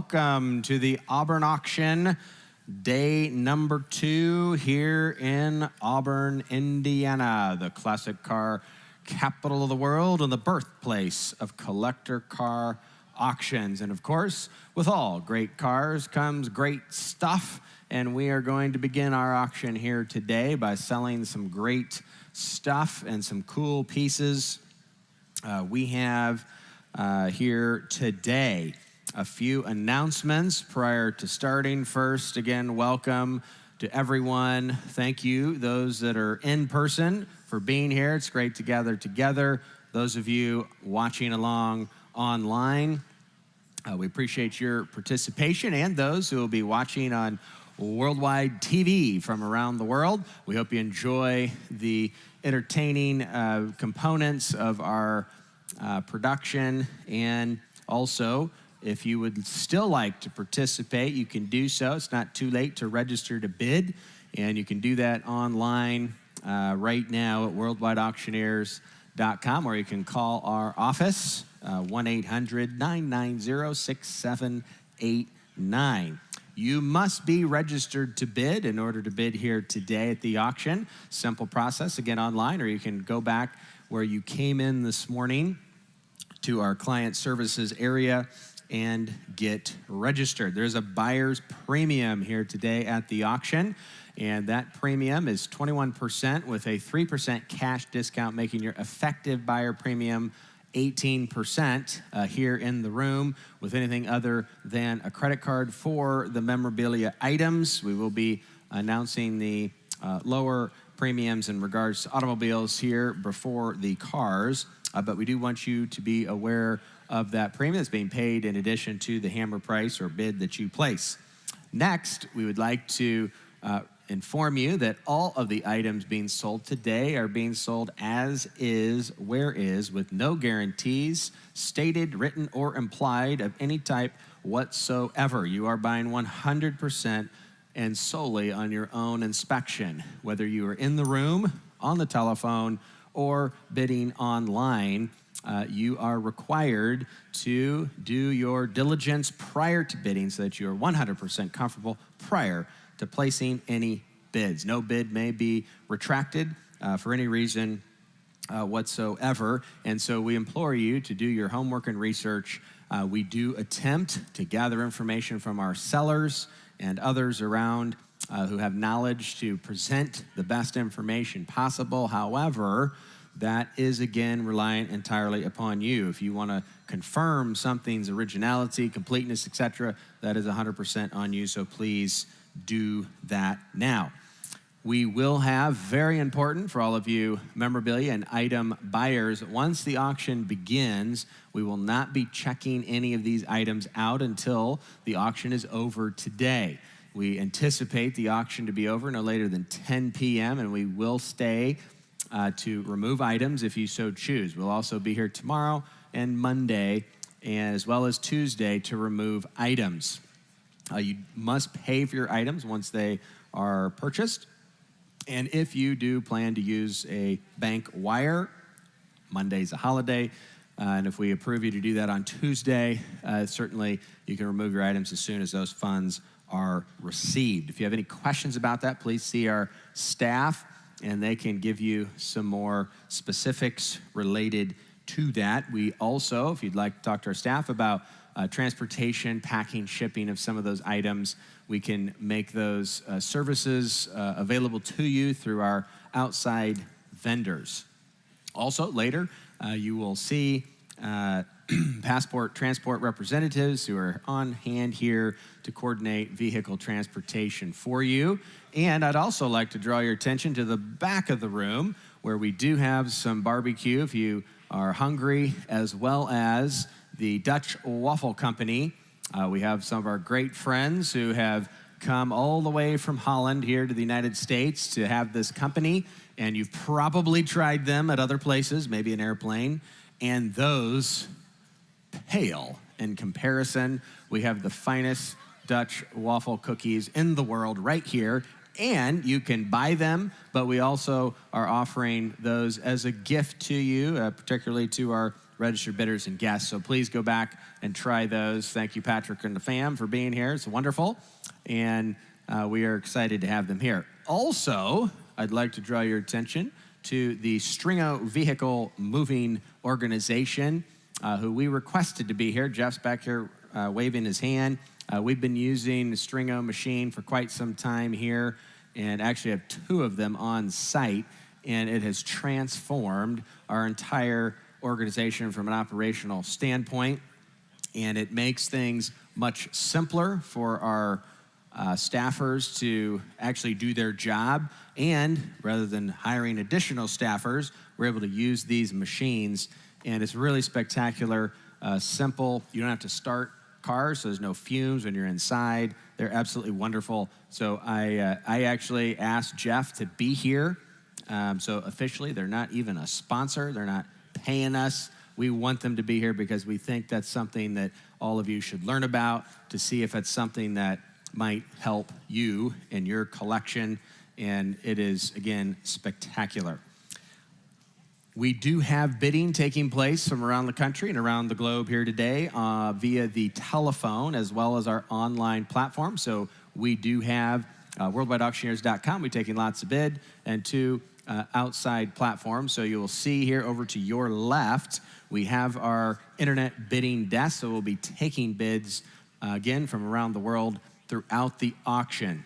welcome to the Auburn Auction, day number 2 here in Auburn, Indiana, the classic car capital of the world and the birthplace of collector car auctions. And of course, with all great cars comes great stuff, and we are going to begin our auction here today by selling some great stuff and some cool pieces. We have here today a few announcements prior to starting. First, again, welcome to everyone. Thank you, those that are in person, for being here. It's great to gather together. Those of you watching along online, we appreciate your participation, and those who will be watching on worldwide TV from around the world. We hope you enjoy the entertaining components of our production. And also, if you would still like to participate, you can do so. It's not too late to register to bid, and you can do that online right now at worldwideauctioneers.com, or you can call our office, 1-800-990-6789. You must be registered to bid in order to bid here today at the auction. Simple process, again, online, or you can go back where you came in this morning to our client services area and get registered. There's a buyer's premium here today at the auction, and that premium is 21% with a 3% cash discount, making your effective buyer premium 18% here in the room. With anything other than a credit card for the memorabilia items, we will be announcing the lower premiums in regards to automobiles here before the cars, but we do want you to be aware of that premium that's being paid in addition to the hammer price or bid that you place. Next, we would like to inform you that all of the items being sold today are being sold as is, where is, with no guarantees, stated, written, or implied of any type whatsoever. You are buying 100% and solely on your own inspection. Whether you are in the room, on the telephone, or bidding online, you are required to do your diligence prior to bidding so that you are 100% comfortable prior to placing any bids. No bid may be retracted for any reason whatsoever, and so we implore you to do your homework and research. We do attempt to gather information from our sellers and others around who have knowledge to present the best information possible. However, that is, again, reliant entirely upon you. If you want to confirm something's originality, completeness, etc., that is 100% on you, so please do that now. We will have, very important for all of you memorabilia and item buyers, once the auction begins, we will not be checking any of these items out until the auction is over today. We anticipate the auction to be over no later than 10 p.m., and we will stay to remove items if you so choose. We'll also be here tomorrow and Monday, and as well as Tuesday, to remove items. You must pay for your items once they are purchased. And if you do plan to use a bank wire, Monday's a holiday, and if we approve you to do that on Tuesday, certainly you can remove your items as soon as those funds are received. If you have any questions about that, please see our staff, and they can give you some more specifics related to that. We also, if you'd like to talk to our staff about transportation, packing, shipping of some of those items, we can make those services available to you through our outside vendors. Also, later, you will see passport transport representatives who are on hand here to coordinate vehicle transportation for you. And I'd also like to draw your attention to the back of the room, where we do have some barbecue if you are hungry, as well as the Dutch Waffle Company. We have some of our great friends who have come all the way from Holland here to the United States to have this company, and you've probably tried them at other places, maybe an airplane, and those pale in comparison. We have the finest Dutch waffle cookies in the world right here, and you can buy them, but we also are offering those as a gift to you, particularly to our registered bidders and guests. So please go back and try those. Thank you, Patrick and the fam, for being here. It's wonderful. And we are excited to have them here. Also, I'd like to draw your attention to the Stringo Vehicle Moving Organization, who we requested to be here. Jeff's back here waving his hand. We've been using the Stringo machine for quite some time here, and actually have 2 of them on site, and it has transformed our entire organization from an operational standpoint, and it makes things much simpler for our staffers to actually do their job, and rather than hiring additional staffers, we're able to use these machines, and it's really spectacular, simple. You don't have to start cars, so there's no fumes when you're inside. They're absolutely wonderful. So I actually asked Jeff to be here. So officially, they're not even a sponsor. They're not paying us. We want them to be here because we think that's something that all of you should learn about, to see if it's something that might help you in your collection. And it is, again, spectacular. We do have bidding taking place from around the country and around the globe here today via the telephone as well as our online platform. So we do have worldwideauctioneers.com. We're taking lots of bid, and 2 outside platforms. So you will see here over to your left, we have our internet bidding desk. So we'll be taking bids again from around the world throughout the auction.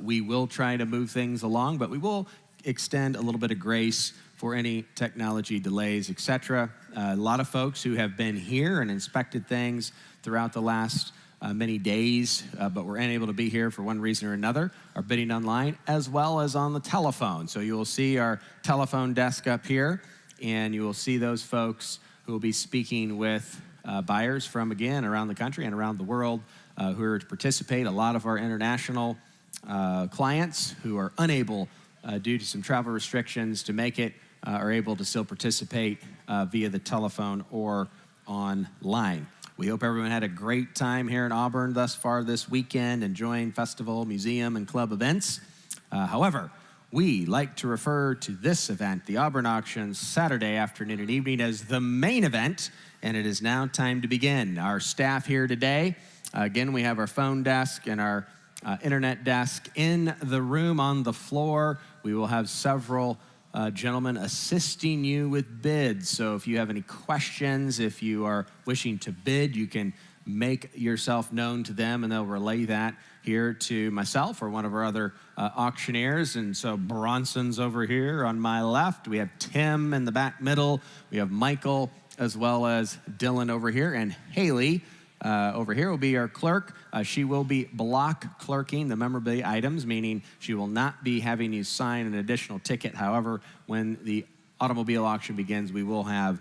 We will try to move things along, but we will extend a little bit of grace for any technology delays, etc. A lot of folks who have been here and inspected things throughout the last many days, but were unable to be here for one reason or another, are bidding online as well as on the telephone. So you will see our telephone desk up here, and you will see those folks who will be speaking with buyers from, again, around the country and around the world who are to participate. A lot of our international clients who are unable due to some travel restrictions to make it are able to still participate via the telephone or online. We hope everyone had a great time here in Auburn thus far this weekend, enjoying festival, museum, and club events. However, we like to refer to this event, the Auburn Auction, Saturday afternoon and evening, as the main event, and it is now time to begin. Our staff here today, again, we have our phone desk and our internet desk in the room on the floor. We will have several gentlemen assisting you with bids. So if you have any questions, if you are wishing to bid, you can make yourself known to them, and they'll relay that here to myself or one of our other auctioneers. And so Bronson's over here on my left. We have Tim in the back middle. We have Michael as well as Dylan over here, and Haley over here will be our clerk. She will be block clerking the memorabilia items, meaning she will not be having you sign an additional ticket. However, when the automobile auction begins, we will have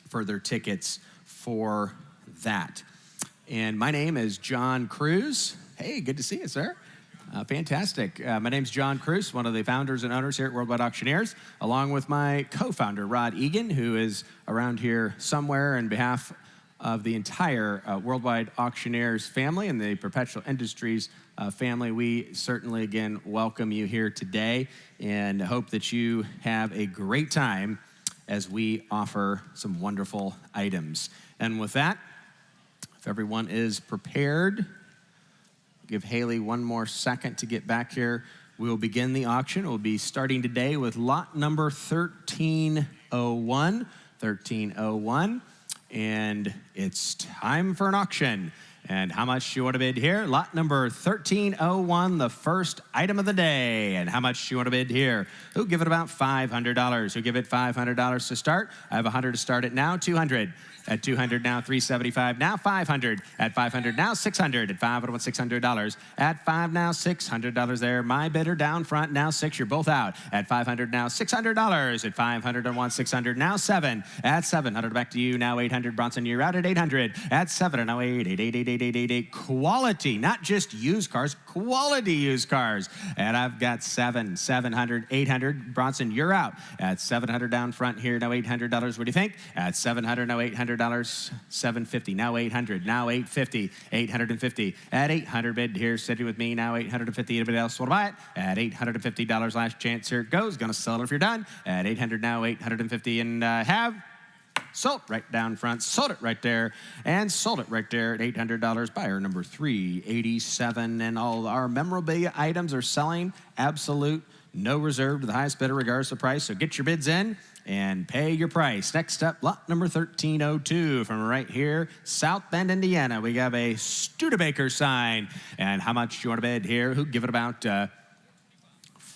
further tickets for that. And my name is John Cruz. Hey, good to see you, sir. Fantastic. My name's John Cruz, one of the founders and owners here at Worldwide Auctioneers, along with my co-founder, Rod Egan, who is around here somewhere on behalf of the entire Worldwide Auctioneers family and the Perpetual Industries family. We certainly, again, welcome you here today and hope that you have a great time as we offer some wonderful items. And with that, if everyone is prepared, give Haley one more second to get back here. We will begin the auction. We'll be starting today with lot number 1301. 1301. And it's time for an auction. And how much do you want to bid here? Lot number 1301, the first item of the day. And how much do you want to bid here? Who give it about $500? Who give it $500 to start? I have 100 to start it now, 200. At 200 now, 375 now, 500. At 500 now, 600. At 500, $600. At 5 now, $600 there. My bidder down front now, 6. You're both out. At 500 now, $600. At 500 and 1, 600 now, 7. At 700 back to you now, 800. Bronson, you're out at 800. At 7 and now 8, 8, 8, 8, 8, 8, 8, 8. Quality, not just used cars, quality used cars. And I've got 7, 700, 800. Bronson, you're out. At 700 down front here now, $800. What do you think? At 700 now, $800. $750 now, 800 now, 850, 850. At 800 bid here, sitting with me now, 850. Anybody else want to buy it? At $850, last chance, here it goes. Gonna sell it if you're done. At 800 now, 850, and have Sold right down front. Sold it right there. And sold it right there at $800. Buyer number 387. And all our memorabilia items are selling absolute, no reserve to the highest bidder regardless of price. So get your bids in and pay your price. Next up, lot number 1302 from right here, South Bend, Indiana. We have a Studebaker sign. And how much do you want to bid here? Who'd give it about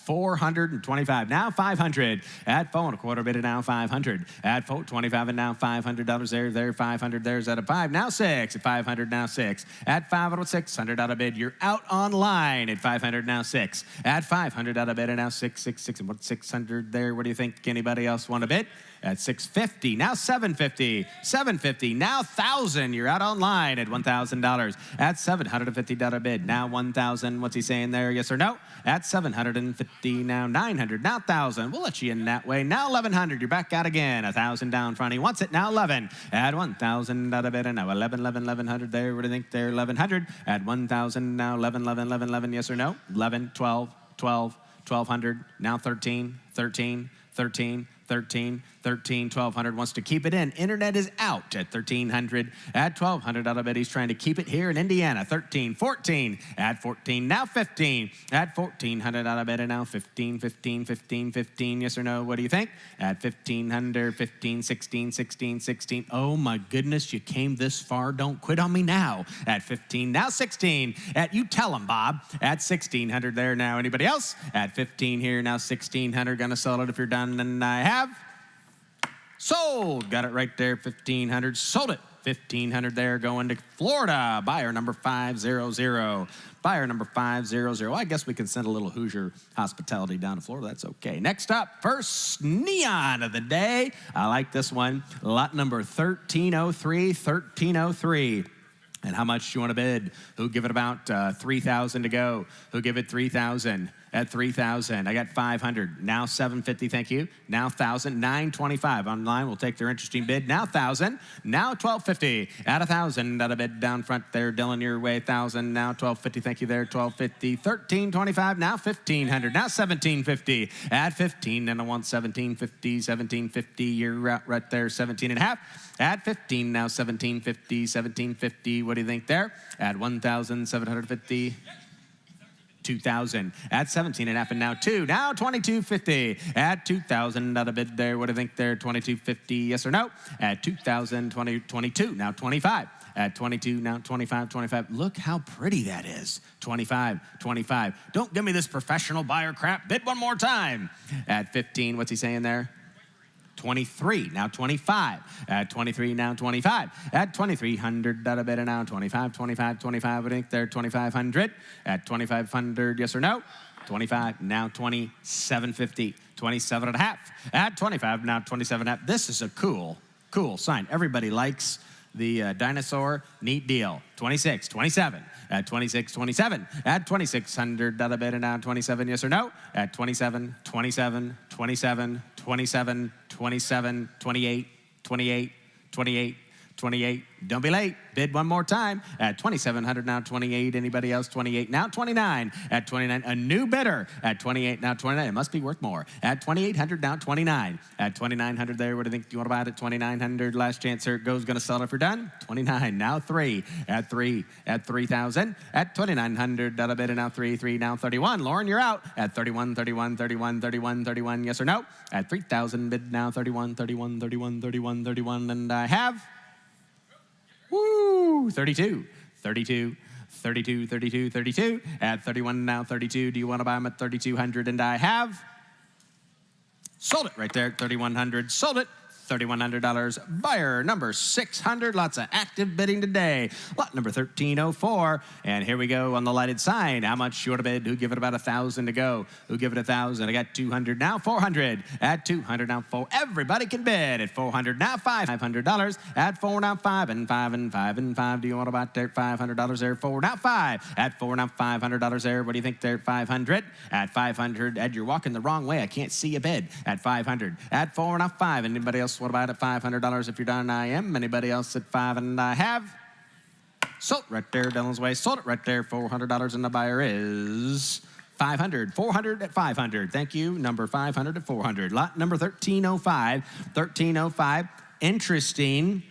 425, now 500. At 4.25 bid, and now 500. At 425 and now $500 there, 500 there's at a 5, now 6. At 500 now 6. At 500, $600 bid, you're out online. At 500 now 6. At 500 out of bid, and now 6, 6, 6, and what 600 there? What do you think? Anybody else want to bid? At 650, now 750, 750, now 1,000. You're out online at $1,000. At $750 bid, now 1,000. What's he saying there? Yes or no? At 750, now 900, now 1,000. We'll let you in that way. Now 1,100. You're back out again. 1,000 down front. He wants it now 11. At 1,000 out of bid, and now 1,100 there. What do you think there? 1,100. At 1,000 now 11. Yes or no? 11, 12, 12, 1,200. Now 13, 13, 13. 13, 1,200 wants to keep it in. Internet is out at 1,300. At 1,200 out of it, he's trying to keep it here in Indiana. 13, 14. At 14, now 15. At 1,400 out of it, and now 15, 15, 15, 15. Yes or no? What do you think? At 1,500, 15, 16, 16, 16. Oh my goodness, you came this far. Don't quit on me now. At 15, now 16. At, you tell him, Bob. At 1,600 there now. Anybody else? At 15 here, now 1,600. Gonna sell it if you're done, and I have sold. Got it right there, 1,500. Sold it. 1,500 there, going to Florida. Buyer number 500. Buyer number 500. I guess we can send a little Hoosier hospitality down to Florida. That's okay. Next up, first neon of the day. I like this one. Lot number 1303. 1303. And how much do you want to bid? Who'll give it about 3,000 to go? Who'll give it 3,000? At 3,000, I got 500. Now 750, thank you. Now 1,000, 925. Online, we'll take their interesting bid. Now 1,000, now 1,250. At 1,000, out of bid down front there, Dylan, your way, 1,000. Now 1,250, thank you there, 1,250. 1,325, now 1,500. Now 1,750. At 15, and I want 1,750, 1,750. You're out right there, 17 and a half. At 15, now 1,750, 1,750. What do you think there? At 1,750. 2,000. At 17 and a half, and now 2. Now 2250. At 2,000 out of bid there. What do you think there? 2250. Yes or no? At 2,000, 22. Now 25. At 22, now 25, 25. Look how pretty that is. 25, 25. Don't give me this professional buyer crap. Bid one more time. At 15, what's he saying there? 23, now 25. At 23, now 25. At 2,300, out of bid, and now 25, 25, 25. I think they're 2,500. At 2,500, yes or no? 25, now 2,750. 27 and a half. At 25, now 27 and a half. This is a cool sign. Everybody likes the dinosaur. Neat deal. 26, 27. At 26, 27. At 2,600, out of bid, and now 27, yes or no? At 27, 27, 27, 27, 27, 28, 28, 28, 28. Don't be late. Bid one more time. At 2,700, now 28. Anybody else? 28, now 29. At 29, a new bidder. At 28, now 29. It must be worth more. At 2,800, now 29. At 2,900 there, what do you think? You want to buy it at 2,900? Last chance here it goes. Going to sell it if you're done. 29, now 3. At 3. At 3,000. At 2,900, out of bid, and now 3, 3, now 31. Lauren, you're out. At 31, 31, 31, 31, 31. Yes or no? At 3,000, bid now 31, 31, 31, 31, 31. And I have... Woo! 32, 32, 32, 32, 32. At 31, now 32. Do you want to buy them at 3,200? And I have sold it right there at 3,100. Sold it. $3,100. Buyer number 600. Lots of active bidding today. Lot number 1304. And here we go on the lighted sign. How much you want to bid? Who give it about 1,000 to go? Who give it 1,000? I got 200. Now 400. At 200, now 4. Everybody can bid. At 400, now $500. At 4, now 5 and 5 and 5 and 5. Do you want to buy it there? $500 there. 4, now 5. At 4, now $500 there. What do you think there? 500. At 500. Ed, you're walking the wrong way. I can't see a bid. At 500. At 4, now 5. Anybody else? What about at $500 if you're done? I am. Anybody else at 5? And I have sold right there, Dylan's way. Sold it right there, $400, and the buyer is 500. 400 at 500. Thank you. Number 500 at 400. Lot number 1305. 1305. interesting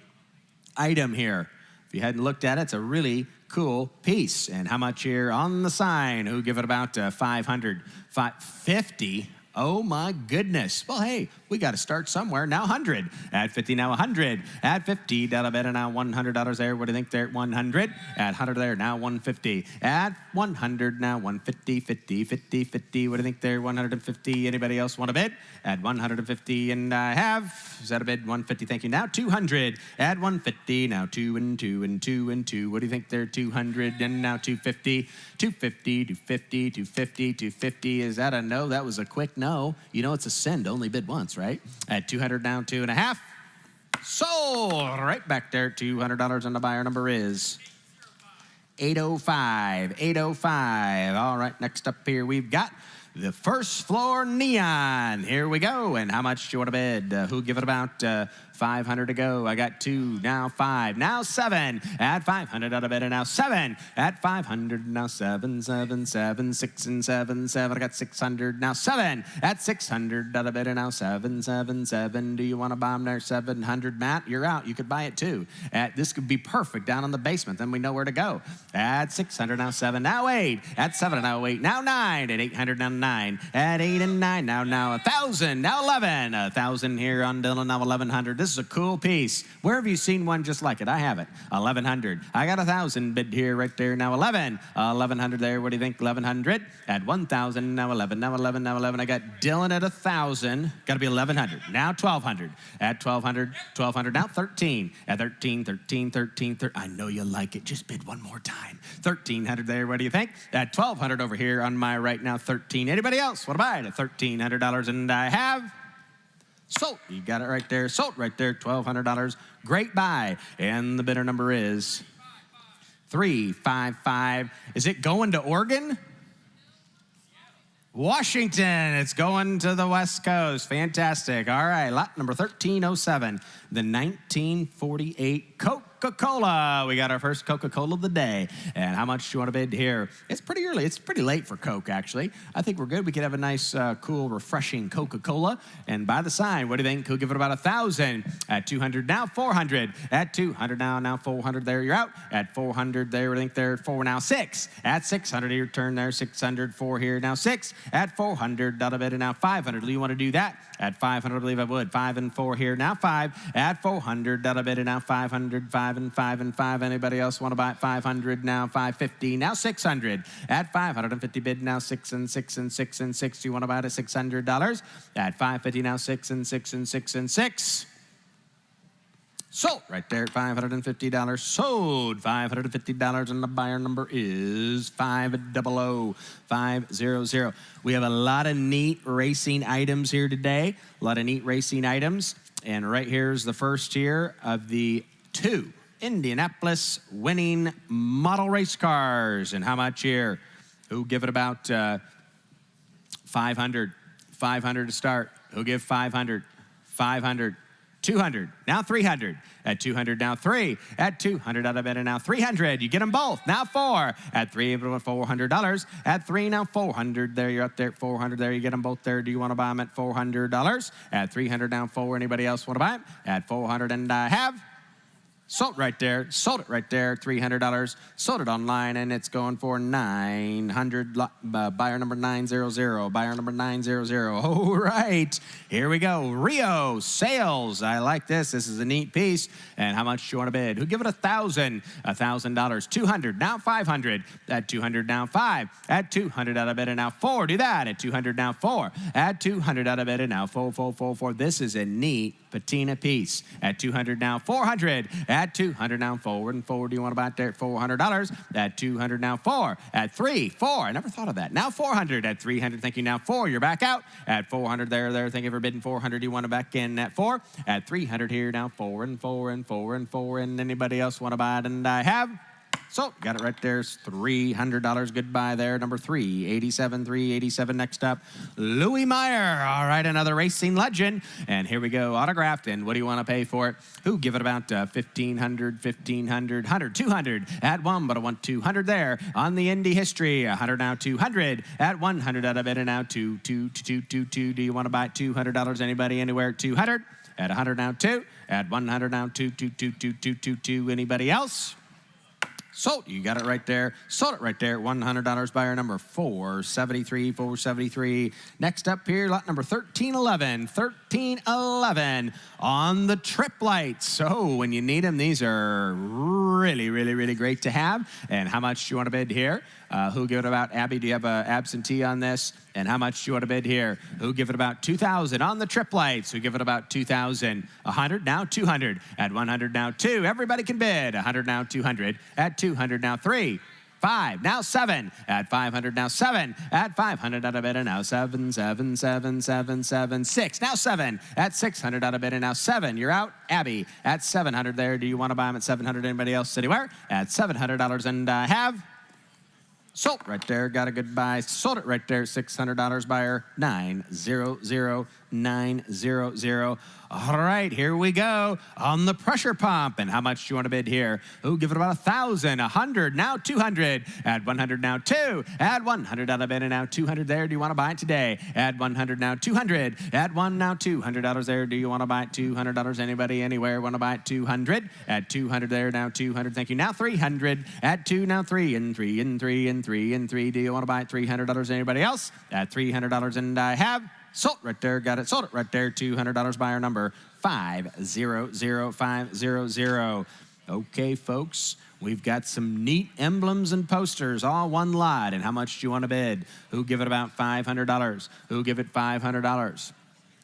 item here. If you hadn't looked at it, it's a really cool piece. And how much here on the sign? Who give it about 500? 550? Oh my goodness. Well, hey, we got to start somewhere. Now 100. At 50, now 100. At 50, dollar better now $100 there. What do you think there at 100? At 100 there, now 150. At 100, now 150, 50, 50, 50. What do you think there? 150. Anybody else want a bid? At 150 and I have. Is that a bid? 150, thank you. Now 200. At 150, now 2 and 2 and 2 and 2. What do you think there? 200 and now 250. 250, 250, 250, 250. Is that a no? That was a quick no. You know it's a send. Only bid once, right? At 200 down 2.5. Sold right back there. $200 and the buyer number is 805. 805. All right, next up here we've got the first floor neon. Here we go. And how much do you want to bid? Who give it about 500 to go? I got 2, now 5, now 7. At 500 out of bid, and now 7. At 500, now 7, 7, 7, 6 and 7, 7. I got 600, now 7. At 600 out of bid, and now 7, 7, 7. Do you want to buy them there? 700, Matt? You're out. You could buy it too. This could be perfect down in the basement. Then we know where to go. At 600, now 7, now 8. At 7, now 8, now 9. At 800, now 9. At 8 and 9, now 1,000, now 11. 1,000 here on Dylan, now 1,100. This is a cool piece. Where have you seen one just like it? I have it. 1,100. I got 1,000 bid here, right there. Now 11. 1,100 there. What do you think? 1,100. At 1,000. Now 11. Now 11. Now 11. I got Dylan at 1,000. Got to be 1,100. Now 1,200. At 1,200. 1,200. Now 13. At 13. 13. 13. 13. I know you like it. Just bid one more time. 1,300 there. What do you think? At 1,200 over here on my right now. 13. Anybody else want to buy it at $1,300? And I have. Sold. You got it right there. Sold right there. $1,200. Great buy. And the bidder number is 355. Is it going to Oregon? Washington. It's going to the West Coast. Fantastic. All right. Lot number 1307. The 1948 Coca-Cola. We got our first Coca-Cola of the day. And how much do you want to bid here? It's pretty early. It's pretty late for Coke, actually. I think we're good. We could have a nice, cool, refreshing Coca-Cola. And by the sign, what do you think? Who'll give it about 1,000? At 200, now 400. At 200, now 400. There, you're out. At 400, there, I think there, 4, now 6. At 600, your turn there, 600, 4 here, now 6. At 400, out of bid, and now 500. Do you want to do that? At 500, I believe I would. 5 and 4 here, now 5. At 400, out of bid, and now 500, 5 and 5 and 5. Anybody else want to buy it? 500, now 550, now 600. At 550 bid, now 6 and 6 and 6 and 6. Do you want to buy it at $600? At 550, now 6 and 6 and 6 and 6. Sold right there at $550. Sold $550, and the buyer number is 500. We have a lot of neat racing items here today. A lot of neat racing items. And right here is the first here of the 2 Indianapolis winning model race cars. And how much here? Who give it about 500? 500 to start. Who give 500? 500. 200, now 300. At 200, now 3. At 200, out of bid, and now 300. You get them both. Now 4. At 3, $400. At 3, now 400. There, you're up there at 400. There, you get them both there. Do you want to buy them at $400? At 300, now 4. Anybody else want to buy them? At 400, and I have. Sold right there. Sold it right there. $300. Sold it online, and it's going for 900. Buyer number 900. Buyer number 900. All right. Here we go. Rio sales. I like this. This is a neat piece. And how much do you want to bid? Who give it 1,000? $1,000. 200. Now 500. At 200, now 5. At 200, out of bid, and now 4. Do that. At 200, now 4. At 200, out of bid, and now 4, 4, 4, 4. This is a neat patina piece. At 200, now 400. At 200, now 4 and 4. Do you want to buy it there at $400? At 200, now 4. At 3, 4. I never thought of that. Now 400. At 300, thank you. Now 4. You're back out. At 400, there. Thank you for bidding 400. You want to back in at 4. At 300 here, now 4 and 4 and 4 and 4. And anybody else want to buy it? And I have. So, got it right there. It's $300. Goodbye there. Number 387, 387. Next up, Louis Meyer. All right, another racing legend. And here we go, autographed. And what do you want to pay for it? Who give it about 1,500, 1,500, 100, 200. At 1, but I want 200 there. On the Indy history, 100 now 200. At 100 out of it, and now 2. Do you want to buy $200? Anybody, anywhere at 200? At 100 now, 2. At 100 now, 2, 2, 2, 2, 2, 2, 2. Anybody else? Sold. You got it right there. Sold it right there. $100 buyer number 473, 473. Next up here, lot number 1311. 1311 on the trip lights. So when you need them, these are really, really, really great to have. And how much do you want to bid here? Who give it about? Abby, do you have an absentee on this? And how much do you want to bid here? Who give it about 2,000 on the trip lights? Who give it about 2,000? 100 now, 200. At 100 now, 2. Everybody can bid. 100 now, 200. At 200 now, 3. 5 now, 7. At 500 now, 7. At 500 out of bid and now 7, 7, 7, 7, 7, 6. Now 7. At 600 out of bid and now 7. You're out. Abby, at 700 there. Do you want to buy them at 700? Anybody else anywhere? At $700 and have... Sold right there. Got a good buy. Sold it right there. $600 buyer. 900 900. All right, here we go on the pressure pump. And how much do you want to bid here? Who give it about 1,000, 100, now 200. At 100 now 2. At 100 out of bid and now 200 there. Do you want to buy it today? At 100 now 200. At 1 now $200 there. Do you want to buy it $200? Anybody anywhere want to buy it 200? At 200 there now 200. Thank you. Now 300. At 2 now 3 and 3 and 3 and 3 and 3. Do you want to buy it $300? Anybody else? At $300 and I have. Sold right there. Got it. Sold it right there. $200 buyer number 500500. Okay, folks, we've got some neat emblems and posters, all one lot. And how much do you want to bid? Who give it about $500? Who give it $500?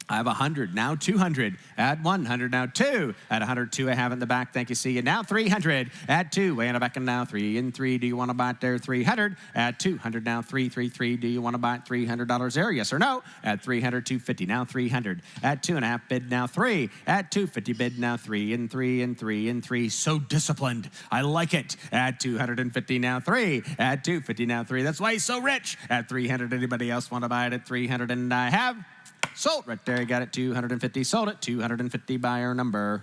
I have 100, now 200. At 100, now 2. At 102, I have it in the back. Thank you, see you. Now 300. At 2, way in the back and now 3 and 3. Do you want to buy it there? 300. At 200, now 333. Do you want to buy it $300 there? Yes or no? At 300, 250. Now 300. At 2.5 bid, now 3. At 250 bid, now 3 and 3 and 3 and 3. So disciplined. I like it. At 250, now 3. At 250, now 3. That's why he's so rich. At 300, anybody else want to buy it at 300? And I have. Sold right there. Got it. 250. Sold it. 250 buyer number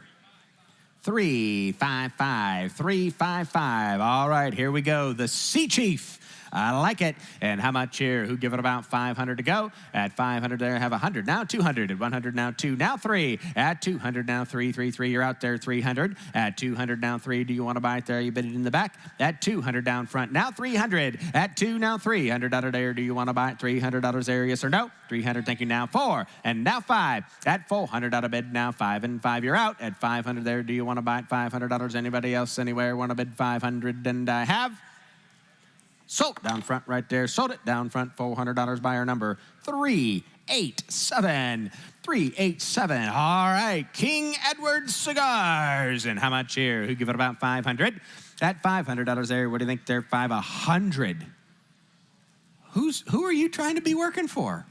355. 355. All right, here we go. The Sea Chief. I like it. And how much here? Who give it about 500 to go? At 500 there, have 100. Now 200. At 100 now 2. Now 3. At 200 now 3, 3, 3. You're out there. 300. At 200 now 3. Do you want to buy it there? You bid it in the back. At 200 down front. Now 300. At 2 now 300 out of there. Do you want to buy it? $300 there? Yes or no? 300. Thank you. Now 4. And now 5. At 400 out of bid. Now 5 and 5. You're out. At 500 there. Do you want to buy it? $500? Anybody else anywhere want to bid 500? And I have. Sold down front right there. Sold it down front. $400 buyer number 387. 387. All right. King Edward Cigars. And how much here? Who give it about 500? At $500 there. What do you think they're? 500. Who are you trying to be working for?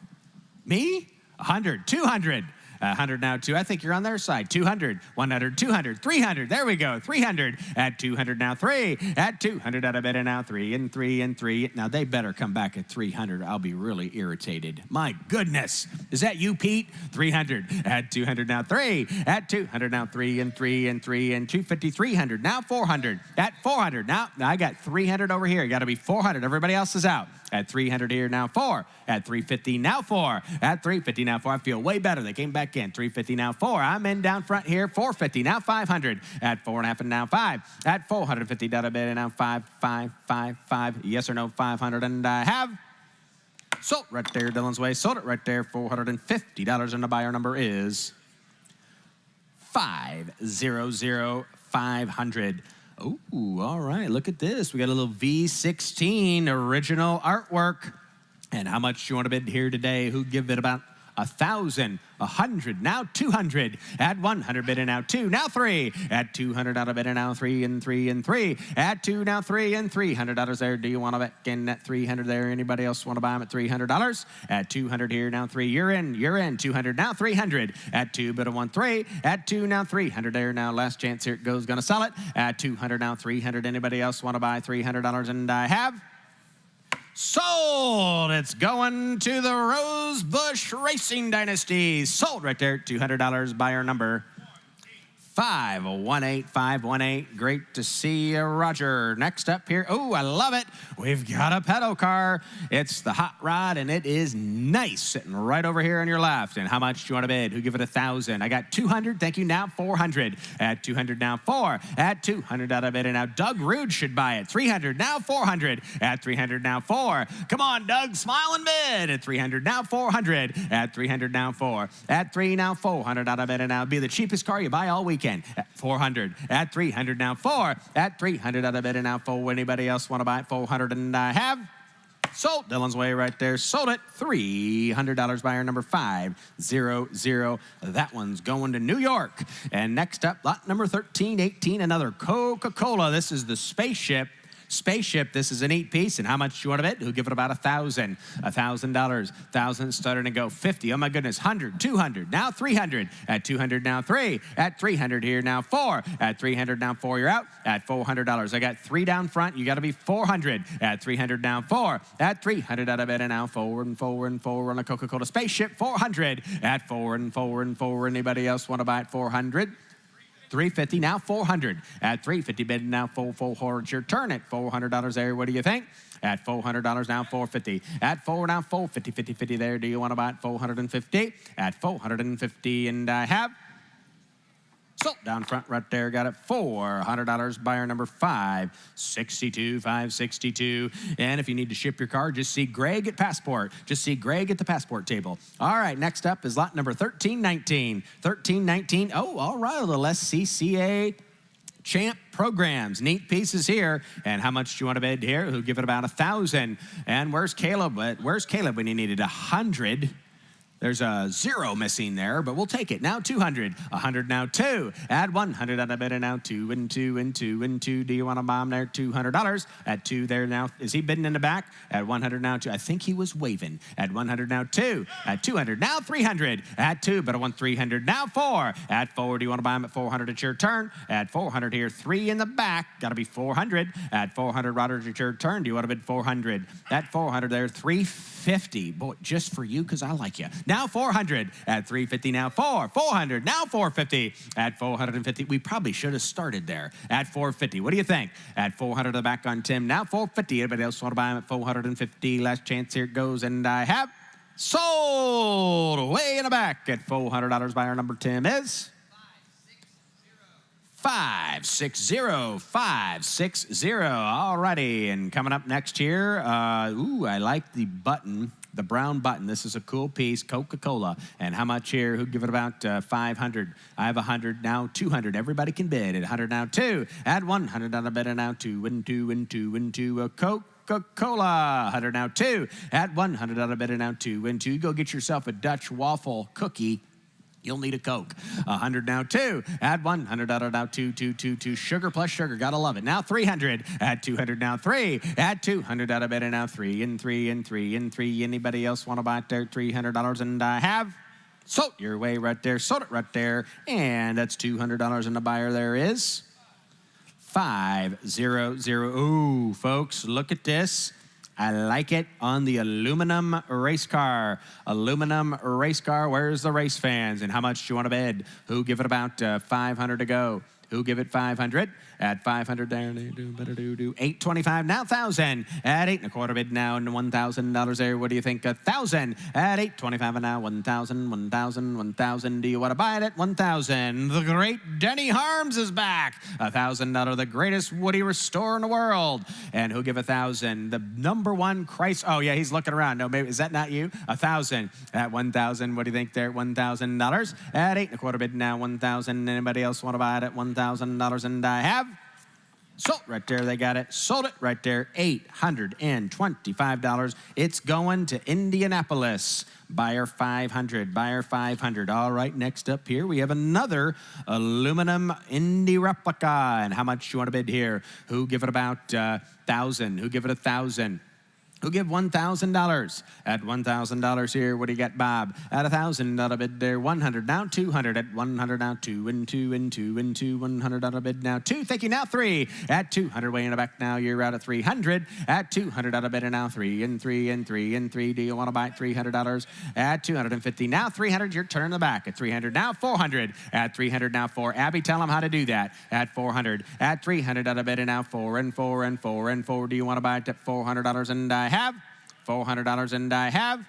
Me? 100. 200. 100 now 2. I think you're on their side. 200, 100, 200, 300. There we go. 300. At 200 now 3. At 200 out of bid and now 3 and 3 and 3. Now they better come back at 300. I'll be really irritated. My goodness. Is that you, Pete? 300. At 200 now 3. At 200 now 3 and 3 and 3 and 250. 300. Now 400. At 400. Now I got 300 over here. Got to be 400. Everybody else is out. At 300 here, now 4. At 350, now 4. At 350, now 4. I feel way better. They came back in. 350, now 4. I'm in down front here. 450, now 500. At 4.5 and now 5. At 450, down a bit and now 5, 5, 5, 5. Yes or no, 500. And I have. Sold right there, Dylan's Way. Sold it right there. $450. And the buyer number is 500. 500. Oh, all right. Look at this. We got a little V16 original artwork. And how much do you want to bid here today? Who give it about 1,000, 100, now 200. At 100 bid and now 2, now 3. At 200 out of bid and now 3 and 3 and 3. At 2 now 3 and $300 there. Do you want to bet in at 300 there? Anybody else want to buy them at $300? At 200 here now 3. You're in. 200 now 300. At 2 bid of 1 3. At 2 now 300 there. Now last chance here it goes. Gonna sell it. At 200 now 300. Anybody else want to buy $300? And I have. Sold. It's going to the Rosebush Racing Dynasty. Sold right there. $200 buyer number 518-518. Great to see you, Roger. Next up here, oh, I love it. We've got a pedal car. It's the hot rod, and it is nice, sitting right over here on your left. And how much do you want to bid? Who give it 1,000? I got 200. Thank you. Now 400. At 200, now 4. At 200, out of bid. And now Doug Rude should buy it. 300, now 400. At 300, now 4. Come on, Doug, smile and bid. At 300, now 400. At 300, now 4. At 3, now 400, out of bid. And now be the cheapest car you buy all weekend. At 400, at 300, now 4, at 300, out of bid, and now 4. Anybody else want to buy it? 400, and I have sold. Dylan's way right there. Sold it. $300 buyer number 500. That one's going to New York. And next up, lot number 1318, another Coca-Cola. This is the Spaceship. This is a neat piece. And how much do you want to bid? Who'll give it about $1,000? $1,000. 1,000 starting to go 50. Oh my goodness. 100, 200, now 300. At 200, now 3. At 300 here, now 4. At 300, now 4. You're out. At $400. I got 3 down front. You got to be 400. At 300, now 4. At 300, out of bid, and now forward and forward and forward on a Coca-Cola Spaceship. 400. At forward and forward and forward. Anybody else want to buy it? 400. 350, now 400. At 350, bid now full, it's your turn at $400 there. What do you think? At $400, now 450. At 4, now 450, 50 there. Do you want to buy it? 450. At 450, and I have sold. Down front right there, got it. $400. Buyer number 562. And if you need to ship your car, just see Greg at Passport. Just see Greg at the Passport table. All right, next up is lot number 1319. 1319. Oh, all right, a little SCCA Champ programs. Neat pieces here. And how much do you want to bid here? Who'll give it about 1,000? And where's Caleb? Where's Caleb when you needed 100? There's a 0 missing there, but we'll take it. Now 200. 100, now 2. Add 100 out of bid, and now 2 and 2 and 2 and 2. Do you want to buy him there? $200. At 2 there now. Is he bidding in the back? At 100, now 2. I think he was waving. At 100, now 2. At 200, now 300. At 2, but I want 300. Now 4. At 4, do you want to buy him at 400? It's your turn. At 400 here, 3 in the back. Got to be 400. At 400, Roger, it's your turn. Do you want to bid 400? At 400 there, 350. Boy, just for you, because I like you. Now 400. At 350, now 400. Now 450. At 450, we probably should have started there. At 450, what do you think? At 400, the back on Tim. Now 450. Anybody else want to buy him at 450? Last chance, here it goes, and I have sold. Way in the back at $400. Buyer number Tim is 560. All righty, and coming up next here, I like the button. The brown button. This is a cool piece, Coca-Cola. And how much here? Who'd give it about 500? I have 100, now 200. Everybody can bid. At 100, now 2. Add 100 on a bid, and now 2 and 2 and 2 and 2. Coca-Cola. 100, now 2. Add 100 on a bid, and now 2 and 2. Go get yourself a Dutch waffle cookie. You'll need a Coke. 100, now 2. Add 100, out of now 2. Sugar plus sugar. Gotta love it. Now 300. Add 200, now 3. Add 200, out of bed, and now 3 and 3 and 3 and 3. Anybody else want to buy it there? $300, and I have sold your way right there. Sold it right there. And that's $200, and the buyer there is 500. Ooh, folks, look at this. I like it on the aluminum race car. Aluminum race car. Where's the race fans? And how much do you want to bid? Who give it about 500 to go? Who give it 500? At 500 there, 825, now 1,000. At 8 1/4 bid now, and $1,000 there. What do you think? 1,000. At 825 and now 1,000. Do you want to buy it at 1,000? The great Denny Harms is back. $1,000, the greatest Woody restorer in the world. And who'll give 1,000? The number one Christ. Oh yeah, he's looking around. No, maybe is that not you? 1,000. At 1,000. What do you think there? $1,000. At 8 1/4 bid now, 1,000. Anybody else want to buy it at $1,000? And I have sold right there. They got it. Sold it right there. $825. It's going to Indianapolis. Buyer 500. Buyer 500. All right, next up here, we have another aluminum Indy replica. And how much do you want to bid here? Who give it about 1,000? Who give it 1,000? Who give $1,000? At $1,000 here, what do you got, Bob? At $1,000 bid there, 100 now, 200 at 100 now, 2 and 2 and 2 and 2, $100 bid now, 2. Thank you now, 3 at 200 way in the back now. You're out at 300 at 200 bid and now 3 and 3 and 3 and 3. Do you want to buy $300 at 250 now? 300. Your turn in the back at 300 now, 400 at 300 now, 4. Abby, tell them how to do that at 400 at 300 bid and now 4 and 4 and 4 and 4. Do you want to buy it at $400 and I have $400 and I have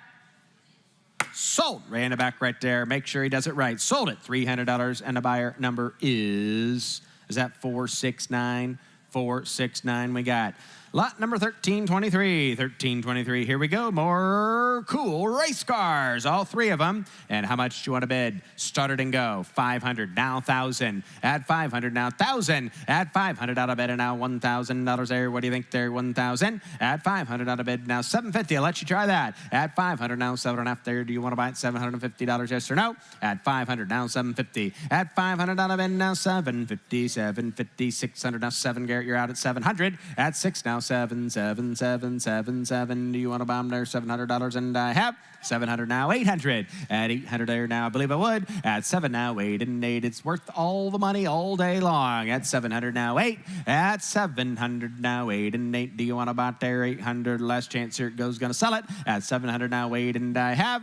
sold. Ray in the back right there. Make sure he does it right. Sold it. $300 and the buyer number is that 469? 469 we got. Lot number 1323. 1323. Here we go. More cool race cars. All 3 of them. And how much do you want to bid? Start it and go. 500. Now 1,000. At 500 now 1,000. At 500 out of bid and now $1,000 there. What do you think there? 1,000. At 500 out of bid now 750. I'll let you try that. At 500 now 7.5 there. Do you want to buy it? $750? Yes or no? At 500 now 750. At 500 out of bid now 750. 750. 600 now 7. Garrett, you're out at 700. At 6 now 7, 7, 7, 7, 7. Do you want to buy them there? $700 and I have 700 now, 800. At 800 there now, I believe I would. At 7 now, 8 and 8. It's worth all the money all day long. At 700 now, 8. At 700 now, 8 and 8. Do you want to buy it there? 800. Last chance here it goes. Going to sell it. At 700 now, 8 and I have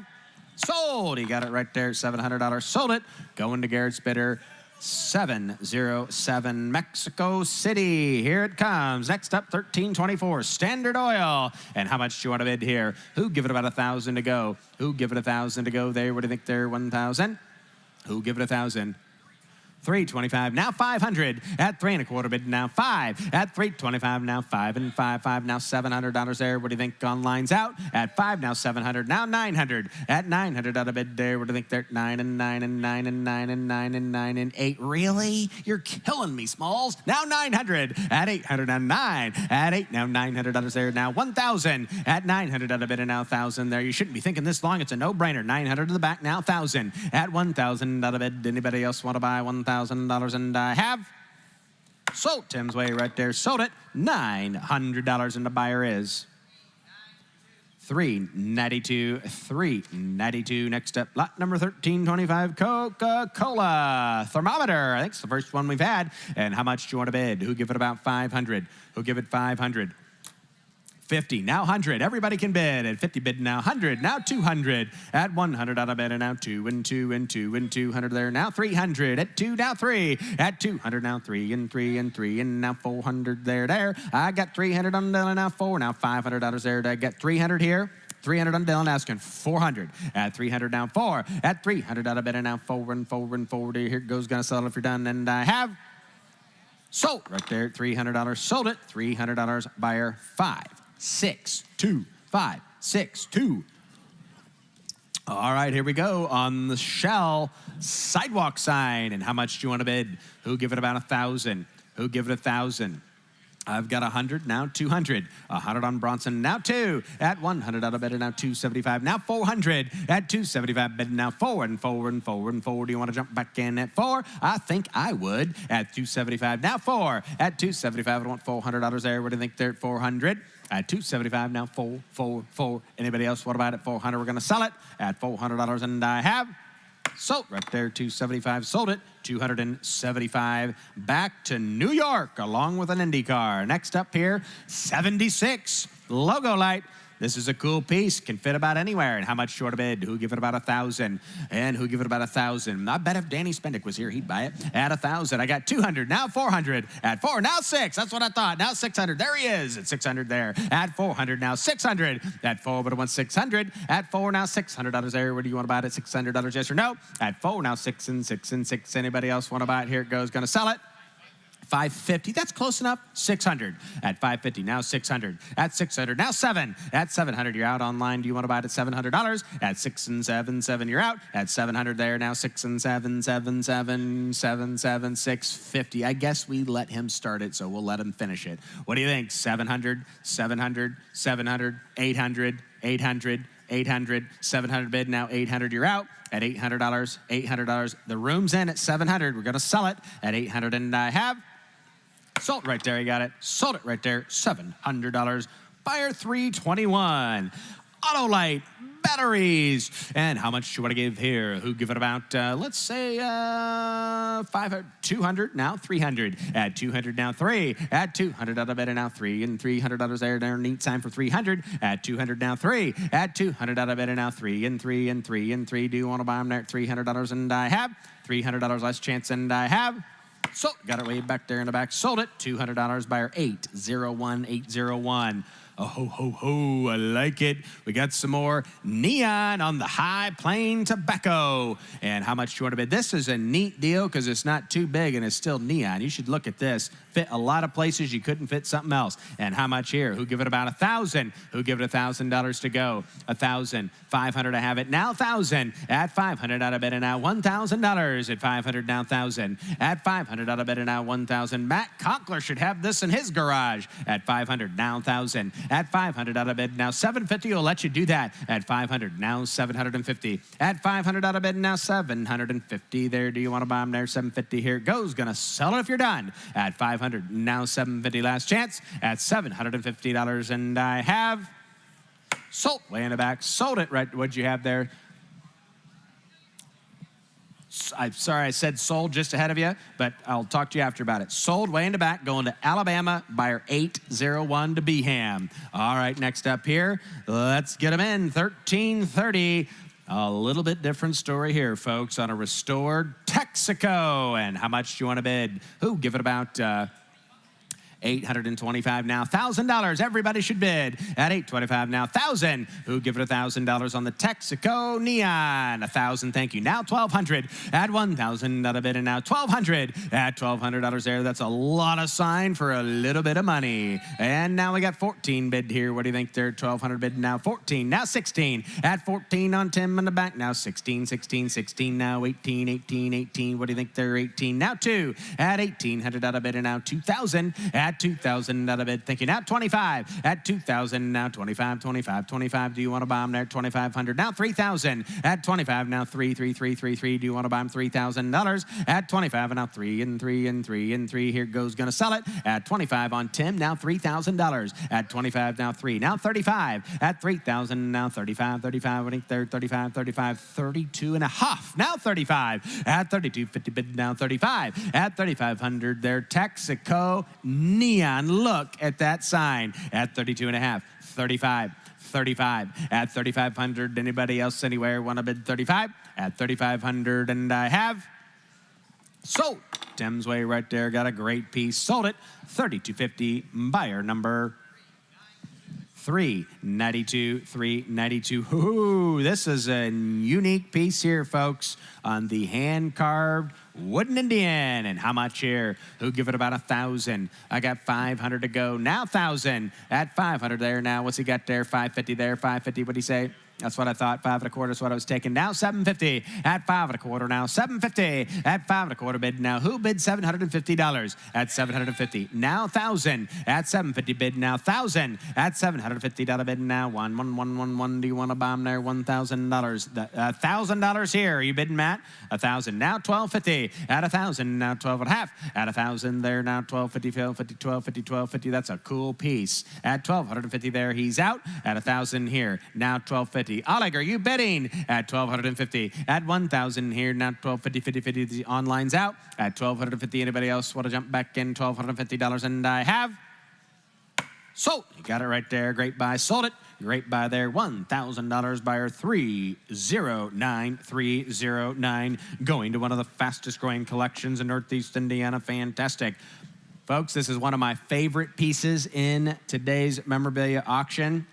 sold. He got it right there. $700. Sold it. Going to Garrett's bidder. 707 Mexico City. Here it comes. Next up, 1324 Standard Oil. And how much do you want to bid here? Who give it about 1,000 to go? Who give it 1,000 to go there? What do you think there? 1,000. Who give it 1,000? 325 now 500 at 3 1/4 bid now 5 at 325 now 5 and 5 5 now $700 there. What do you think on lines out? At 5 now 700 now 900 at 900 out of bid there. What do you think there? 9 and 9 and 9 and 9 and 9 and 9 and 8. Really? You're killing me, Smalls. Now 900 at 800 now 9 at 8 now $900 there. Now 1,000 at 900 out of bid and now 1,000 there. You shouldn't be thinking this long. It's a no-brainer. 900 to the back now 1,000 at 1,000 out of bid. Anybody else want to buy $1,000 and I have sold. Tim's way right there. Sold it. $900 and the buyer is $392. $392. Next up, lot number 1325 Coca-Cola thermometer. I think it's the first one we've had. And how much do you want to bid? Who give it about 500? Who give it 500? 50, now 100. Everybody can bid. At 50 bid now 100, now 200. At 100 out of bid and now 2 and 2 and 2 and 200 there. Now 300. At 2 now 3. At 200 now 3 and 3 and 3 and now 400 there. I got 300 on the now 4. Now $500 there. I got 300 here. 300 on Dylan asking 400. At 300 now 4. At 300 out of bid and now 4 and 4 and 4. Here it goes. Gonna sell it if you're done. And I have sold right there. $300. Sold it. $300 buyer 5. 6, 2, 5, 6, 2. All right, here we go on the Shell sidewalk sign. And how much do you want to bid? Who give it about 1,000? Who give it 1,000? I've got 100, now 200. 100 on Bronson, now 2. At 100 out of bid, now 275. Now 400. At 275 bid, now 4 and 4 and 4 and 4. Do you want to jump back in at 4? I think I would. At 275, now 4. At 275, I want $400 there. What do you think there at 400? At 275, now 4, 4, 4. Anybody else want to buy it at 400? We're going to sell it at $400, and I have sold right there. 275, sold it. 275 back to New York along with an Indy car. Next up here, 76 logo light. This is a cool piece, can fit about anywhere. And how much short of bid? Who give it about 1,000? And who give it about 1,000? I bet if Danny Spendick was here, he'd buy it at 1,000. I got 200, now 400. At 4, now 6. That's what I thought. Now 600. There he is at 600 there. At 400, now 600. At 4, but I want 600. At 4, now $600 there. What do you want to buy it at $600? Yes or no? At 4, now 6 and 6 and 6. Anybody else want to buy it? Here it goes. Going to sell it. 550, that's close enough. 600 at 550, now 600 at 600, now 7 at 700. You're out online. Do you want to buy it at $700? At 6 and 7, 7. You're out at 700 there. Now 6 and 7, 7, 7, 7, 7, 650. I guess we let him start it, so we'll let him finish it. What do you think? 700, 700, 700, 800, 800. 800, 700 bid, now 800, you're out at $800, $800. The room's in at 700. We're going to sell it at 800, and I have sold right there. You got it. Sold it right there. $700 buyer 321. Autolite batteries. And how much do you want to give here? Who give it about, let's say, 200, now 300. At 200, now 3. At 200 out of bed, and now 3. And $300 there, neat sign for 300. At 200, now 3. At 200 out of bed, and now 3. And 3, and 3, and 3. Do you want to buy them there at $300? And I have. $300 last chance, and I have. So, got it way back there in the back. Sold it. $200, buyer 801801. Oh, ho, ho, ho, I like it. We got some more neon on the High Plain Tobacco. And how much do you want to bid? This is a neat deal because it's not too big and it's still neon. You should look at this. Fit a lot of places you couldn't fit something else. And how much here? Who give it about $1,000? Who give it $1,000 to go? $1,000. $500 to have it. Now $1,000. At $500 out of bed and now $1,000. At $500 now $1,000. At $500 out of bed and now $1,000. Matt Conkler should have this in his garage. At $500 now $1,000. At $500 out of bed now $750. Will let you do that. At $500 now $750. At $500 out of bed now $750. There, do you want to buy them there? $750. Here it goes. Gonna sell it if you're done. At $500 now $750. Last chance. At $750, and I have sold. Way in the back. Sold it. Right. What'd you have there? I'm sorry I said sold just ahead of you, but I'll talk to you after about it. Sold way in the back, going to Alabama, buyer 801 to Beham. All right, next up here, let's get them in. 1330. A little bit different story here, folks, on a restored Texaco. And how much do you want to bid? Who? Give it about $825 now. $1,000. Everybody should bid. At $825 now. $1,000. Who give it $1,000 on the Texaco Neon? $1,000. Thank you. Now $1,200. At $1,000 out of bid, and now $1,200. At $1,200 there. That's a lot of sign for a little bit of money. And now we got 14 bid here. What do you think there? 1,200 bid. Now 14. Now 16. At 14 on Tim in the back. Now 16, 16, 16. Now 18, 18, 18. What do you think there? 18. Now 2. At 1,800 out of bid, and now 2,000. At 2,000 out of it. Thank you. Now 25. At 2,000. Now 25, 25, 25. Do you want to buy them there? 2,500. Now 3,000. At 25. Now 3, 3, 3, 3, 3. Do you want to buy them $3,000? At 25. And now 3 and 3 and 3 and 3. Here goes. Gonna sell it. At 25 on Tim. Now $3,000. At 25. Now 3. Now 35. At 3,000. Now 35, 35. I think they're 35, 35, 32 and a half. Now 35. At 32.50 bid. Now 35. At 3,500 there. Texaco Neon. Look at that sign. At 32 and a half. 35. 35. At 3,500. Anybody else anywhere want to bid 35? At 3,500, and I have sold. Tim's Way right there. Got a great piece. Sold it. 32.50. Buyer number 392, 392. Ooh, this is a unique piece here, folks, on the hand-carved wooden Indian. And how much here? Who give it about 1,000? I got 500 to go. Now 1,000. At 500 there. Now what's he got there? 550 there. 550. What'd he say? That's what I thought. 5 1/4 is what I was taking. Now 750. At 5 1/4 now. 750. At 5 1/4 bid now. Who bid $750? At 750. Now 1,000. At 750 bid now. 1,000. At $750 bid now. 1. Do you want to bomb there? $1,000. $1,000 here. Are you bidding, Matt? 1,000. Now 1,250. At 1,000. Now 12 and a half. At 1,000 there. Now 1,250. 1,250. 1,250. That's a cool piece. At 1,250 there. He's out. At 1,000 here. Now 1,250. Oleg, are you bidding? At 1,250. At 1,000 here. Now 1,250, 50, 50. The online's out. At 1,250. Anybody else want to jump back in? $1,250, and I have sold. You got it right there. Great buy. Sold it. Great buy there. $1,000 buyer 309, going to one of the fastest growing collections in Northeast Indiana. Fantastic. Folks, this is one of my favorite pieces in today's memorabilia auction.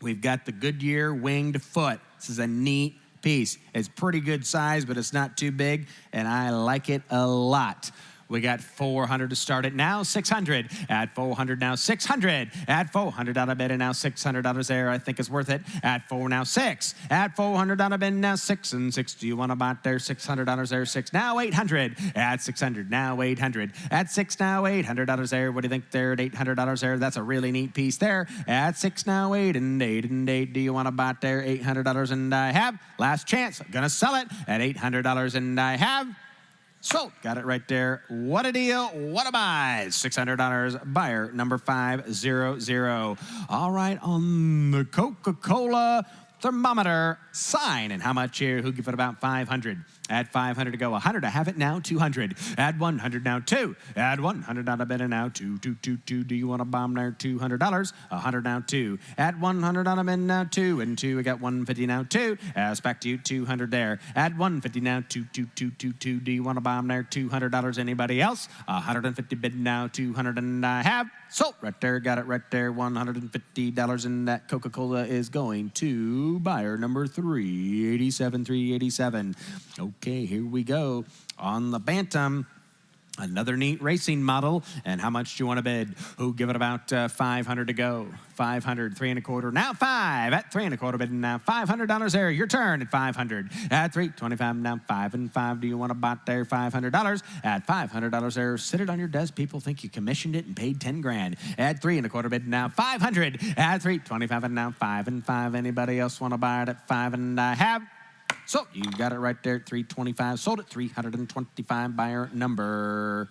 We've got the Goodyear winged foot. This is a neat piece. It's pretty good size, but it's not too big, and I like it a lot. We got 400 to start it now. 600. At 400 now. 600. At 400 out of bid, and now $600 there. I think it's worth it. At 4 now. 6. At 400 out of bid, now 6 and 6. Do you want to buy it there? $600 there. 6 now. 800. At 600 now. 800. At 6 now. $800 there. What do you think there? At $800 there. That's a really neat piece there. At 6 now. 8 and 8 and 8. Do you want to buy it there? $800, and I have last chance. I'm gonna sell it at $800, and I have Sold. Got it right there. What a deal. What a buy. $600. Buyer number 500. All right, on the Coca-Cola thermometer sign. And how much here? Who give it about 500? Add 500 to go. 100. I have it now. 200. Add 100 now. 2. Add 100 out of bid now. 2. Do you want to bomb there? $200. 100 now. 2. Add 100 out of bid now. 2 and 2. We got 150 now. 2. Back to you. 200 there. Add 150 now. 2. Do you want to bomb there? $200. Anybody else? 150 bid now. 200 and I have. Sold right there. Got it right there. $150 and that Coca-Cola is going to buyer number 387. Okay, here we go. On the Bantam, another neat racing model. And how much do you want to bid? Who give it about 500 to go? 500, 3 1/4. Now 5 at 3 1/4 bid now. $500 there. Your turn at 500. At 325 now. 5 and 5. Do you want to buy there? $500. At $500 there. Sit it on your desk. People think you commissioned it and paid 10 grand. At 3 1/4 bid now. 500. At 325 and now. 5 and 5. Anybody else want to buy it at 5 and I have? So you got it right there at 325. Sold it 325. Buyer number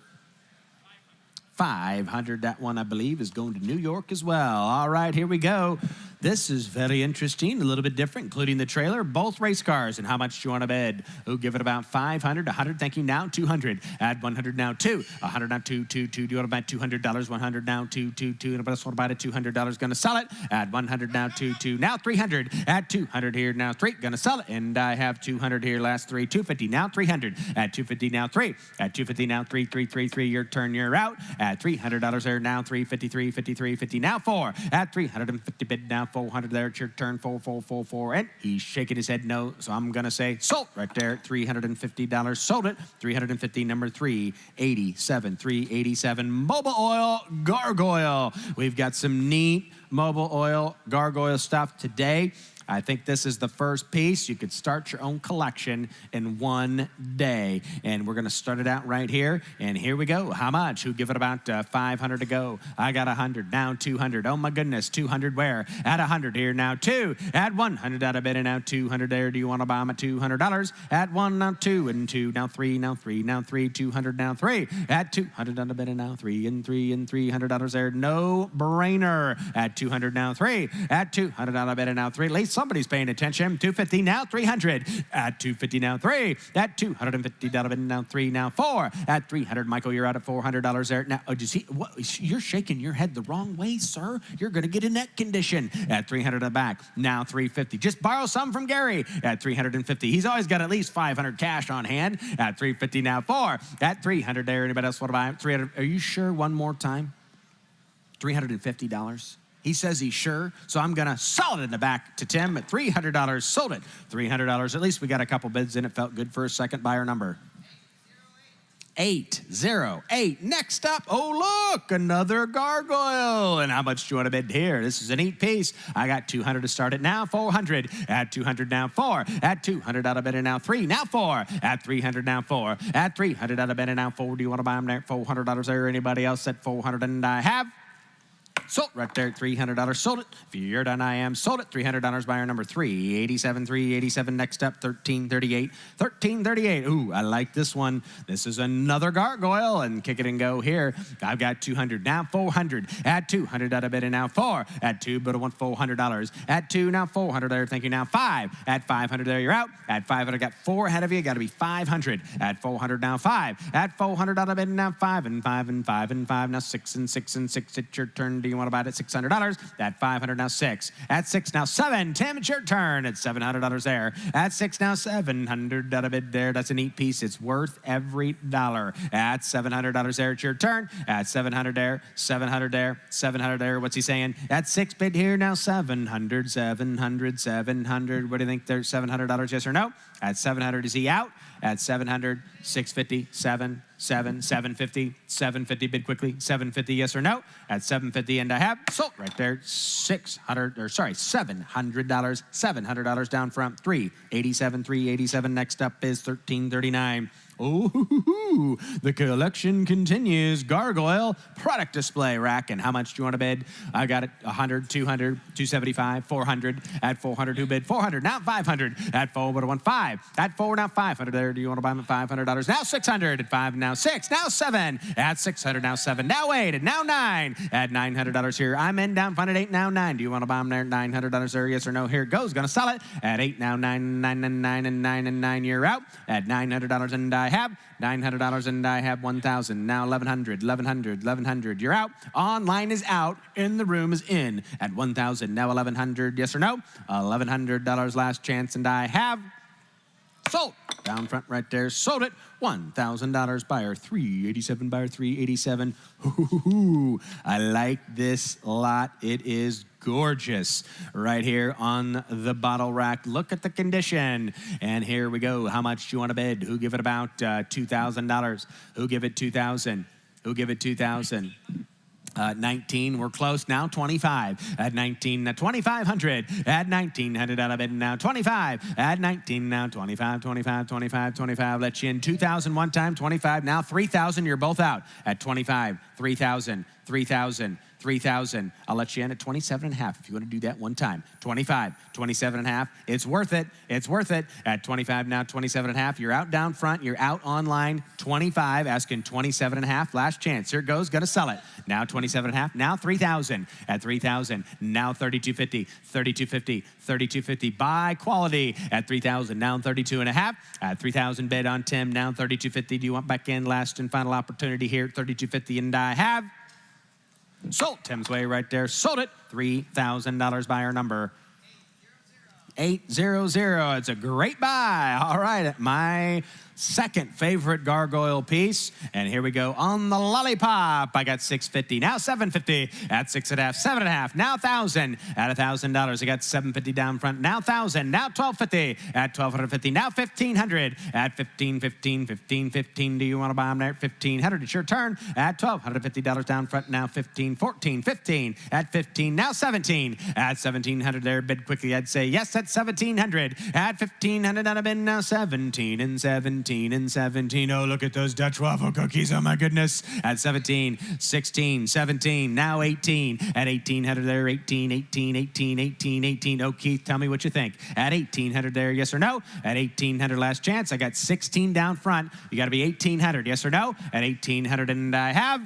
500. That one, I believe, is going to New York as well. All right, here we go. This is very interesting, a little bit different, including the trailer, both race cars. And how much do you want to bid? Who give it about 500, 100, thank you, now 200. Add 100 now, 2. 100 now, 2. Do you want to buy $200? 100 now, 2. Anybody else want to buy it at $200? Going to sell it. Add 100 now, 2. Now 300. Add 200 here, now 3. Going to sell it. And I have 200 here, last 3. 250, now 300. Add 250 now, 3. Add 250 now, 3. Your turn, you're out. Add $300 there, now 353, 50, now 4. Add 350 bid now. 400 there, it's your turn, 4. And he's shaking his head no, so I'm going to say sold right there, $350. Sold it, 350, number 387. Mobile oil gargoyle. We've got some neat mobile oil gargoyle stuff today. I think this is the first piece. You could start your own collection in one day. And we're going to start it out right here. And here we go. How much? Who give it about 500 to go? I got 100. Now 200. Oh, my goodness. 200 where? Add 100 here. Now 2. Add 100 out of bid. And now 200 there. Do you want to buy them at $200? Add 1. Now 2 and 2. Now 3. Now 3. 200. Now 3. Add 200 out of bid. And now 3 and $300 there. No brainer. Add 200. Now 3. Add 200 out of bid. And now 3. At least somebody's paying attention. 250 now, 300. At 250 now, 3. At $250 now, 3. Now 4. At 300, Michael, you're out at $400 there. Now, do you see? What, you're shaking your head the wrong way, sir. You're going to get a neck condition. At 300 in the back. Now 350. Just borrow some from Gary. At 350. He's always got at least 500 cash on hand. At 350 now, 4. At 300 there. Anybody else want to buy 300? Are you sure? One more time. $350. He says he's sure, so I'm going to sell it in the back to Tim at $300. Sold it. $300. At least we got a couple bids in. It felt good for a second. Buyer number 808. Next up, oh, look, another gargoyle. And how much do you want to bid here? This is a neat piece. I got 200 to start it now, 400. Add 200 now, 4. Add 200 out of bid and now 3. Now 4. Add 300 now, 4. Add 300 out of bid and now 4. Do you want to buy them there? $400 there. Anybody else at 400? And I have. Sold right there at $300. Sold it. If you're done, I am. Sold it. $300. Buyer number 387. Next up, 1338. Ooh, I like this one. This is another gargoyle. And kick it and go here. I've got 200. Now 400. Add 200 out of bid and now 4. Add 2, but I want $400. Add 2, now 400 there. Thank you. Now 5. Add 500 there. You're out. Add 500. Got 4 ahead of you. Got to be 500. Add 400 now 5. Add 400 out of bid and now 5 and 5 and 5 and 5. Now 6 and 6 and 6. It's your turn. Do you want to buy it at $600? At 500 now 6. At 6 now 7. Tim, it's your turn. At $700 there. At 6 now 700 out of bid there. That's a neat piece. It's worth every dollar. At $700 there. It's your turn. At 700 there. 700 there. 700 there. What's he saying? At 6 bid here now 700. What do you think there's $700? Yes or no? At 700, is he out? At 700, 650, 750, 750, bid quickly, 750, yes or no? At 750, and I have sold right there, $700 down front, 387. Next up is 1339. Oh, the collection continues. Gargoyle product display rack. And how much do you want to bid? I got it 100, 200, 275, 400. At 400, who bid 400? Now 500. At 4, what I want 5. At 4, now 500 there. Do you want to buy them at $500? Now 600. At 5, now 6. Now 7. At 600, now 7. Now 8. And now 9. At $900 here. I'm in down front at 8, now 9. Do you want to buy them there at $900 there? Yes or no? Here it goes. Gonna sell it at 8, now 9, 9, and 9, and 9, and 9. You're out at $900 and I have $900 and I have 1,000. Now 1,100, 1,100, 1,100. You're out. Online is out. In the room is in at 1,000. Now 1,100. Yes or no? $1,100 last chance and I have sold. Down front right there. Sold it. $1,000 buyer 387. Buyer 387. Ooh, I like this lot. It is gorgeous right here on the bottle rack. Look at the condition. And here we go. How much do you want to bid? Who give it about $2,000? Who give it $2,000? Who give it $2,000? 19, we're close now, 25. At 19, 2,500. At 1,900 out of bid now, 25. At 19, now 25, 25, 25, 25. Let you in 2,000 one time, 25. Now 3,000, you're both out. At 25, 3,000, 3,000. 3,000. I'll let you in at 27.5 if you want to do that one time. 25, 27.5. It's worth it. It's worth it. At 25 now, 27.5. You're out down front. You're out online. 25, asking 27.5. Last chance. Here it goes. Gonna sell it. Now 27.5. Now 3,000. At 3,000. Now 32.50. 32.50. 32.50. Buy quality at 3,000. Now 32.5. At 3,000 bid on Tim. Now 32.50. Do you want back in? Last and final opportunity here. 32.50 and I have sold. Tim's way right there. Sold it. $3,000 buyer number 800. It's a great buy. All right. My second favorite gargoyle piece. And here we go on the lollipop. I got $650. Now $750. At 6.5. 7.5. Now $1,000. At $1,000. I got $750 down front. Now $1,000. Now $1,250. At $1,250. Now $1,500. At $1,515. $1,515. Do you want to buy them there? $1,500. It's your turn. At $1,250 down front. Now $1,514. $15. At $15. Now $17. At $1,700 there. Bid quickly. I'd say yes at $1,700. At $1,500 out of bid. Now 17 and 17 and 17. Oh, look at those Dutch waffle cookies. Oh, my goodness. At 17, 16, 17, now 18. At 1,800 there, 18, 18, 18, 18, 18. Oh, Keith, tell me what you think. At 1,800 there, yes or no? At 1,800 last chance. I got 16 down front. You got to be 1,800, yes or no? At 1,800 and I have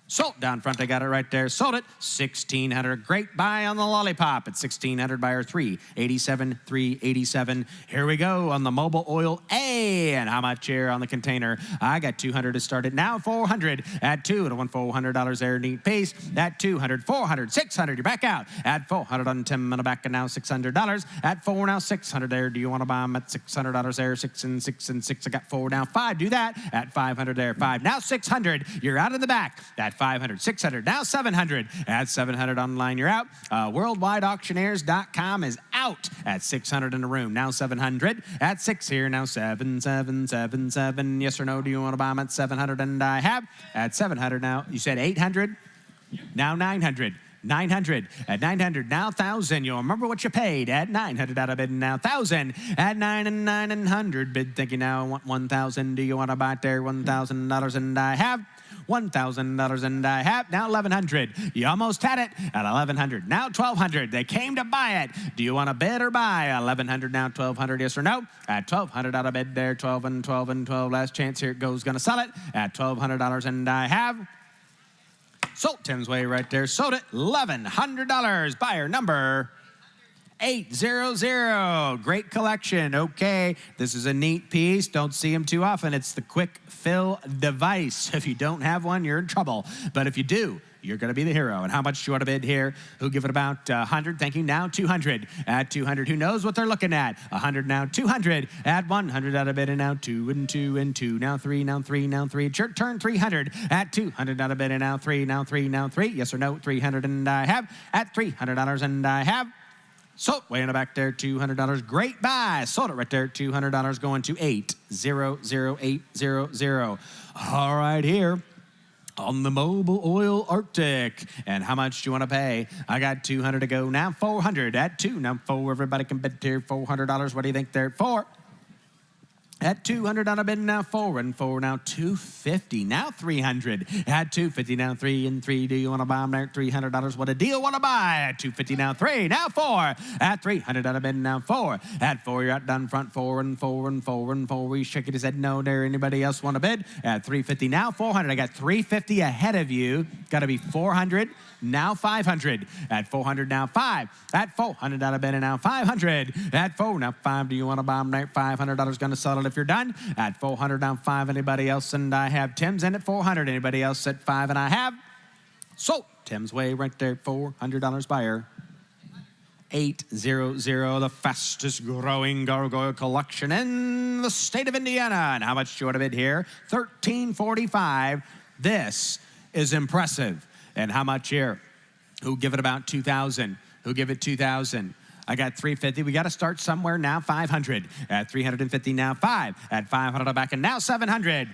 sold. Down front, I got it right there. Sold it. 1,600. Great buy on the lollipop at 1,600 buyer 387, 387. Here we go on the mobile oil A. And how much here on the container? I got 200 to start it now. 400 at 2 to $400 there. Neat piece. At 200, 400, 600. You're back out. At 400 on Tim and back and now $600. At 4 now 600 there. Do you want to buy them at $600 there? 6 and 6 and 6. I got 4 now 5. Do that. At 500 there. 5 now 600. You're out of the back. At 500, 600, now 700. At 700 online, you're out. WorldwideAuctioneers.com is out at 600 in the room. Now 700. At 6 here, now 7, 7, 7, 7. Yes or no? Do you want to buy them at 700? And I have. At 700 now. You said 800? Now 900. 900. At 900, now 1,000. You'll remember what you paid. At 900 out of bid, now 1,000. At 9 and 900 bid, thinking now I want 1,000. Do you want to buy it there? $1,000 and I have. $1,000 and I have. Now 1,100. You almost had it at 1,100. Now 1,200. They came to buy it. Do you want to bid or buy? 1,100 now 1,200. Yes or no? At 1,200 out of bid there. 12 and 12 and 12. Last chance. Here it goes. Going to sell it at $1,200 and I have. Sold. Tim's way right there. Sold it. $1,100. Buyer number 800. Great collection. Okay, this is a neat piece. Don't see them too often. It's the quick fill device. If you don't have one, you're in trouble. But if you do, you're going to be the hero. And how much do you want to bid here? Who give it about 100? Thank you. Now 200. At 200, who knows what they're looking at? 100 now 200. At 100 out of bid and now 2 and 2 and 2. Now 3, now 3, now 3. It's your turn. 300. At 200 out of bid and now 3, now 3, now 3. Yes or no? 300 and I have. At $300 and I have. Sold. Way in the back there, $200. Great buy. Sold it right there, $200 going to 800,800. All right, here on the Mobile Oil Arctic. And how much do you want to pay? I got 200 to go. Now 400 at 2. Now 4. Everybody can bid here $400. What do you think there? 4. At 200 on a bid, now 4 and 4, now 250, now 300. At 250, now 3 and 3. Do you want to buy them there? $300. What a deal. Want to buy at 250, now 3, now 4. At 300 on a bid, now 4. At 4, you're out done front 4 and 4 and 4 and 4. He's shaking his head no there. Anybody else want to bid? At 350, now 400. I got 350 ahead of you. Got to be 400. Now 500. At 400, now 5. At 400 on a bid, and now 500. At 4, now 5. Do you want to buy them there? $500 going to settle if you're done. At 400, now 5. Anybody else? And I have Tim's in at 400. Anybody else at 5? And I have. So Tim's way right there, $400 buyer. 800, the fastest growing gargoyle collection in the state of Indiana. And how much do you want to bid here? $13.45. This is impressive. And how much here? Who give it about 2,000? Who give it 2,000? I got 350. We got to start somewhere now. 500. At 350, now 5. At 500, I'm back, and now 700.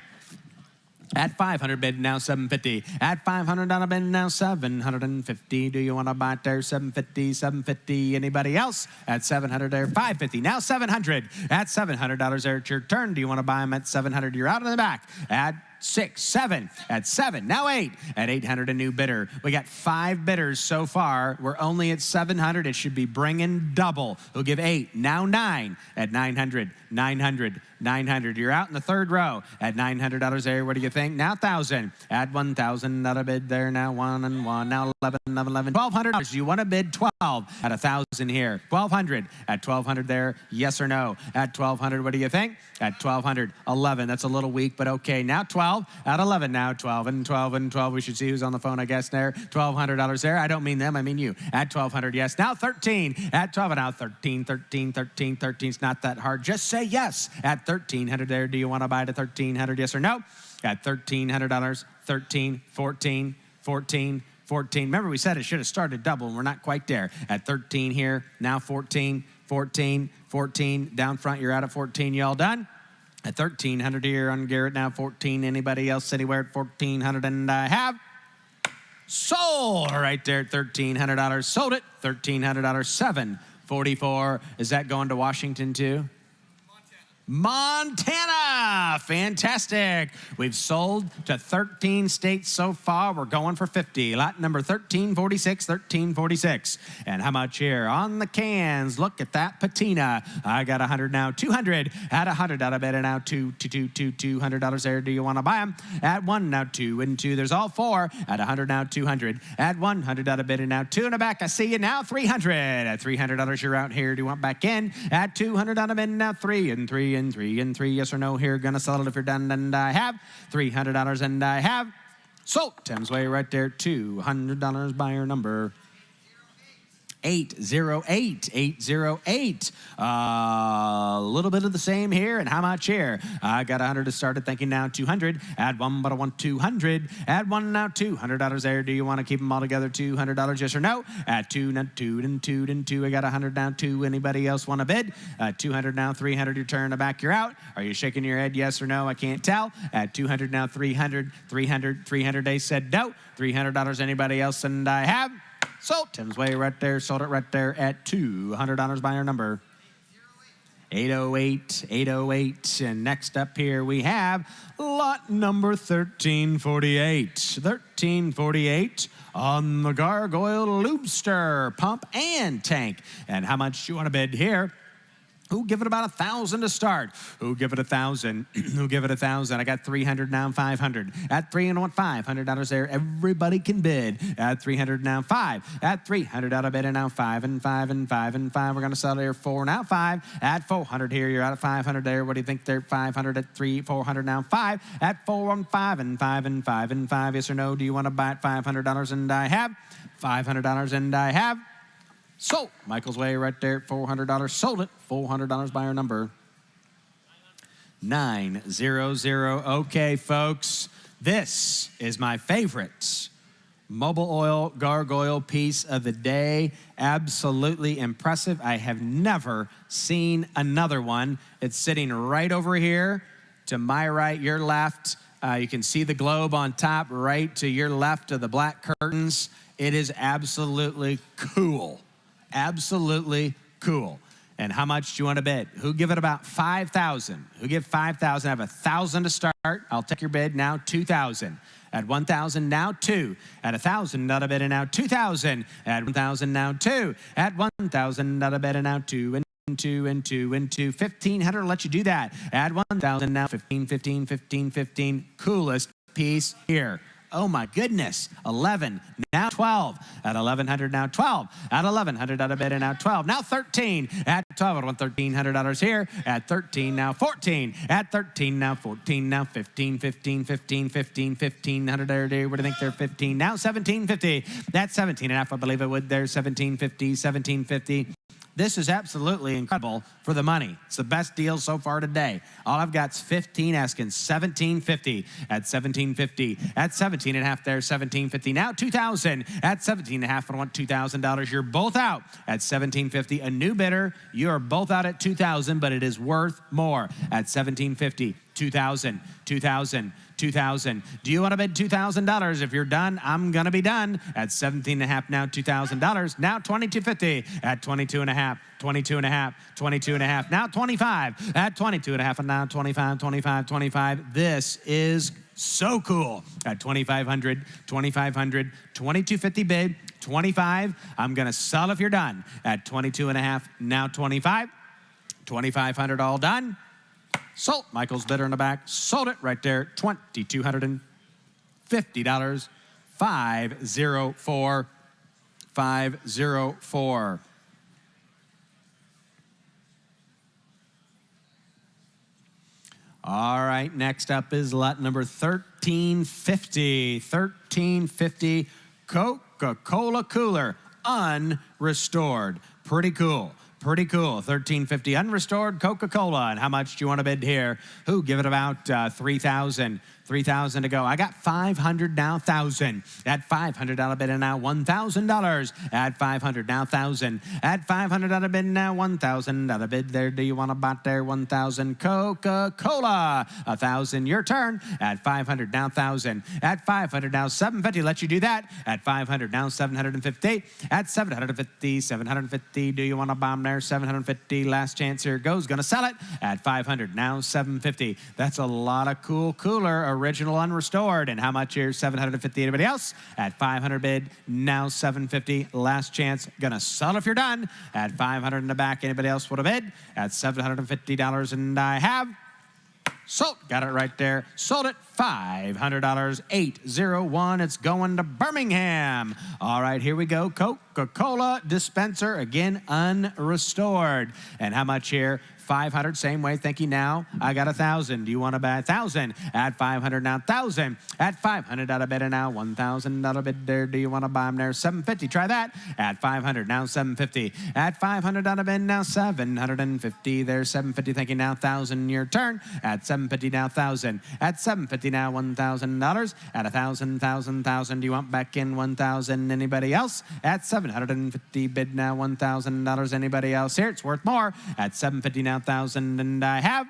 At 500 bid, now 750. At 500 on a bid, now 750. Do you want to buy it there? 750, 750. Anybody else? At 700 there, 550. Now 700. At $700 there, it's your turn. Do you want to buy them at 700? You're out in the back. At 6, 7. At 7, now 8. At 800, a new bidder. We got 5 bidders so far. We're only at 700. It should be bringing double. We'll give 8, now 9. At 900, 900, 900. You're out in the third row. At $900 there, what do you think? Now 1,000. At 1,000, not a bid there. Now 1 and 1. Now 11, 11. $1,200. You want to bid 12. At 1,000 here. 1,200. At 1,200 there, yes or no? At 1,200, what do you think? At 1,200, 11. That's a little weak, but okay. Now 12. At 11 now, 12 and 12 and 12. We should see who's on the phone, I guess, there. $1,200 there. I don't mean them, I mean you. At 1,200, yes. Now 13. At 12, and now 13, 13, 13, 13. It's not that hard. Just say yes. At 1,300 there, do you want to buy it at 1,300, yes or no? At $1,300, 13, 14, 14, 14. Remember, we said it should have started double, and we're not quite there. At 13 here, now 14, 14, 14. Down front, you're out at 14. You all done? At 1,300 here on Garrett, now 14. Anybody else anywhere at 1,400? And I have sold right there at $1,300. Sold it, $1,300, $744. Is that going to Washington too? Montana, fantastic. We've sold to 13 states so far. We're going for 50. Lot number 1346, 1346. And how much here? On the cans, look at that patina. I got 100 now, 200. At 100 out of bed, and now $200 there. Do you want to buy them? At 1, now 2 and 2. There's all 4. At 100 now, 200. At 100 out of bed, and now 2 in the back. I see you now, 300. At $300, you're out here. Do you want back in? At 200 out of bed, now 3 and 3 and 3 and 3. Yes or no here? Gonna sell it if you're done. And I have $300, and I have sold. Tim's way right there. $200 buyer number 808. 808. A little bit of the same here. And how much here? I got 100 to start it, thinking now 200. Add 1, but I want 200. Add 1 now, $200 there. Do you want to keep them all together? $200, yes or no? At 2, now 2 and 2 and 2. I got 100 now, 2. Anybody else want to bid? 200 now, 300. Your turn. Back, you're out. Are you shaking your head? Yes or no? I can't tell. At 200 now, 300. 300. 300. They said no. $300. Anybody else? And I have sold. Tim's way right there. Sold it right there at $200 buyer number 808. 808. And next up here we have lot number 1348. 1348 on the Gargoyle Lobster pump and tank. And how much do you want to bid here? Who give it about 1,000 to start? Who give it 1,000? Who give it 1,000? I got 300 now, 500. At 3 and I want $500 there. Everybody can bid. At 300 now, 5. At 300 out of bid, and now 5 and 5 and 5 and 5. We're going to sell here 4 now, 5. At 400 here, you're out at 500 there. What do you think there? 500 at 3, 400 now, 5. At 4 and 5 and 5 and 5 and 5. Yes or no? Do you want to buy it? $500, and I have $500, and I have sold. Michael's way right there at $400. Sold it. $400 buyer number 900. Okay, folks, this is my favorite mobile oil gargoyle piece of the day. Absolutely impressive. I have never seen another one. It's sitting right over here to my right, your left. You can see the globe on top, right to your left of the black curtains. It is absolutely cool. Absolutely cool. And how much do you want to bid? Who give it about 5,000? Who give 5,000? I have 1,000 to start. I'll take your bid now, 2,000. At 1,000 now, 2. At 1,000, not a bid, and now 2,000. At 1,000 now, 2. At 1,000, not a bid, and now 2. And 2 and 2 and 2. 1,500, let you do that. At 1,000 now, 15, 15, 15, 15. Coolest piece here. Oh my goodness. 11, now 12. At 1,100 now 12. At 1,100 out of bid and now 12. Now 13. At 12, I want $1,300 here. At 13 now 14. At 13 now 14. Now 15, 15, 15, 15, 1,500 there. What do you think they're 15? Now 1,750. That's 17 and a half, I believe it would. There's 1,750, 1,750. This is absolutely incredible for the money. It's the best deal so far today. All I've got is 15 asking, 1750 at 1750 at 17 and a half there, 1750. Now 2,000 at 17 and a half. I want $2,000. You're both out at 1750. A new bidder. You are both out at 2,000, but it is worth more at 1750. 2,000, 2,000, 2,000. Do you want to bid $2,000? If you're done, I'm going to be done at 17 and a half now, $2,000. Now 22.50 at 22 and a half, 22 and a half, 22 and a half. Now 25 at 22 and a half, and now 25, 25, 25. This is so cool at 2,500, 2,500, 22.50 bid, 25. I'm going to sell if you're done at 22 and a half, now 25, 2,500 all done. Sold. Michael's bidder in the back. Sold it right there. $2,250. 504. 504. All right. Next up is lot number 1350. 1350 Coca-Cola cooler unrestored. Pretty cool. Pretty cool. 1350 unrestored Coca-Cola. And how much do you want to bid here? Who? Give it about 3,000. 3,000 to go. I got 500 now, 1,000. At 500 out of bid and now $1,000. At 500 now 1,000. At 500 out of bid now 1,000 out of bid there. Do you want to buy there? 1,000 Coca-Cola. 1,000. Your turn. At 500 now 1,000. At 500 now 750. Let you do that. At 500 now 750. At 750. 750. Do you want to buy them there? 750. Last chance here goes. Gonna sell it. At 500 now 750. That's a lot of cool cooler. Original unrestored. And how much here? 750. Anybody else? At 500 bid, now 750. Last chance. Gonna sell if you're done. At 500 in the back. Anybody else want to bid? At $750, and I have sold. Got it right there. Sold it. $500. 801. It's going to Birmingham. All right, here we go. Coca-Cola dispenser, again, unrestored. And how much here? 500, same way, thank you. Now I got 1,000. Do you want to buy 1,000? At 500 now 1,000. At 500 out of bid and now 1,000 out of bid there. Do you want to buy them there? 750. Try that. At 500 now 750. At 500 out of bid now 750. There's 750. Thank you. Now 1,000. Your turn. At 750 now 1,000. At 750 now $1,000. At 1,000, 1,000, 1,000. Do you want back in 1,000? Anybody else? At 750 bid now $1,000. Anybody else here? It's worth more. At 750 now 1,000, and I have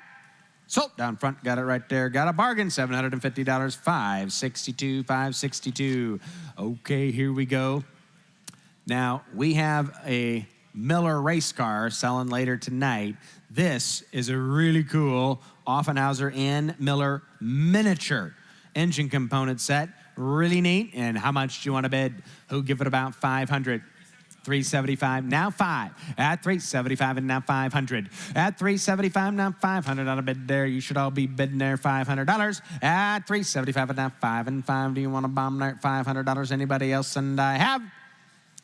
sold. Down front, got it right there. Got a bargain, $750, 562, 562. Okay, here we go. Now, we have a Miller race car selling later tonight. This is a really cool Offenhauser and Miller miniature engine component set. Really neat. And how much do you want to bid? Who give it about 500? 375, now 5. At 375 and now 500. At 375, now 500 on a bid there. You should all be bidding there $500. At 375 and now 5 and 5. Do you want to bomb there at $500? Anybody else? And I have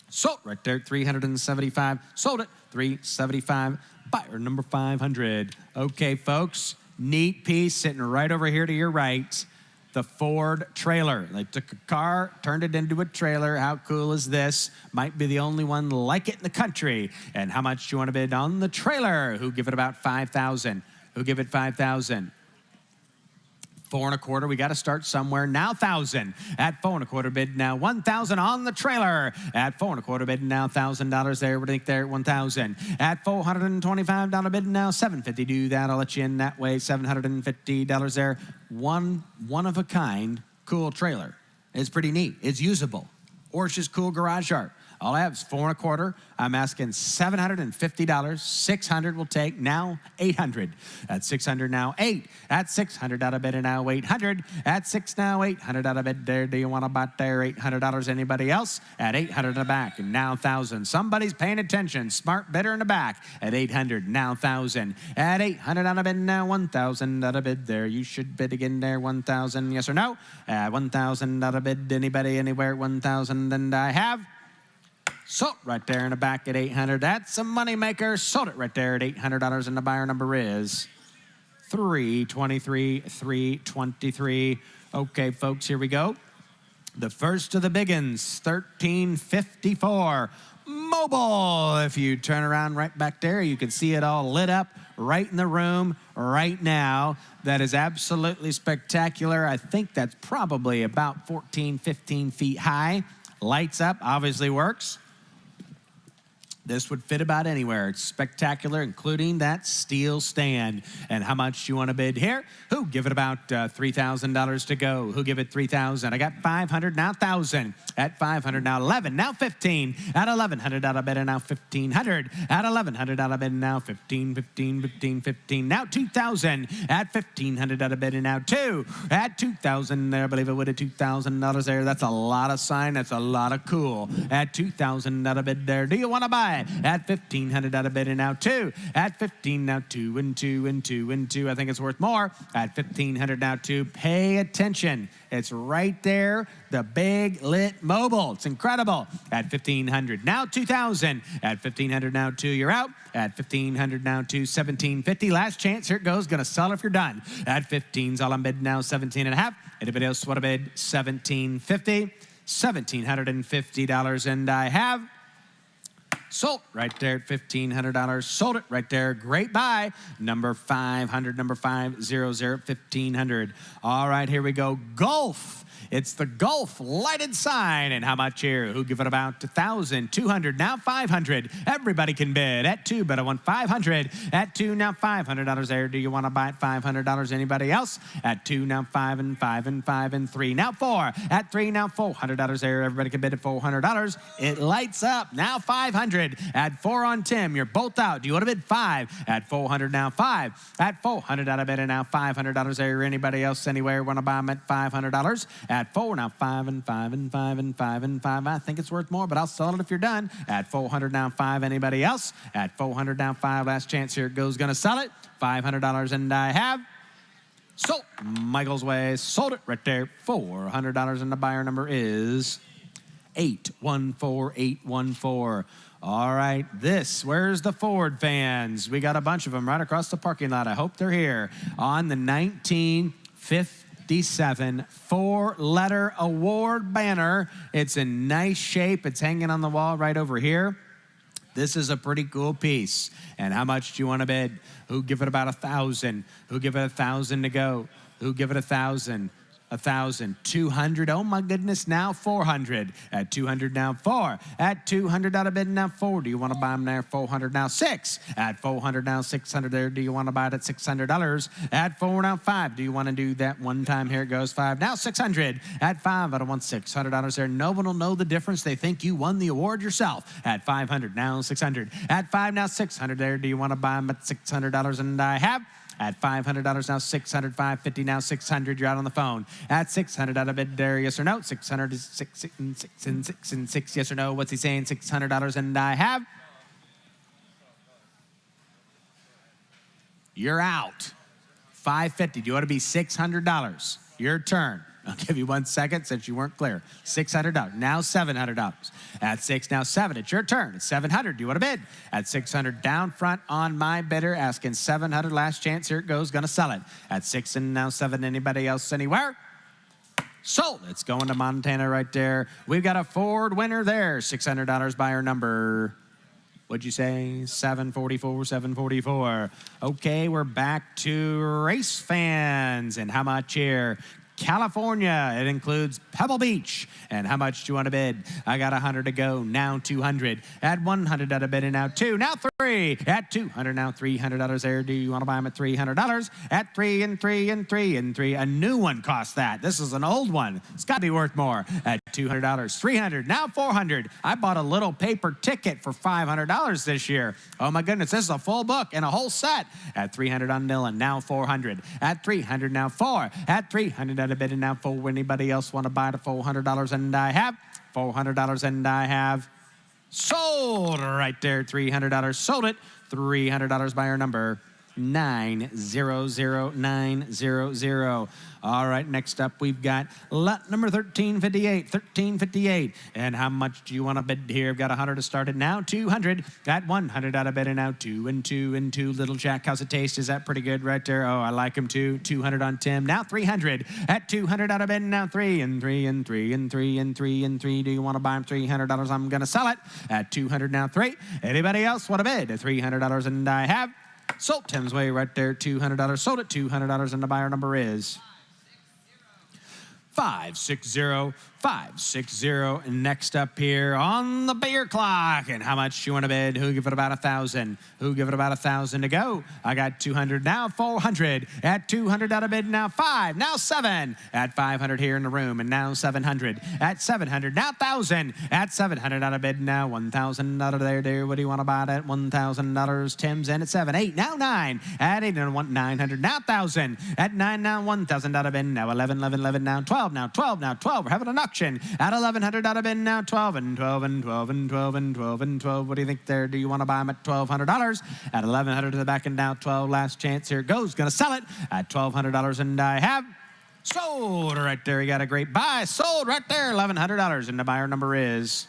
sold right there, 375. Sold it, 375. Buyer number 500. Okay, folks, neat piece sitting right over here to your right. The Ford trailer. They took a car, turned it into a trailer. How cool is this? Might be the only one like it in the country. And how much do you want to bid on the trailer? Who give it about 5,000? Who give it 5,000? 4 1/4. We got to start somewhere. Now 1,000. At 4 1/4 bid now 1,000 on the trailer. At 4 1/4 bid now $1,000 there. What do you think there? 1,000. At $425 bid now 750. Do that. I'll let you in that way. $750 there. One of a kind cool trailer. It's pretty neat. It's usable. Or it's just cool garage art. All I have is 4 1/4. I'm asking $750. 600 will take. Now 800. At 600 now 8. At 600 out of bid and now 800. At 6 now 800 out of bid there. Do you want to buy there? $800. Anybody else? At 800 in the back and now 1,000. Somebody's paying attention. Smart bidder in the back. At 800 now 1,000. At 800 out of bid now 1,000 out of bid there. You should bid again there. 1,000. Yes or no? At 1,000 out of bid. Anybody anywhere? 1,000 and I have. Sold right there in the back at 800. That's a moneymaker. Sold it right there at $800, and the buyer number is 323, 323. Okay, folks, here we go. The first of the big uns, 1354. Mobile. If you turn around right back there, you can see it all lit up right in the room right now. That is absolutely spectacular. I think that's probably about 14, 15 feet high. Lights up, obviously works. This would fit about anywhere. It's spectacular, including that steel stand. And how much do you want to bid here? Who? Give it about $3,000 to go. Who give it $3,000? I got 500, now 1,000. At 500, now 11, now 15. At 1,100 out of bid, and now 1,500. At 1,100 out of bid, and now 15, 15, 15, 15. Now 2,000. At 1,500 out of bid, and now 2. At 2,000 there, I believe it would have $2,000 there. That's a lot of sign. That's a lot of cool. At 2,000 out of bid there. Do you want to buy it? At 1,500 out of bid and now 2. At 15 now 2 and 2 and 2 and 2. I think it's worth more. At 1,500 now 2. Pay attention. It's right there. The big lit mobile. It's incredible. At 1,500 now 2,000. At 1,500 now 2. You're out. At 1,500 now 2. 1,750. Last chance. Here it goes. Gonna sell if you're done. At 15's all on bid now 17 and a half. Anybody else want to bid? 1,750. $1,750 and I have. Sold right there at $1,500. Sold it right there. Great buy. Number 500, number 500, 1,500. All right, here we go. Golf. It's the Golf lighted sign. And how much here? Who give it about 1,000, 200, now 500. Everybody can bid. At 2, but I want 500. At 2, now $500 there. Do you want to buy it? $500. Anybody else? At 2, now 5 and 5 and 5 and 3. Now 4. At 3, now $400 there. Everybody can bid at $400. It lights up. Now 500. At 4 on Tim. You're both out. Do you want to bid 5? At 400, now 5. At 400 out of bid and now $500 there. Anybody else anywhere want to buy them at $500? At 4, now 5 and 5 and 5 and 5 and 5. I think it's worth more, but I'll sell it if you're done. At 400, now 5. Anybody else? At 400, now 5. Last chance here it goes. Gonna sell it. $500 and I have. Sold. Michael's way. Sold it right there. $400 and the buyer number is 814814. All right, where's the Ford fans? We got a bunch of them right across the parking lot. I hope they're here. On the 1957 4-letter award banner. It's in nice shape. It's hanging on the wall right over here. This is a pretty cool piece. And how much do you want to bid? Who give it about 1,000? Who give it 1,000 to go? Who give it 1,000? 1,000, 200. Oh my goodness, now 400. At 200, now 4. At 200 out of bid, now 4. Do you want to buy them there? 400, now 6. At 400, now 600 there. Do you want to buy it at $600? At 4, now 5. Do you want to do that one time? Here it goes. 5, now 600. At 5, I don't want $600 there. No one will know the difference. They think you won the award yourself. At 500, now 600. At 5, now 600 there. Do you want to buy them at $600? And I have. At $500, now 600, 550, now 600. You're out on the phone. At 600 out of bid there, yes or no? 600 is 6 and 6 and 6 and 6, yes or no? What's he saying? $600 and I have. You're out. 550. Do you want to be $600? Your turn. I'll give you 1 second since you weren't clear. $600. Now $700. At 6, now 7. It's your turn. It's $700. Do you want to bid? At 600, down front on my bidder, asking $700. Last chance. Here it goes. Gonna sell it. At 6 and now 7. Anybody else anywhere? Sold. It's going to Montana right there. We've got a Ford winner there. $600 buyer number. What'd you say? 744, 744. Okay, we're back to race fans. And how much here? California. It includes Pebble Beach. And how much do you want to bid? I got 100 to go. Now 200. At 100 out of bid, and now 2. Now 3. At 200, now $300 there. Do you want to buy them at $300? At 3 and 3 and 3 and 3. A new one costs that. This is an old one. It's got to be worth more. At $200, 300, now 400. I bought a little paper ticket for $500 this year. Oh my goodness, this is a full book and a whole set. At 300 on Dillon, now 400. At 300, now 4. At 300 at a bid, and now 4. Anybody else want to buy the $400? And I have $400, and I have sold right there. $300, sold it. $300 buyer number 900900. All right, next up we've got lot number 1358. And how much do you want to bid here? I've got 100 to start it now. 200 at 100 out of bid, and now 2 and 2 and 2. Little Jack, how's it taste? Is that pretty good right there? Oh, I like him too. 200 on Tim. Now 300 at 200 out of bid, and now 3 and 3 and 3 and 3 and 3 and 3. Do you want to buy him $300? I'm going to sell it at 200 now 3. Anybody else want to bid at $300? And I have sold Tim's way right there. $200 sold it. $200, and the buyer number is 560. And next up here on the beer clock. And how much you want to bid? Who give it about 1,000? Who give it about 1,000 to go? I got 200 now. 400 at 200 out of bid. Now 5. Now 7 at 500 here in the room. And now 700 at 700. Now 1,000 at 700 out of bid. Now 1,000 out of there. What do you want to buy at $1,000? Tim's in at 7. 8. Now 9 at 8 and 900. Now 1,000 at 9. Now 1,000 out of bid. Now 11. Now 12. Now 12. Now 12. We're having an auction at 1,100 out of bid. Now 12 and 12 and 12 and 12 and 12 and 12. What do you think there? Do you want to buy them at $1,200? At 1,100 to the back, and now 12. Last chance. Here it goes. Going to sell it at $1,200, and I have sold right there. You got a great buy. Sold right there. $1,100, and the buyer number is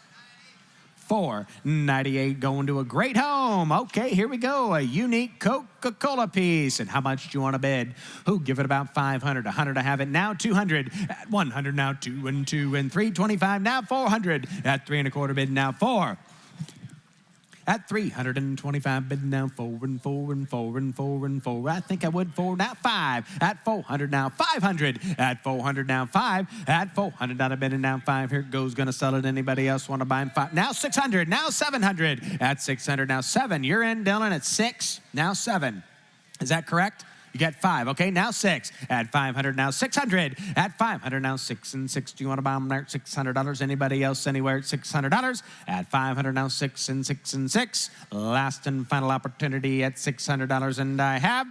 498, going to a great home. Okay, here we go. A unique Coca-Cola piece. And how much do you want to bid? Who give it about 500? 100 to have it now. 200 at 100 now. 2 and 2 and 3. 25 now. 400 at 3 and a quarter bid now. 4. At 325 bid now. 4 and 4 and 4 and 4 and 4. I think I would 4 now. 5 at 400 now. 500 at 400 now. 5 at 400 out of bid, and now 5. Here it goes. Gonna sell it. Anybody else want to buy him? 5 now. 600 now. 700 at 600 now. 7. You're in, Dylan, at 6 now. 7. Is that correct? You get 5. Okay, now 6 at 500 now. 600 at 500 now. 6 and 6. Do you want to buy them there at $600? Anybody else anywhere at $600? At 500 now. 6 and 6 and 6. Last and final opportunity at $600, and I have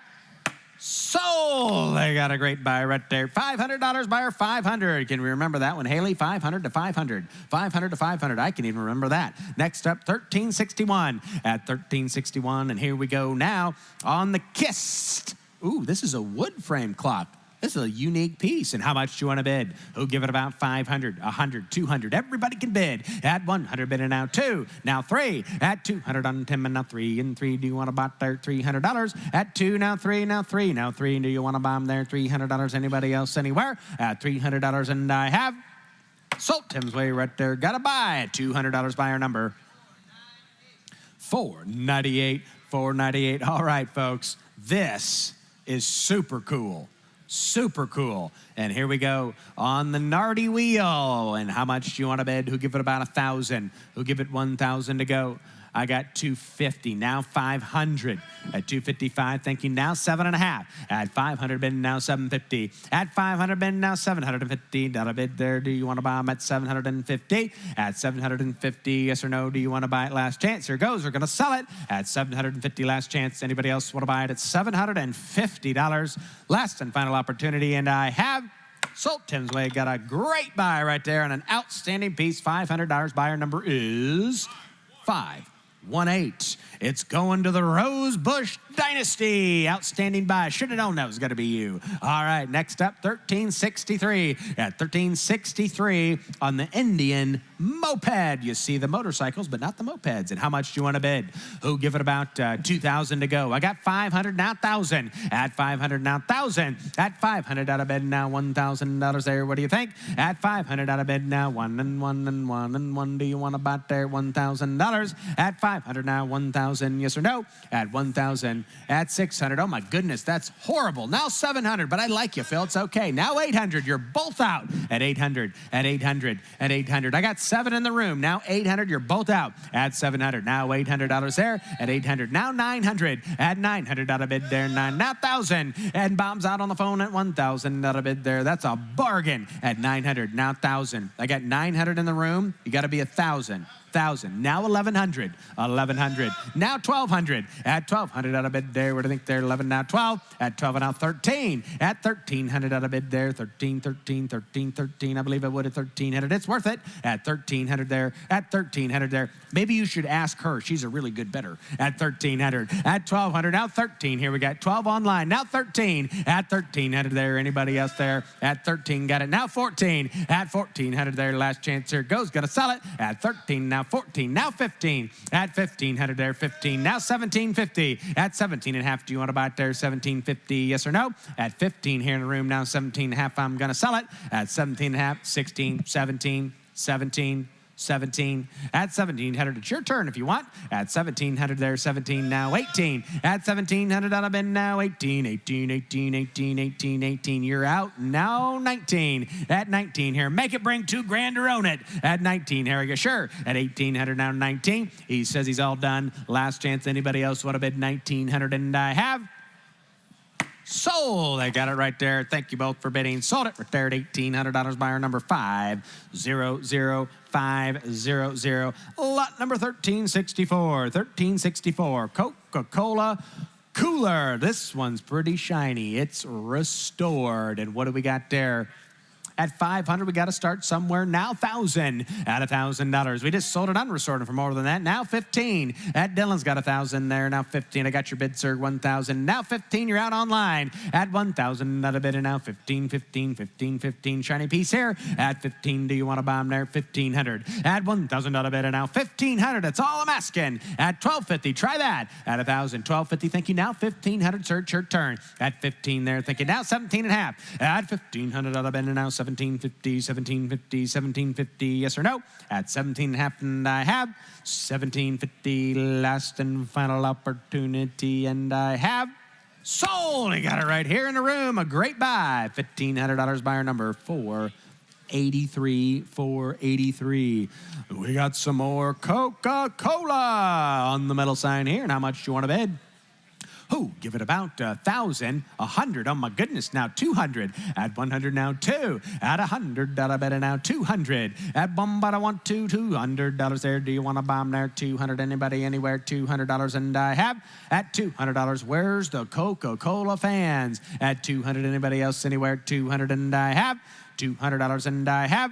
sold. They got a great buy right there. $500 buyer. 500. Can we remember that one, Haley? 500 to 500. 500 to 500. I can even remember that. Next up, 1361 at 1361, and here we go now on the Kist. Ooh, this is a wood frame clock. This is a unique piece. And how much do you want to bid? Who'll give it about 500, 100, 200? Everybody can bid. At 100 bid, and now 2. Now 3. At 200 on 10, and now 3 and 3. Do you want to buy there $300? At 2, now 3, now 3. Now 3. Do you want to buy them there $300? Anybody else anywhere? At $300, and I have sold Tim's way right there. Got to buy at $200 buyer number 498. 498. All right, folks. This is super cool. Super cool. And here we go on the Nardi wheel. And how much do you want to bid? Who give it about 1,000? Who give it 1,000 to go? I got 250. Now 500. At 255, thank you. Now 7.5. At 500 bid, now 750. At 500 bid, now 750. Not a bid there. Do you want to buy them at 750? At 750, yes or no? Do you want to buy it? Last chance. Here goes. We're going to sell it at 750. Last chance. Anybody else want to buy it at $750? Last and final opportunity, and I have sold Tim's way. Got a great buy right there and an outstanding piece. $500 buyer number is 518. It's going to the Rosebush Dynasty. Outstanding buy. Should have known that was going to be you. All right, next up, 1363. At 1363 on the Indian moped. You see the motorcycles, but not the mopeds. And how much do you want to bid? Who give it about 2,000 to go? I got 500, now 1,000. At 500, now 1,000. At 500 out of bid, now $1,000 there. What do you think? At 500 out of bid, now 1 and 1 and 1 and 1. Do you want to buy there $1,000? At 500. 500 now, 1,000, yes or no? At 1,000, at 600, oh my goodness, that's horrible. Now 700, but I like you, Phil, it's okay. Now 800, you're both out. At 800, at 800, at 800. I got 7 in the room. Now 800, you're both out. At 700, now $800 there. At 800, now 900. At 900, out of bid there, 9. Now 1,000, and Bob's out on the phone at 1,000, out of bid there. That's a bargain. At 900, now 1,000. I got 900 in the room. You got to be 1,000. 1,000. Now 1,100. 1,100. Now 1,200. At 1,200 out of bid there. What do you think there? 11. Now 12. At 12 and now 13. At 1,300 out of bid there. 13, 13, 13, 13. I believe I would at 1,300. It's worth it. At 1,300 there. At 1,300 there. Maybe you should ask her. She's a really good bidder. At 1,300. At 1,200. Now 13. Here we got 12 online. Now 13. At 1,300 there. Anybody else there? At 13. Got it. Now 14. At 1,400 there. Last chance here goes. Gonna sell it. At 13. Now 14, now 15, at 1,500 there, 15, now 1,750, at 17 and a half, do you want to buy it there, 1,750, yes or no? At 15 here in the room, now 17 and a half, I'm going to sell it, at 17 and a half, 16, 17, 17, 17, at 1,700, it's your turn if you want, at 1,700 there, 17, now 18, at 1,700 out of bid now, 18, 18, 18, 18, 18, 18, you're out, now 19, at 19 here, make it bring $2,000 to own it, at 19 here, you sure, at 1,800 now 19, he says he's all done, last chance, anybody else want to bid 1,900, and I have sold. I got it right there. Thank you both for bidding. Sold it right there at $1,800. Buyer number 500500. Lot number 1364. 1364. Coca-Cola cooler. This one's pretty shiny. It's restored. And what do we got there? At 500, we got to start somewhere. Now 1,000 at $1,000. We just sold it unrestored for more than that. Now 15. At Dylan's got 1,000 there. Now 15. I got your bid, sir. 1,000. Now 15. You're out online. At 1,000, not a bid. And now 15, 15, 15, 15. Shiny piece here. At 15, do you want to buy them there? 1,500. At 1,000, not a bid. And now 1,500. That's all I'm asking. At 1,250, try that. At 1,000, 1,250. Thank you. Now 1,500, sir. It's your turn. At 15 there. Thank you. Now 17 and a half. At 1,500, not a bid. And now 1750, 1750, 1750, yes or no? At 17 and a half, and I have 1750, last and final opportunity, and I have sold. I got it right here in the room. A great buy. $1,500, buyer number 483, 483. We got some more Coca-Cola on the metal sign here. And how much do you want to bid? Who? Give it about 1,000, 100. Oh my goodness! Now 200. At 100 now 2. At 100, I bet it now 200. At Bombada 1, 2, $200 there. Do you want to bomb there? 200. Anybody anywhere? $200, and I have at $200. Where's the Coca-Cola fans? At 200. Anybody else anywhere? 200, and I have $200, and I have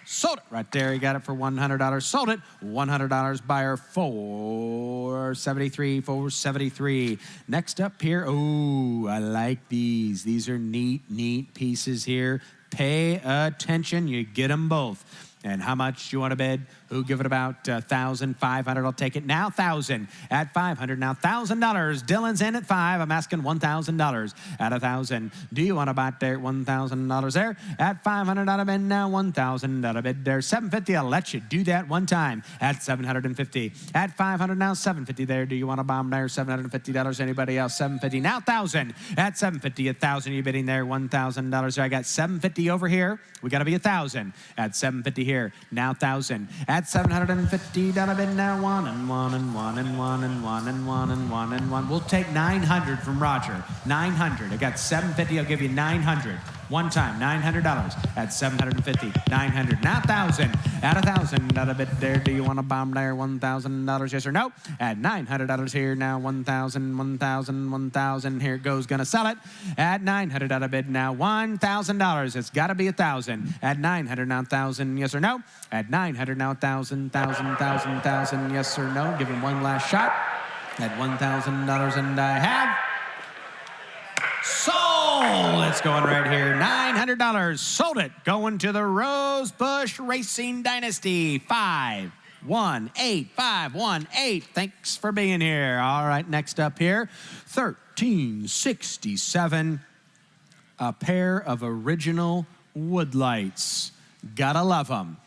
sold it right there. You got it for $100. Sold it. $100. Buyer 473. 473. Next up here. Oh, I like these. These are neat pieces here. Pay attention. You get them both. And how much do you want to bid? Who? Give it about 1,500. I'll take it now. 1,000 at 500. Now $1,000. Dylan's in at 5. I'm asking $1,000 at 1,000. Do you want to buy it there? $1,000 there at 500. Out of bid now. 1,000 out of bid there. 750. I'll let you do that one time at 750. At 500 now. 750 there. Do you want to buy them there? $750. Anybody else? 750 now. 1,000 at 750. 1,000. You bidding there? $1,000 there. I got 750 over here. We got to be 1,000 at 750 here. Now 1,000 at 750. Down a bid now. 1 and 1 and 1 and 1 and 1 and 1 and 1 and 1. We'll take 900 from Roger. 900. I got 750. I'll give you 900. One time, $900 at 750. 900. Now 1,000 at 1,000. Not a bit there. Do you want to bomb there? $1,000, yes or no? At $900 here now. 1,000, 1,000, 1,000. Here it goes. Gonna sell it at 900 out of bid now. $1,000. It's got to be 1,000 at 900 now. 1,000, yes or no? At 900 now. 1,000, 1,000, 1,000, 1,000, yes or no? Give him one last shot at $1,000, and I have sold. It's going right here. $900. Sold it. Going to the Rosebush Racing Dynasty. 518. 518. Thanks for being here. All right, next up here, 1367. A pair of original woodlights. Gotta love them.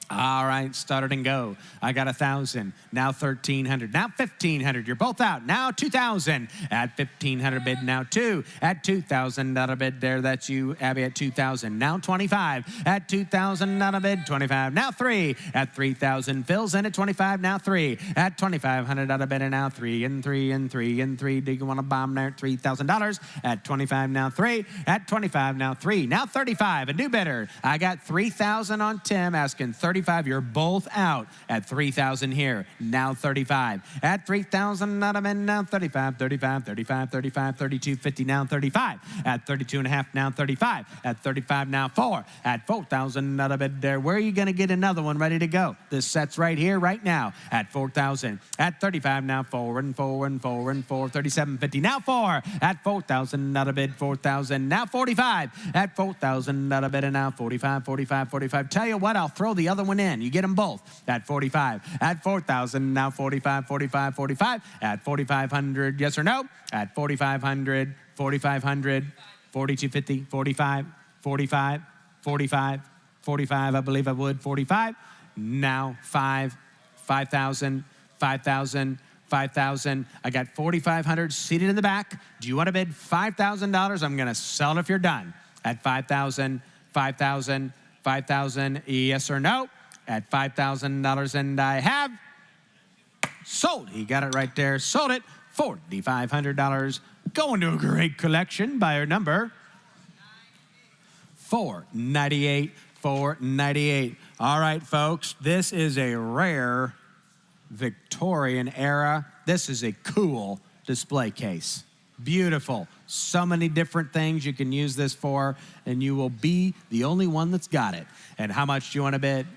All right, start it and go. I got 1,000, now 1,300, now 1,500. You're both out. Now 2,000. At 1,500 bid, now 2. At 2,000 out of bid there, that's you, Abby, at 2,000. Now 25. At 2,000 out of bid, 25. Now 3. At 3,000, Phil's in at 25, now 3. At 2,500 out of bid, and now 3 and 3 and 3 and 3. Do you want to bomb there at $3,000? At 25, now 3. At 25, now 3. Now 35, a new bidder. I got 3,000 on Tim, asking 35. You're both out at 3,000 here. Now 35. At 3,000, not a man, now 35, 35, 35, 35, 32, 50, now 35. At 32 and a half, now 35. At 35, now 4. At 4,000, not a bid there. Where are you going to get another one ready to go? This set's right here, right now. At 4,000. At 35, now 4 and 4 and 4 and 4. 37, 50, now 4. At 4,000, not a bid, 4,000. Now 45. At 4,000, not a bid, and now 45, 45, 45. Tell you what, I'll throw the other one in. You get them both at 45. At 4,000, now 45, 45, 45. At 4,500, yes or no? At 4,500, 4,500, 4,250, 45, 45, 45, 45, I believe I would, 45. Now 5, 5,000, 5,000, 5,000. I got 4,500 seated in the back. Do you want to bid $5,000? I'm going to sell it if you're done. At 5,000, 5,000, 5,000, yes or no? At $5,000, and I have sold. He got it right there. Sold it. $4,500. Going to a great collection. Buyer number 498. 498. All right, folks. This is a rare Victorian era. This is a cool display case. Beautiful. So many different things you can use this for, and you will be the only one that's got it. And how much do you want to bid?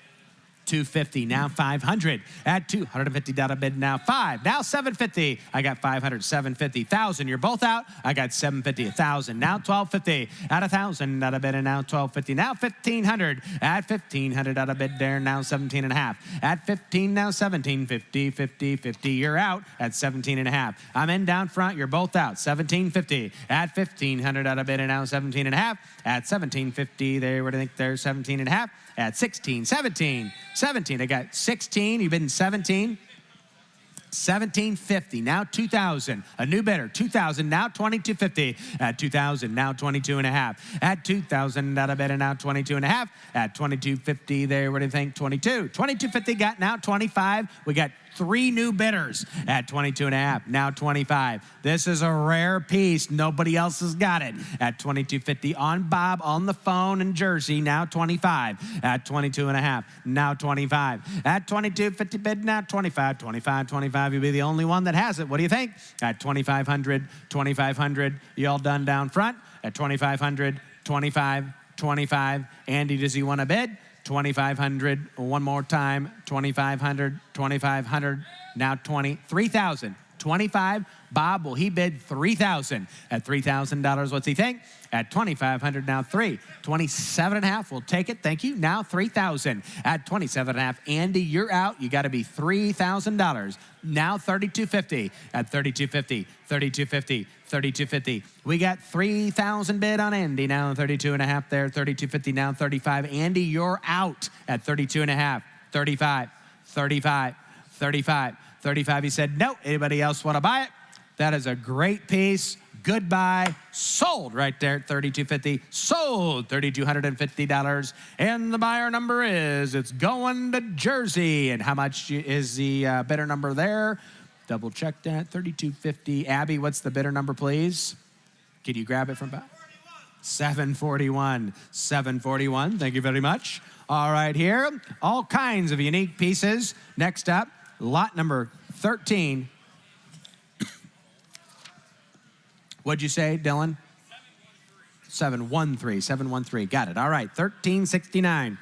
250, now 500. At $250 bid, now 5. Now 750. I got 500, 750, 1,000. You're both out. I got 750, 1,000. Now 1,250. At 1,000 out of bid, and now 1,250. Now 1,500. At 1,500 out of bid there, now 17 and a half. At 15, now 1750, 50, 50. You're out at 17 and a half. I'm in down front. You're both out. 1750. At 1,500 out of bid, and now 17 and a half. At 1750, there, what do you think there's 17 and a half? At 16, 17, 17. I got 16. You've been 17. 1750. Now 2,000. A new bidder. 2,000. Now 2,250. At 2,000. Now 22 and a half. At 2,000. Out of bid, and now 22 and a half. At 2,250. There. What do you think? 22. 2,250. Got now 25. We got 3 new bidders at 22 and a half. Now 25. This is a rare piece. Nobody else has got it. At 22.50 on Bob on the phone in Jersey. Now 25. At 22 and a half. Now 25. At 22.50 bid. Now 25. 25. 25. You'll be the only one that has it. What do you think? At 2,500. 2,500. You all done down front? At 2,500. 25. 25. Andy, does he want to bid? 2,500, one more time, 2,500, 2,500, now 20, 3,000, 25. Bob, will he bid 3,000? At $3,000, what's he think? At 2,500, now 3. 27 and a half, we'll take it, thank you. Now 3,000. At 27 and a half, Andy, you're out. You got to be $3,000. Now 32.50. At 32.50, 32.50, 32.50. We got 3,000 bid on Andy. Now 32 and a half there, 32.50, now 35. Andy, you're out at 32 and a half, 35, 35, 35, 35. He said, no. Anybody else want to buy it? That is a great piece. Goodbye. Sold right there at $3,250. Sold $3,250. And the buyer number is, it's going to Jersey. And how much is the bidder number there? Double check that, $3,250. Abby, what's the bidder number, please? Can you grab it from back? 741. 741. Thank you very much. All right, here, all kinds of unique pieces. Next up, lot number 13. What'd you say, Dylan? 713. 713. Got it. All right. 1369.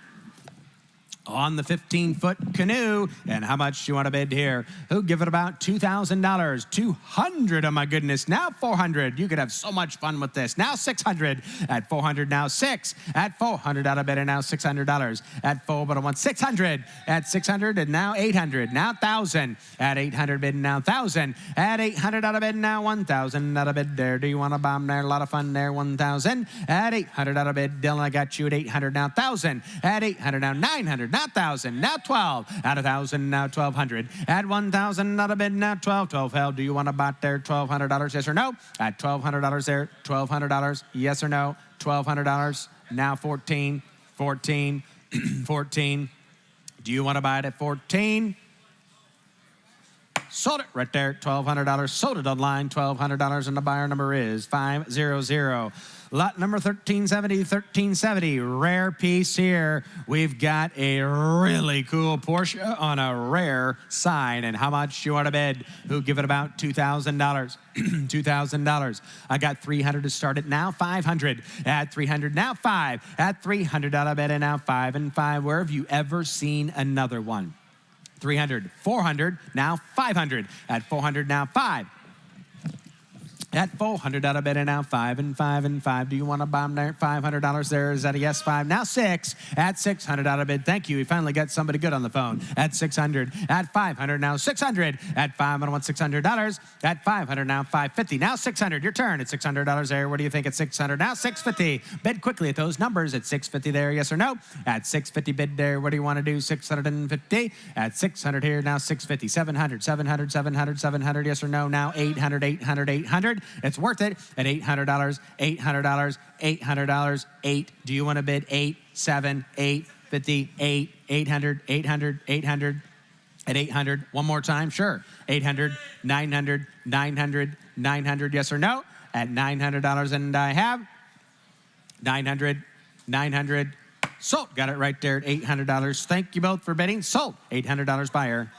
On the 15-foot canoe. And how much do you want to bid here? Who give it about $2,000? 200. Oh, my goodness. Now 400. You could have so much fun with this. Now 600. At 400, now 6. At 400, out of bid, and now $600. At 4, but I want 600. At 600, and now 800. Now 1,000. At 800 bid, now 1,000. At 800, out of bid, now 1,000. Out of bid there. Do you want to bomb there? A lot of fun there. 1,000. At 800, out of bid. Dylan, I got you at 800, now 1,000. At 800, now 900. now 1,000, now 12, at 1,000, now 1,200, at 1,000, not a bid, now 12, 12 held. Do you want to buy there? $1,200, yes or no? At $1,200 there, $1,200, yes or no? $1,200, now 14, 14, 14. Do you want to buy it at 14? Sold it right there, $1,200. Sold it online, $1,200, and the buyer number is 500. Lot number 1370, 1370. Rare piece here. We've got a really cool Porsche on a rare sign. And how much you want to bid? Who give it about $2,000? $2,000. I got 300 to start it now. 500 at 300 now. 5 at 300. I bet it now. 5 and 5. Where have you ever seen another one? 300, 400, now 500. At 400, now 5. At 400, out of bid, and now 5 and 5 and 5. Do you want to buy them there? $500 there. Is that a yes? 5. Now 6. At 600, out of bid. Thank you. We finally got somebody good on the phone. At 600. At 500, now 600. At 5, I want $600. At 500, now 550. Now 600. Your turn. At $600 there. What do you think at 600? Now 650. Bid quickly at those numbers. At 650 there. Yes or no? At 650 bid there. What do you want to do? 650. At 600 here. Now 650. 700. 700. 700. 700. Yes or no? Now 800. 800. 800. It's worth it at $800, $800, $800, 8. Do you want to bid 8, 7, 8, 50, 8, 800, 800, 800, at 800? One more time, sure. 800, 900, 900, 900, yes or no? At $900, and I have 900, 900, sold. Got it right there at $800. Thank you both for bidding. Sold. $800 buyer.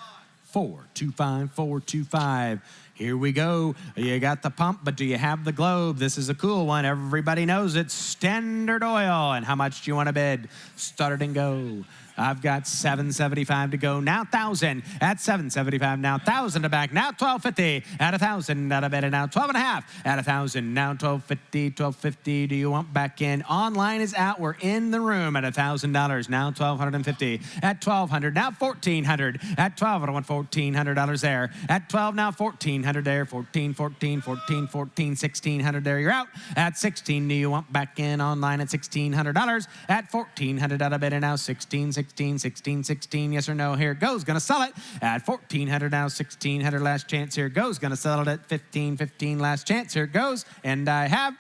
425, 425. Here we go. You got the pump, but do you have the globe? This is a cool one. Everybody knows it's Standard Oil. And how much do you want to bid? Start it and go. I've got $775 to go. Now 1,000 at $775. Now 1,000 to back. Now $1,250 at 1,000. Out of bid. And now 12 and a half at 1,000. Now $1,250. $1,250. Do you want back in? Online is out. We're in the room at $1,000. Now $1,250 at 1,200. Now 1,400 at 12. I want $1,400 there. At 12 now 1,400 there. 14, 14, 14, 14, 1,600 there. You're out at 16. Do you want back in? Online at $1,600 at 1,400. Out of bid. And now 16. 16, 16, 16, yes or no? Here it goes. Gonna sell it at 1,400 now. 1,600 last chance. Here it goes. Gonna sell it at 15, 15 last chance. Here it goes. And I have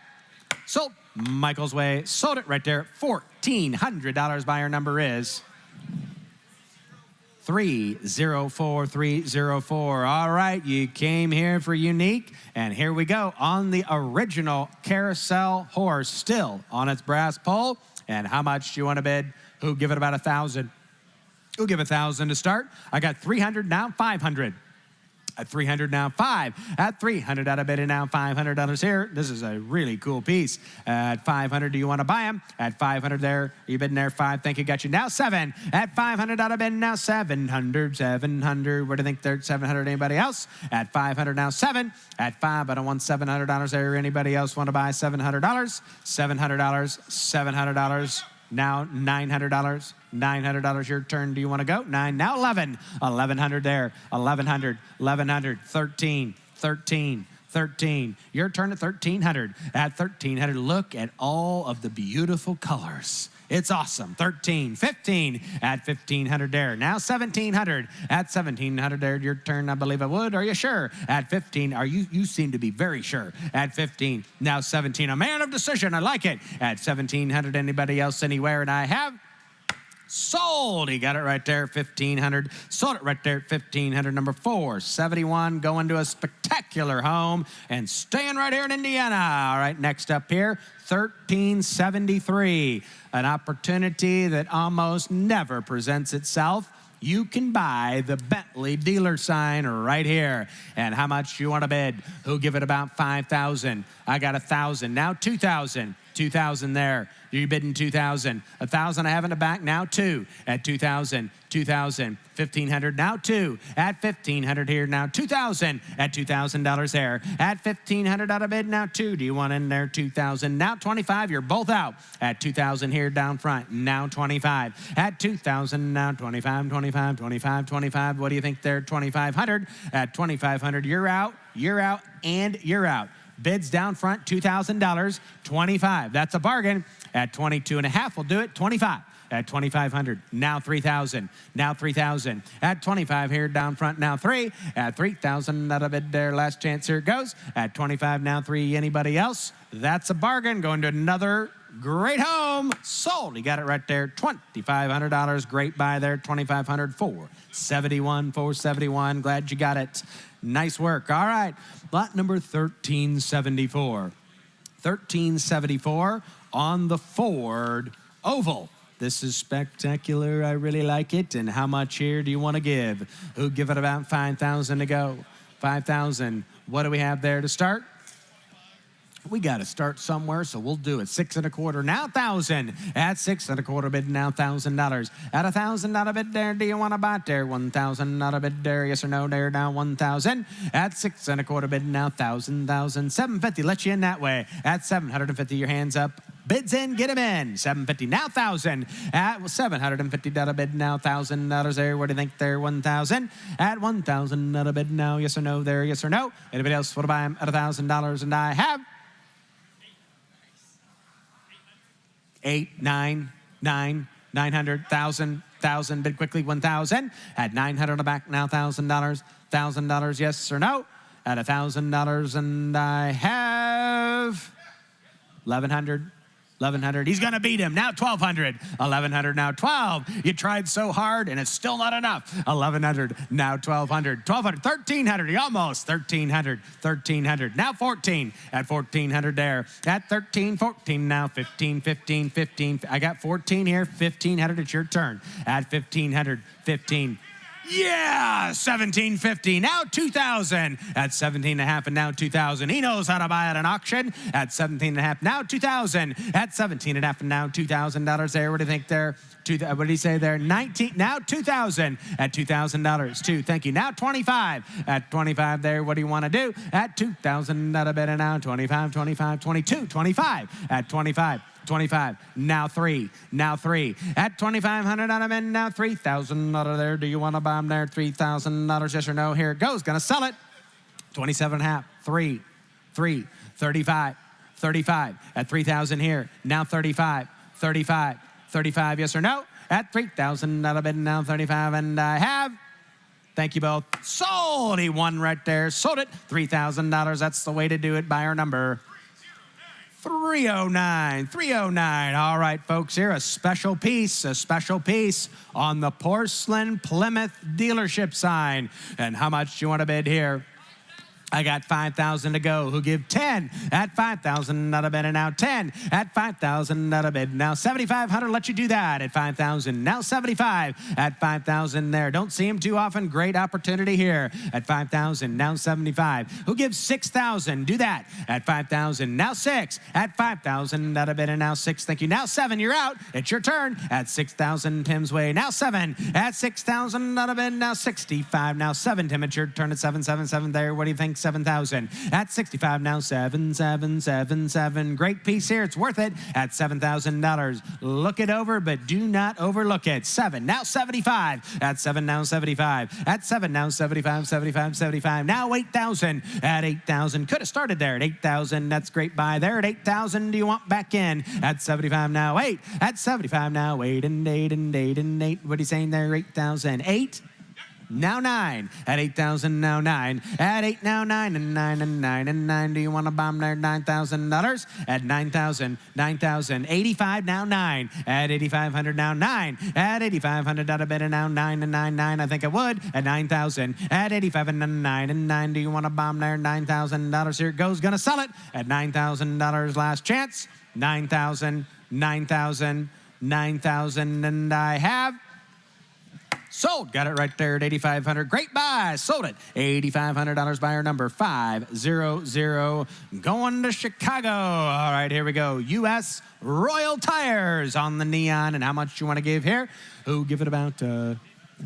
sold. Michael's Way. Sold it right there. $1,400. Buyer number is 304304. All right, you came here for unique, and here we go on the original carousel horse, still on its brass pole. And how much do you want to bid? Who give it about 1,000? Who give 1,000 to start? I got 300 now, 500. At 300 now, 5. At 300, out of bid, and now $500 here. This is a really cool piece. At 500, do you want to buy them? At 500 there, you bidding there, 5. Thank you, got you. Now 7. At 500, out of bid, now 700, 700. Where do you think there's 700? Anybody else? At 500 now, 7. At 5, I don't want $700 there. Anybody else want to buy $700? $700, $700. Now $900. $900, your turn. Do you want to go? 9. Now 11. 1,100 there. 1,100. 1,100. 13. 13. 13. Your turn at 1,300. At 1,300, look at all of the beautiful colors. It's awesome. 13, 15 at 1,500 there. Now 1,700 at 1,700 there. Your turn, I believe I would. Are you sure? At 15, you seem to be very sure. At 15, now 17. A man of decision. I like it. At 1,700, anybody else anywhere? And I have sold. He got it right there, 1,500. Sold it right there, 1,500. Number 471, going to a spectacular home and staying right here in Indiana. All right, next up here, 1,373. An opportunity that almost never presents itself. You can buy the Bentley dealer sign right here. And how much you want to bid? Who give it about 5,000? I got 1,000. Now 2,000. 2,000 there. You're bidding 2,000. 1,000 I have in the back. Now 2 at 2,000. 2,000. 1,500. Now 2 at 1,500 here. Now 2,000 at $2,000 there. At 1,500 out of bid. Now 2. Do you want in there? 2,000. Now 25. You're both out at 2,000 here down front. Now 25 at 2,000. Now 25, 25, 25, 25. What do you think there? 2,500 at 2,500. You're out. You're out. And you're out. Bids down front, $2,000, 25. That's a bargain. At 22 and a half, we'll do it. 25. at 2,500. Now 3,000. Now 3,000. At 25 here down front. Now 3. At 3,000. Out of bid there. Last chance. Here it goes. At 25. Now 3. Anybody else? That's a bargain. Going to another great home. Sold. You got it right there. $2,500. Great buy there. 2,500. 471. 471. Glad you got it. Nice work. All right. Lot number 1374. 1374 on the Ford Oval. This is spectacular. I really like it. And how much here do you want to give? Who give it about 5,000 to go? 5,000. What do we have there to start? We got to start somewhere, so we'll do it. 6 1/4. Now 1,000. At 6 1/4 bid. Now $1,000. At $1,000 bid there. Do you want to buy it there? 1,000 bid there. Yes or no there? Now 1,000. At 6 1/4 bid. Now 1,000. 750. Let you in that way. At 750. Your hands up. Bids in, get them in. 750. Now 1,000. At $750 bid. Now $1,000 there. What do you think there? 1,000. At $1,000 bid. Now yes or no there? Yes or no? Anybody else want to buy them at $1,000? And I have 8, 9, 9, 900, 1,000, bid quickly, 1,000. At 900 on the back, now $1,000. $1,000, yes or no? At $1,000, and I have 1,100. 1,100. He's going to beat him. Now 1,200. 1,100. Now 12. You tried so hard, and it's still not enough. 1,100. Now 1,200. 1,200. 1,300. Almost. 1,300. 1,300. Now 14. At 1,400 there. At 13, 14. Now 15, 15, 15. I got 14 here. 1,500. It's your turn. At 1,500. 15. Yeah, 1,750. Now 2,000. At 17.5 and now 2,000. He knows how to buy at an auction. At 17.5, now 2,000. At 17.5 and now $2,000 there. What do you think there? What did he say there? 19. Now 2,000. At $2,000. 2. Thank you. Now 25. At 25 there. What do you want to do? At 2,000. Not a bit. And now 25, 25, 22, 25. At 25. 25. Now 3. Now 3. At 2,500 out of in. Now 3,000 out of there. Do you want to buy them there? $3,000. Yes or no? Here it goes. Gonna sell it. 27.5. 3. 3. 35. 35. At 3,000 here. Now 35. 35. 35. Yes or no? At 3,000 out of bid. Now 35. And I have. Thank you both. Sold. He won right there. Sold it. $3,000. That's the way to do it. Buyer number 309. 309. All right, folks, here a special piece on the porcelain Plymouth dealership sign. And how much do you want to bid here? I got 5,000 to go. Who give 10 at 5,000? Not a bid. And now 10 at 5,000. Not a bid. Now 7,500. Let you do that at 5,000. Now 75 at 5,000 there. Don't see him too often. Great opportunity here at 5,000. Now 75. Who gives 6,000? Do that at 5,000. Now 6 at 5,000. Not a bid. And now 6. Thank you. Now 7. You're out. It's your turn at 6,000. Tim's way. Now 7 at 6,000. Not a bid. Now 65. Now 7. Tim, it's your turn at 777 there. What do you think? 7,000. At 65 now, 7,777. Great piece here. It's worth it at $7,000. Look it over, but do not overlook it. 7, now 75. At 7, now 75. At 7, now 75, 75, 75. Now 8,000. At 8,000. Could have started there at 8,000. That's great buy there. At 8,000, do you want back in? At 75 now, 8. At 75 now, 8 and 8 and 8 and 8. What are you saying there? 8,000. 8. Now 9. At 8,000, now 9. At 8, now 9 and 9 and 9 and 9. Do you want to bomb there? $9,000. At 9,000, 9,000. 85, now 9. At 8,500, now 9. At 8,500, out of bid, and now 9 and 9, 9. I think I would. At 9,000. At 85 and 9 and 9. Do you want to bomb there? $9,000. Here it goes. Gonna sell it at $9,000. Last chance. 9,000, 9,000, 9,000. And I have. Sold. Got it right there at 8,500. Great buy. Sold it. $8,500. Buyer number 500. Going to Chicago. All right, here we go. U.S. Royal Tires on the neon. And how much do you want to give here? Oh, give it about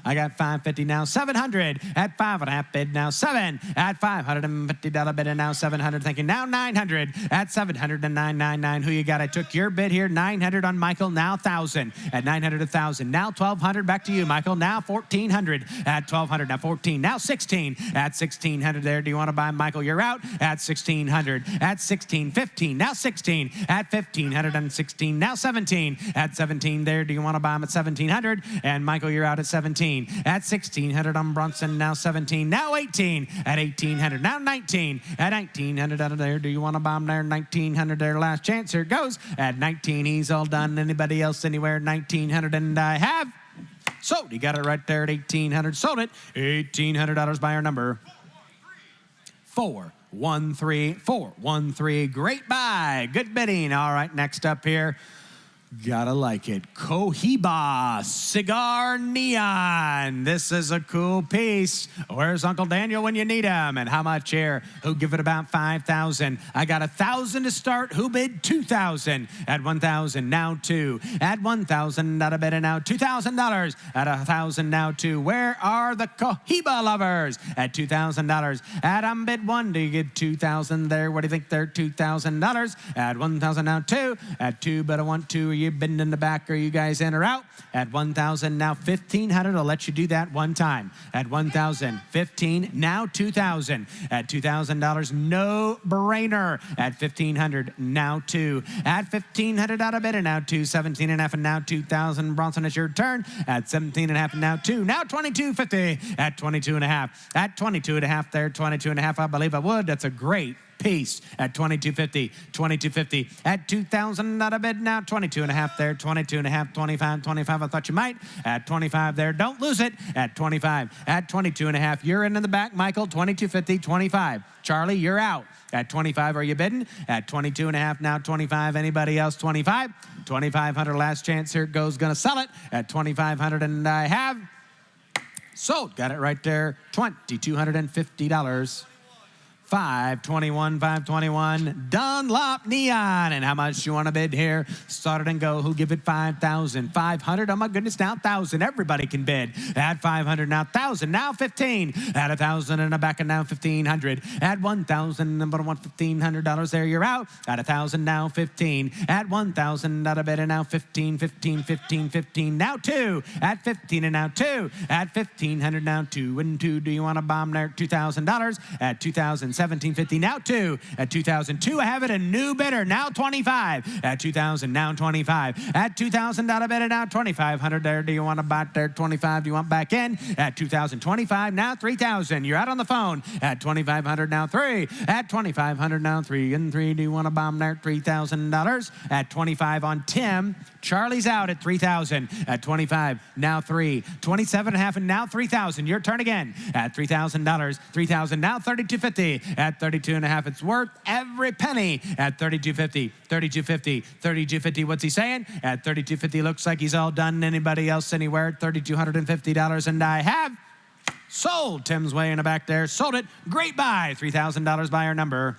I got $550 now, $700 at 5.5 bid now, 7 at $550 bid and now 700. Thank you. Now 900 at 700 and 999. Who you got? I took your bid here. 900 on Michael. Now 1,000 at 900, 1,000. Now 1,200. Back to you, Michael. Now 1,400 at 1,200. Now 14. Now 16 at 1,600. There. Do you want to buy Michael? You're out at 1,600 at 16. 15. Now 16 at 1,500 and 16. Now 17 at 17. There. Do you want to buy him at 1,700? And Michael, you're out at 17. At 1,600 on Bronson, now 17, now 18 at 1,800, now 19 at 1,900 out of there. Do you want to bomb there? 1,900 there, last chance. Here it goes. At 19, he's all done. Anybody else anywhere? 1,900, and I have sold. You got it right there at 1,800. Sold it. $1,800 by our number. 413, 413. Great buy. Good bidding. All right, next up here. Gotta like it. Cohiba Cigar Neon. This is a cool piece. Where's Uncle Daniel when you need him? And how much here? Who give it about 5,000? I got 1,000 to start. Who bid 2,000? At 1,000, now 2. At 1,000, out of bid and now $2,000. At 1,000, now 2. Where are the Cohiba lovers? At $2,000. At bid 1, do you get 2,000 there? What do you think there? $2,000. At 1,000, now 2. At 2, but I want 2. Are you bidding in the back? Are you guys in or out? At 1,000, now 1,500. I'll let you do that one time. At 1,000, 15, now 2,000. At $2,000, no brainer. At 1,500, now 2. At 1,500, out of bid and now 2. 17.5 and now 2,000. Bronson, it's your turn. At 17.5 and now 2. Now 22.50. At 22.5. At 22.5 there. 22.5. I believe I would. That's a great piece. At 22.50, 22.50. At 2,000, out of bid now. 22.5 there. 22.5, 25, 25. I thought you might. At 25 there. Don't lose it. At 25. At 22.5. You're in the back, Michael. 22.50, 25. Charlie, you're out. At 25, are you bidding? At 22.5, now 25. Anybody else? 25. 2,500, last chance. Here it goes. Gonna sell it at 2,500, and I have sold. Got it right there. $2,250. 521, 521. Dunlop Neon. And how much you want to bid here? Start it and go. Who'll give it 5,000? 500. Oh my goodness, now 1,000. Everybody can bid. At 500, now 1,000. Now 15. At 1,000 and a back and now 1,500. At 1,000, number one, $1,500 there. You're out. At 1,000, now 15. At 1,000, out of bid and now 15, 15, 15, 15. Now 2. At 15 and now 2. At 1,500, now 2 and 2. Do you want to bomb there? $2,000. At 2,000. 1,750, now 2. At 2,002, I have it, a new bidder, now 25. At 2,000, now 25. At 2,000, out of bidder, now 2,500 there. Do you want to buy there? 25, do you want back in? At 2,025, now 3,000. You're out on the phone. At 2,500, now 3. At 2,500, now 3 and 3. Do you want to bomb there? $3,000. At 25 on Tim. Charlie's out at 3,000. At 25, now 3. 27.5 and now 3,000. Your turn again. At $3,000. 3,000, now 3,250. At 32.5, it's worth every penny. At 32.50, 32.50, 32.50. What's he saying? At 32.50, looks like he's all done. Anybody else anywhere? $3,250, and I have sold. Tim's way in the back there. Sold it. Great buy. $3,000 by our number.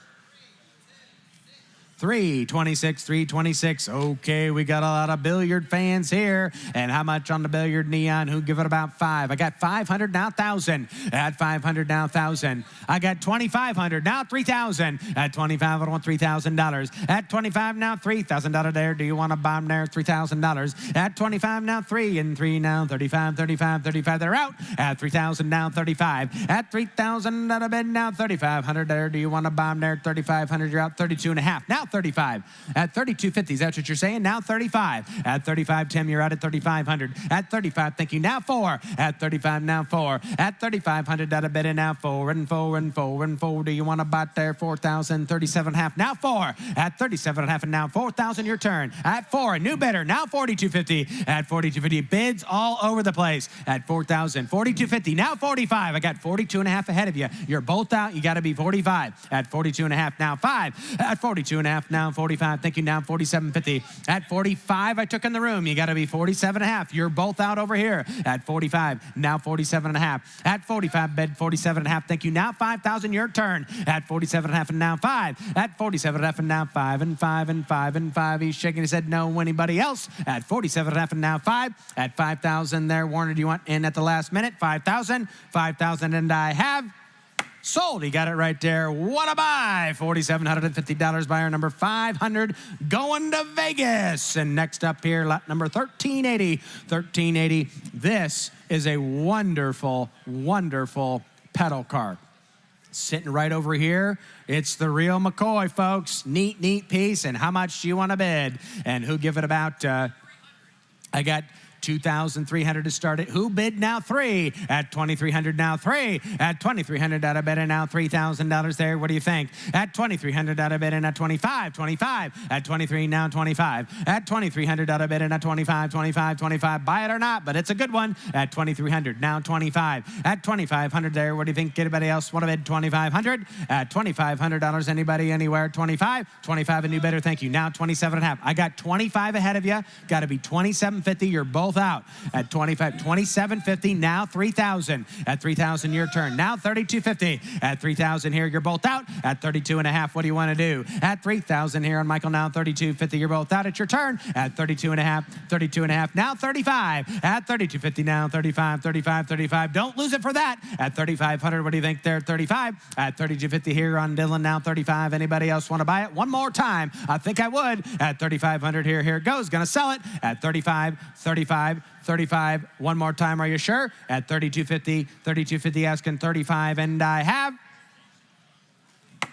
326, 326. Okay, we got a lot of billiard fans here. And how much on the billiard Neon? Who give it about 5? I got 500, now 1,000. At 500, now 1,000. I got 2,500, now 3,000. At 25, I want $3,000. At 25, now $3,000 there. Do you want to bomb there? $3,000. At 25, now 3 and 3 now 35, 35, 35. They're out. At 3,000, now 35. At 3,000, out of bid, now 3,500 there. Do you want to bomb there? 3,500, you're out. 32.5. Now 35. At 32.50, is that what you're saying? Now 35. At 35, Tim, you're out at 3,500. At 35, thank you. Now 4. At 35, now 4. At 3,500, out of bid, and now 4 and 4 and 4 and 4. Do you want to buy there? 4,000, 37.5. Now 4. At 37.5 and now 4,000, your turn. At 4, a new bidder. Now 42.50. At 42.50, bids all over the place. At 4,000, 42.50. Now 45. I got 42.5 ahead of you. You're both out. You got to be 45. At 42.5, now 5. At 42.5. 42.5, now 45. Thank you, now 47.50. At 45, I took in the room. You got to be 47.5. You're both out over here. At 45, now 47.5. At 45, bid 47.5. Thank you, now 5,000. Your turn. At 47.5 and now 5. At 47.5 and now 5 and 5 and 5 and 5. He's shaking his head no. Anybody else? At 47.5 and now 5. At 5,000 there. Warner, do you want in at the last minute? 5,000. 5,000 and I have sold. He got it right there. What a buy. $4,750. Buyer number 500 going to Vegas. And next up here, lot number 1380. 1380. This is a wonderful, wonderful pedal car. Sitting right over here. It's the real McCoy, folks. Neat, neat piece. And how much do you want to bid? And who give it about, I got $2,300 to start it. Who bid now? 3. At $2,300 now 3. At $2,300 out of bid and now $3,000 there. What do you think? At $2,300 out of bid and at 25. 25. At 23 now 25. At $2,300 out of bid and at 25. 25. 25. Buy it or not, but it's a good one. At $2,300 now 25. At $2,500 there. What do you think? Anybody else want to bid? $2,500. At $2,500. Anybody anywhere? 25. 25 a new bidder. Thank you. Now 27.5. I got 25 ahead of you. Got to be 27.50. You're both out. At 25, 27.50, now 3,000. At 3,000, your turn. Now 32.50. At 3,000 here, you're both out. At 32.5, what do you want to do? At 3,000 here on Michael, now 32.50, you're both out. It's your turn. At 32.5, 32.5, now 35. At 32.50, now 35, 35, 35. Don't lose it for that. At 3,500, what do you think there? 35. At 32.50 here on Dylan, now 35. Anybody else want to buy it? One more time. I think I would. At 3,500 here it goes. Gonna sell it. At 35, 35, 35. One more time. Are you sure? At 32.50, 32.50 asking 35, and I have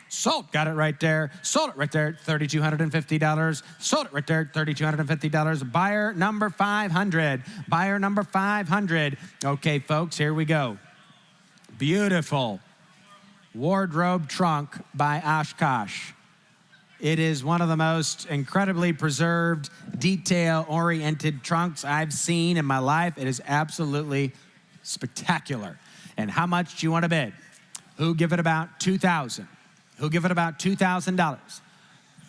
sold. Got it right there. Sold it right there. $3,250. Sold it right there. $3,250. Buyer number 500. Buyer number 500. Okay, folks, here we go. Beautiful wardrobe trunk by Oshkosh. It is one of the most incredibly preserved, detail-oriented trunks I've seen in my life. It is absolutely spectacular. And how much do you want to bid? Who give it about $2,000? Who give it about $2,000?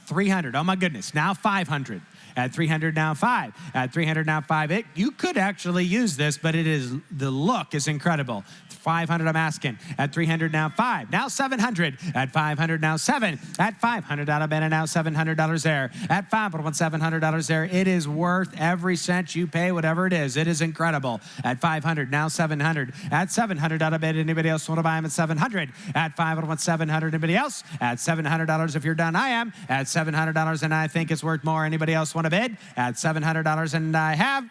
300. Oh my goodness. Now 500. At 300 now 5. At 300 now 5. You could actually use this, but the look is incredible. 500 I'm asking. At 300 now 5. Now 700. At 500 now 7. At 500 out of bid and now $700 there. At $700 there. It is worth every cent you pay, whatever it is. It is incredible. At 500 now 700. At 700 out of bid. Anybody else want to buy them at 700? At 500 700. Anybody else? At $700 if you're done. I am. At $700 and I think it's worth more. Anybody else want to bid? At $700 and I have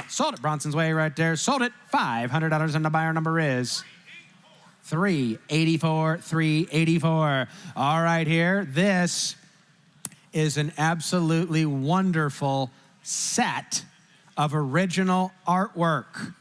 sold it. Bronson's Way right there. Sold it. $500 and the buyer number is 384. 384. All right here. This is an absolutely wonderful set of original artwork.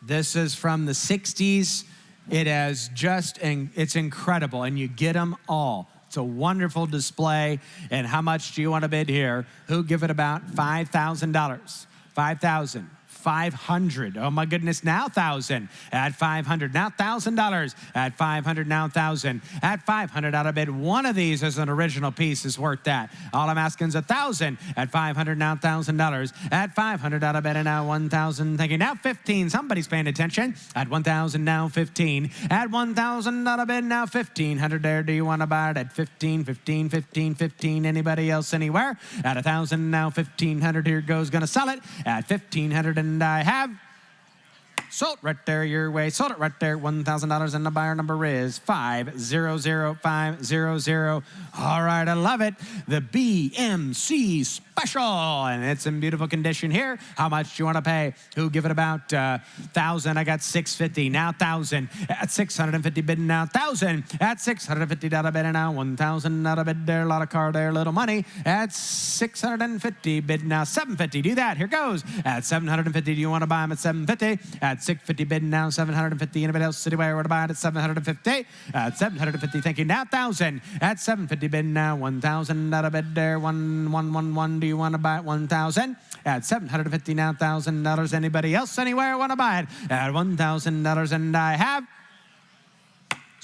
This is from the 60s. It has it's incredible, and you get them all. It's a wonderful display. And how much do you want to bid here? Who give it about $5,000? 5,000. 500. Oh my goodness, now 1,000. At 500, now $1,000. At 500, now 1,000. At 500 out of bid. One of these as an original piece is worth that. All I'm asking is 1,000. At 500, now $1,000. At 500 out of bid and now 1,000. Thank you. Now 15. Somebody's paying attention. At 1,000, now 15. At 1,000 out of bid, now 1,500 there. Do you want to buy it at 15, 15, 15, 15? Anybody else anywhere? At 1,000, now 1,500. Here goes. Gonna sell it at 1,500 and I have sold right there your way. Sold it right there. $1,000 and the buyer number is 500500. All right, I love it. The BMC Special, and it's in beautiful condition here. How much do you want to pay? Who give it about 1,000? I got 650. Now 1,000. At 650 bidding now 1,000. At $650 bidding now 1,000 out of bid there. A lot of car there, little money. At 650 bidding now 750. Do that. Here goes. At 750. Do you want to buy them at 750? At 650 bidding now 750. Anybody else anywhere want to buy it at 750? At 750. Thank you. Now 1,000. At 750 bidding now 1,000 out of bid there. 1,111. Do you want to buy it? 1,000. At $750 now $1,000. Anybody else anywhere want to buy it? At $1,000 and I have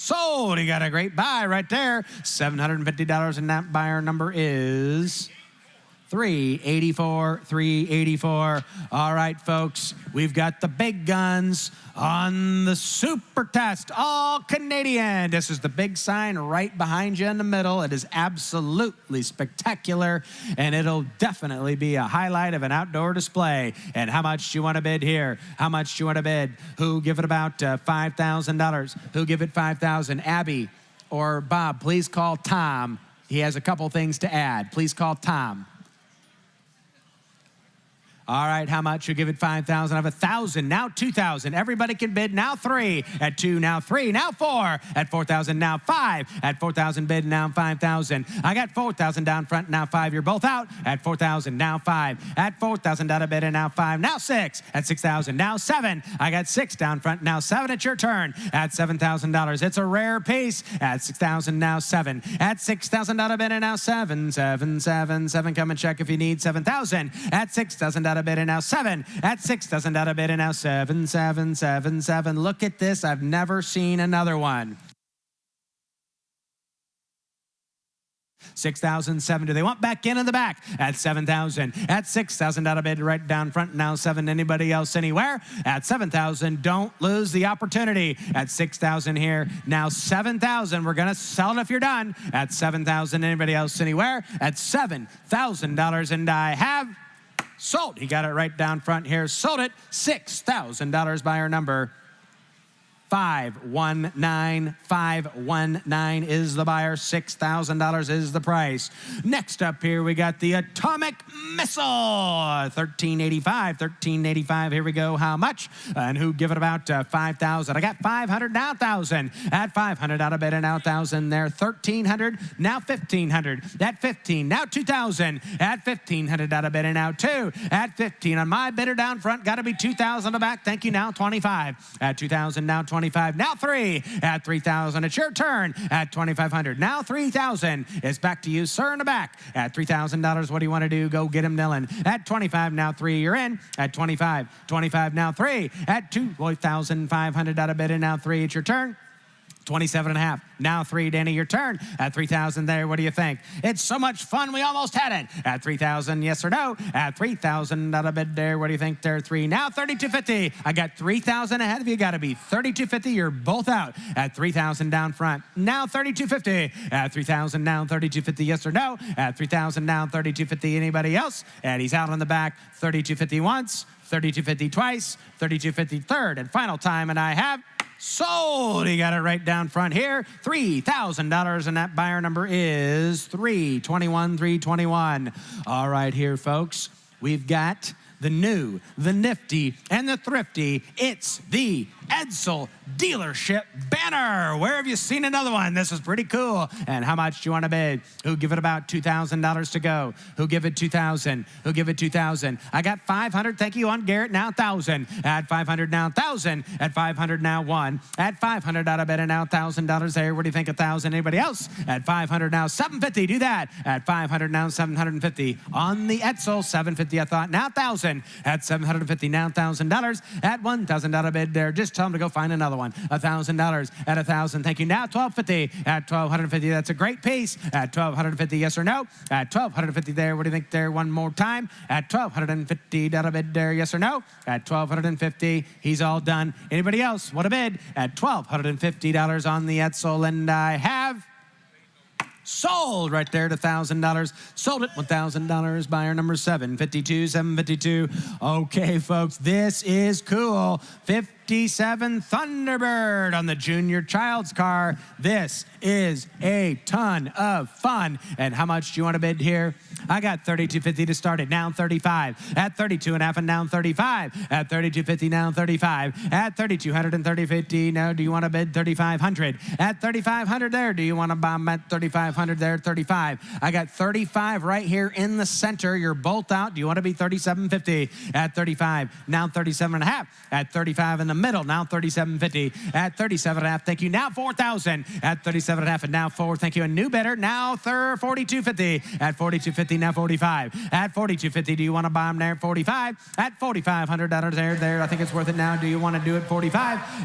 Sold. He got a great buy right there. $750, and that buyer number is 384, 384. All right, folks, we've got the big guns on the super test, all Canadian. This is the big sign right behind you in the middle. It is absolutely spectacular, and it'll definitely be a highlight of an outdoor display. And how much do you want to bid here? How much do you want to bid? Who give it about $5,000? Who give it $5,000? Abby or Bob, please call Tom. He has a couple things to add. Please call Tom. All right, how much? You give it 5,000. I have 1,000. Now 2,000. Everybody can bid. Now 3. At 2, now 3. Now 4. At 4,000. Now 5. At 4,000 bid. Now 5,000. I got 4,000 down front. Now 5. You're both out. At 4,000. Now 5. At 4,000 down a bid. And now 5. Now 6. At 6,000. Now 7. I got 6 down front. Now 7. It's your turn. At $7,000. It's a rare piece. At 6,000. Now 7. At 6,000 down a bid. And now 7. 7, 7, 7. Come and check if you need 7,000. At 6,000 down a bid. And now 7. At 6,000 down a bid. And now 7, 7, 7, 7. Look at this. I've never seen another one. 6,007. Do they want back in the back? At 7,000. At 6,000 out of bid right down front. Now 7. Anybody else anywhere? At 7,000. Don't lose the opportunity. At 6,000 here. Now 7,000. We're going to sell it if you're done. At 7,000. Anybody else anywhere? At $7,000. And I have sold. He got it right down front here. Sold it. $6,000 buyer number 519. 519 is the buyer. $6,000 is the price. Next up here, we got the atomic missile. 1385. 1385. Here we go. How much? And who give it about 5,000? I got 500. Now 1,000. At 500 out of bid and now 1,000 there. 1,300. Now 1,500. At 15. Now 2,000. At 1,500 out of bid and now 2. At 15 on my bidder down front. Got to be 2,000 on the back. Thank you. Now 25. At 2,000. Now 25. Now 3. At 3,000. It's your turn. At 2,500. Now 3,000. It's back to you, sir, in the back. At $3,000. What do you want to do? Go get him, Dylan. At 25. Now 3. You're in. At 25. 25. Now 3. At 2,500 out of bid and now 3. It's your turn. 27 and a half. Now 3, Danny, your turn. At 3,000 there, what do you think? It's so much fun, we almost had it. At 3,000, yes or no? At 3,000 out of bid there, what do you think there? 3. Now 3,250. I got 3,000 ahead of you. Got to be 3,250. You're both out. At 3,000 down front. Now 3,250. At 3,000, now 3,250. Yes or no? At 3,000, now 3,250. Anybody else? And he's out on the back. 3,250 once. 3,250 twice. 3,250 third and final time. And I have sold. He got it right down front here. $3,000, and that buyer number is 321, 321. All right here, folks. We've got the new, the nifty, and the thrifty. It's the Edsel dealership banner. Where have you seen another one? This is pretty cool. And how much do you want to bid? Who give it about $2,000 to go? Who give it 2,000? Who give it 2,000? I got 500. Thank you on Garrett. Now 1,000. At 500 now 1,000. At 500 now 1. At 500 out of bid and now $1,000 there. What do you think? 1,000. Anybody else? At 500 now 750. Do that. At 500 now 750. On the Edsel 750. I thought now 1,000. At 750 now $1,000. At 1,000 out of bid there. Just tell them to go find another one. $1,000 at 1,000. Thank you. Now 1,250. At 1,250. That's a great piece. At 1,250. Yes or no? At 1,250 there. What do you think there? One more time. At 1,250. Out of bid there. Yes or no? At 1,250. He's all done. Anybody else? What a bid? At $1,250 on the Edsel, and I have sold right there at $1,000. Sold it $1,000. Buyer number 752, 752. Okay, folks, this is cool. 57 Thunderbird on the Junior Child's car. This is a ton of fun. And how much do you want to bid here? I got $3,250 to start it. Now 35. At 32 and a half and now 35. At $3,250 now 35. At 3,200 and 3,050. Now do you want to bid 3,500? At 3,500 there. Do you want to bomb at 3,500 there? 35. I got 35 right here in the center. You're both out. Do you want to be 3,750? At 35. Now 37 and a half. At 35 in the middle, now $37.50 at $37.50. Thank you. Now $4,000 at $37.50 and now $4,000. Thank you. A new bidder, now $42.50 at $42.50, now $45 at $42.50. Do you want to buy them there at $45 at $4,500 there? I think it's worth it now. Do you want to do it $45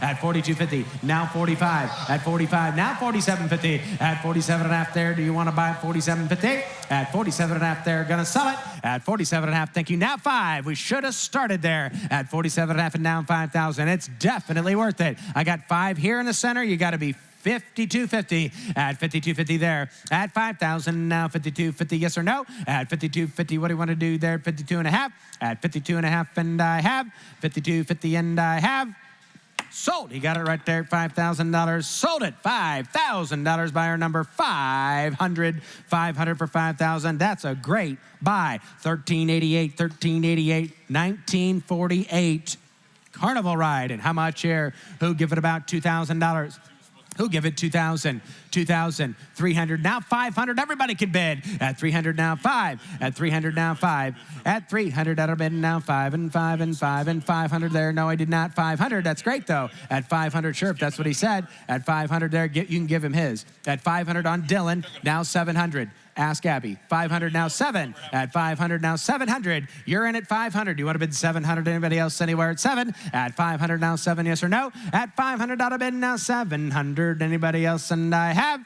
at $42.50? Now $45 at $45, now $47.50 at $47.50 there. Do you want to buy it $47.50 at $47.50 there? Gonna sell it at $47.50. Thank you. Now $5,000. We should have started there at $47.50 and now $5,000. It's definitely worth it. I got $5 here in the center. You got to be $52.50 at $52.50 there. At $5,000 now $52.50. Yes or no? At $52.50. What do you want to do there? 52.5 at 52.5 and I have 52.50 and I have. Sold. He got it right there at $5,000. Sold it. $5,000. Buyer number 500. 500 for $5,000. That's a great buy. 1388. 1388. 1948. Carnival ride. And how much here? Who give it about $2,000? Who give it 2,000? 2,000, 300, now 500. Everybody can bid. At 300 now 5. At 300 now 5. At 300 at our bid now 5 and 5 and 5 and 500 there. No, I did not. 500. That's great though. At 500, sure, if that's what he said. At 500 there, you can give him his. At 500 on Dylan, now 700. Ask Abby. 500 now 7. At 500 now 700. You're in at 500. You want to bid 700? Anybody else anywhere at 7? At 500 now 7. Yes or no? At 500 out of bid now 700. Anybody else? And I have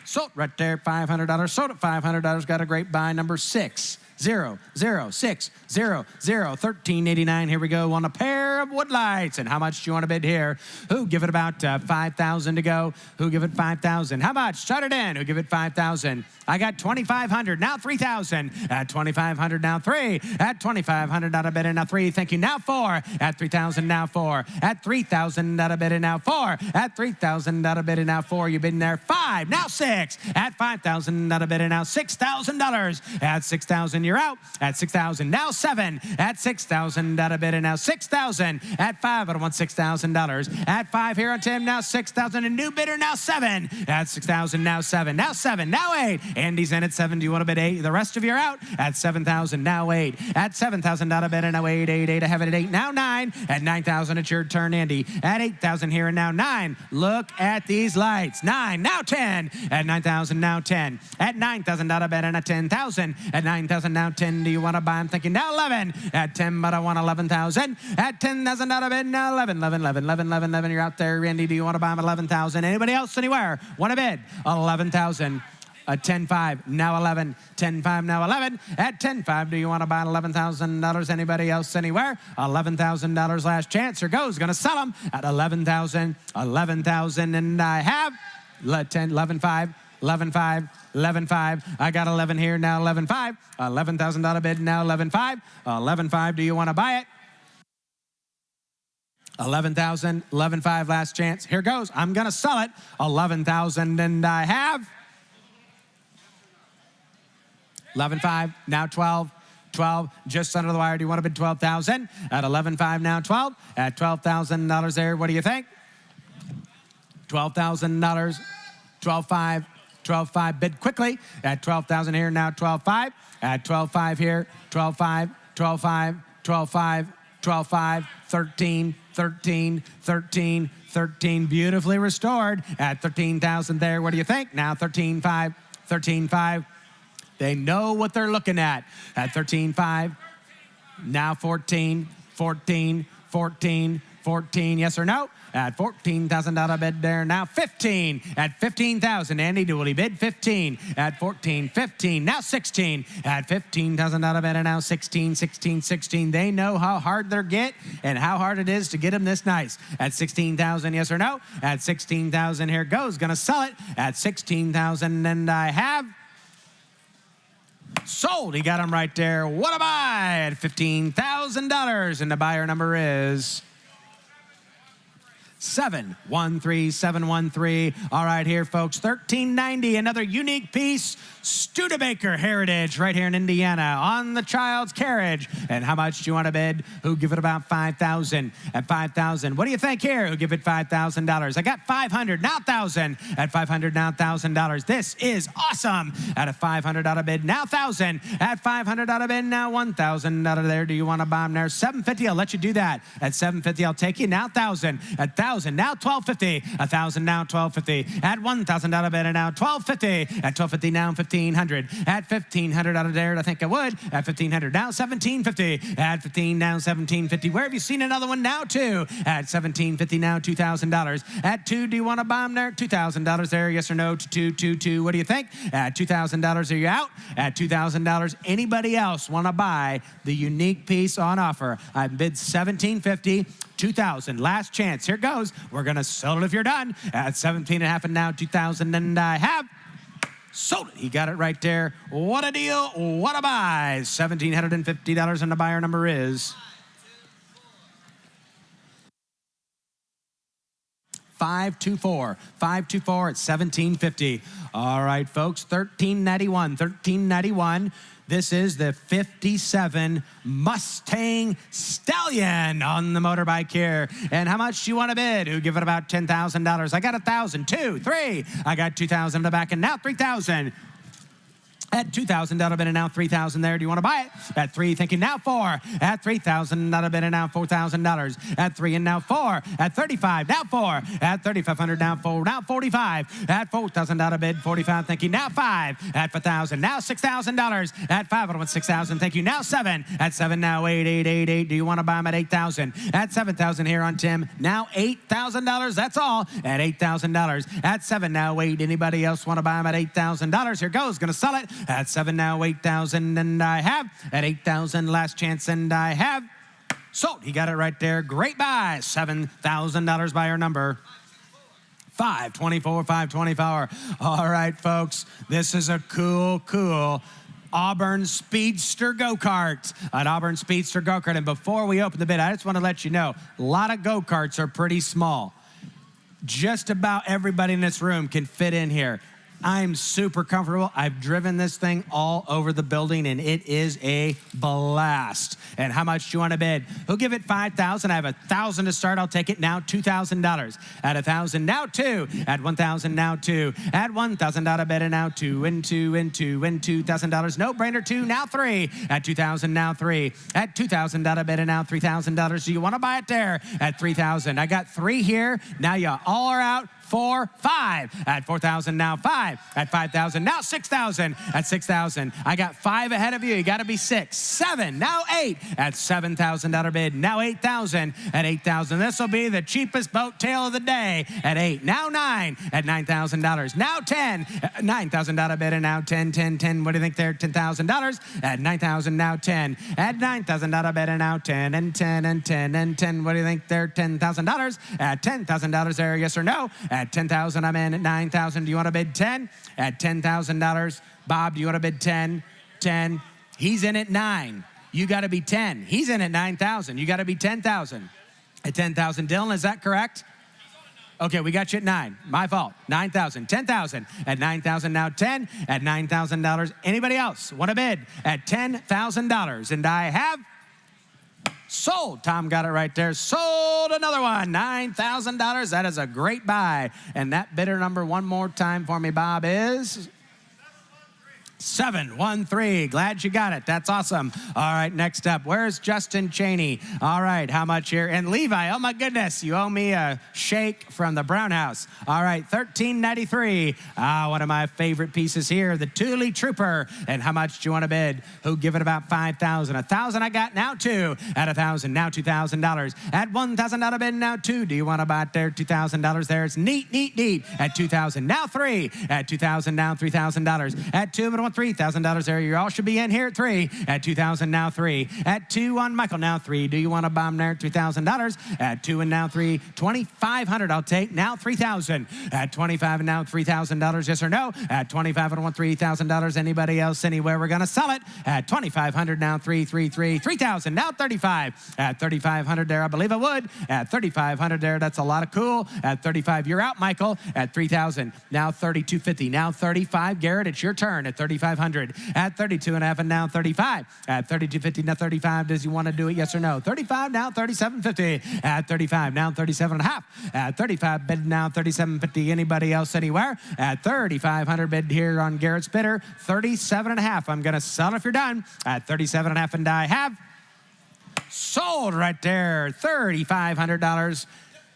sold right there. $500. Sold at $500. Got a great buy. Number 6. 0, 0, 6, 0, 0, 1389. Here we go on a pair of woodlights. And how much do you want to bid here? Who give it about 5,000 to go? Who give it 5,000? How much? Shut it in. Who give it 5,000? I got 2,500. Now 3,000. At 2,500. Now 3. At 2,500. Out of bid and now 3. Thank you. Now 4. At 3,000. Now 4. At 3,000. Out of bid and now 4. At 3,000. Out of bid and now 4. You've been there 5. Now 6. At 5,000. Out of bid and now $6,000. At 6,000. You're out. At 6,000. Now 7. At 6,000. Out of bid and now 6,000. At 5. I don't want $6,000. At 5 here on Tim. Now 6,000. A new bidder. Now 7. At 6,000. Now 7. Now 7. Now 8. Andy's in at 7. Do you want to bid 8? The rest of you are out. At 7,000. Now 8. At 7,000. Out of bid and now 8. 8. 8. I have it at 8. Now 9. At 9,000. It's your turn, Andy. At 8,000 here and now 9. Look at these lights. 9. Now 10. At 9,000. Now 10. At 9,000. Out of bid and at 10,000. At 9,000. Now 10. Do you want to buy? I'm thinking now 11. At 10, but I want 11,000. At 10,000. Out of bid now 11. 11. 11. 11. 11. 11. You're out there, Andy. Do you want to buy him 11,000? Anybody else anywhere want to bid? 11,000. At 10.5, now 11. 10.5, now 11. At 10.5, do you want to buy $11,000? Anybody else anywhere? $11,000 last chance. Here goes. Going to sell them at 11,000. 11,000, and I have 10, 11.5. 11.5, 11.5. I got 11 here, now 11.5. $11,000 bid, now 11.5. 11.5, do you want to buy it? 11,000, 11.5, last chance. Here goes. I'm going to sell it. 11,000, and I have 11.5, now 12. 12, just under the wire. Do you want to bid 12,000? At 11.5, now 12. At $12,000 there, what do you think? $12,000, 12.5. 12.5, bid quickly. At 12,000 here, now 12.5. At 12.5 here, 12.5, 12.5, 12.5, 12.5, 13, 13, 13, 13. Beautifully restored. At 13,000 there, what do you think? Now 13.5, 13.5. They know what they're looking at. At 13.5, now 14, 14, 14, 14. Yes or no? At $14,000 bid there, now 15. At 15,000, Andy Dooley bid 15. At 14, 15, now 16. At $15,000 bid and now 16, 16, 16. They know how hard they're get and how hard it is to get them this nice. At 16,000, yes or no? At 16,000, here goes. Gonna sell it at 16,000, and I have sold. He got them right there. What a buy at $15,000, and the buyer number is 713. All right, here, folks, $13.90. Another unique piece, Studebaker Heritage, right here in Indiana, on the child's carriage. And how much do you want to bid? Who give it about $5,000? At $5,000, what do you think here? Who give it $5,000? I got $500, now $1,000. At $500, now $1,000. This is awesome. At a $500 bid, now $1,000. At $500 bid, now $1,000 out of there. Do you want to buy them there? $750, I'll let you do that. At $750, I'll take you. Now $1,000. At $1,000, now $1,250. $1,000, now $1,250. At $1,000 bid, and now $1,250. At $1,250, now $1,500. At $1,500 out of there, I think I would. At $1,500, now $1,750. At $1,500, now $1,750. Where have you seen another one? Now $2,000. At $1,750, now $2,000. At $2,000, do you want to buy them there? $2,000 there, yes or no? Two. What do you think? At $2,000, are you out? At $2,000, anybody else want to buy the unique piece on offer? I bid $1,750. $2,000, last chance. Here it goes. We're going to sell it if you're done. At 17.5 and now $2,000, and I have sold it. He got it right there. What a deal. What a buy. $1,750, and the buyer number is 524. 524 at $1,750. All right, folks, $1,391. This is the 57 Mustang Stallion on the motorbike here. And how much do you want to bid? Who give it about $10,000? I got 1,000, 2, 3. I got 2,000 in the back, and now 3,000. At $2,000, that'll bid, and now $3,000 there. Do you want to buy it? At 3, thinking now 4. At $3,000, that'll bid, and now $4,000. At 3, and now 4. At 35, now 4. At 3,500, now 4. Now 45. At $4,000 bid, 45, thinking now 5. At $4,000, now $6,000. At 5, I want 6,000, thank you. Now 7. At 7, now 8. Do you want to buy them at 8,000? At 7,000 here on Tim. Now $8,000. That's all. At $8,000. At 7, now 8. Anybody else want to buy them at $8,000? Here goes. Going to sell it. At 7, now 8,000, and I have. At 8,000, last chance, and I have sold. He got it right there. Great buy. $7,000 buyer number 524. All right, folks, this is a cool Auburn Speedster go-kart. An Auburn Speedster go-kart. And before we open the bid, I just want to let you know, a lot of go-karts are pretty small. Just about everybody in this room can fit in here. I'm super comfortable. I've driven this thing all over the building, and it is a blast. And how much do you want to bid? Who'll give it $5,000? I have $1,000 to start. I'll take it now. $2,000. At $1,000, now 2. At $1,000, now 2. At $1,000 bid, and now 2 and $2,000. No brainer. 2, now 3. At $2,000, now 3. At $2,000 bid, and now $3,000. Do you want to buy it there? At $3,000. I got 3 here. Now you all are out. 4, 5. At 4,000, now 5. At 5,000, now 6,000. At 6,000, I got 5 ahead of you. You got to be 6. 7, now 8. At $7,000 bid, now 8,000. At 8,000, this will be the cheapest boat tail of the day. At 8, now 9. At $9,000, now 10. $9,000 bid, and now 10. What do you think there? $10,000. At 9,000, now 10. At $9,000 bid, and now 10 and 10 and 10 and 10. What do you think there? $10,000. At $10,000 there, yes or no? At 10,000, I'm in. At 9,000, do you want to bid 10? At $10,000, Bob, do you want to bid 10? 10. He's in at 9. You got to be 10. He's in at 9,000. You got to be 10,000. At 10,000, Dylan, is that correct? Okay, we got you at 9. My fault. 9,000. 10,000. At 9,000, now 10. At $9,000, anybody else want to bid? At $10,000, and I have sold. Tom got it right there. Sold another one. $9,000. That is a great buy. And that bidder number one more time for me, Bob, is 713. Glad you got it. That's awesome. All right, next up, where's Justin Cheney? All right, how much here? And Levi, oh my goodness, you owe me a shake from the Brown House. All right, $13.93. One of my favorite pieces here, the Thule Trooper. And how much do you want to bid? Who give it about $5,000? $1,000 I got, now 2. At $1,000, now $2,000. At $1,000 bid, now 2. Do you want to buy it there? $2,000 there. It's neat. At $2,000, now 3. At $2,000, now $3,000. At 2, want $3,000 there. You all should be in here at 3. At 2,000, now 3. At 2 on Michael, now 3. Do you want to bomb there? $2,000. At 2 and now 3. 2,500 I'll take. Now 3,000. At 25 and now $3,000. Yes or no? At 25 I don't want $3,000. Anybody else anywhere? We're going to sell it. At 2,500 now 3,000. Now 35. At 3,500 there, I believe I would. At 3,500 there, that's a lot of cool. At 35, you're out, Michael. At 3,000, now 3,250. Now 35, Garrett, it's your turn. At 3,500. At 32 and a half and now 35. At 3,250, now 35. Does you want to do it? Yes or no? 35, now 3,750. At 35, now 37 and a half. At 35, bid now 3,750. Anybody else anywhere? At 3,500 bid here on Garrett's bidder. 37 and a half. I'm going to sell if you're done. At 37 and a half, and I have sold right there. $3,500.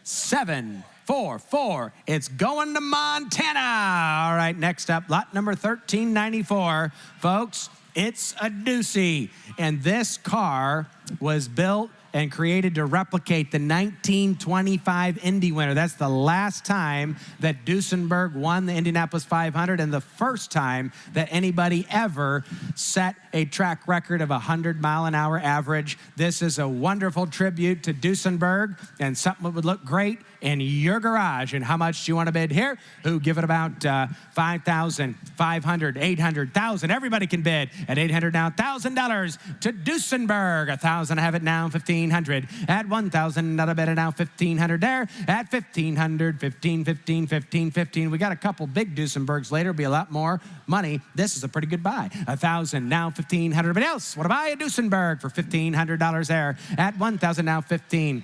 744. It's going to Montana. All right, next up, lot number 1394. Folks, it's a doozy. And this car was built and created to replicate the 1925 Indy winner. That's the last time that Duesenberg won the Indianapolis 500 and the first time that anybody ever set a track record of 100-mile-an-hour average. This is a wonderful tribute to Duesenberg and something that would look great in your garage. And how much do you want to bid here? Who give it about 5,000, 500, 800, 1,000. Everybody can bid at 800 now. $1,000 to Duesenberg. 1,000, I have it now. 1,500 at 1,000. Not a bid now. 1,500 there at 1,500. 15, 15, 15, 15. We got a couple big Duesenbergs later. It'll be a lot more money. This is a pretty good buy. 1,000 now. 1,500. Everybody else want to buy a Duesenberg for $1,500 there at 1,000 now. 15.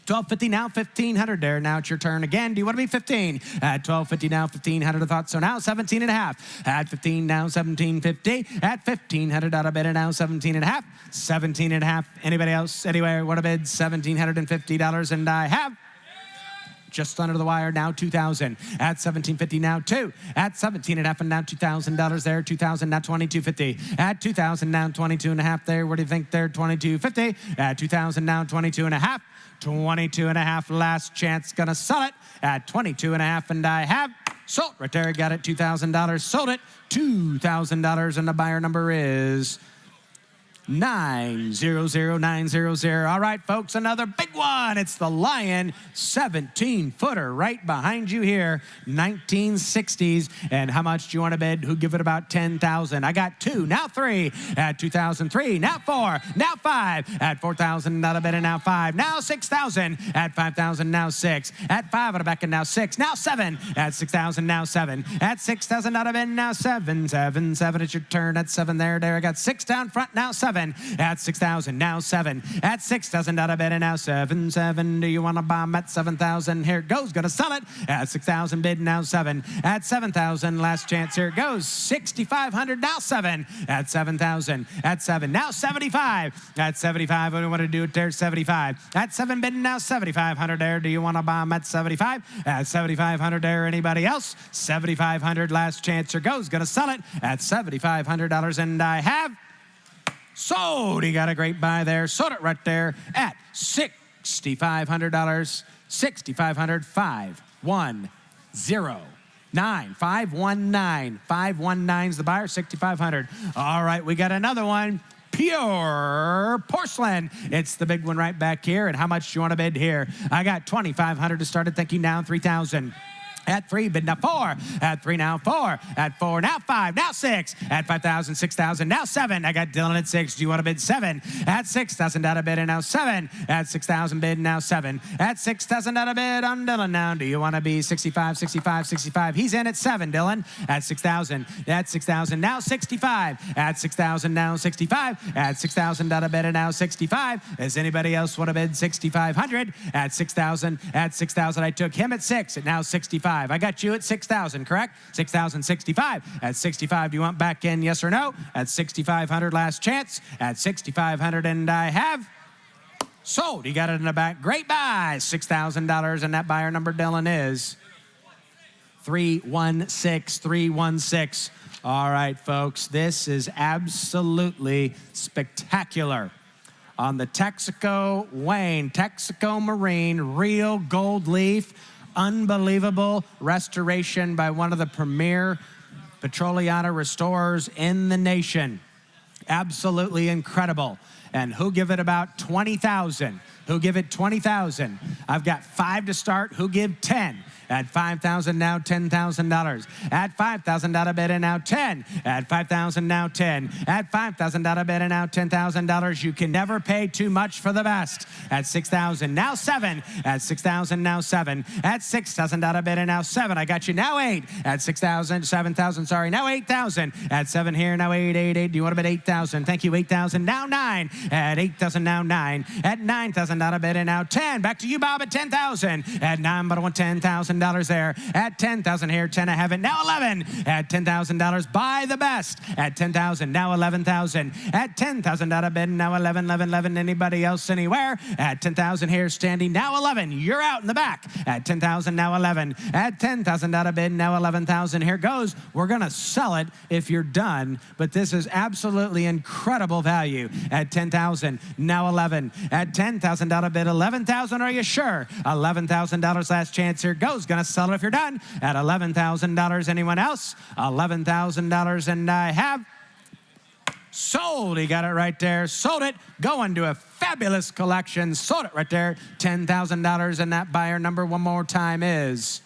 1250 now, 1,500 there. Now it's your turn again. Do you want to be 15? At 1250 now, 1,500. I thought so. Now 17 and a half. At 15 now, 1,750. At 1,500 out of bid now, 17 and a half. 17 and a half. Anybody else anywhere want to bid $1,750? And I have just under the wire now, 2,000. At 1,750 now, 2. At 17 and a half and now $2,000 there. 2,000 now, 2,250. At 2,000 now, 22 and a half there. What do you think there? 2,250. At 2,000 now, 22 and a half. 22 and a half, last chance, gonna sell it at 22 and a half, and I have sold right there. Got it, $2,000, sold it, $2,000, and the buyer number is 900900. All right, folks, another big one. It's the Lion 17-footer right behind you here, 1960s. And how much do you want to bid? Who give it about 10,000? I got 2, now 3 at 2,003, now 4, now 5 at 4,000. Not a bid, and now 5, now 6,000 at 5,000, now 6 at 5 at a back, and now 6, now 7 at 6,000, now 7 at 6,000. Not a bid, now 7, 7, 7. It's your turn at 7 there. I got 6 down front, now 7 at 6,000, now 7 at 6,000. Not a bid, and now 7, 7. Do you want to bomb at 7,000? Here it goes. Gonna sell it at 6,000. Bid now 7 at 7,000. Last chance. Here it goes. 6,500. Now 7 at 7,000. At 7. Now 75 at 75. What do you want to do it there? 75 at 7. Bid now 7,500 there. Do you want to bomb at 75? At 7,500 there. Anybody else? 7,500. Last chance. Here goes. Gonna sell it at $7,500, and I have sold. He got a great buy there. Sold it right there at $6,500. 6,500. 510 519. 519's the buyer. 6,500. All right, we got another one. Pure porcelain. It's the big one right back here. And how much do you want to bid here? I got 2,500 to start it. Thank you. Now 3,000. At 3, bid now 4. At 3, now 4. At 4, now 5. Now 6. At 5,000, 6,000. Now 7. I got Dylan at 6. Do you want to bid 7? At 6,000, out of bid, and now 7. At 6,000, bid, now 7. At 6,000, out of bid on Dylan now. Do you want to be 65, 65, 65? He's in at 7, Dylan. At 6,000. At 6,000, now 65. At 6,000, now 65. At 6,000, out of bid, and now 65. Does anybody else want to bid 6,500? At 6,000. At 6,000, I took him at 6. At now 65. I got you at 6,000, correct? 6,065. At 65, do you want back in, yes or no? At 6,500, last chance. At 6,500, and I have sold. You got it in the back. Great buy. $6,000, and that buyer number, Dylan, is 316. 316. All right, folks, this is absolutely spectacular. On the Texaco Wayne, Texaco Marine, real gold leaf. Unbelievable restoration by one of the premier Petroliana restorers in the nation. Absolutely incredible. And who give it about 20,000? Who give it 20,000? I've got 5 to start. Who give 10? At 5,000 now, $10,000. At $5,000 bid and now 10. At 5,000 now 10. At $5,000 bid and now $10,000. You can never pay too much for the best. At 6,000 now 7. At 6,000 now 7. At $6,000 bid and now 7. I got you now 8. At 6,000, 7,000. Sorry, now 8,000. At 7 here now 8, 8, 8. Do you want to bid 8,000? Thank you. 8,000 now 9. At 8,000 now 9. At $9,000 bid and now 10. Back to you, Bob. At 10,000. At 9, but I want $10,000 there. At 10,000 here, 10 I have it. Now 11. At $10,000, buy the best. At 10,000, now 11,000. At $10,000 bid, now 11, 11, 11. Anybody else anywhere? At 10,000 here, standing. Now 11. You're out in the back. At 10,000, now 11. At $10,000 bid, now 11,000. Here goes. We're going to sell it if you're done, but this is absolutely incredible value. At 10,000, now 11. At $10,000 bid, 11,000. Are you sure? $11,000 last chance. Here goes. Gonna sell it if you're done. At $11,000. Anyone else? $11,000, and I have sold. He got it right there. Sold it. Going to a fabulous collection. Sold it right there. $10,000, and that buyer number one more time is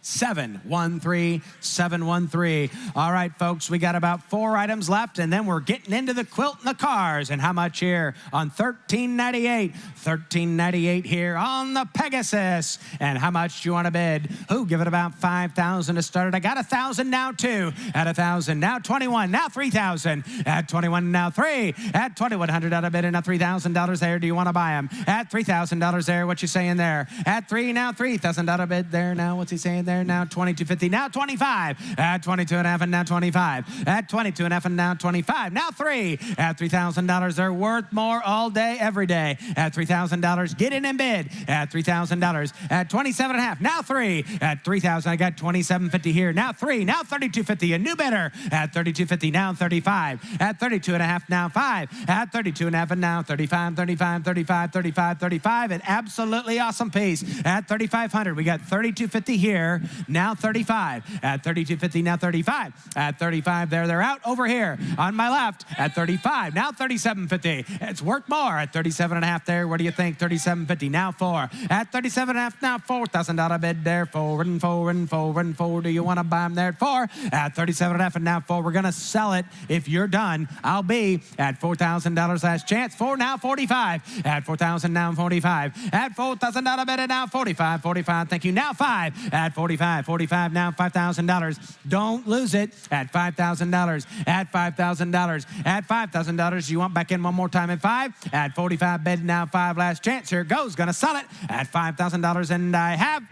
713, 713. All right, folks, we got about 4 items left, and then we're getting into the quilt and the cars. And how much here on $13.98? $13.98 here on the Pegasus. And how much do you want to bid? Who? Give it about 5,000 to start it. I got 1,000 now 2. At 1,000 now 21. Now 3,000. At 21 now 3. At $2,100 out of bid and now $3,000 there. Do you want to buy them? At $3,000 there. What you saying there? At 3 now $3,000 bid there. Now what's he saying there? Now $22.50. Now $25. At 22 and a half and now $25. At 22 and a half and now $25. Now 3. At $3,000. They're worth more all day, every day. At $3,000. Get in and bid. At $3,000. At 27 and a half. Now 3. At 3,000. I got $27.50 here. Now 3. Now $32.50. A new bidder. At $32.50. Now 35. At 32 and a half. Now 5. At 32 and a half and now 35. 35. 35. 35. 35. An absolutely awesome piece. At 3,500. We got $32.50 here. Now 35. At 32.50. Now 35. At 35. There, they're out over here on my left. At 35. Now 37.50. It's worth more. At 37 and a half there. What do you think? 37.50. Now 4. At 37 and a half. Now $4,000 bid there. Forward and forward and forward and forward. Do you want to buy them there at 4? At 37 and a half and now 4. We're going to sell it. If you're done, I'll be at $4,000 last chance. 4 now 45. At 4,000 now 45. At $4,000 bid and now 45. 45. Thank you. Now 5. At 45. 45 now $5,000. Don't lose it. At $5,000. At $5,000. At $5,000. You want back in one more time at 5. At 45 bid now 5 last chance. Here it goes. Gonna sell it at $5,000 and I have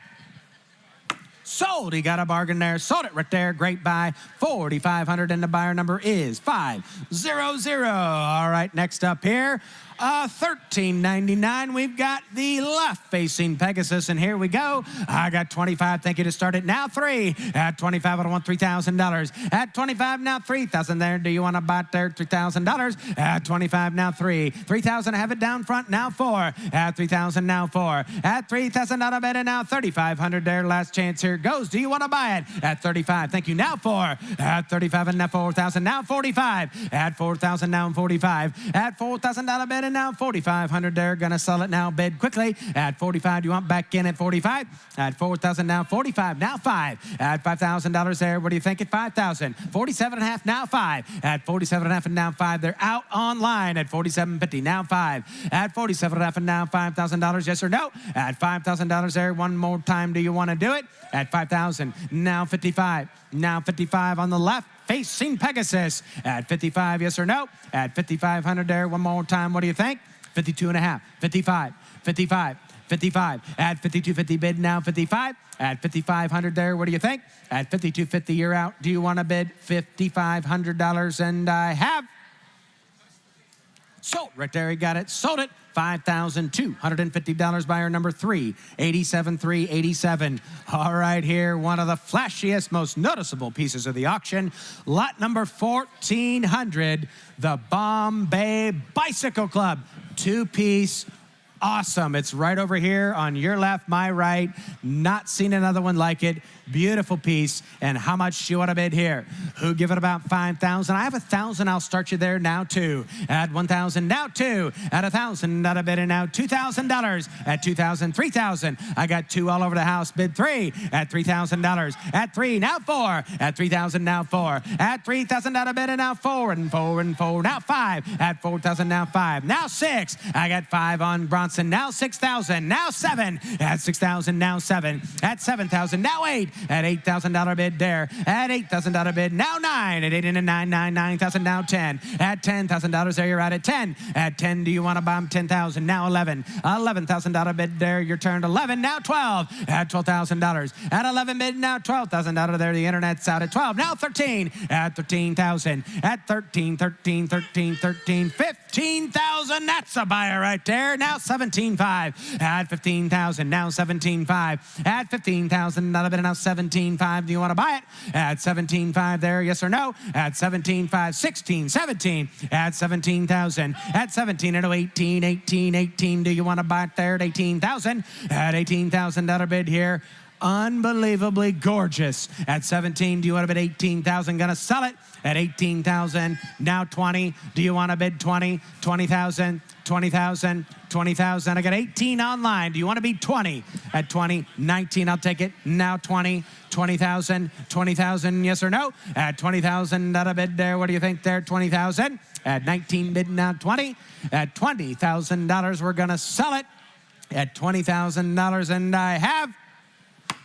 sold. He got a bargain there. Sold it right there. Great buy. 4,500 and the buyer number is 500. All right, next up here. $13.99. We've got the left-facing Pegasus, and here we go. I got 25. Thank you to start it. Now 3. At 25, I want $3,000. At 25, now 3,000 there. Do you want to buy it there? $3,000. At 25, now 3. 3,000, I have it down front. Now 4. At 3,000, now 4. At 3,000, out of bed, and now 3,500 there. Last chance here goes. Do you want to buy it? At 35. Thank you. Now 4. At 35, and now 4,000. Now 45. At 4,000, now 45. At 4,000, out of bed, and now 4,500 there. Gonna sell it now. Bid quickly. At 45. Do you want back in at 45? At 4,000 now 45. Now 5. At $5,000 there. What do you think at 5,000? 47 and a half. Now 5. At 47 and a half and now 5. They're out online at 47.50. Now 5. At 47 and a half and now $5,000. Yes or no? At $5,000 there. One more time. Do you want to do it? At 5,000. Now 55. Now 55 on the left. Facing Pegasus at 55, yes or no? At 5,500 there, one more time, what do you think? 52 and a half, 55, 55, 55. At 52.50 bid now 55. At 5,500 there, what do you think? At 52.50 you're out. Do you want to bid $5,500? And I have sold right there. He got it. Sold it. $5,250. Buyer number 3, 87,387. All right, here, one of the flashiest, most noticeable pieces of the auction. Lot number 1,400, the Bombay Bicycle Club. 2-piece Awesome. It's right over here on your left, my right. Not seen another one like it. Beautiful piece. And how much do you want to bid here? Who give it about 5,000? I have 1,000. I'll start you there now, too. At 1,000, now 2. At 1,000, not a bid, and now $2,000. At 2,000, 3,000. I got 2 all over the house. Bid 3 at $3,000. At 3, now 4. At 3,000, now 4. At 3,000, not a bid, and now 4 and 4 and 4. Now 5. At 4,000, now 5. Now 6. I got 5 on Bronson. Now 6,000. Now 7. At 6,000, now 7. At 7,000, now 8. At $8,000 bid there. At $8,000 bid, now 9. At 8 and a 9, 9,000, now 10. At $10,000 there, you're at 10. At 10, do you want to bomb 10,000? Now 11. $11,000 bid there, your turn. 11, now 12. At $12,000. At 11 bid, now $12,000 there. The internet's out at 12. Now 13. At 13,000. At 13, 13, 13, 13, 15,000. That's a buyer right there. Now 17.5. At 15,000. Now 17.5. At 15,000. Not a bid. Now 17.5. Do you want to buy it? At 17.5 there. Yes or no? At 17.5. 16, 17. At 17,000. At 17 and 18, 18, 18. Do you want to buy it there at 18,000? At $18,000 bid here. Unbelievably gorgeous. At 17, do you want to bid 18,000? Gonna sell it at 18,000. Now 20. Do you want to bid 20? 20,000, 20,000, 20,000. I got 18 online. Do you want to bid 20? At 20, 19, I'll take it. Now 20, 20,000, 20,000, yes or no? At 20,000, not a bid there. What do you think there? 20,000. At 19 bid, now 20. At $20,000, we're gonna sell it at $20,000, and I have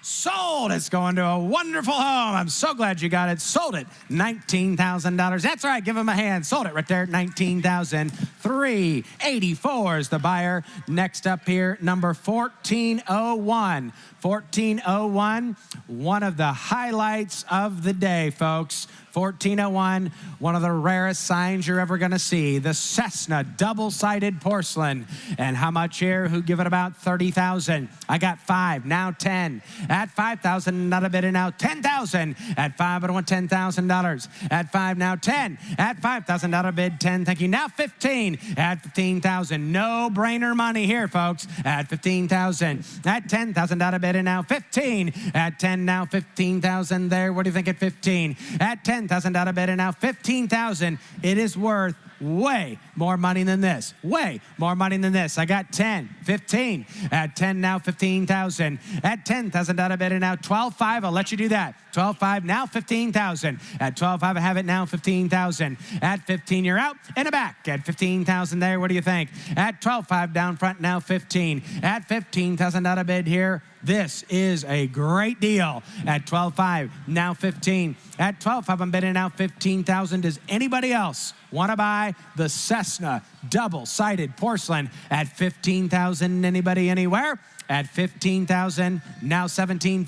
sold. It's going to a wonderful home. I'm so glad you got it. Sold it. $19,000. That's right. Give him a hand. Sold it right there at $19,000. 384 is the buyer. Next up here, number 1401. 1401, one of the highlights of the day, folks. 1401, one of the rarest signs you're ever going to see. The Cessna double-sided porcelain. And how much here? Who give it about 30,000? I got 5, now 10. At 5,000, not a bid, and now 10,000. At 5, I don't want $10,000. At 5, now 10. At 5,000, not a bid, 10. Thank you. Now 15. At 15,000, no-brainer money here, folks. At 15,000. At 10,000, not a bid, and now 15. At 10, now 15,000 there. What do you think at 15? At 10,000 out of bid, and now 15,000. It is worth way more money than this. Way more money than this. I got 10, 15. At 10, now 15,000. At 10,000 out of bid, and now 12.5. I'll let you do that. 12.5, now 15,000. At 12.5, I have it now 15,000. At 15, you're out and a back. At 15,000 there, what do you think? At 12.5 down front, now 15. At 15,000 out of bid here. This is a great deal. At 12.5, now 15. At 12.5, I'm bidding now 15,000. Does anybody else want to buy the Cessna double-sided porcelain at 15,000? Anybody anywhere? At 15,000, now 17.5,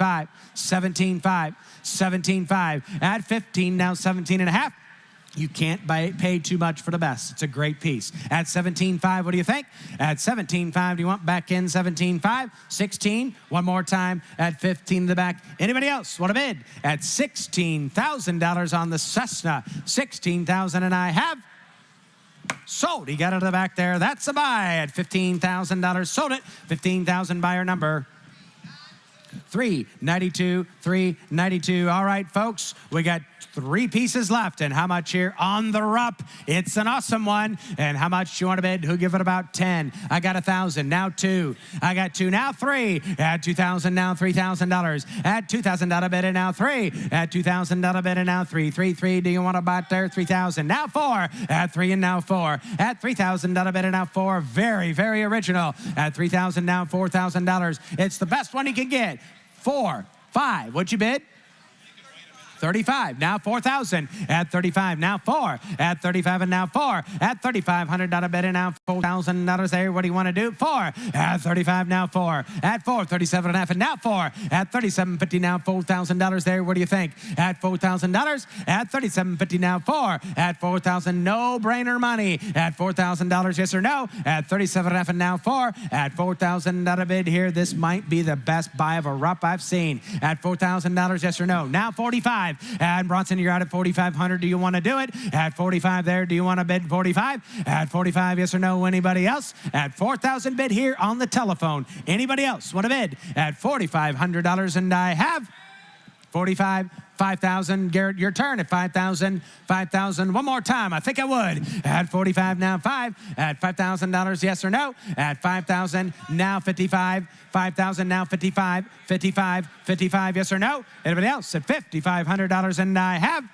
17.5, 17.5. At 15, now 17 and a half. You can't pay too much for the best. It's a great piece. At 17.5, what do you think? At 17.5, do you want back in 17.5? 16, one more time at 15 in the back. Anybody else want to bid? At $16,000 on the Cessna. 16,000, and I have sold. He got it to the back there. That's a buy at $15,000. Sold it. 15,000 buyer number 392, 392. All right, folks, we got 3 pieces left. And how much here? On the rup. It's an awesome one. And how much do you want to bid? Who give it about 10? I got 1,000. Now 2. I got 2. Now 3. At 2,000. Now $3,000. At 2,000. Out of bid, and now 3. At 2,000. Out of bid, and now 3. 3, 3. Do you want to buy it there? 3,000. Now 4. At 3, and now 4. At 3,000. Out of bid, and now 4. Very, very original. At 3,000. Now $4,000. It's the best one you can get. 4, 5. What'd you bid? 35. Now 4,000. At 35. Now 4. At 35, and now 4. At $3,500 bid, and now $4,000 there. What do you want to do? 4. At 35. Now 4. At 4. 37 and a half, and now 4. At $37.50. Now $4,000 there. What do you think? At $4,000. At $37.50. Now 4. At $4,000. No brainer money. At $4,000. Yes or no? At 37 and a half, and now 4. At $4,000 bid here. This might be the best buy of a rup I've seen. At $4,000. Yes or no? Now 45. 45. And Bronson, you're out at 4,500. Do you want to do it? At 45 there, do you want to bid 45? At 45, yes or no? Anybody else? At 4,000 bid here on the telephone. Anybody else want to bid at $4,500? And I have 45, 5,000. Garrett, your turn at 5,000, 5,000. One more time. I think I would. At 45, now 5. At $5,000, yes or no? At 5,000, now 55. 5,000, now 55. 55, 55, yes or no? Anybody else at $5,500? And I have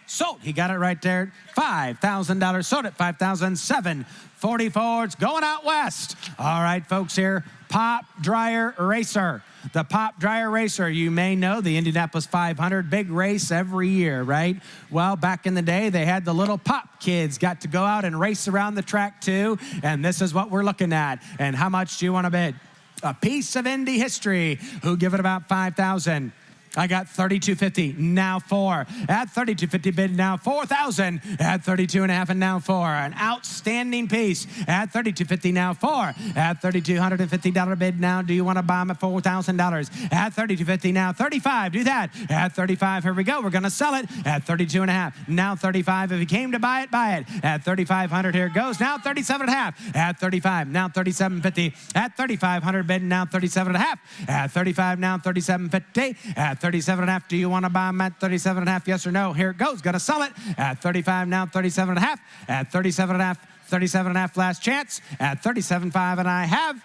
sold. He got it right there. $5,000 sold at 5,744. It's going out west. All right, folks, here. Pop Dryer Racer. The Pop Dryer Racer, you may know the Indianapolis 500, big race every year, right? Well, back in the day, they had the little pop kids got to go out and race around the track too, and this is what we're looking at. And how much do you want to bid? A piece of Indy history. Who give it about 5,000? I got 32.50, now 4. At 32.50 bid, now 4,000. At 32.5 and now 4. An outstanding piece. At 32.50, now 4. At $3,250 bid, now do you want to buy them at $4,000? At 32.50, now 35. Do that. At 35, here we go. We're going to sell it at 32.5. Now 35. If you came to buy it, buy it. At 3,500, here it goes. Now 37.5. At 35, now 37.50. At 3,500 bid, now 37.5. At 35, now 37.50. At 37.5. Do you want to buy them at 37.5? Yes or no? Here it goes. Going to sell it at 35. Now 37.5. At 37.5. 37.5. Last chance at 37.5, and I have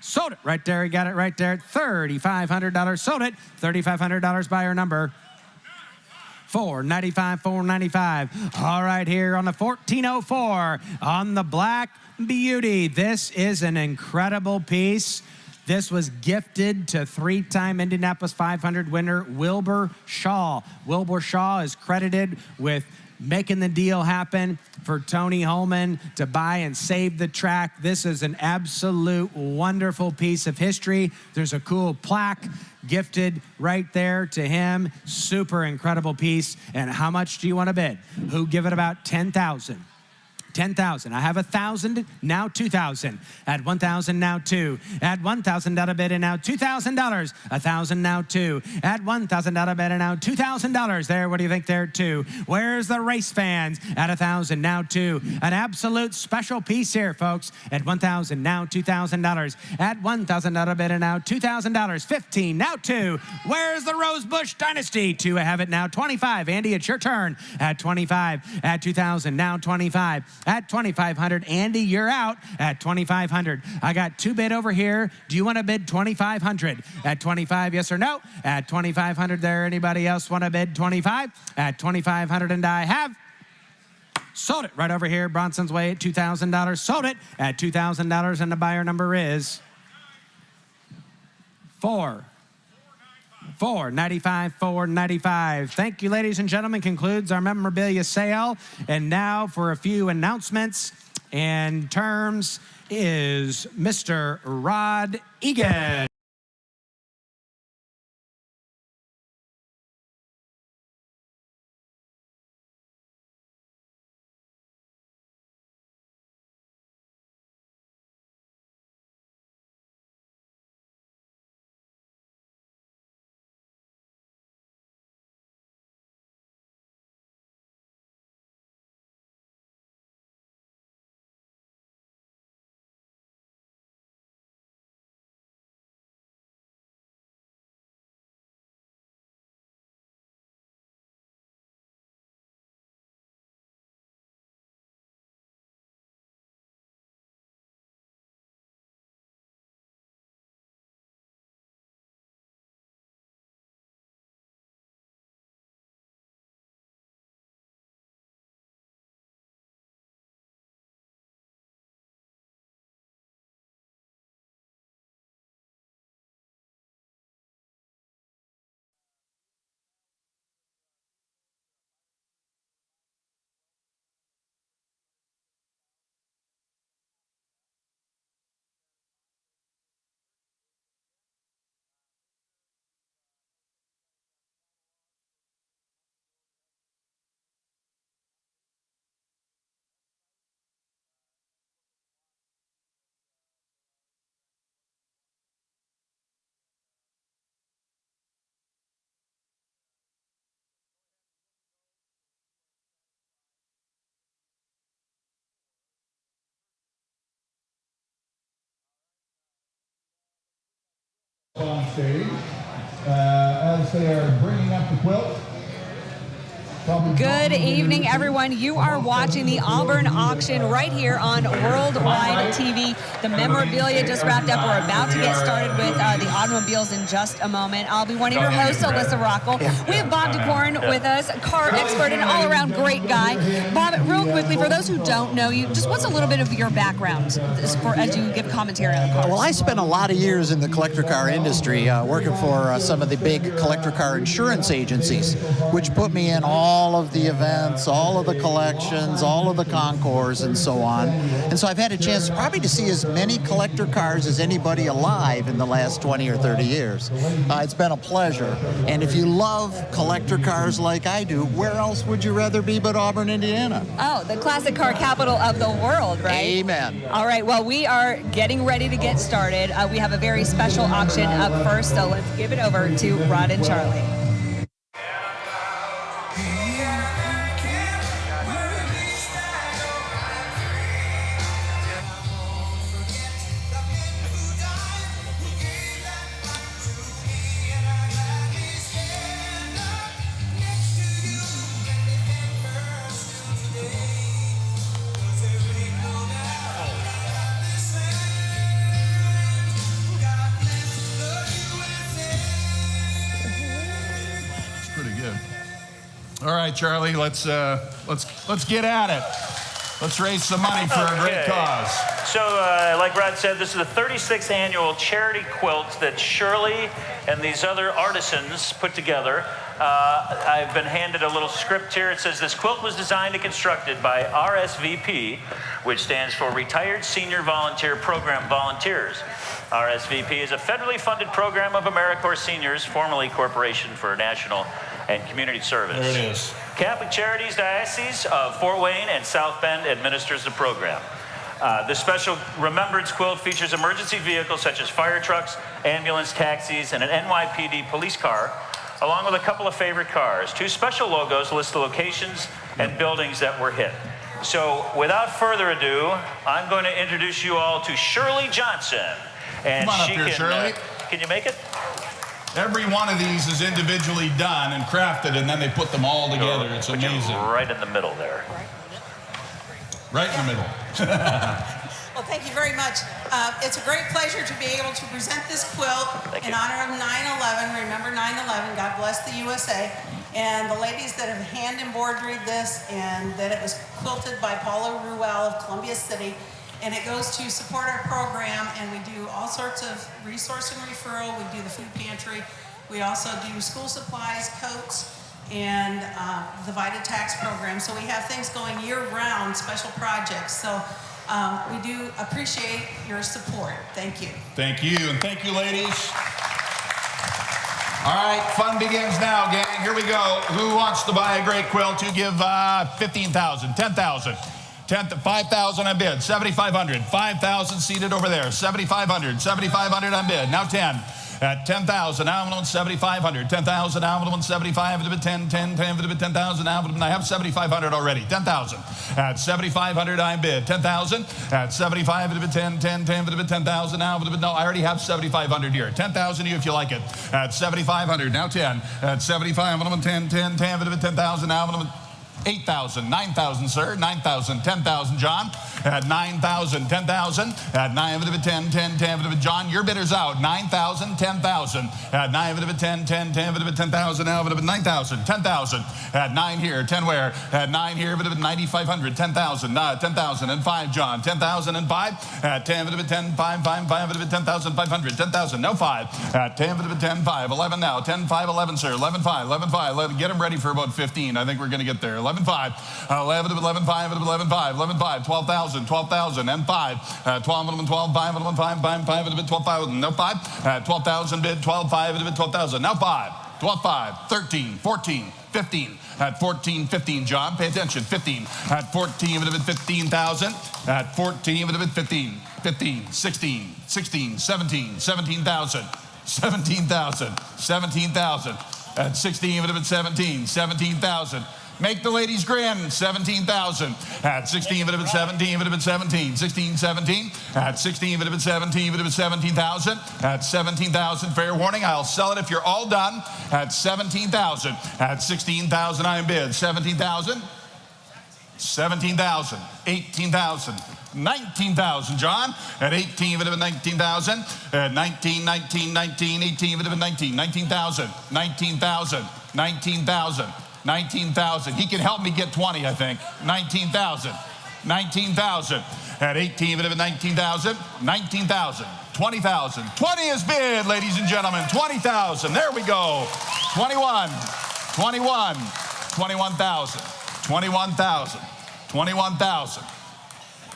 sold it right there. He got it right there. $3,500. Sold it. $3,500 buyer number. 495, 495. All right, here on the 1404 on the Black Beauty. This is an incredible piece. This was gifted to 3-time Indianapolis 500 winner Wilbur Shaw. Wilbur Shaw is credited with making the deal happen for Tony Holman to buy and save the track. This is an absolute wonderful piece of history. There's a cool plaque gifted right there to him. Super incredible piece. And how much do you want to bid? Who give it about 10,000? 10,000. I have 1,000, now 2,000. At 1,000, now 2. At $1,000 bid, and now $2,000. 1,000, now 2. At $1,000 bid, and now $2,000. There, what do you think there, 2? Where's the race fans? At 1,000, now 2. An absolute special piece here, folks. At 1,000, now $2,000. At $1,000 bid, and now $2,000. 15, now 2. Where's the Rosebush Dynasty? 2, I have it now 25. Andy, it's your turn. At 25. At 2,000, now 25. At 2,500, Andy, you're out at 2,500. I got 2 bid over here. Do you want to bid 2,500? At 25, yes or no? At 2,500 there, anybody else want to bid 25? At 2,500, and I have sold it right over here, Bronson's Way at $2,000. Sold it at $2,000, and the buyer number is 495, 495. Thank you, ladies and gentlemen. Concludes our memorabilia sale. And now for a few announcements and terms is Mr. Rod Egan. stage as they are bringing up the quilt. Good evening, everyone. You are watching the Auburn Auction right here on Worldwide TV. The memorabilia just wrapped up. We're about to get started with the automobiles in just a moment. I'll be one of your hosts, Alyssa Rockel. We have Bob DeCorn with us, car expert and all-around great guy. Bob, real quickly, for those who don't know you, just what's a little bit of your background as you give commentary on cars? Well, I spent a lot of years in the collector car industry working for some of the big collector car insurance agencies, which put me in all of the events, all of the collections, all of the concours, and so on. And so I've had a chance probably to see as many collector cars as anybody alive in the last 20 or 30 years. It's been a pleasure. And if you love collector cars like I do, where else would you rather be but Auburn, Indiana? Oh, the classic car capital of the world, right? Amen. All right, well, we are getting ready to get started. We have a very special auction up first, so let's give it over to Rod and Charlie. All right, Charlie, let's get at it. Let's raise some money for a great cause. So, like Rod said, this is the 36th annual charity quilt that Shirley and these other artisans put together. I've been handed a little script here. It says, this quilt was designed and constructed by RSVP, which stands for Retired Senior Volunteer Program Volunteers. RSVP is a federally funded program of AmeriCorps Seniors, formerly Corporation for National and Community Service. There it is. Catholic Charities Diocese of Fort Wayne and South Bend administers the program. This special remembrance quilt features emergency vehicles such as fire trucks, ambulance, taxis, and an NYPD police car, along with a couple of favorite cars. Two special logos list the locations and buildings that were hit. So without further ado, I'm going to introduce you all to Shirley Johnson. And Come on up here, Shirley. Can you make it? Every one of these is individually done and crafted, and then they put them all together. It's amazing. Right in the middle there. Right in the middle. Well, thank you very much. It's a great pleasure to be able to present this quilt in honor of 9/11. Remember 9/11, God bless the USA. And the ladies that have hand embroidered this, and that it was quilted by Paula Ruel of Columbia City. And it goes to support our program, and we do all sorts of resource and referral. We do the food pantry. We also do school supplies, coats, and the VITA tax program. So we have things going year-round, special projects. So we do appreciate your support. Thank you. Thank you, and thank you, ladies. All right, fun begins now, gang. Here we go. Who wants to buy a great quilt? You give 15,000, 10,000. 5,000 on bid, 7,500, 5,000 seated over there, 7,500, 7,500 on bid, now 10. At 10,000, now on 7,500, 10,000, now on 75, 10, 10, 10, 10,000, now I have 7,500 already, 10,000. At 7,500, I bid, 10,000. At 75, 10, 10, 10, 10,000, now, no, I already have 7,500 here. 10,000 you if you like it. At 7,500, now 10. At 75, 10, 10, 10, 10,000, now 8,000, 9,000, sir, 9,000, 10,000, John. At 9,000, 10,000. At 9, 10, 10, 10, John, your bidder's out. 9,000, 10,000. At 9, 10, 10, 10, 10,000, now 9,000, 10,000. At 9 here, 10 where? At 9 here, 9,500, 10,000, 10,000 and 5, John, 10,000 and 5. At 10, 10, 5, 5, 5, 10,500, 10,000, no 5. At 10, 10, 5, 11 now, 10, 5, 11, sir, 11, 5, 11, 5. Get them ready for about 15. I think we're going to get there. 11, 5, 11, 11, 5, 11, 5, 11, 5, 12,000, 12,000 and 5. 12, 12, 5, 11, 5, 5, 5, 12,000, no 5. 12,000 bid, 12, 5, 12,000, now 5. 12, 5, 13, 14, 15. At 14, 15, John, pay attention, 15. At 14, 15,000. At 14, 15, 15, 16, 16, 17, 17,000, 17,000, 17,000. At 16, 17, 17,000. Make the ladies grin. 17,000. At 16, would have been 17, would have been 17. 16, 17. At 16, would have been 17, would have been 17,000. At 17,000, fair warning, I'll sell it if you're all done. At 17,000. At 16,000, I am bid. 17,000. 17,000. 18,000. 19,000, John. At 18, would have been 19,000. At 19, 19, 19, 18, would have been 19. 19,000. 19,000. 19,000. 19,000. He can help me get 20, I think. 19,000. 19,000. At 18, would have been 19,000. 19,000. 20,000. 20 is bid, ladies and gentlemen. 20,000. There we go. 21. 21. 21,000. 21,000. 21,000.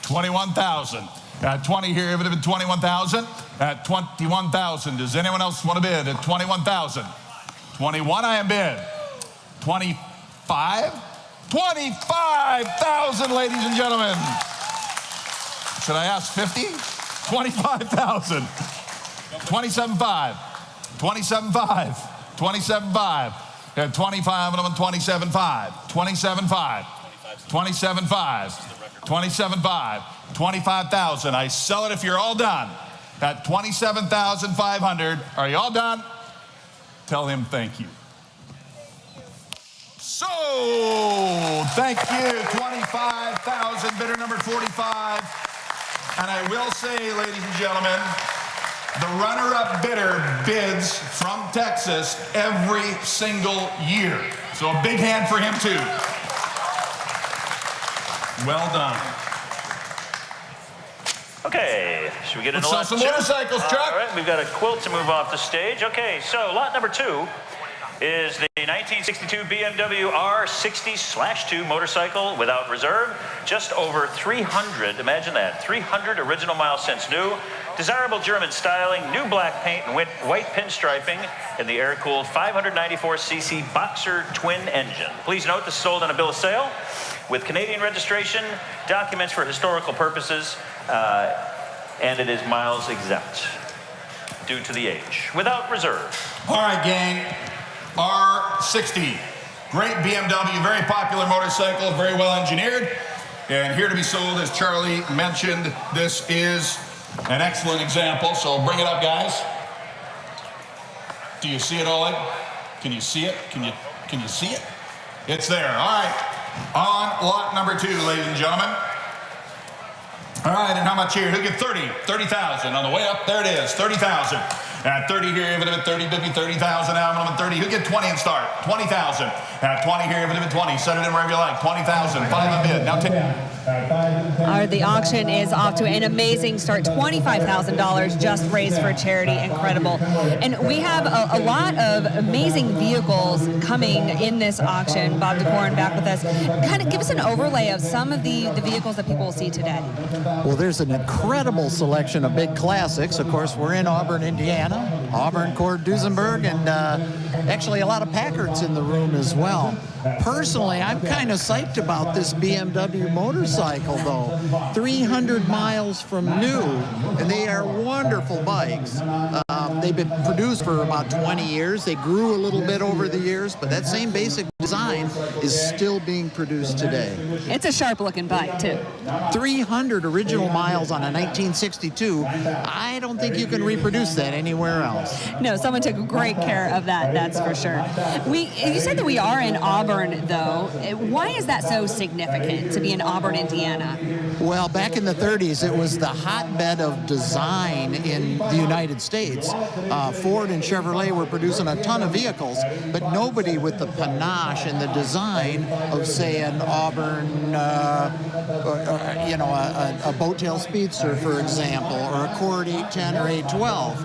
21,000. At 20 here, it would have been 21,000. At 21,000. Does anyone else want to bid at 21,000? 21, I am bid. 25? 25,000, ladies and gentlemen. Should I ask 50? 25,000. 27.5. 27.5. 27.5. At 25, I'm 27.5. 27.5. 27.5. 27.5. 25,000. I sell it if you're all done. At 27,500. Are you all done? Tell him thank you. So, thank you, 25,000, bidder number 45. And I will say, ladies and gentlemen, the runner-up bidder bids from Texas every single year. So a big hand for him, too. Well done. Okay, should we get into Let's sell some motorcycles, Chuck? All right, we've got a quilt to move off the stage. Okay, so lot number 2 is the 1962 BMW R60/2 motorcycle without reserve. Just over 300, imagine that, 300 original miles since new. Desirable German styling, new black paint and white pinstriping, and the air-cooled 594cc Boxer twin engine. Please note this is sold on a bill of sale with Canadian registration, documents for historical purposes, and it is miles exempt due to the age, without reserve. All right, gang. R60. Great BMW, very popular motorcycle, very well engineered. And here to be sold, as Charlie mentioned, this is an excellent example. So bring it up, guys. Do you see it, Oleg? Can you see it? Can you see it? It's there. All right. On lot number 2, ladies and gentlemen. All right, and how much here? Who get 30? 30,000. On the way up, there it is. 30,000. At 30 here, if it had been 30, it'd be 30,000. Now I'm at 30. Who get 20 and start? 20,000. At 20 here, if it had been 20. Set it in wherever you like. 20,000. 5 a bid. Now 10. The auction is off to an amazing start. $25,000 just raised for charity. Incredible. And we have a lot of amazing vehicles coming in this auction. Bob DeCorin back with us. Kind of give us an overlay of some of the vehicles that people will see today. Well, there's an incredible selection of big classics. Of course, we're in Auburn, Indiana. Auburn, Cord, Duesenberg, and actually a lot of Packards in the room as well. Personally, I'm kind of psyched about this BMW motorcycle, though. 300 miles from new, and they are wonderful bikes. They've been produced for about 20 years. They grew a little bit over the years, but that same basic design is still being produced today. It's a sharp-looking bike, too. 300 original miles on a 1962. I don't think you can reproduce that anywhere else. No, someone took great care of that, that's for sure. You said that we are in Auburn, though. Why is that so significant to be in Auburn, Indiana? Well, back in the 30s, it was the hotbed of design in the United States. Ford and Chevrolet were producing a ton of vehicles, but nobody with the panache and the design of, say, an Auburn, a Boattail Speedster, for example, or a Cord 810 or 812.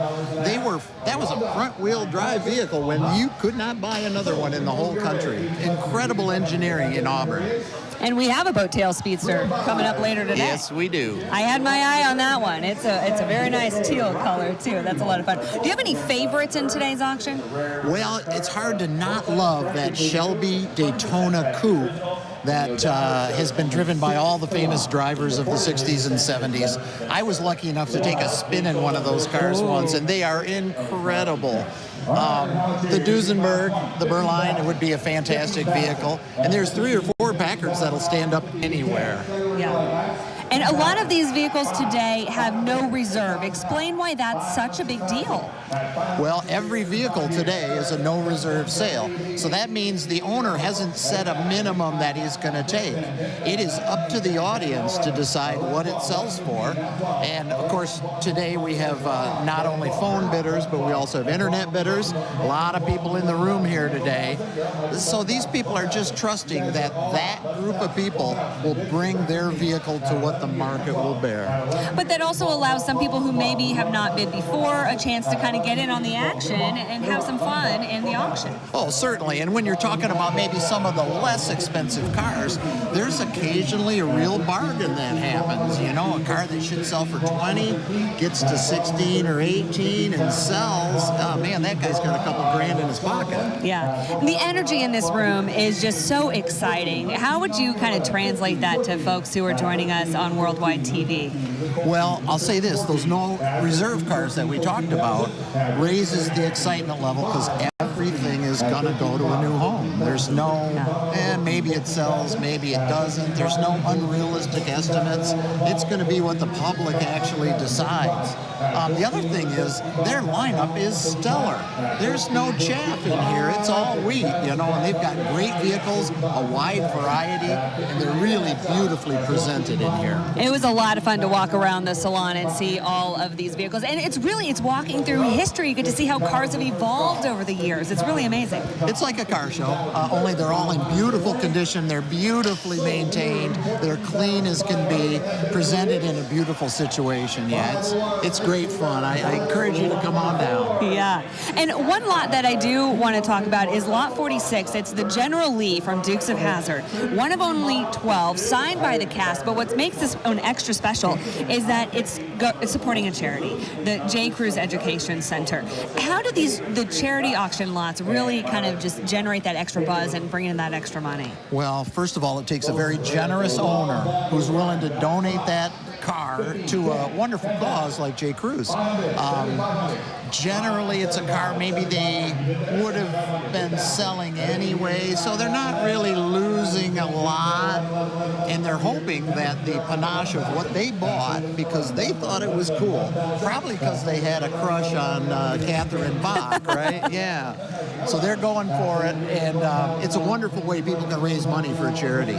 That was a front-wheel drive vehicle when you could not buy another one in the whole country. Incredible engineering in Auburn. And we have a Boattail Speedster coming up later today. Yes, we do. I had my eye on that one. It's a very nice teal color, too. That's a lot of fun. Do you have any favorites in today's auction? Well, it's hard to not love that Shelby Daytona Coupe that has been driven by all the famous drivers of the 60s and 70s. I was lucky enough to take a spin in one of those cars once, and they are incredible. The Duesenberg, the Berline, it would be a fantastic vehicle. And there's 3 or 4 Packards that'll stand up anywhere. Yeah. And a lot of these vehicles today have no reserve. Explain why that's such a big deal. Well, every vehicle today is a no reserve sale. So that means the owner hasn't set a minimum that he's going to take. It is up to the audience to decide what it sells for. And of course, today we have not only phone bidders, but we also have internet bidders. A lot of people in the room here today. So these people are just trusting that that group of people will bring their vehicle to what the market will bear. But that also allows some people who maybe have not bid before a chance to kind of get in on the action and have some fun in the auction. Oh, certainly. And when you're talking about maybe some of the less expensive cars, there's occasionally a real bargain that happens. You know, a car that should sell for 20 gets to 16 or 18 and sells. Oh, man, that guy's got a couple grand in his pocket. Yeah. The energy in this room is just so exciting. How would you kind of translate that to folks who are joining us on Worldwide TV? Well, I'll say this, those no reserve cars that we talked about raises the excitement level because everything is going to go to a new home. There's no, maybe it sells, maybe it doesn't. There's no unrealistic estimates. It's going to be what the public actually decides. The other thing is their lineup is stellar. There's no chaff in here. It's all wheat, you know, and they've got great vehicles, a wide variety, and they're really beautifully presented in here. It was a lot of fun to walk around the salon and see all of these vehicles. And it's walking through history. You get to see how cars have evolved over the years. It's really amazing. It's like a car show, only they're all in beautiful condition. They're beautifully maintained. They're clean as can be, presented in a beautiful situation. Yeah, it's great fun. I encourage you to come on down. Yeah. And one lot that I do want to talk about is lot 46. It's the General Lee from Dukes of Hazzard. One of only 12 signed by the cast, but what makes this one extra special is that it's supporting a charity, the J. Cruz Education Center. How do the charity auction lots really kind of just generate that extra buzz and bring in that extra money? Well, first of all, it takes a very generous owner who's willing to donate that car to a wonderful cause like J. Cruz. Generally, it's a car maybe they would have been selling anyway, so they're not really losing a lot, and they're hoping that the panache of what they bought, because they thought it was cool, probably because they had a crush on Catherine Bach, right? Yeah. So they're going for it, and it's a wonderful way people can raise money for a charity.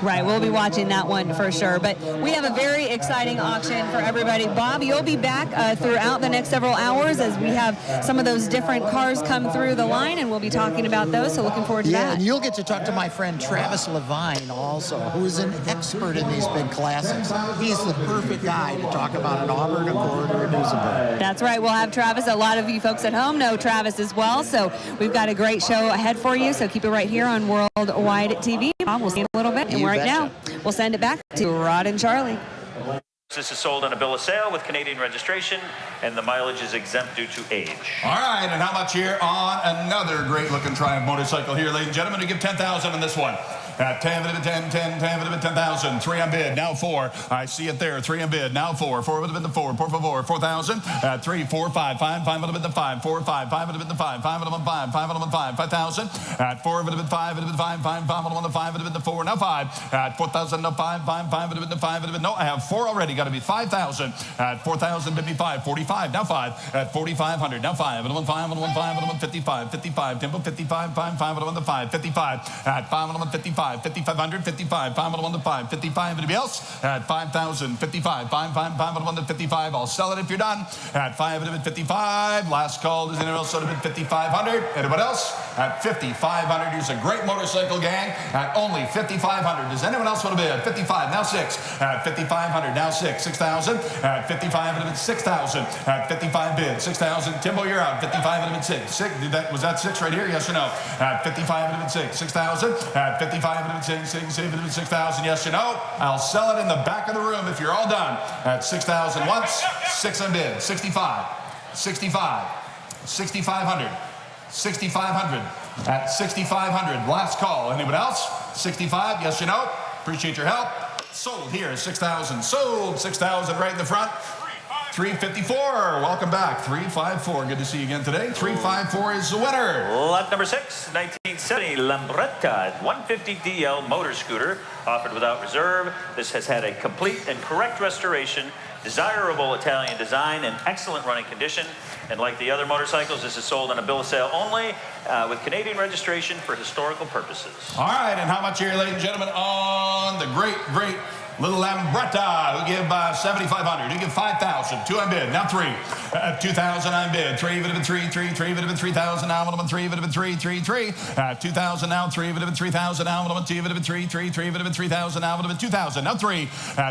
Right, we'll be watching that one for sure. But we have a very exciting auction for everybody. Bob, you'll be back throughout the next several hours as we have some of those different cars come through the line, and we'll be talking about those, so looking forward to that. Yeah, and you'll get to talk to my friend Travis Levine also, who is an expert in these big classics. He's the perfect guy to talk about an Auburn, Accord, or a Duesenberg. That's right, we'll have Travis. A lot of you folks at home know Travis as well, so we've got a great show ahead for you, so keep it right here on Worldwide TV. Bob, we'll see you in a little bit, and right now, we'll send it back to Rod and Charlie. This is sold on a bill of sale with Canadian registration, and the mileage is exempt due to age. All right, and how much here on another great-looking Triumph motorcycle here, ladies and gentlemen? We give $10,000 on this one. 10,000, 3 on bid, now 4. I see it there, 3 on bid, now 4. 4 would have been the 4, por favor, 4,000. 3, 4, 5, 5 would have been the 5, 4, 5 would have been the 5, 5 would have been 5, 5 would have been 5, 5,000. 4 would have been 5, would have been 5, 5 would have been the 5, would have been the 4, now 5. 4,000, no 5, 5 would have been the 5, would have been, no, I have 4 already, got to be 5,000. 4,000 would be 5, 45, now 5. 4,500, now 5, would have been 5, would have been 5, would have been 55, 55, tempo 55, 5, 5 would have been the 5, 55. 5 would have been 55. 5,500, 55, 5 would have 5, 55. Anybody else? At 5,000, 55, 5 would have 55. I'll sell it if you're done. At 5 would have been 55. Last call, does anyone else would have been 5,500? Anyone else? At 5,500. Here's a great motorcycle gang. At only 5,500. Does anyone else want to bid? 55, now 6. At 5,500, now 6. 6,000. At 55 would have been 6,000. At 55 bid. 6,000. Timbo, you're out. 55 would have been 6. Was that 6 right here? Yes or no? At 55 would have been 6. 6,000. At 55 would have been 6,000. Yes or no? I'll sell it in the back of the room if you're all done. At 6,000 once. 6 on bid. 65. 65. 6,500. 6,500. At 6,500. Last call. Anyone else? 65. Yes or no? Appreciate your help. Sold here. 6,000. Sold. 6,000 right in the front. 354. Welcome back. 354. Good to see you again today. 354 is the winner. Lot number 6, 1970 Lambretta 150 DL motor scooter, offered without reserve. This has had a complete and correct restoration, desirable Italian design, and excellent running condition. And like the other motorcycles, this is sold on a bill of sale only with Canadian registration for historical purposes. All right, and how much here, ladies and gentlemen, on the great little Lambretta, who give 7,500, who give 5,000, 2 on bid, now 3, 2,000 on bid, 3, would have been 3, 3, 3, would have been 3,000, now would have been 3, would have been 3, 3, 3, 2,000, now 3, would have been 3,000, now would have been 2, would have been 3, 3, 3, would have been 3,000, now would have been 2,000, now 3,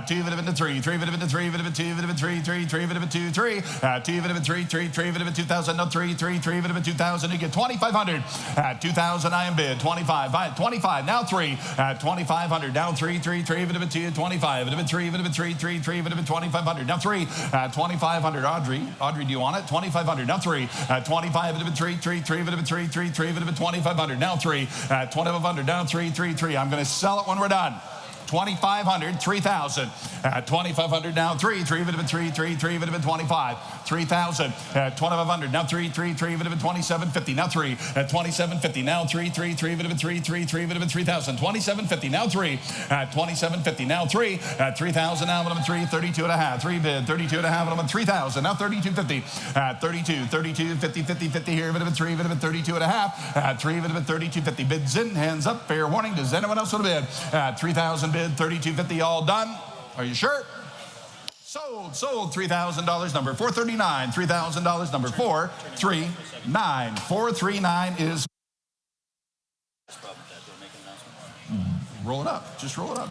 2 would have been 3, 3 would have been 3, would have been 2, would have been 3, 3, 3 would have been 2, 3, 2 would have been 3, 3, 3 would have been 2,000, no 3, 3, 3 would have been 2,000, you get 2,500, 2,000 I am bid, 25, 25, now 3, 2,500, now 3, 3, 3 would have been 2, 25, would have been 3, would have been 3, 3, 3 would have been 2,500, now 3, 2,500, Audrey, do you want it? 2,500, now 3, 25 would have been 3, 3, 3 would have been 3, 3, 3 would have been 2,500, now 3, 2,500, now 3, 3, 3, I'm going to sell it when we're done. 2,500, 3,000, 2,500, now 3, 3 would have been 3, 3, 3 would have been 25, 3,000, 2,500, now 3, 3, 3 would have been 2,750, now 3, 2,750, now 3, 3, 3 would have been 3, 3, 3 would have been 3,000, 2,750, now 3, 2,750, now 3, 3,000, now would have been 3, 32 and a half, 3 bid, 32 and a half, would have been 3,000, now 3250, 32, 32, 50, 50, 50 here, would have been 3, would have been 32 and a half, 3 would have been 3250, bids in, hands up, fair warning, does anyone else want to bid? 3,000 bid, 3250, all done. Are you sure? Sold, $3,000, number 439, $3,000, number 439. 439 is. Roll it up, just roll it up.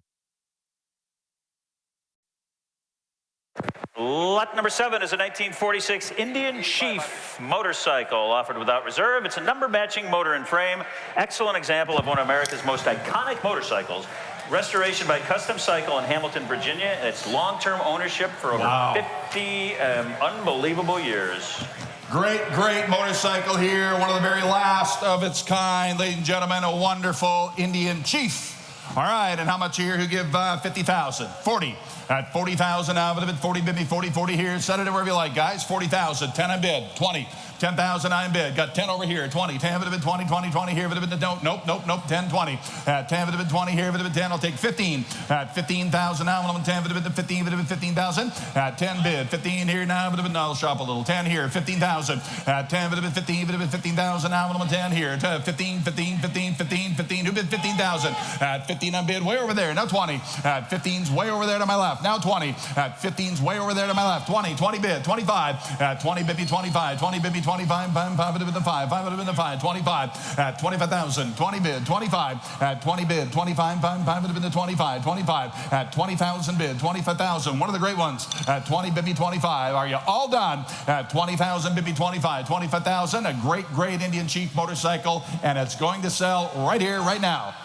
Lot number 7 is a 1946 Indian Chief motorcycle, offered without reserve. It's a number-matching motor and frame. Excellent example of one of America's most iconic motorcycles. Restoration by Custom Cycle in Hamilton, Virginia. It's long-term ownership for over 50 unbelievable years. Great motorcycle here. One of the very last of its kind. Ladies and gentlemen, a wonderful Indian Chief. All right, and how much here? Who give 50,000? 40. At 40,000, now would have been 40, bid me 40, 40 here. Set it wherever you like, guys. 40,000, 10 on bid, 20. 10,000 I in bid. Got 10 over here, 20. 10 would have been 20, 20, 20 here would have been, nope, 10, 20. 10 would have been 20 here would have been 10. I'll take 15. At 15,000 now, 10 would have been 15, would have been 15,000. At 10 bid, 15 here now would have been, no, I'll shop a little. 10 here, 15,000. At 10 would have been 15, would have been 15,000 now, 10 here. 15, 15, 15, 15, 15. Who bid 15,000? At 15 on bid, way over there. Now 20. At 15's way over there to my left. Now 20. At 15's way over there to my left. 20, 20 bid, 25. At 20 bid me 25. 20 bid me 25. 5 would have been the 5. 5 would have been the 5. 25 at 25,000. 20 bid. 25 at 20 bid. 25. 5 would have been the 25. 25 at 20,000 bid. 25,000. One of the great ones. At 20 bid me 25. Are you all done? At 20,000 bid me 25. 25,000. A great Indian Chief motorcycle, and it's going to sell right here, right now.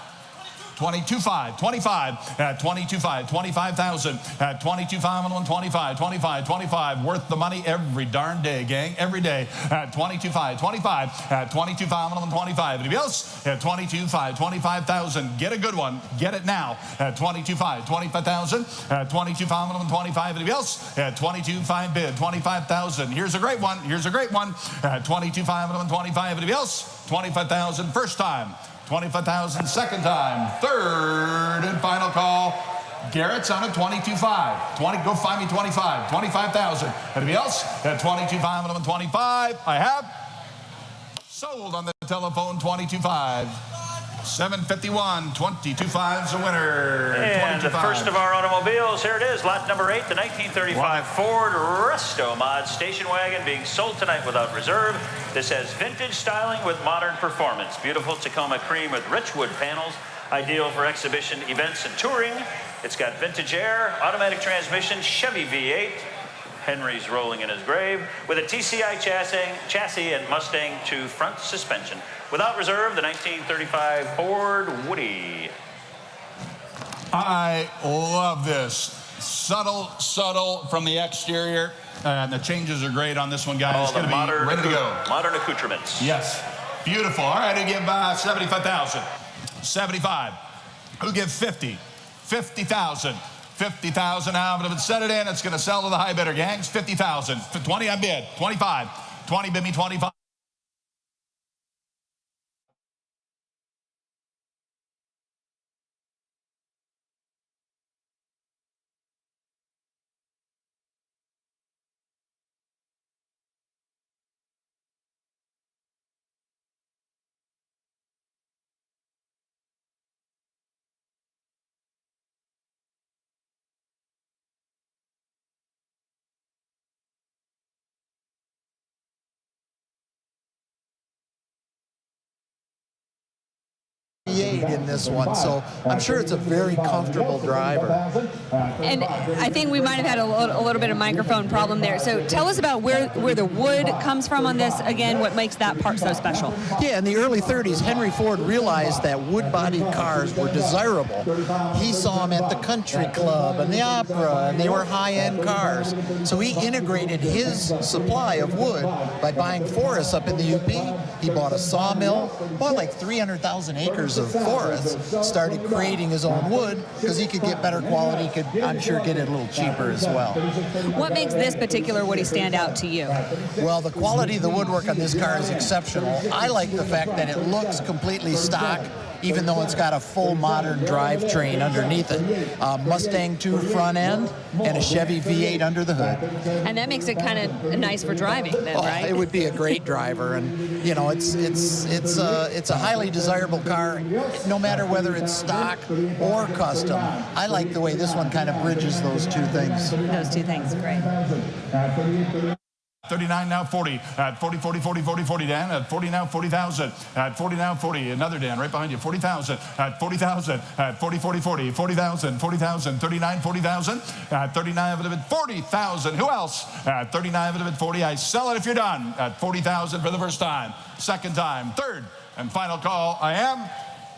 22.5, 25 at 22.5, 25,000 at 22.5, 25, 25, 25, worth the money every darn day, gang, every day at 22.5, 25 at 22.5, 25. Anybody else at 22.5, 25,000? Get a good one, get it now at 22.5, 25,000 at 22.5, 25. Anybody else at 22.5 bid, 25,000? Here's a great one, at 22.5, 25. Anybody else? 25,000 first time. 25,000 second time. Third and final call. Garrett's on a 22.5. 20, go find me 25. 25,000. Anybody else? At 22.5 and 25. I have sold on the telephone 22.5. 751, 22.5's a winner. And the first of our automobiles, here it is, lot number 8, the 1935 Ford Resto Mod station wagon being sold tonight without reserve. This has vintage styling with modern performance. Beautiful Tacoma cream with rich wood panels, ideal for exhibition events and touring. It's got vintage air, automatic transmission, Chevy V8. Henry's rolling in his grave, with a TCI chassis and Mustang 2 front suspension. Without reserve, the 1935 Ford Woody. I love this. Subtle from the exterior. And the changes are great on this one, guys. It's going to be ready to go. Modern accoutrements. Yes. Beautiful. All right, who give 75,000? 75. Who give 50? 50,000. 50,000 now, but if it's set it in, it's going to sell to the high bidder, gangs. 50,000. 20 on bid. 25. 20 bid me 25. In this one, so I'm sure it's a very comfortable driver. And I think we might have had a little bit of microphone problem there. So tell us about where the wood comes from on this. Again, what makes that part so special? Yeah, in the early 30s, Henry Ford realized that wood-bodied cars were desirable. He saw them at the country club and the opera, and they were high-end cars. So he integrated his supply of wood by buying forests up in the UP. He bought a sawmill, bought like 300,000 acres of forest, started creating his own wood because he could get better quality, could, I'm sure, get it a little cheaper as well. What makes this particular Woody stand out to you? Well, the quality of the woodwork on this car is exceptional. I like the fact that it looks completely stock, even though it's got a full modern drivetrain underneath it. Mustang 2 front end and a Chevy V8 under the hood. And that makes it kind of nice for driving then, right? It would be a great driver, and you know, it's a highly desirable car, no matter whether it's stock or custom. I like the way this one kind of bridges those two things. Those two things, great. 39 now 40. At 40, 40, 40, 40, 40, Dan. At 40 now 40,000. At 40 now 40. Another Dan right behind you. 40,000. At 40,000. At 40, 40, 40. 40,000. 40,000. 39, 40,000. At 39 of it, 40,000. Who else? At 39 of it, 40. I sell it if you're done. At 40,000 for the first time. Second time. Third and final call. I am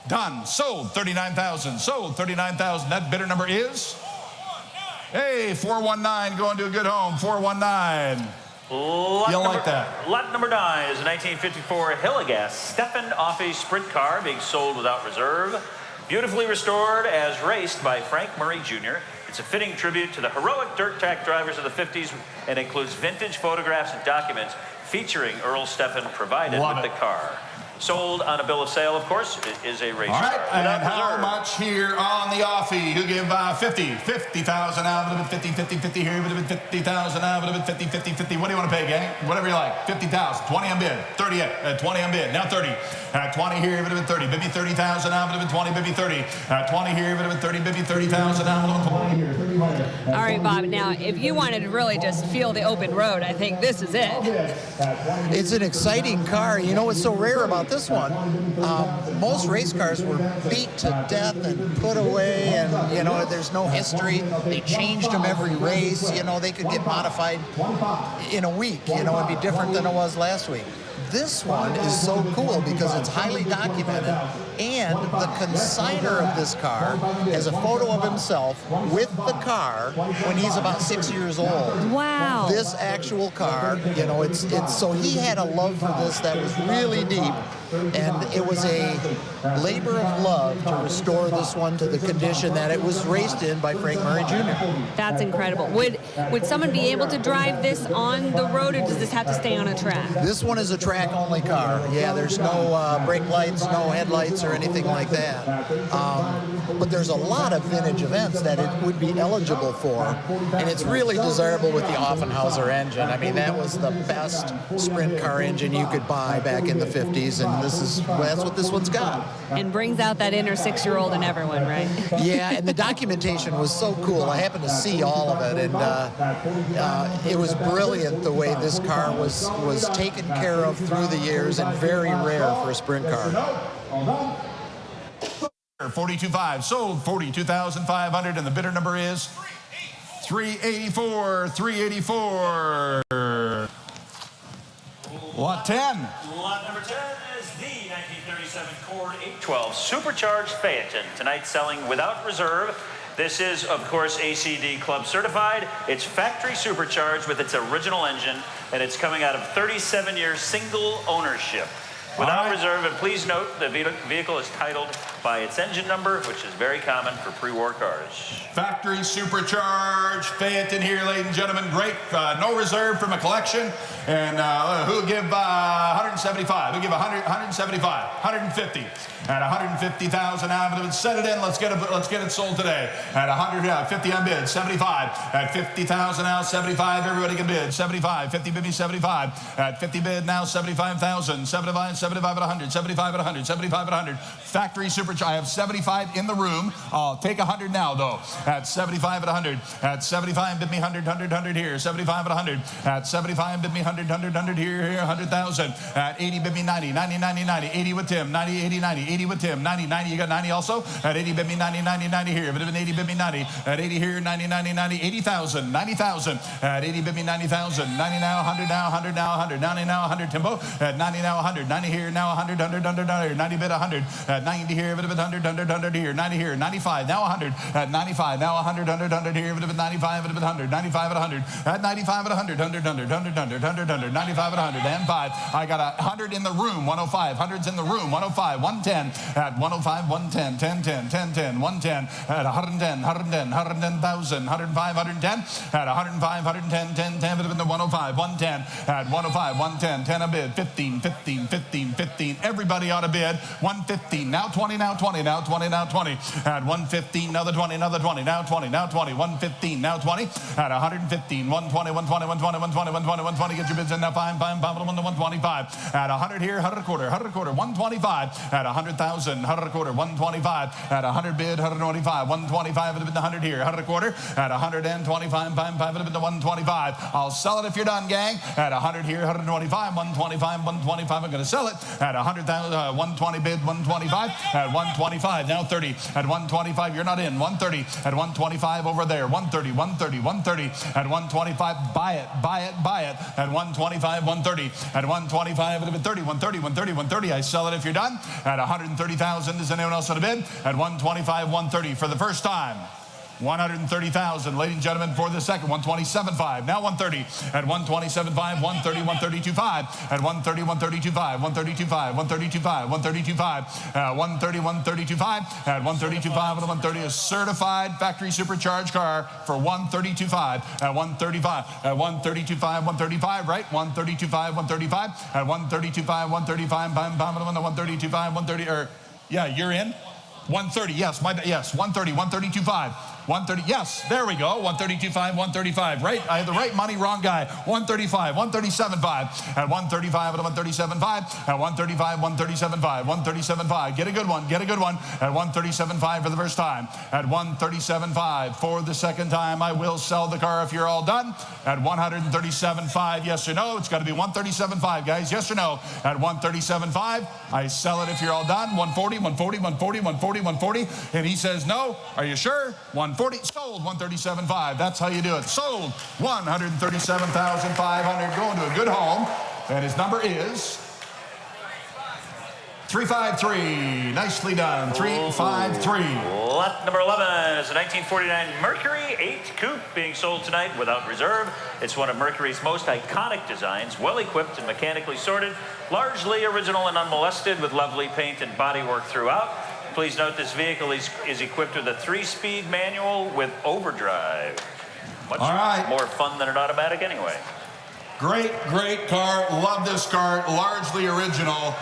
done. Sold 39,000. Sold 39,000. That bidder number is? Hey, 419 going to a good home. 419. You'll like that. Lot number 9 is a 1954 Hillegas Stephen Offey sprint car being sold without reserve. Beautifully restored as raced by Frank Murray Jr. It's a fitting tribute to the heroic dirt track drivers of the 50s and includes vintage photographs and documents featuring Earl Stephen provided with the car. Sold on a bill of sale, of course. It is a race All right, car. and how much here on the Offey? Who give 50,000 out of it, 50, 50, 50 here, 50,000 out of it, 50, 50, 50. What do you want to pay, gang? Whatever you like. 50,000, 20 on bid, 30 at 20 on bid. Now 30. 20 here, 30. Bibby 30,000 out of it, 20, Bibby 30. 20 here, 30, Bibby 30,000 out of it, 20 here. All right, Bob. Now, if you wanted to really just feel the open road, I think this is it. It's an exciting car. You know what's so rare about this one? Most race cars were beat to death and put away, and you know, there's no history. They changed them every race. You know, they could get modified in a week. You know, it'd be different than it was last week. This one is so cool because it's highly documented, and the consignor of this car has a photo of himself with the car when he's about 6 years old. Wow. This actual car, you know, it's so he had a love for this that was really deep, and it was a labor of love to restore this one to the condition that it was raced in by Frank Murray Jr. That's incredible. Would someone be able to drive this on the road, or does this have to stay on a track? This one is a track-only car. Yeah, there's no brake lights, no headlights, or anything like that. But there's a lot of vintage events that it would be eligible for, and it's really desirable with the Offenhauser engine. I mean, that was the best sprint car engine you could buy back in the 50s, and that's what this one's got. And brings out that inner 6-year-old in everyone, right? Yeah, and the documentation was so cool. I happened to see all of it, and it was brilliant the way this car was taken care of through the years, and very rare for a sprint car. 42.5 sold 42,500, and the bidder number is 384. 384. Lot 10. Lot number 10 is the 1937 Cord 812 supercharged Phaeton. Tonight selling without reserve. This is, of course, ACD Club certified. It's factory supercharged with its original engine, and it's coming out of 37 years single ownership. Without reserve, and please note the vehicle is titled by its engine number, which is very common for pre-war cars. Factory supercharged Phaeton here, ladies and gentlemen. Great. No reserve from a collection. And who'll give 175? Who'll give 100, 175, 150, at 150,000 now. Set it in. Let's get it sold today at 150 on bid. 75 at 50,000 now. 75. Everybody can bid. 75. 50 bid me 75 at 50 bid now. 75,000. 75. 75 at 100. 75 at 100. 75 at 100. Factory supercharged. I have 75 in the room. I'll take 100 now though. At 75 at 100. At 75 bid me 100. 100. 100 here. 75 at 100. At 75 bid me 100. 100. 100 here. 100,000. At 80 bid me 90. 90. 90. 90. 80 with Tim. 90. 80. 90. 80 with Tim. 90. 90. You got 90 also. At 80 bid me 90. 90. 90 here. Bid me 80 bid me 90. At 80 here. 90. 90. 90. 80,000. 90,000. At 80 bid me 90,000. 90 now. 100 now. 100 now. 100. 90 now. 100 Timbo. At 90 now. 100. 90 here now. 100. 100. 100. 100. 90 bid 100. At 90 here. Bid 100. 100. 100 here. 90 here. 95 now. 100. At 95 now. 100. 100. 100 here. Bid 95. Bid 100. 95 at 100. At 95 at 100. 100. 100. 100. 100. 100. 100. 95 at 100. And 5. I got 100 in the room. 105. 100's in the room. 105. 110. At 105. 110. 10. 10. 10. 10. 110. At 110. 110. 110,000. 105. 110. At 105. 110. 10. 10. Bid 105. 110. At 105. 110. 10 a bid. 15. 15. 15. 15. Everybody ought to bid. 115. Now 20. Now 20. Now 20. Now 20. At 115. Another 20. Another 20. Now 20. Now 20. 115. Now 20. At 115. 120. 120. 120. 120. 120. 120. Get your bids in now. 5. 5. 5. 125. At 100 here. 100 a quarter. 100 a quarter. 125. At 100,000. 100 a quarter. 125. At 100 bid. 125. 125. At 100 here. 100 a quarter. At 125. 5. 5. At 125. I'll sell it if you're done, gang. At 100 here. 125. 125. 125. I'm going to sell it. At 100,000. 120 bid. 125. At 125. Now 30. At 125. You're not in. 130. At 125 over there. 130. 130. 130. At 125. Buy it. Buy it. Buy it. At 125. 130. At 125. At 30. 130. 130. 130. I sell it if you're done. At 130,000. Does anyone else want to bid? At 125. 130 for the first time. 130,000, ladies and gentlemen, for the second. 127.5. Now 130. At 127.5. 130. 132.5. At 130. 132.5. 132.5. 132.5. 132.5. 130. 132.5. At 132.5. 130. A certified factory supercharged car for 132.5. At 135. At 132.5. 135. Right. 132.5. 135. At 132.5. 135. 132.5. 130. Or yeah, you're in. 130, yes, yes, 130, 132.5, 130, yes, there we go, 132.5, 135, right, I had the right money, wrong guy, 135, 137.5, at 135, at 137.5, at 135, 137.5, 137.5, get a good one, at 137.5 for the first time, at 137.5 for the second time. I will sell the car if you're all done, at 137.5, yes or no, it's got to be 137.5, guys, yes or no, at 137.5, I sell it if you're all done, 140, 140, 140, 140, 140, and he says no. Are you sure? 140, sold. 137.5. That's how you do it. Sold. 137,500. Going to a good home, and his number is 353. Nicely done. 353. Lot number 11 is a 1949 Mercury 8 Coupe being sold tonight without reserve. It's one of Mercury's most iconic designs, well equipped and mechanically sorted, largely original and unmolested with lovely paint and bodywork throughout. Please note this vehicle is equipped with a 3-speed manual with overdrive. Much more fun than an automatic anyway. Great, great car. Love this car. Largely original.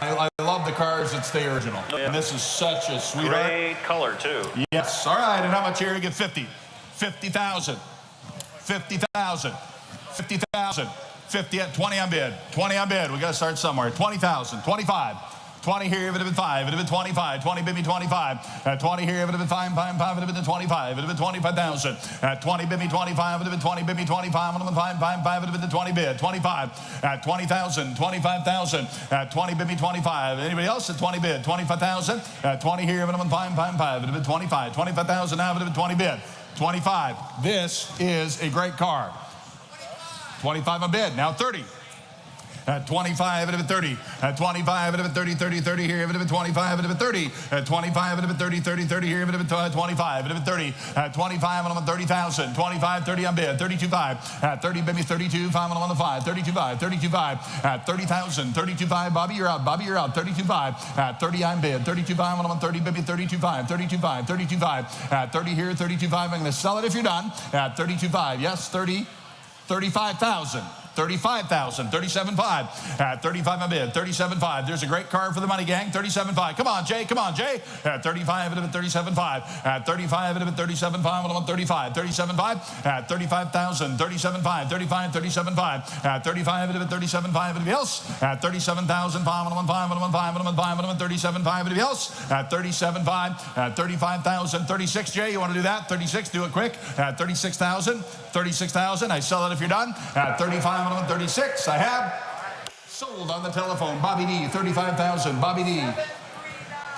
I love the cars that stay original. Oh, yeah. And this is such a sweetheart. Great color, too. Yes. All right. And how much here? You get 50. 50,000. 50,000. 50,000. 50 at 20 on bid. 20 on bid. We got to start somewhere. 20,000. 25. 20 here, it would have been 5. It would have been 25. 20 bid me 25. At 20 here, it would have been 5. 5. It would have been 25. It would have been 25,000. At 20 bid me 25. It would have been 20 bid me 25. It would have been 5. 5. 5. It would have been the 20 bid. 25. At 20,000. 25,000. At 20 bid me 25. Anybody else at 20 bid? 25,000. At 20 here, it would have been 5. 5. 5. It would have been 25. 25,000 now, it would have been 20 bid. 25. This is a great car. 25 on bid. Now 30. At 25, at 30. At 25, at 30, 30, 30 here. At 25, at 30. At 25, at 30, 30, 30 here. At 25, at 30. At 25, I'm on 30,000. 25, 30 on bid. 32.5. At 30, baby, 32.5. I'm on the 5. 32.5. 32.5. At 30,000. 32.5. Bobby, you're out. Bobby, you're out. 32.5. At 30, I'm bid. 32.5. I'm on 30, baby, 32.5. 32.5. 32.5. At 30 here. 32.5. I'm going to sell it if you're done. At 32.5. Yes, 30. 35,000. 35,000, 37.5. At 35 a bid, 37.5. There's a great card for the money, gang. 37.5. Come on, Jay. Come on, Jay. At 35, at 37.5. At 35, at 37.5. I'm 35. 37.5. At 35,000, 37.5. 35, 37.5. At 35, at 37.5. Anybody else? At 37,000. I'm 5. I'm 5. I'm 5. I'm 37.5. Anybody else? At 37.5. At 35,000. 36, Jay. You want to do that? 36. Do it quick. At 36,000. 36,000. I sell it if you're done. At 35. 36, I have sold on the telephone. Bobby D, 35,000. Bobby D,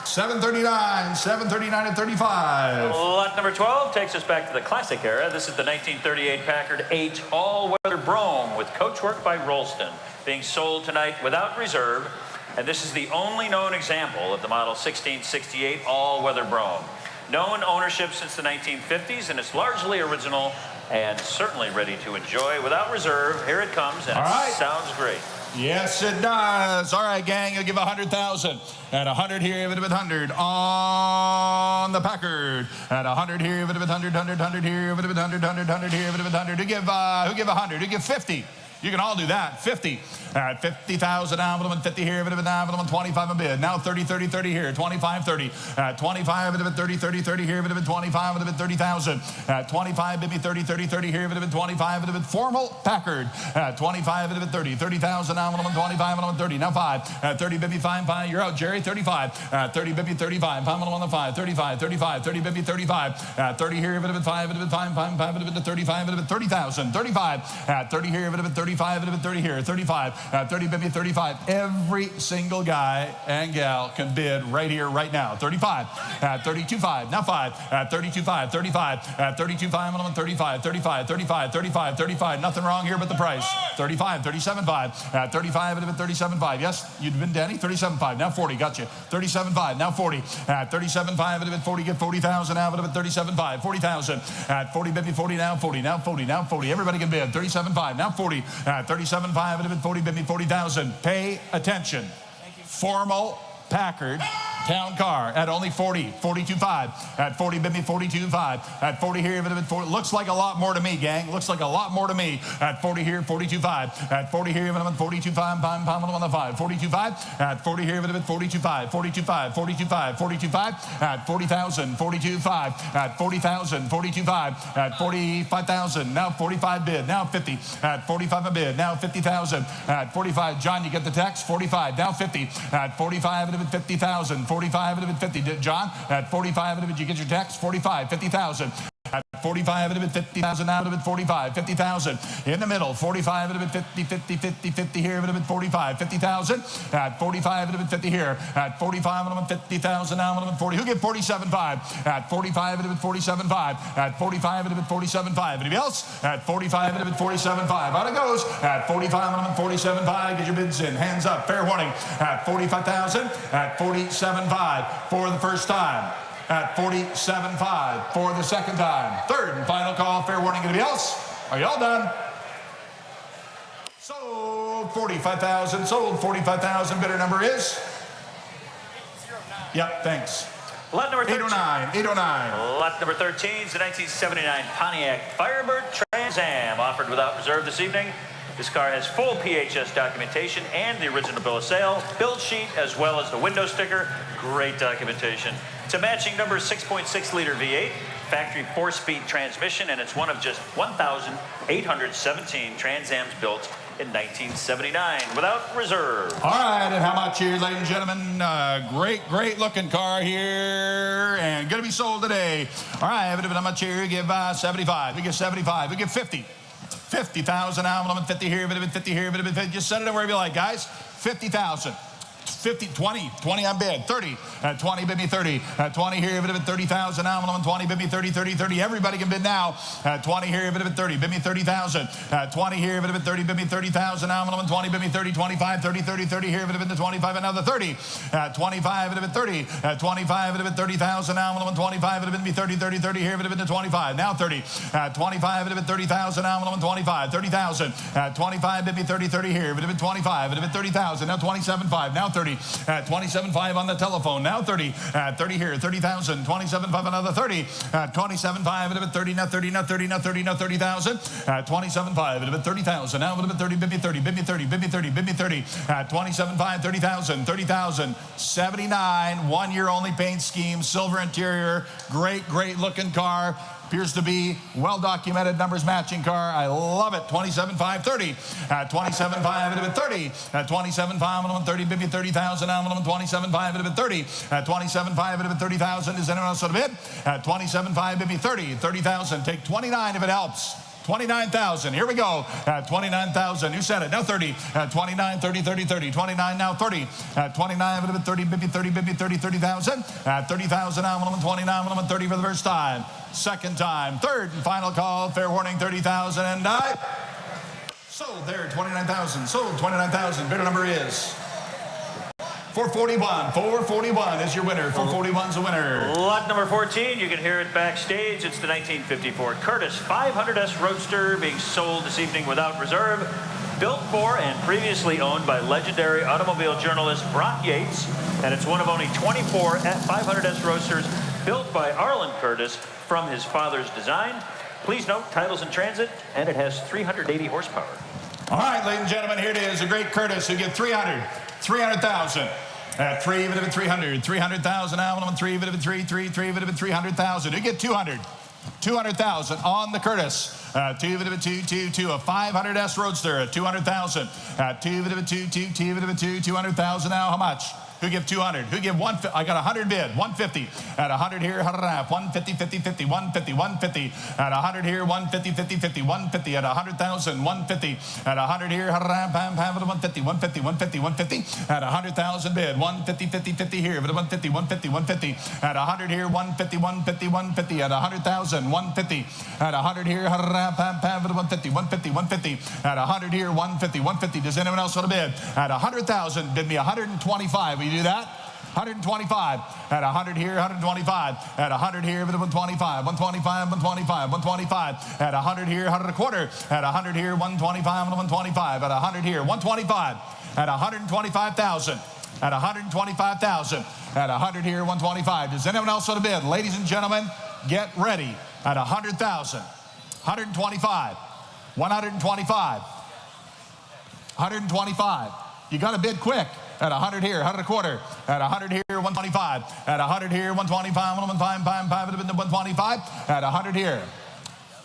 739, 739 at 35. Lot number 12 takes us back to the classic era. This is the 1938 Packard 8 all-weather Brougham with coachwork by Rolston, being sold tonight without reserve. And this is the only known example of the model 1668 all-weather Brougham. Known ownership since the 1950s, and it's largely original and certainly ready to enjoy without reserve. Here it comes, and it sounds great. Yes, it does. All right, gang, I'll give 100,000. At 100 here, with 100 on the Packard. At 100 here, with 100, 100, 100 here, with 100, 100, 100 here, with 100. Who give 100? Who give 50? You can all do that. 50. At 50,000 now, 50 here, 25 a bid. Now 30, 30, 30 here, 25, 30. At 25, 30, 30, 30 here, 25, 30,000. At 25, 30, 30, 30 here, 25, formal Packard. At 25, 30, 30,000 now, 25, 30. Now 5. At 30, 5, 5. You're out, Jerry. 35. At 30, 35. 5 on the 5. 35, 35, 30, 35. At 30 here, 5, 5, 5, 35, 30,000. 35. At 30 here, 35, 30 here, 35. At 30, 35. Every single guy and gal can bid right here, right now. 35. At 32.5. Now 5. At 32.5. 35. At 32.5. I'm 35. 35. 35. 35. 35. Nothing wrong here but the price. 35. 37.5. At 35. 37.5. Yes, you'd been Danny. 37.5. Now 40. Gotcha. 37.5. Now 40. At 37.5. 40. Get 40,000 now. 37.5. 40,000. At 40. 40. Now 40. Now 40. Now 40. Everybody can bid. 37.5. Now 40. At 37.5. 40. 40,000. Pay attention. Formal Packard town car at only 40, 42.5. At 40, 42.5. At 40 here, 40. Looks like a lot more to me, gang. Looks like a lot more to me. At 40 here, 42.5. At 40 here, 42.5. On the 5. 42.5. At 40 here, 42.5. 42.5. 42.5. 42.5. At 40,000. 42.5. At 40,000. 42.5. At 45,000. Now 45 bid. Now 50. At 45 a bid. Now 50,000. At 45. John, you get the text? 45. Now 50. At 45, 50,000. 45, 50. John, at 45, did you get your text? 45, 50,000. At 45, 50,000 now, 45, 50,000. In the middle, 45, 50, 50, 50, 50 here, 45, 50,000. At 45, 50 here. At 45, 50,000 now, 40. Who get 47.5? At 45, 47.5. At 45, 47.5. Anybody else? At 45, 47.5. Out it goes. At 45, 47.5. Get your bids in. Hands up. Fair warning. At 45,000. At 47.5 for the first time. At 47.5 for the second time. Third and final call. Fair warning. Anybody else? Are you all done? Sold 45,000. Sold 45,000. Bidder number is? 809. Yep, thanks. Lot number 13. 809. 809. Lot number 13 is the 1979 Pontiac Firebird Trans Am, offered without reserve this evening. This car has full PHS documentation and the original bill of sale, build sheet, as well as the window sticker. Great documentation. It's a matching number 6.6 liter V8, factory 4-speed transmission, and it's one of just 1,817 Trans Ams built in 1979 without reserve. All right, and how much here, ladies and gentlemen? Great looking car here, and going to be sold today. All right, how much here? We give 75. We give 75. We give 50. 50,000 now. 50 here, 50 here, 50. Just set it wherever you like, guys. 50,000. 50, 20 on bid, 30, 20 bid me 30, 20 here, bid 30,000 now, 20 bid me 30, 30, 30, everybody can bid now, 20 here, bid 30, bid me 30,000, 20 here, bid 30, bid me 30,000 now, 20 bid me 30, 25, 30, 30, 30 here, bid 25, another 30, 25 bid 30, 25 bid 30,000 now, 25 bid me 30, 30, 30 here, bid 25, now 30, 25 bid 30,000 now, 25, 30,000, 25 bid me 30, 30 here, bid 25, bid 30,000, now 27.5, now 30, 27.5 on the telephone, now 30, 30 here, 30,000, 27.5 another 30, 27.5 bid 30, now 30, now 30, now 30, now 30,000, 27.5 bid 30,000, now bid 30, bid me 30, bid me 30, bid me 30, bid me 30, 27.5, 30,000, 30,000, 79, 1 year only paint scheme, silver interior, great looking car. Appears to be well-documented numbers matching car. I love it. 27.5, 30. 27.5, 30. 27.5, 30, bid me 30,000. 27.5, 30. 27.5, 30,000. Is anyone else on a bid? 27.5, bid me 30. 30,000. Take 29 if it helps. 29,000. Here we go. 29,000. Who said it? Now 30. 29, 30, 30, 30. 29 now 30. 29, 30, bid me 30, bid me 30, 30,000. 30,000 now, 29, 30 for the first time. Second time. Third and final call. Fair warning, 30,000. And sold there, 29,000. Sold 29,000. Bidder number is 441. 441 is your winner. 441's a winner. Lot number 14, you can hear it backstage. It's the 1954 Curtis 500S Roadster being sold this evening without reserve. Built for and previously owned by legendary automobile journalist Brock Yates. And it's one of only 24 500S Roadsters built by Arlen Curtis from his father's design. Please note, title's in transit, and it has 380 horsepower. All right, ladies and gentlemen, here it is. A great Curtis who get 300,000. 3, 300, 300,000. Now, 3, 3, 3, 3, 300,000. You get 200,000 on the Curtis. 2, a 500S Roadster, 200,000. 200,000 now. How much? Who give 200? Who give 150? I got 100 bid. 150 at 100 here. 150, 50, 50, 150, 150 at 100 here. 150, 50, 50, 150 at 100,000. 150 at 100 here. 150, 150, 150, 150 at 100,000 bid. 150, 50, 50 here. 150, 150, 150 at 100 here. 150, 150, 150 at 100,000. 150 at 100 here. 150, 150, 150 at 100 here. 150, 150. Does anyone else want to bid? At 100,000, bid me 125. Will you do that? 125 at 100 here, 125 at 100 here, 125, 125, 125, 125 at 100 here, 100 a quarter at 100 here, 125, 125 at 100 here, 125 at 125,000 at 125,000 at 100 here, 125. Does anyone else want to bid? Ladies and gentlemen, get ready at 100,000, 125, 125, 125. You got to bid quick. At 100 here, 100 a quarter. At 100 here, 125. At 100 here, 125, 125. At 100 here.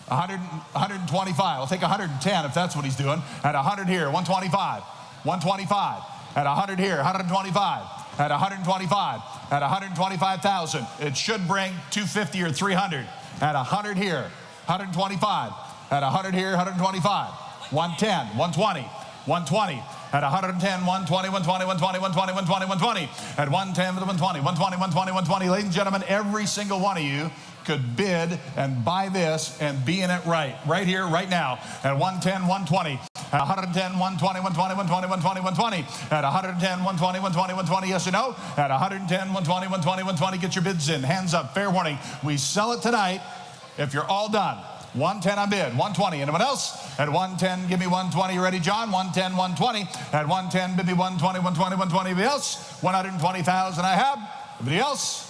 125. I'll take 110 if that's what he's doing. At 100 here, 125. 125. At 100 here, 125. At 125. At 125,000. It should bring 250 or 300. At 100 here, 125. At 100 here, 125. 110, 120, 120. At 110, 120, 120, 120, 120, 120, 120. At 110, 120, 120, 120, 120. Ladies and gentlemen, every single one of you could bid and buy this and be in it right here, right now. At 110, 120. At 110, 120, 120, 120, 120, 120. At 110, 120, 120, 120, yes or no? At 110, 120, 120, 120, get your bids in. Hands up, fair warning. We sell it tonight if you're all done. 110 on bid, 120. Anyone else? At 110, give me 120. You ready, John? 110, 120. At 110, bid me 120, 120, 120. Anybody else? 120,000 I have. Anybody else?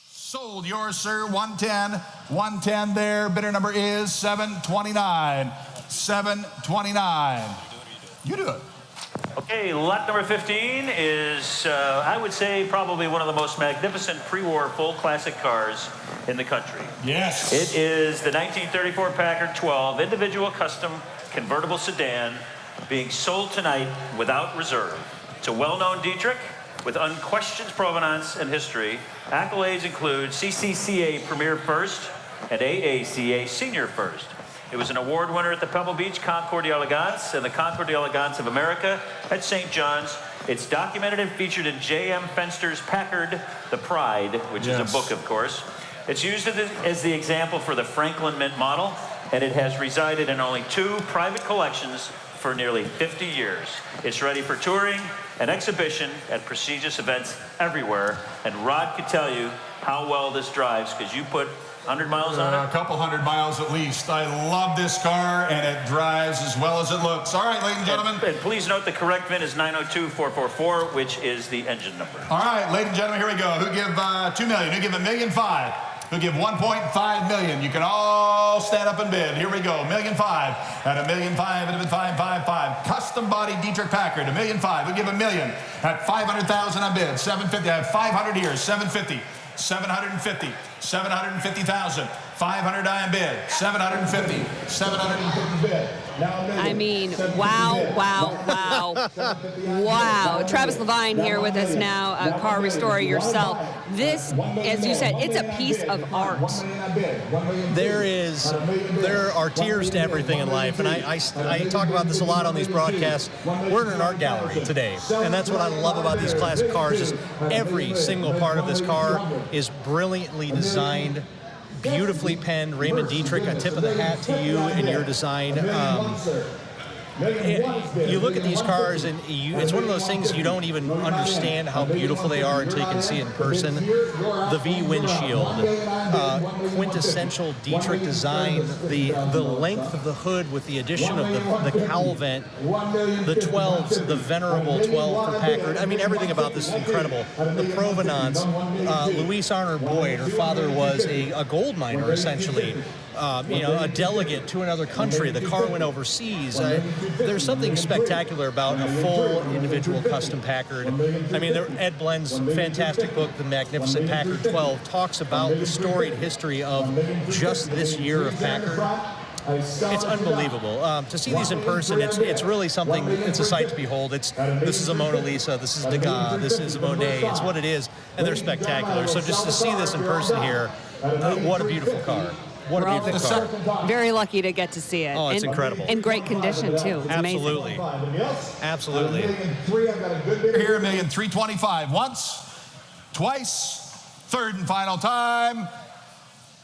Sold. Yours, sir. 110, 110 there. Bidder number is 729. 729. You do it. Okay, lot number 15 is, I would say, probably one of the most magnificent pre-war full classic cars in the country. Yes. It is the 1934 Packard 12 individual custom convertible sedan being sold tonight without reserve. It's a well-known Dietrich with unquestioned provenance and history. Accolades include CCCA Premier First and AACA Senior First. It was an award winner at the Pebble Beach Concours d'Elegance and the Concours d'Elegance of America at St. John's. It's documented and featured in J.M. Fenster's Packard, The Pride, which is a book, of course. It's used as the example for the Franklin Mint model, and it has resided in only 2 private collections for nearly 50 years. It's ready for touring and exhibition at prestigious events everywhere. And Rod could tell you how well this drives, because you put 100 miles on it? A couple hundred miles at least. I love this car, and it drives as well as it looks. All right, ladies and gentlemen. And please note the correct VIN is 902444, which is the engine number. All right, ladies and gentlemen, here we go. Who give $2 million? Who give $1.5 million? Who give $1.5 million? You can all stand up and bid. Here we go. $1.5 million at $1.5 million at $555. Custom body Dietrich Packard, $1.5 million. Who give $1 million at $500,000 on bid? $750. I have 500 here. $750. $750. $750,000. 500 on bid. $750. $750 bid. I mean, wow. Wow. Travis Levine here with us now, a car restorer yourself. This, as you said, it's a piece of art. There are tears to everything in life, and I talk about this a lot on these broadcasts. We're in an art gallery today, and that's what I love about these classic cars. Is every single part of this car is brilliantly designed, beautifully penned. Raymond Dietrich, a tip of the hat to you and your design. You look at these cars, and it's one of those things you don't even understand how beautiful they are until you can see it in person. The V windshield, quintessential Dietrich design, the length of the hood with the addition of the cowl vent, the 12s, the venerable 12 for Packard. I mean, everything about this is incredible. The provenance, Louise Arnold Boyd, her father was a gold miner, essentially. A delegate to another country. The car went overseas. There's something spectacular about a full individual custom Packard. I mean, Ed Blend's fantastic book, The Magnificent Packard 12, talks about the storied history of just this year of Packard. It's unbelievable. To see these in person, it's really something. It's a sight to behold. This is a Mona Lisa. This is Degas. This is a Monet. It's what it is, and they're spectacular. So just to see this in person here, what a beautiful car. What a beautiful car. Very lucky to get to see it. Oh, it's incredible. In great condition, too. It's Absolutely. amazing. Absolutely. Here, $1,325,000 once, twice, third and final time.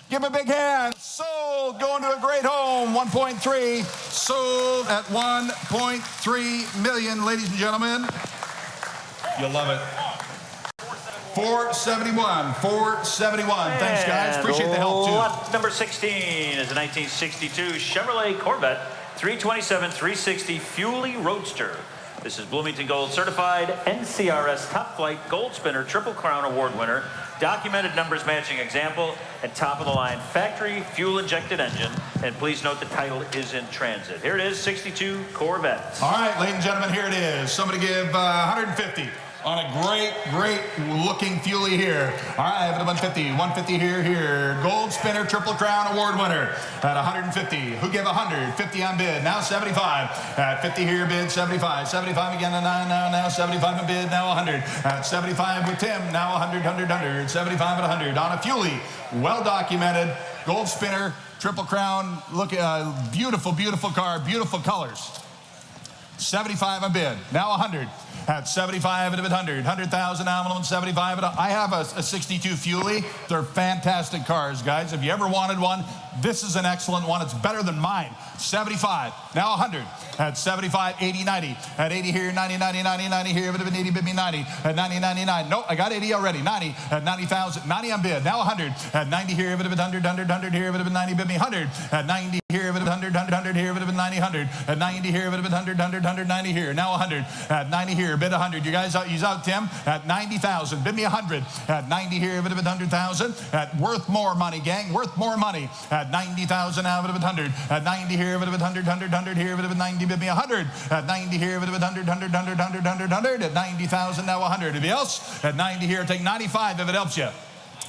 Give him a big hand. Sold. Going to a great home. 1.3. Sold at $1.3 million, ladies and gentlemen. You'll love it. 471. 471. Thanks, guys. Appreciate the help, too. Lot number 16 is a 1962 Chevrolet Corvette 327 360 Fuelie Roadster. This is Bloomington Gold certified, NCRS Top Flight Gold Spinner Triple Crown Award winner, documented numbers matching example, and top of the line factory fuel injected engine. And please note the title is in transit. Here it is, 62 Corvette. All right, ladies and gentlemen, here it is. Somebody give 150 on a great looking Fuelie here. All right, I have it at 150. 150 here. Gold Spinner Triple Crown Award winner at 150. Who gave 100? 50 on bid. Now 75. At 50 here, bid 75. 75 again now 75 on bid. Now 100. At 75 with Tim. Now 100. 75 at 100 on a Fuelie. Well documented. Gold Spinner Triple Crown. Look, beautiful car. Beautiful colors. 75 on bid. Now 100. At 75 at 100. 100,000 nominal and 75 at I have a 62 Fuelie. They're fantastic cars, guys. If you ever wanted one, this is an excellent one. It's better than mine. 75. Now 100. At 75, 80, 90. At 80 here, 90 here. If it had been 80, bid me 90. At 90, 99. Nope, I got 80 already. 90. At 90,000. 90 on bid. Now 100. At 90 here. If it had been 100 here. If it had been 90, bid me 100. At 90 here. If it had been 100 here. If it had been 90, 100. At 90 here. If it had been 100, 90 here. Now 100. At 90 here. Bid 100. You guys out, he's out, Tim. At 90,000. Bid me 100. At 90 here. If it had been 100,000. At worth more money, gang. Worth more money. At 90,000 now. If it had been 100. At 90 here. If it had been 100 here. If it had been 90, bid me 100. At 90 here. If it had been 100. At 90,000 now 100. Anybody else? At 90 here. Take 95 if it helps you.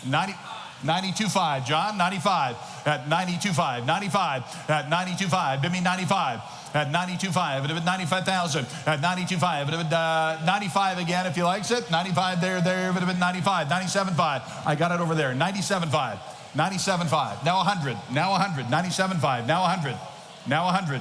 92.5, John. 95. At 92.5. 95. At 92.5. Bid me 95. At 92.5. It would have been 95,000. At 92.5. It would have been 95 again if he likes it. 95 there. It would have been 95. 97.5. I got it over there. 97.5. 97.5. Now 100. Now 100. 97.5. Now 100. Now 100.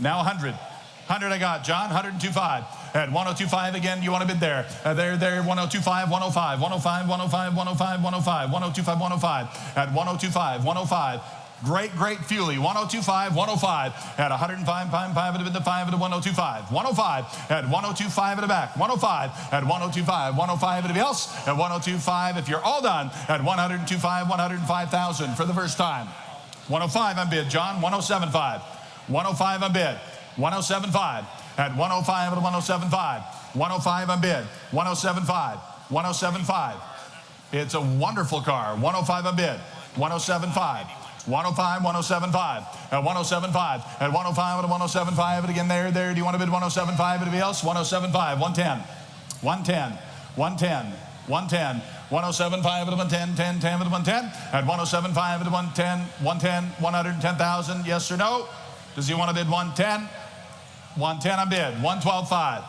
Now 100. 100 I got, John. 102.5. At 102.5 again, you want to bid there. There, 102.5, 105, 105, 105, 105, 105, 102.5, 105. At 102.5, 105. Great Fuely, 102.5, 105. At 105, 5 at the 5 at 102.5. 105 at 102.5 at the back. 105 at 102.5. 105 at the else. At 102.5, if you're all done, at 102.5, 105,000 for the first time. 105 on bid, John. 107.5. 105 on bid. 107.5. At 105 at 107.5. 105 on bid. 107.5. 107.5. It's a wonderful car. 105 on bid. 107.5. 105, 107.5. At 107.5. At 105 at 107.5. And again, there. Do you want to bid 107.5? Anybody else? 107.5. 110. 110. 110. 110. 107.5 at 110. 10 at 110. At 107.5 at 110. 110. 110,000. Yes or no? Does he want to bid 110? 110 on bid. 112.5.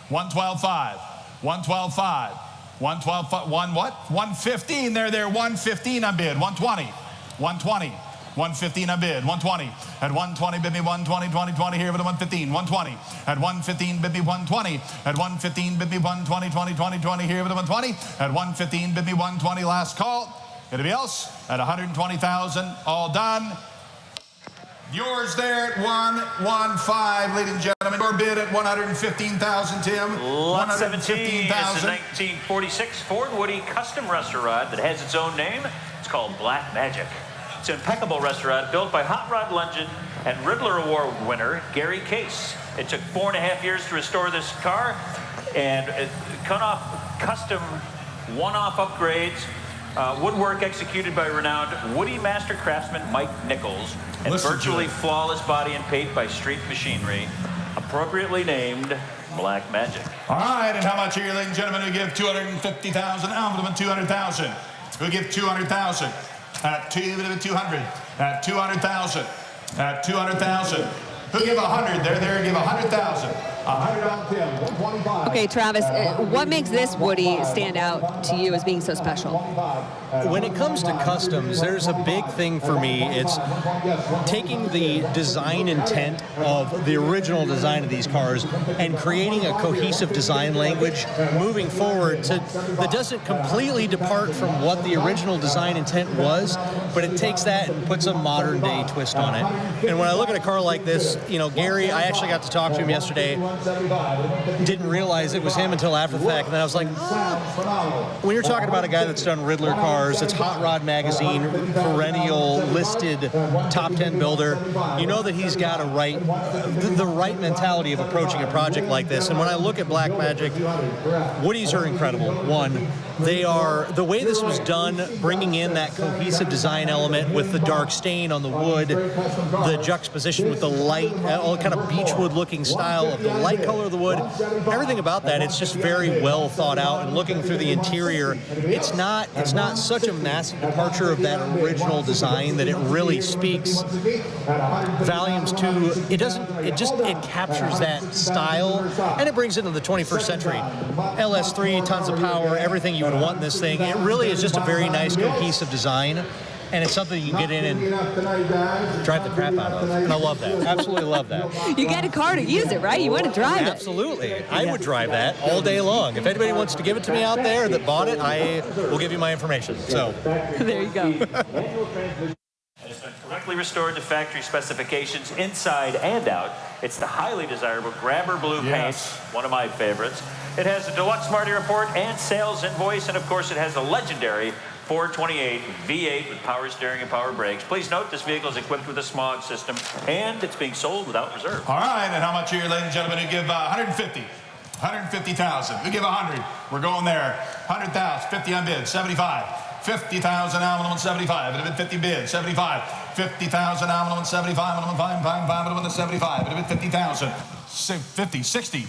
112.5. 112.5. 112.5. 115. There. 115 on bid. 120. 120. 115 on bid. 120. At 120, bid me 120, 20 here with a 115. 120. At 115, bid me 120. At 115, bid me 120, 20 here with a 120. At 115, bid me 120. Last call. Anybody else? At 120,000. All done. Yours there at 115, ladies and gentlemen. Your bid at 115,000, Tim. Lot 17 is a 1946 Ford Woody custom restaurant that has its own name. It's called Black Magic. It's an impeccable restaurant built by Hot Rod Legend and Riddler Award winner Gary Case. It took 4.5 years to restore this car, and it cut off custom one-off upgrades, woodwork executed by renowned Woody master craftsman Mike Nichols, and virtually flawless body and paint by Street Machinery, appropriately named Black Magic. All right, and how much here, ladies and gentlemen? We give 250,000. Now, 200,000. We give 200,000. At 200. At 200,000. At 200,000. Who give 100? There. Give 100,000. 100 on Tim. 125. Okay, Travis, what makes this Woody stand out to you as being so special? When it comes to customs, there's a big thing for me. It's taking the design intent of the original design of these cars and creating a cohesive design language moving forward that doesn't completely depart from what the original design intent was, but it takes that and puts a modern day twist on it. And when I look at a car like this, Gary, I actually got to talk to him yesterday. Didn't realize it was him until after the fact. And then I was like, when you're talking about a guy that's done Riddler cars, it's Hot Rod Magazine, perennial listed top 10 builder, you know that he's got the right mentality of approaching a project like this. And when I look at Black Magic, Woodies are incredible. One, they are, the way this was done, bringing in that cohesive design element with the dark stain on the wood, the juxtaposition with the light, all kind of beechwood looking style of the light color of the wood, everything about that, it's just very well thought out. And looking through the interior, it's not such a massive departure of that original design that it really speaks volumes to. It captures that style, and it brings it into the 21st century. LS3, tons of power, everything you would want in this thing. It really is just a very nice cohesive design. And it's something you can get in and drive the crap out of. And I love that. Absolutely love that. You get a car to use it, right? You want to drive it. Absolutely. I would drive that all day long. If anybody wants to give it to me out there that bought it, I will give you my information. So there you go. It's been correctly restored to factory specifications inside and out. It's the highly desirable Grabber Blue paint, one of my favorites. It has a deluxe Smarty report and sales invoice, and of course it has a legendary 428 V8 with power steering and power brakes. Please note this vehicle is equipped with a smog system, and it's being sold without reserve. All right, and how much here, ladies and gentlemen? Who give 150? 150,000. Who give 100? We're going there. 100,000. 50 on bid. 75. 50,000 now, 175. It had been 50 bid. 75. 50,000 now, 175. 175. It had been 75. It had been 50,000. 50. 60.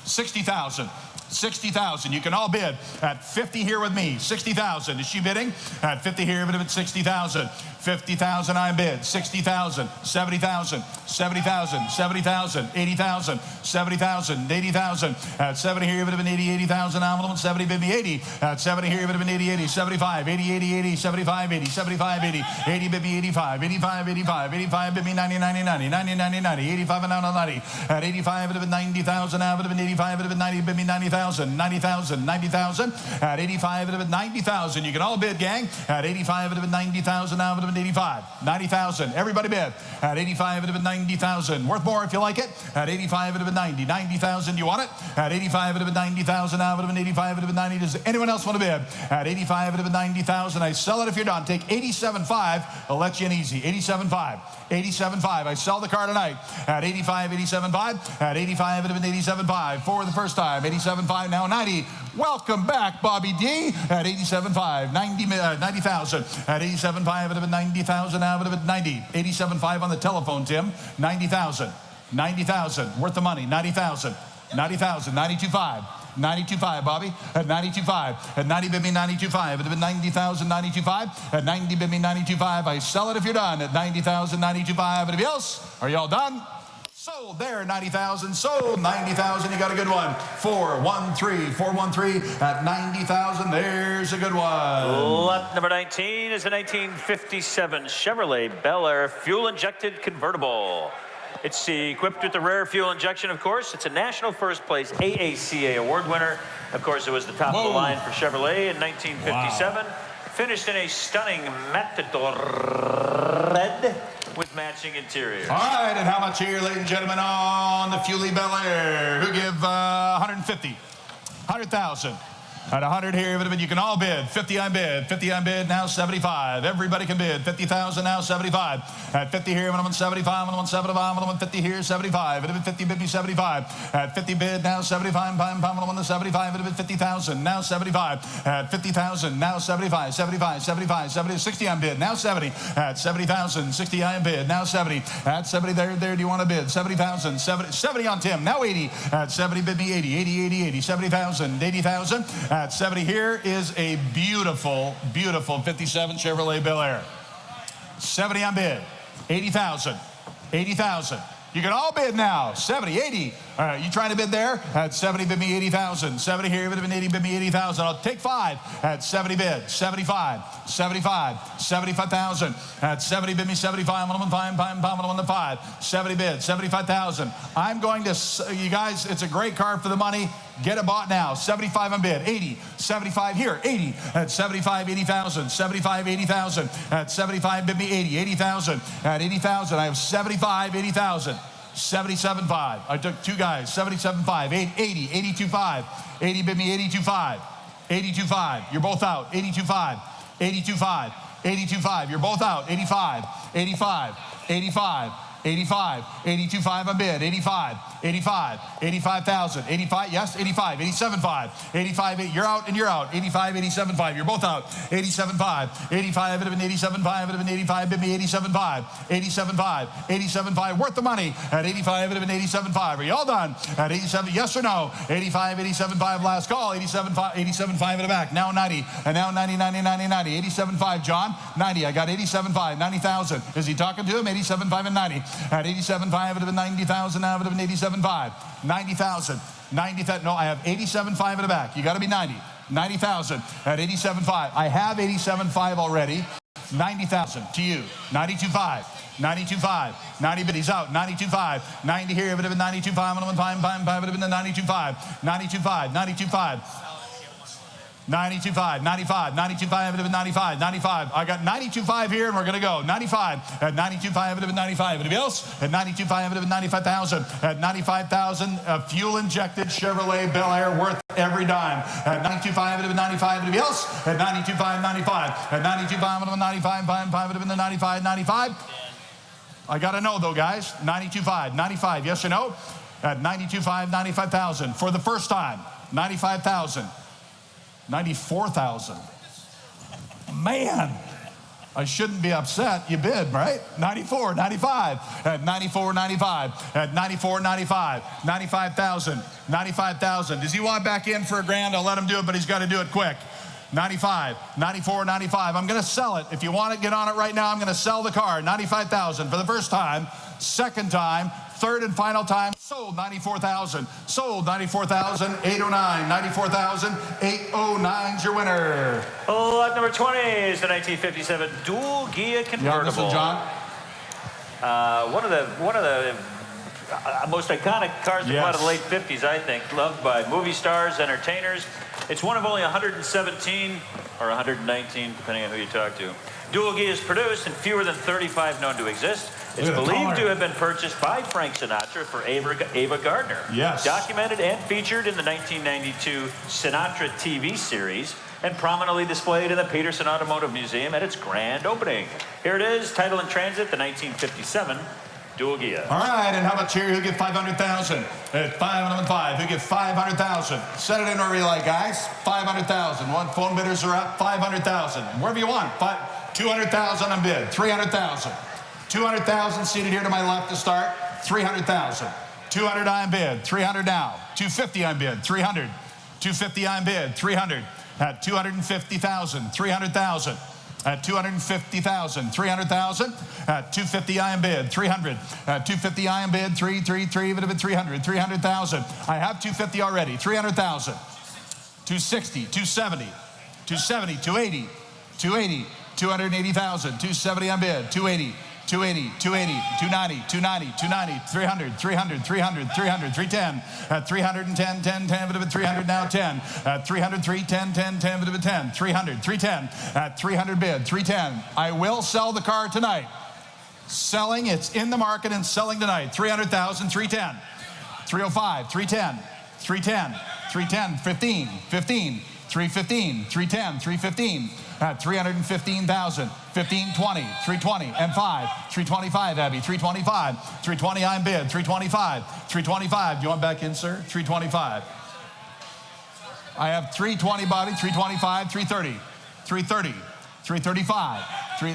60,000. 60,000. You can all bid at 50 here with me. 60,000. Is she bidding? At 50 here, bid at 60,000. 50,000 I bid. 60,000. 70,000. 70,000. 70,000. 80,000. 70,000. 80,000. At 70 here, bid at 80. 80,000. I'm 70 bid me 80. At 70 here, bid at 80. 80. 75. 80. 80. 80. 75. 80. 75. 80. 80 bid me 85. 85. 85. 85 bid me 90. 90. 90. 90. 90. 90. 85 and now 90. At 85 bid at 90,000. Now bid at 85 bid at 90 bid me 90,000. 90,000. 90,000. At 85 bid at 90,000. You can all bid, gang. At 85 bid at 90,000. Now bid at 85. 90,000. Everybody bid. At 85 bid at 90,000. Worth more if you like it. At 85 bid at 90. 90,000. You want it? At 85 bid at 90,000. Now bid at 85 bid at 90. Does anyone else want to bid? At 85 bid at 90,000. I sell it if you're done. Take 87.5. I'll let you in easy. 87.5. 87.5. I sell the car tonight at 85, 87.5. At 85 at 87.5 for the first time. 87.5 now 90. Welcome back, Bobby D. At 87.5, 90,000. At 87.5 at 90,000 now at 90. 87.5 on the telephone, Tim. 90,000. 90,000. Worth the money. 90,000. 90,000. 92.5. 92.5, Bobby. At 92.5. At 90 bid me 92.5. At 90,000, 92.5. At 90 bid me 92.5. I sell it if you're done. At 90,000, 92.5. Anybody else? Are y'all done? Sold there, 90,000. Sold 90,000. You got a good one. 413. 413 at 90,000. There's a good one. Lot number 19 is a 1957 Chevrolet Bel Air fuel-injected convertible. It's equipped with the rare fuel injection, of course. It's a national first place AACA award winner. Of course, it was the top of the line for Chevrolet in 1957. Wow. Finished in a stunning Matador red with matching interior. All right, and how much here, ladies and gentlemen, on the Fuelie Bel Air? Who give 150? 100,000. At 100 here, you can all bid. 50 I bid. 50 I bid, now 75. Everybody can bid. 50,000 now 75. At 50 here, I'm on 75. I'm on 75. I'm on 50 here, 75. At 50 bid me 75. At 50 bid, now 75. I'm on the 75. At 50,000, now 75. At 50,000, now 75. 75, 75, 70, 60 I bid, now 70. At 70,000, 60 I bid, now 70. At 70 there, do you want to bid? 70,000, 70 on Tim, now 80. At 70 bid me 80, 80, 80, 80, 70,000, 80,000. At 70 here is a beautiful, beautiful 57 Chevrolet Bel Air. 70 on bid. 80,000. 80,000. You can all bid now. 70, 80. All right, you trying to bid there? At 70, bid me 80,000. 70 here, bid me 80, bid me 80,000. I'll take 5. At 70 bid. 75, 75, 75,000. At 70, bid me 75. I'm on 5. 70 bid, 75,000. I'm going to, you guys, it's a great car for the money. Get it bought now. 75 on bid. 80, 75 here, 80. At 75, 80,000. 75, 80,000. At 75, bid me 80, 80,000. At 80,000, I have 75, 80,000. 77.5. I took two guys. 77.5. 80. 82.5. 80 bid me 82.5. 82.5. You're both out. 82.5. 82.5. 82.5. You're both out. 85. 85. 85. 85, 82.5 on bid, 85, 85, 85,000, 85, yes, 85, 87.5, 85, you're out and you're out, 85, 87.5, you're both out, 87.5, 85, it would have been 87.5, it would have been 85, bid me 87.5, 87.5, 87.5, worth the money, at 85, it would have been 87.5, are you all done? At 87, yes or no? 85, 87.5, last call, 87.5 in the back, now 90, and now 90, 90, 90, 90, 87.5, John, 90, I got 87.5, 90,000, is he talking to him? 87.5 and 90. At 87.5, it would have been 90,000. Now it would have been 87.5. 90,000. 90,000. No, I have 87.5 in the back. You got to be 90. 90,000 at 87.5. I have 87.5 already. 90,000 to you. 92.5. 92.5. 90 bid, he's out. 92.5. 90 here, it would have been 92.5. 5, it would have been the 92.5. 92.5. 92.5. 92.5, 95, 92.5, 95, 95. I got 92.5 here, and we're going to go. 95, at 92.5, 95. Anybody else? At 92.5, 95,000. At 95,000, a fuel-injected Chevrolet Bel Air worth every dime. At 92.5, 95. Anybody else? At 92.5, 95. At 92.5, 95, 95, 95. I got to know, though, guys. 92.5, 95, yes or no? At 92.5, 95,000. For the first time, 95,000. 94,000. Man, I shouldn't be upset. You bid, right? 94, 95, at 94, 95, at 94, 95, 95,000, 95,000. Does he want back in for $1,000? I'll let him do it, but he's got to do it quick. 95, 94, 95. I'm going to sell it. If you want it, get on it right now. I'm going to sell the car. 95,000 for the first time, second time, third and final time. Sold 94,000. Sold 94,809. 94,809's your winner. Lot number 20 is the 1957 dual Ghia convertible. Yeah, listen, John. One of the most iconic cars that come out of the late 50s, I think, loved by movie stars, entertainers. It's one of only 117 or 119, depending on who you talk to. Dual Ghia is produced and fewer than 35 known to exist. It's believed to have been purchased by Frank Sinatra for Ava Gardner. Yes. Documented and featured in the 1992 Sinatra TV series and prominently displayed in the Peterson Automotive Museum at its grand opening. Here it is, title in transit, the 1957 dual Ghia. All right, and how about here? Who get 500,000? At 505, who get 500,000? Set it in wherever you like, guys. 500,000. One phone bidders are up. 500,000. Wherever you want. 200,000 on bid. 300,000. 200,000 seated here to my left to start. 300,000. 200 on bid. 300 now. 250 on bid. 300. 250 on bid. 300. At 250,000. 300,000. At 250,000, 300,000, at 250 I am bid, 300, at 250 I am bid, 333, would have been 300, 300,000. I have 250 already, 300,000, 260, 270, 270, 280, 280, 280,000, 270 on bid, 280, 280, 280, 290, 290, 290, 300, 300, 300, 300, 310, at 310, 10, 10, would have been 300 now, 10, at 300, 310, 10, 10, would have been 10, 300, 310, at 300 bid, 310. I will sell the car tonight. Selling, it's in the market and selling tonight. 300,000, 310, 305, 310, 310, 310, 15, 15, 315, 310, 315, at 315,000, 1520, 320, and 5, 325, Abby, 325, 320, I'm bid, 325, 325, do you want back in, sir? 325. I have 320, Bobby, 325, 330, 330, 335,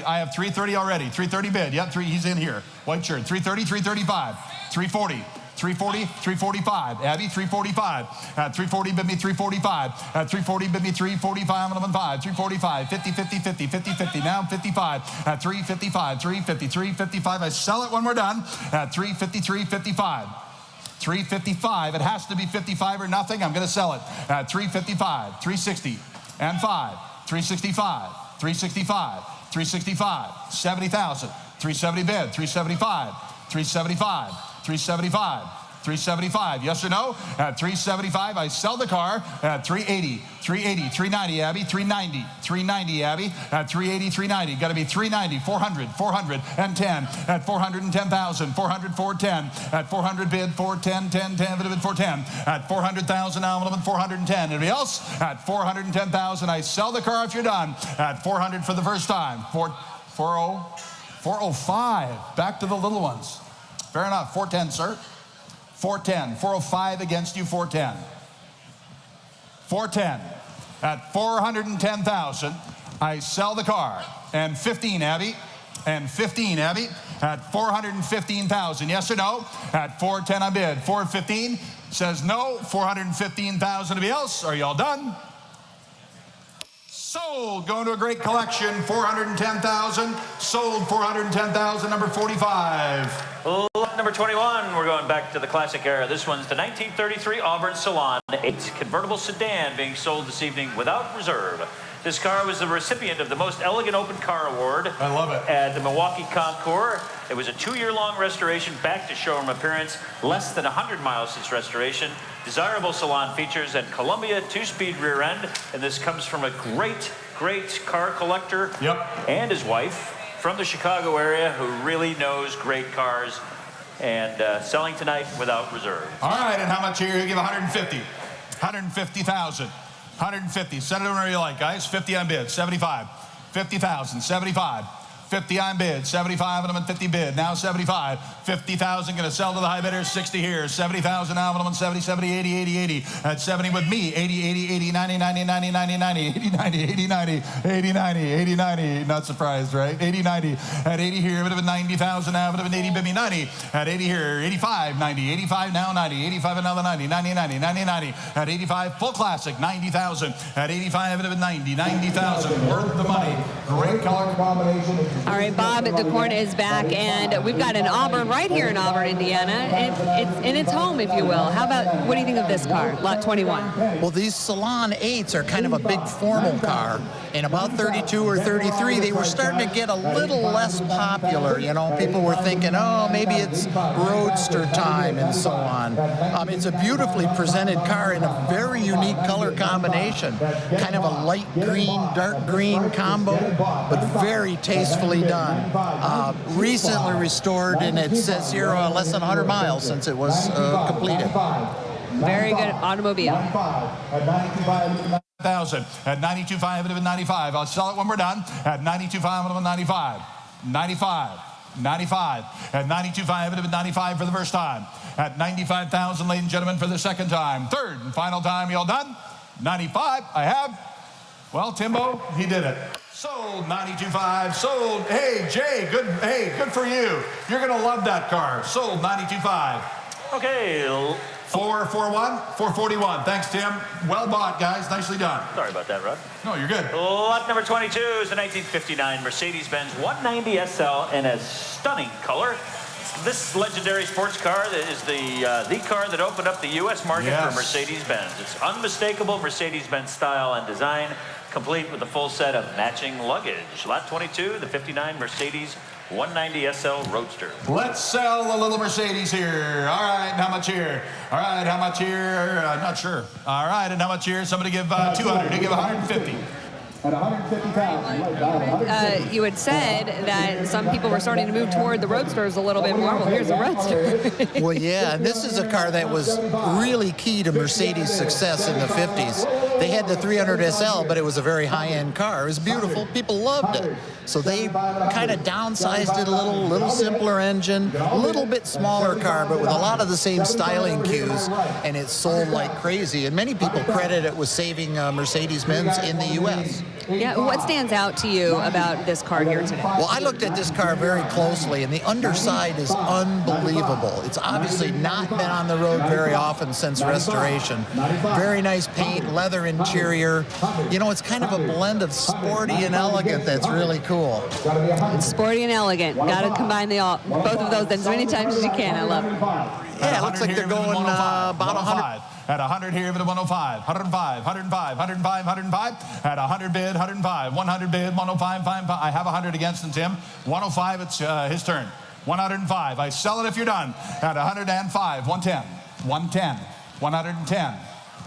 I have 330 already, 330 bid, yep, he's in here, white shirt, 330, 335, 340, 340, 345. Abby, 345. At 340, bid me 345. At 340, bid me 345. 5. 345. 50, 50, 50, 50, 50. Now 55. At 355, 350, 355. I sell it when we're done. At 353, 55. 355. It has to be 55 or nothing. I'm going to sell it. At 355, 360, and 5. 365, 365, 365. 70,000. 370 bid. 375. 375. 375, 375, yes or no? At 375, I sell the car. At 380, 380, 390, Abby, 390, 390, Abby. At 380, 390, got to be 390, 400, 410. At 410,000, 400, 410. At 400 bid, 410, 10, 10, would have been 410. At 400,000, now I'm 410. Anybody else? At 410,000, I sell the car if you're done. At 400 for the first time. 405, back to the little ones. Fair enough. 410, sir. 410. 405 against you. 410. 410. At 410,000, I sell the car. And 15, Abby. And 15, Abby. At 415,000. Yes or no? At 410, I bid. 415 says no. 415,000. Anybody else? Are y'all done? Sold. Going to a great collection. 410,000. Sold. 410,000. Number 45. Lot number 21, we're going back to the classic era. This one's the 1933 Auburn Salon 8 convertible sedan being sold this evening without reserve. This car was the recipient of the Most Elegant Open Car Award. I love it. At the Milwaukee Concours. It was a 2-year-long restoration back to showroom appearance, less than 100 miles since restoration. Desirable salon features and Columbia 2-speed rear end, and this comes from a great car collector and his wife from the Chicago area who really knows great cars, and selling tonight without reserve. All right, and how much here? You give 150. 150,000. 150. Set it wherever you like, guys. 50 on bid. 75. 50,000. 75. 50 on bid, 75 of them and 50 bid, now 75, 50,000, gonna sell to the high bidder, 60 here, 70,000 now, of them 70, 70, 80, 80, 80, at 70 with me, 80, 80, 80, 90, 90, 90, 90, 90, 80, 90, 80, 90, 80, 90, 80, 90, not surprised, right? 80, 90, at 80 here, bit of a 90,000 now, bit of an 80, bit me 90, at 80 here, 85, 90, 85 now, 90, 85 another 90, 90, 90, 90, 90, at 85, full classic, 90,000, at 85, bit of a 90, 90,000, worth the money, great color combination. All right, Bob, the corn is back, and we've got an Auburn right here in Auburn, Indiana. It's in its home, if you will. How about, what do you think of this car, Lot 21? Well, these Salon 8s are kind of a big formal car. In about 32 or 33, they were starting to get a little less popular. You know, people were thinking, oh, maybe it's roadster time and so on. It's a beautifully presented car in a very unique color combination. Kind of a light green, dark green combo, but very tastefully done. Recently restored, and it says here less than 100 miles since it was completed. Very good automobile. 1,000 at 92.5 and 95. I'll sell it when we're done at 92.5 and 95. 95. 95 at 92.5 and 95 for the first time. At 95,000, ladies and gentlemen, for the second time. Third and final time. You all done? 95. I have. Well, Timbo, he did it. Sold 92.5. Sold. Hey, Jay, good. Hey, good for you. You're gonna love that car. Sold 92.5. Okay. 441, 441. Thanks, Tim. Well bought, guys. Nicely done. Sorry about that, Rod. No, you're good. Lot number 22 is a 1959 Mercedes-Benz 190 SL in a stunning color. This legendary sports car is the car that opened up the U.S. market for Mercedes-Benz. It's unmistakable Mercedes-Benz style and design, complete with a full set of matching luggage. Lot 22, the 59 Mercedes 190 SL Roadster. Let's sell a little Mercedes here. All right, how much here? All right, how much here? Not sure. All right, and how much here? Somebody give 200. You give 150. At 150,000. You had said that some people were starting to move toward the Roadsters a little bit more. Well, here's a Roadster. Well, yeah, and this is a car that was really key to Mercedes' success in the 50s. They had the 300 SL, but it was a very high-end car. It was beautiful. People loved it. So they kind of downsized it a little simpler engine, a little bit smaller car, but with a lot of the same styling cues, and it sold like crazy. And many people credit it with saving Mercedes-Benz in the U.S. Yeah, what stands out to you about this car here today? Well, I looked at this car very closely, and the underside is unbelievable. It's obviously not been on the road very often since restoration. Very nice paint, leather interior. You know, it's kind of a blend of sporty and elegant that's really cool. It's sporty and elegant. Got to combine both of those as many times as you can. I love it. Yeah, it looks like they're going about 100. At 100 here, but 105, 105, 105, 105, 105. At 100 bid, 105, 100 bid, 105, 5. I have 100 against him, Tim. 105, it's his turn. 105. I sell it if you're done. At 105, 110, 110, 110.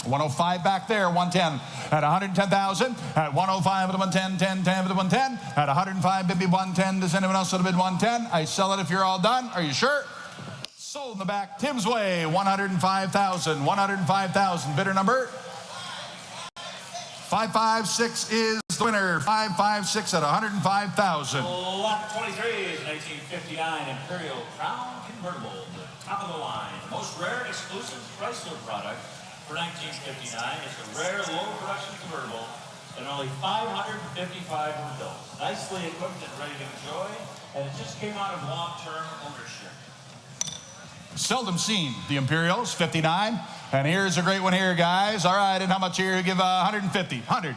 105 back there, 110. At 110,000. At 105 at 110, 10, 10 at 110. At 105, bid 110. Does anyone else want to bid 110? I sell it if you're all done. Are you sure? Sold in the back. Tim's Way, 105,000. 105,000. Bidder number 556 is the winner. 556 at 105,000. Lot 23 is 1959 Imperial Crown Convertible, the top of the line, most rare and exclusive Chrysler product for 1959. It's a rare, low production convertible, and only 555 were built. Nicely equipped and ready to enjoy, and it just came out of long-term ownership. Seldom seen, the Imperials, 59. And here's a great one here, guys. All right, and how much here? Give 150. 100.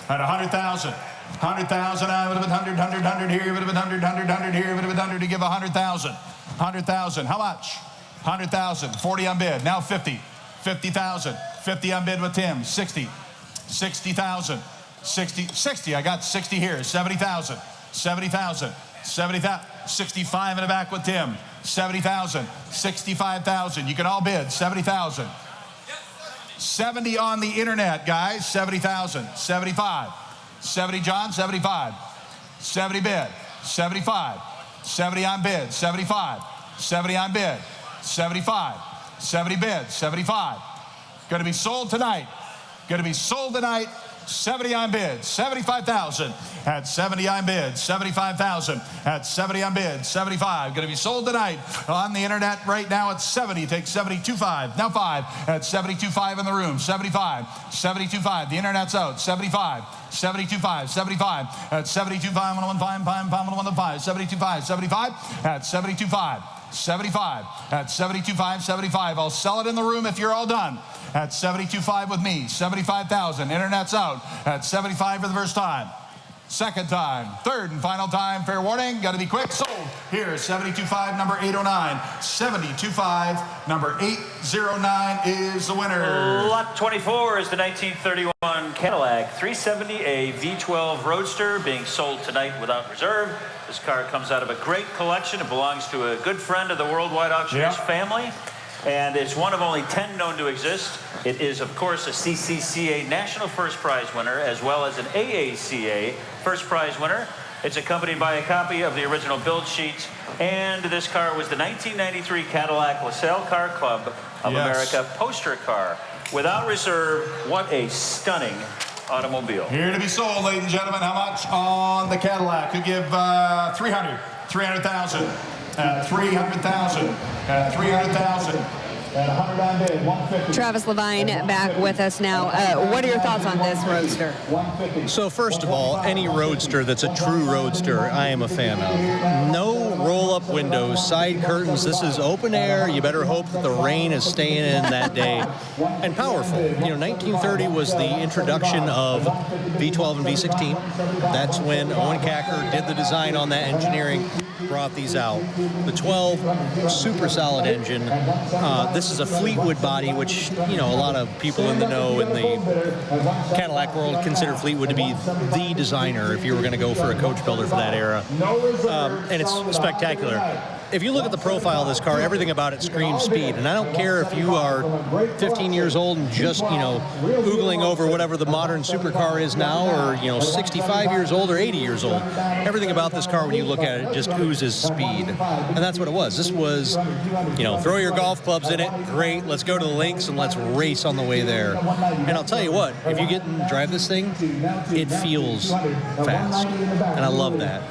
At 100,000. 100,000. I would have been 100, 100, 100 here. Would have been 100, 100, 100 here. Would have been 100 to give 100,000. 100,000. How much? 100,000. 40 on bid. Now 50. 50,000. 50 on bid with Tim. 60. 60,000. 60. I got 60 here. 70,000. 70,000. 70,000. 65 in the back with Tim. 70,000. 65,000. You can all bid. 70,000. 70 on the internet, guys. 70,000. 75. 70, John. 75. 70 bid. 75. 70 on bid. 75. 70 on bid. 75. 70 bid. 75. Going to be sold tonight. Going to be sold tonight 70 on bid, 75,000. At 70 on bid, 75,000. At 70 on bid, 75. Going to be sold tonight on the internet right now at 70. Take 72.5. Now 5 at 72.5 in the room. 75, 72.5. The internet's out. 75, 72.5, 75 at 72.5. 115, 72.5, 75 at 72.5. 75 at 72.5, 75. I'll sell it in the room if you're all done. At 72.5 with me, 75,000. Internet's out at 75 for the first time. Second time, third and final time. Fair warning, got to be quick. Sold. Here, 72.5, number 809. 72.5, number 809 is the winner. Lot 24 is the 1931 Cadillac 370A V12 Roadster being sold tonight without reserve. This car comes out of a great collection. It belongs to a good friend of the Worldwide Auctioneers family, and it's one of only 10 known to exist. It is, of course, a CCCA National First Prize winner, as well as an AACA First Prize winner. It's accompanied by a copy of the original build sheet, and this car was the 1993 Cadillac LaSalle Car Club of America poster car. Without reserve, what a stunning automobile. Here to be sold, ladies and gentlemen. How much on the Cadillac? Who give 300,000 at 300,000 at 300,000 at 100 on bid, 150. Travis Levine back with us now. What are your thoughts on this Roadster? So first of all, any Roadster that's a true Roadster, I am a fan of. No roll-up windows, side curtains. This is open air. You better hope that the rain is staying in that day. And powerful. You know, 1930 was the introduction of V12 and V16. That's when Owen Kacker did the design on that engineering, brought these out. The 12, super solid engine. This is a Fleetwood body, which, you know, a lot of people in the know in the Cadillac world consider Fleetwood to be the designer if you were going to go for a coach builder for that era. And it's spectacular. If you look at the profile of this car, everything about it screams speed. And I don't care if you are 15 years old and just, you know, oogling over whatever the modern supercar is now, or, you know, 65 years old or 80 years old. Everything about this car, when you look at it, just oozes speed. And that's what it was. This was, you know, throw your golf clubs in it. Great. Let's go to the links and let's race on the way there. And I'll tell you what, if you get and drive this thing, it feels fast. And I love that.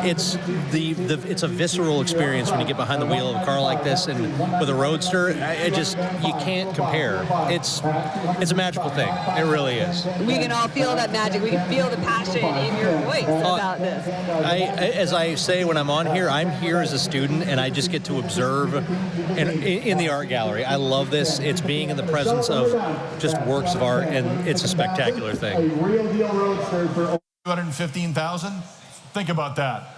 It's it's a visceral experience when you get behind the wheel of a car like this, and with a Roadster, you can't compare. It's a magical thing. It really is. We can all feel that magic. We can feel the passion in your voice about this. As I say when I'm on here, I'm here as a student, and I just get to observe in the art gallery. I love this. It's being in the presence of just works of art, and it's a spectacular thing. 215,000. Think about that.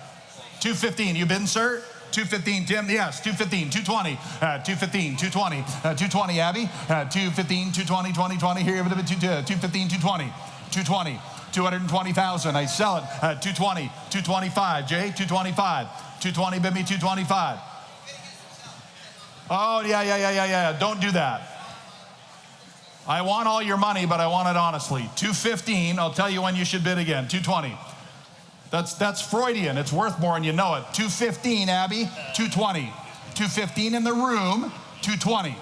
215. You bidding, sir? 215, Tim. Yes, 215, 220, 215, 220, 220, Abby. 215, 220, 2020. Here, 215, 220, 220, 220,000. I sell it at 220, 225. Jay, 225, 220. Bid me 225. Oh yeah. Don't do that. I want all your money, but I want it honestly. 215. I'll tell you when you should bid again. 220. That's Freudian. It's worth more, and you know it. 215, Abby. 220. 215 in the room. 220.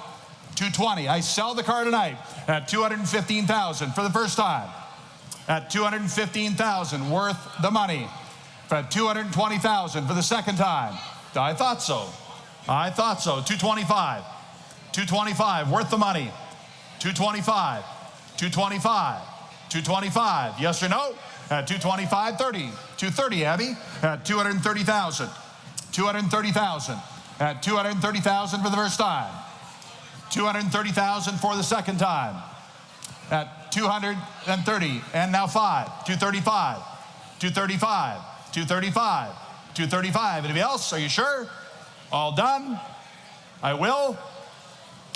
220. I sell the car tonight at 215,000 for the first time. At 215,000, worth the money. At 220,000 for the second time. I thought so. 225. 225, worth the money. 225. 225. 225. Yes or no? At 225, 30. 230, Abby. At 230,000. 230,000. At 230,000 for the first time. 230,000 for the second time. At 230, and now 5. 235. 235. 235. 235. Anybody else? Are you sure? All done? I will.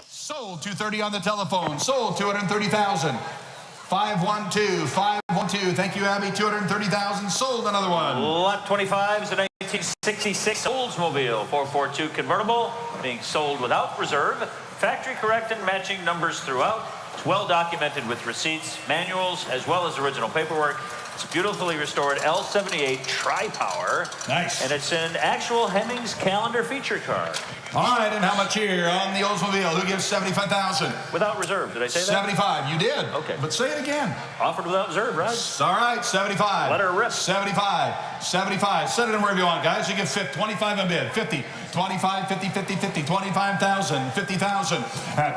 Sold. 230 on the telephone. Sold. 230,000. 512. Thank you, Abby. 230,000. Sold. Another one. Lot 25 is a 1966 Oldsmobile 442 convertible being sold without reserve. Factory correct and matching numbers throughout. It's well documented with receipts, manuals, as well as original paperwork. It's a beautifully restored L78 Tri-Power. Nice. And it's an actual Hemmings calendar feature car. All right, and how much here on the Oldsmobile? Who gives 75,000? Without reserve, did I say that? 75, you did. Okay. But say it again. Offered without reserve, Rod. All right, 75. Let her rip. 75, 75. Set it in wherever you want, guys. You give 25 on bid. 50, 25, 50, 50, 50, 25,000, 50,000.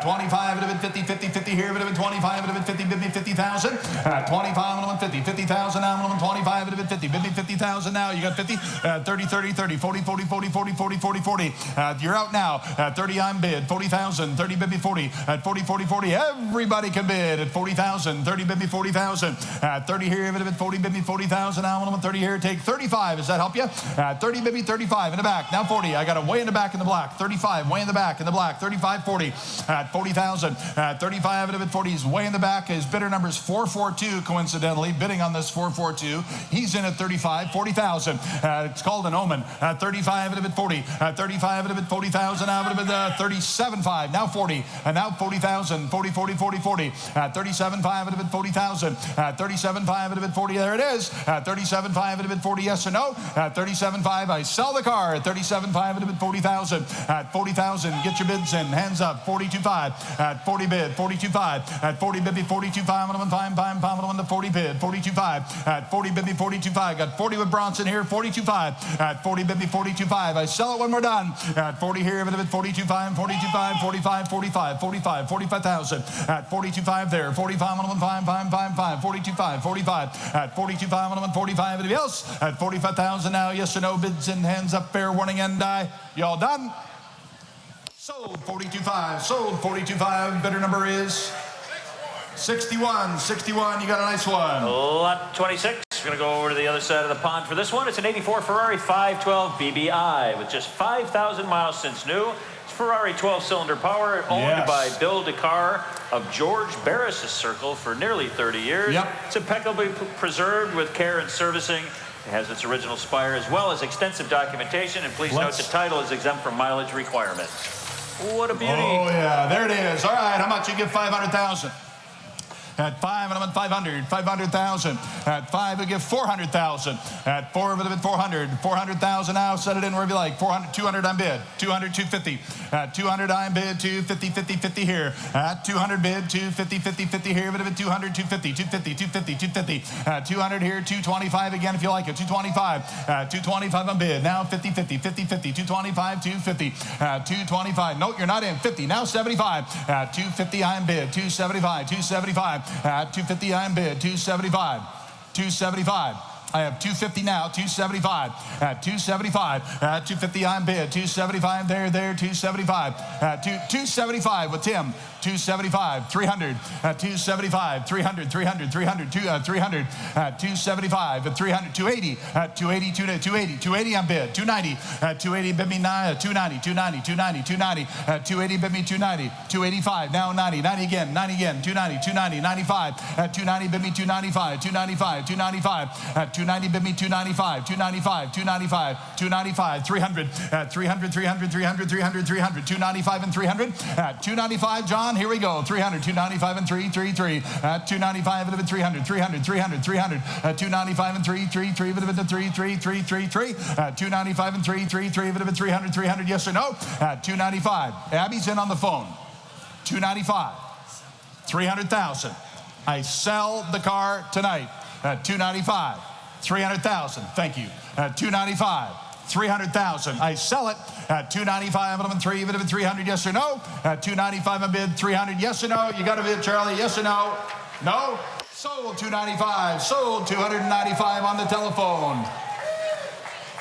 25, it would have been 50, 50, 50 here, it would have been 25, it would have been 50, bid me 50,000. 25, it would have been 50, 50,000 now, it would have been 25, it would have been 50, bid me 50,000 now. You got 50, 30, 30, 30, 40, 40, 40, 40, 40, 40, 40. You're out now. 30 on bid, 40,000, 30 bid me 40, at 40, 40, 40. Everybody can bid at 40,000, 30 bid me 40,000. 30 here, it would have been 40, bid me 40,000 now, 30 here, take 35. Does that help you? 30 bid me 35 in the back. Now 40. I got a way in the back in the black. 35, way in the back in the black. 35, 40. At 40,000. 35, it would have been 40. He's way in the back. His bidder number is 442, coincidentally, bidding on this 442. He's in at 35, 40,000. It's called an omen. 35, it would have been 40. 35, it would have been 40,000. Now it would have been 37.5. Now 40. And now 40,000. 40, 40, 40, 40. 37.5, it would have been 40,000. 37.5, it would have been 40. There it is. 37.5, it would have been 40. Yes or no? 37.5. I sell the car. 37.5, it would have been 40,000. At 40,000, get your bids in. Hands up. 42.5. At 40 bid. 42.5. At 40 bid me 42.5. I'm on the 40 bid. 42.5. At 40 bid me 42.5. Got 40 with Bronson here. 42.5. At 40 bid me 42.5. I sell it when we're done. At 40 here, it would have been 42.5. 42.5. 45. 45. 45. 45,000. At 42.5 there. 45. I'm on 5. 42.5. 45. At 42.5. I'm on 45. Anybody else? At 45,000 now. Yes or no? Bids in. Hands up. Fair warning and die. Y'all done? Sold 42.5. Sold 42.5. Bidder number is 61. 61. You got a nice one. Lot 26. We're going to go over to the other side of the pond for this one. It's an 84 Ferrari 512 BBI with just 5,000 miles since new. It's Ferrari 12-cylinder power, owned by Bill DeCar of George Barris's Circle for nearly 30 years. Yep. It's impeccably preserved with care and servicing. It has its original spire as well as extensive documentation. And please note the title is exempt from mileage requirements. What a beauty. Oh, yeah. There it is. All right. How much? You give 500,000. At 5, and I'm at 500. 500,000. At 5, we give 400,000. At 4, it would have been 400. 400,000 now. Set it in wherever you like. 400, 200 on bid. 200, 250. At 200 on bid. 250, 50, 50 here. At 200 bid. 250, 50, 50 here. It would have been 200, 250, 250, 250, 250. 200 here. 225 again if you like it. 225. 225 on bid. Now 50, 50, 50, 50. 225, 250. 225. No, you're not in. 50. Now 75. 250 on bid. 275. 275. 250 on bid, 275, 275. I have 250 now, 275. At 275, 250 on bid, 275 there, 275. 275 with Tim. 275, 300, 275, 300, 300, 300, 300, 275, 300, 280, 280, 280, 280 on bid, 290, 280 bid me 290, 290, 290, 290, 280 bid me 290, 285, now 90, 90 again, 90 again, 290, 290, 95, 290 bid me 295, 295, 295, 290 bid me 295, 295, 295, 295, 300, 300, 300, 300, 300, 300, 295 and 300, 295, John. Here we go. 300, 295 and 333. 295 would have been 300, 300, 300, 300. 295 and 333 would have been 33333. 295 and 333 would have been 300, 300. Yes or no? 295. Abby's in on the phone. 295. 300,000. I sell the car tonight. 295. 300,000. Thank you. 295. 300,000. I sell it at 295. Would have been 3. Would have been 300. Yes or no? At 295 a bid. 300. Yes or no? You got a bid, Charlie. Yes or no? No. Sold 295. Sold 295 on the telephone.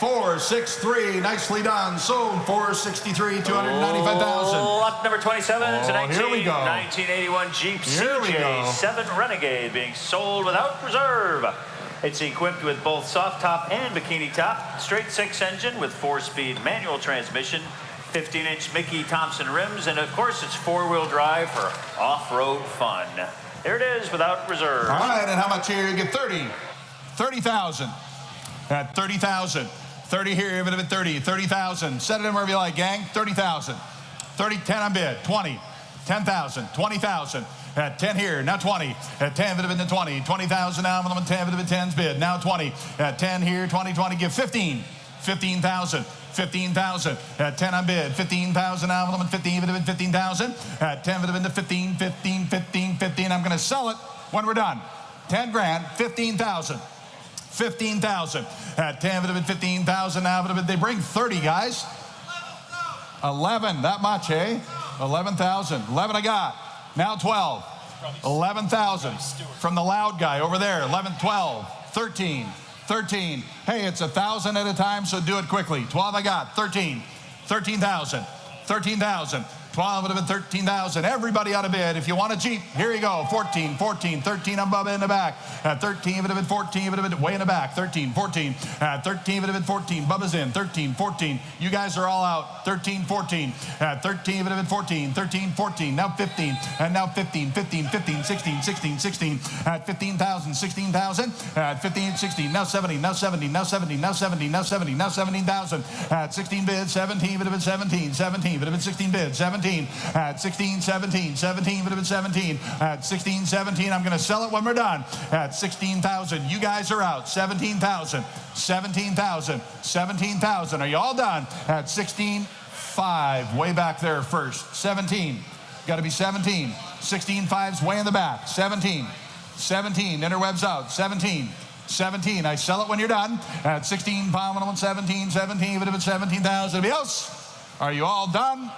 463. Nicely done. Sold 463. 295,000. Lot number 27 is a 1981 Jeep CJ7 Renegade being sold without reserve. It's equipped with both soft top and bikini top, straight 6 engine with 4-speed manual transmission, 15-inch Mickey Thompson rims, and of course it's 4-wheel drive for off-road fun. There it is without reserve. All right, and how much here? You get 30. 30,000. At 30,000. 30 here, even if it's 30. 30,000. Set it in wherever you like, gang. 30,000. 30, 10 on bid. 20. 10,000, 20,000, At 10 here, now 20. At 10, would have been the 20. 20,000 now, 10 would have been 10's bid. Now 20. At 10 here, 20, 20, give 15. 15,000. 15,000. At 10 on bid. 15,000 now, 15 would have been 15,000. At 10 would have been the 15, 15, 15, 15. I'm going to sell it when we're done. 10 grand, 15,000. 15,000. At 10 would have been 15,000 now, would have been, they bring 30, guys. 11, that much, eh? 11,000. 11 I got. Now 12. 11,000. From the loud guy over there. 11, 12, 13. 13. Hey, it's 1,000 at a time, so do it quickly. 12 I got. 13. 13,000. 13,000. 12 would have been 13,000. Everybody out of bid. If you want a Jeep, here you go. 14, 14, 13 on Bubba in the back. At 13 would have been 14, would have been way in the back. 13, 14. At 13 would have been 14. Bubba's in. 13, 14. You guys are all out. 13, 14. At 13 would have been 14. 13, 14. Now 15. And now 15, 15, 15, 16, 16, 16. At 15,000, 16,000. At 15, 16. Now 17, now 17, now 17, now 17, now 17, now 17,000. At 16 bids, 17 would have been 17. 17 would have been 16 bids. 17. At 16, 17, 17 would have been 17. At 16, 17, I'm going to sell it when we're done. At 16,000, you guys are out. 17,000, 17,000, 17,000. Are you all done? At 16,500, way back there first. 17, got to be 17. 16,500's way in the back. 17, 17, interwebs out. 17. 17, I sell it when you're done. At 16 pound, 17, 17 would have been 17,000. Anybody else? Are you all done?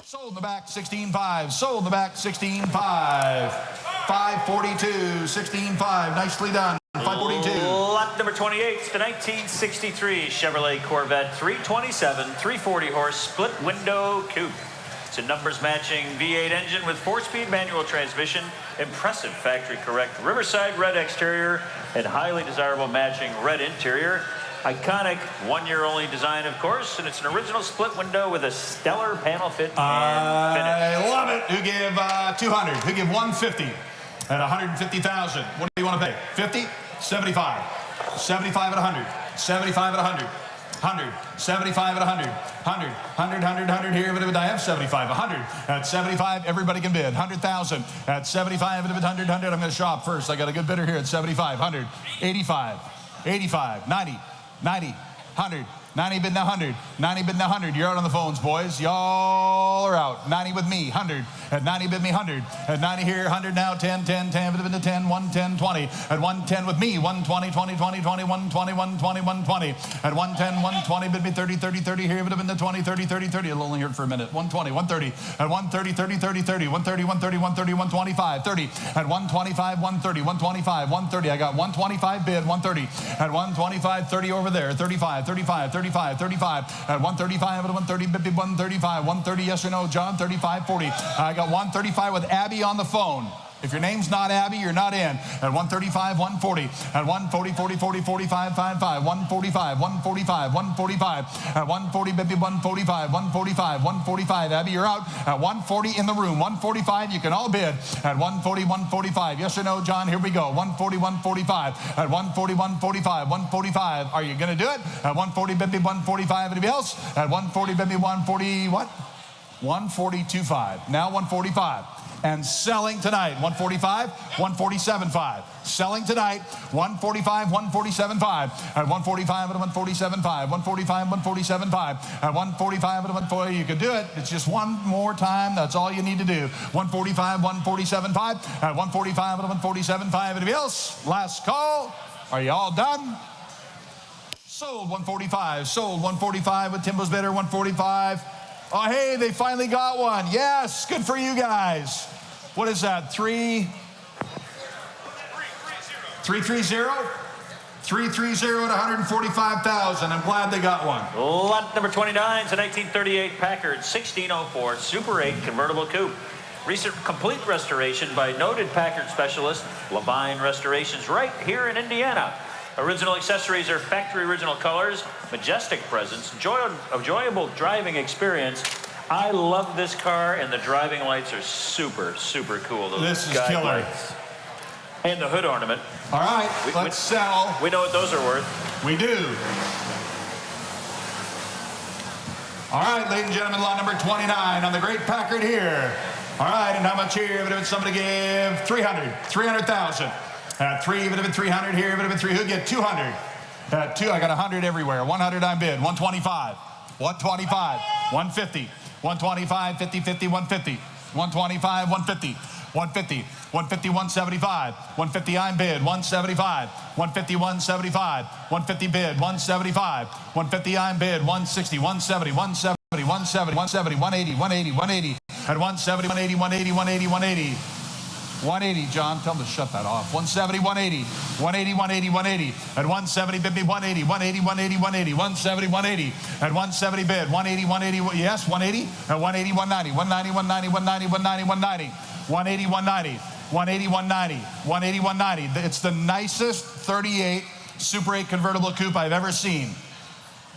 Sold in the back, 16.5. Sold in the back, 16.5. 542, 16.5. Nicely done. 542. Lot number 28, the 1963 Chevrolet Corvette 327, 340 horse split window coupe. It's a numbers matching V8 engine with 4-speed manual transmission, impressive factory correct Riverside red exterior, and highly desirable matching red interior. Iconic one-year-only design, of course, and it's an original split window with a stellar panel fit and finish. I love it. Who give 200? Who give 150 at 150,000? What do you want to pay? 50? 75. 75 at 100. 75 at 100. 100. 75 at 100. 100. 100, 100, 100 here. But I have 75. 100. At 75, everybody can bid. 100,000. At 75, 100, 100. I'm going to shop first. I got a good bidder here at 75. 100. 85. 85. 90. 90, 100, 90 bid now 100, 90 bid now 100. You're out on the phones, boys. Y'all are out. 90 with me, 100. At 90 bid me 100. At 90 here, 100 now, 10, 10, 10 bid to 10, 110, 20. At 110 with me, 120, 20, 20, 20, 120, 120, 120. At 110, 120 bid me 30, 30, 30. Here would have been the 20, 30, 30, 30. It'll only hurt for a minute. 120, 130. At 130, 30, 30, 30. 130, 130, 130, 125, 30. At 125, 130, 125, 130. I got 125 bid, 130. At 125, 30 over there. 35, 35, 35, 35. At 135, 130, 135, 130, yes or no, John, 35, 40. I got 135 with Abby on the phone. If your name's not Abby, you're not in. At 135, 140. At 140, 40, 40, 45, 55. 145, 145, 145. At 140, baby, 145, 145, 145. Abby, you're out. At 140 in the room. 145, you can all bid. At 140, 145. Yes or no, John? Here we go. 140, 145. At 140, 145, 145. Are you going to do it? At 140, baby, 145. Anybody else? At 140, baby, 140, what? 142.5. Now 145. And selling tonight, 145, 147.5. Selling tonight, 145, 147.5. At 145 and 147.5. 145, 147.5. At 145 and 140, you can do it. It's just one more time. That's all you need to do. 145, 147.5. At 145 and 147.5. Anybody else? Last call. Are you all done? Sold 145. Sold 145 with Timbo's bidder, 145. Oh, hey, they finally got one. Yes, good for you guys. What is that, 330? 330 at 145,000. I'm glad they got one. Lot number 29 is a 1938 Packard 1604 Super 8 convertible coupe. Recent complete restoration by noted Packard specialist Levine Restorations right here in Indiana. Original accessories are factory original colors, majestic presence, enjoyable driving experience. I love this car, and the driving lights are super, super cool. Those this is killer. Lights. And the hood ornament. All right, let's sell. We know what those are worth. We do. All right, ladies and gentlemen, lot number 29 on the great Packard here. All right, and how much here? It would have been somebody give 300,000. At 3, it would have been 300 here. It would have been 3. Who'd get 200? At 2, I got 100 everywhere. 100 on bid. 125. 125. 150. 125. 50. 50. 150. 125. 150. 150, 150, 175, 150 on bid, 175, 150, 175, 150 bid, 175, 150 on bid, 160, 170, 170, 170, 170, 180, 180, 180, at 170, 180, 180, 180, 180. 180, John, tell them to shut that off. 170, 180, 180, 180, 180. At 170, bid me 180, 180, 180, 180, 170, 180. At 170 bid, 180, 180, yes, 180. At 180, 190, 190, 190, 190, 190, 190. 180, 190, 180, 190, 180, 190. It's the nicest 38 Super 8 convertible coupe I've ever seen.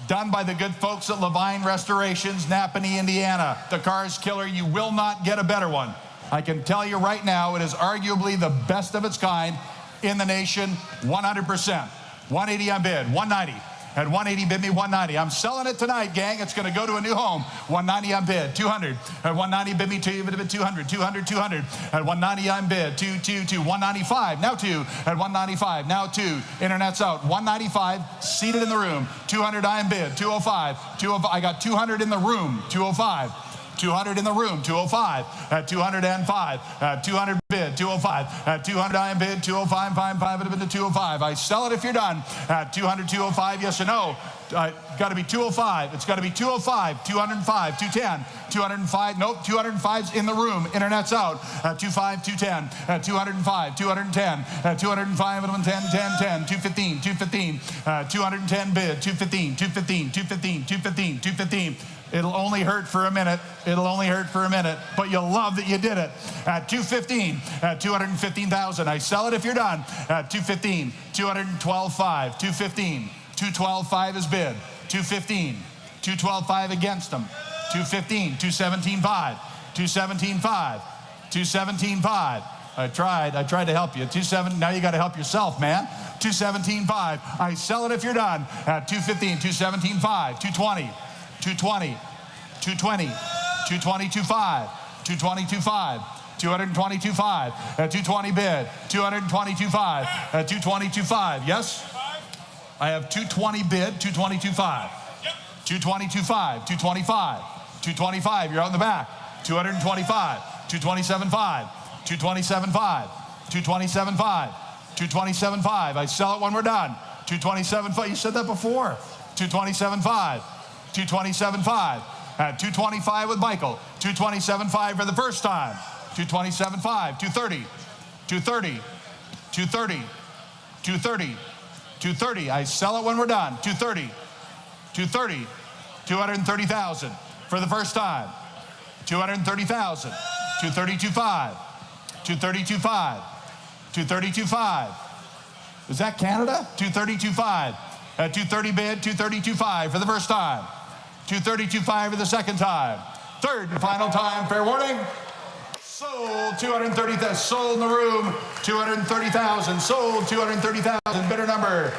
Done by the good folks at Levine Restorations, Napanee, Indiana. The car is killer. You will not get a better one. I can tell you right now, it is arguably the best of its kind in the nation, 100%. 180 on bid, 190. At 180, bid me 190. I'm selling it tonight, gang. It's going to go to a new home. 190 on bid, 200. At 190, bid me 200, 200, 200. At 190 on bid, 2, 195. Now 2. At 195, now 2. Internet's out. 195, seated in the room. 200 on bid, 205. 205. I got 200 in the room, 205. 200 in the room, 205. At 205. At 200 bid, 205. At 200 I am bid, 205, 55, it have been to 205. I sell it if you're done. At 200, 205, yes or no? Got to be 205. It's got to be 205, 205, 210, 205. Nope, 205's in the room. Internet's out. At 25, 210. At 205, 210. At 205, 10, 215, 215. 210 bid, 215, 215, 215, 215, 215. It'll only hurt for a minute. It'll only hurt for a minute, but you'll love that you did it. At 215, at 215,000. I sell it if you're done. At 215, 212.5, 215, 212.5 is bid. 215, 212.5 against them. 215, 217.5, 217.5, 217.5. I tried to help you. 27, now you got to help yourself, man. 217.5. I sell it if you're done. At 215, 217.5, 220. 220, 220, 220.25, 220.25, 222.5, at 220 bid, 222.5, at 222.5, yes? I have 220 bid, 222.5, 222.5, 225, 225, you're out in the back, 225, 227.5, 227.5, 227.5, 227.5, I sell it when we're done, 227.5, you said that before, 227.5, 227.5 at 225 with Michael. 227.5 for the first time. 227.5, 230, 230, 230, 230, 230. I sell it when we're done. 230, 230, 230,000 for the first time. 230,000, 232.5, 232.5, 232.5. Is that Canada? 232.5 at 230 bid, 232.5 for the first time. 232.5 for the second time. Third and final time, fair warning. Sold 230,000. Sold in the room 230,000. Sold 230,000. Bidder number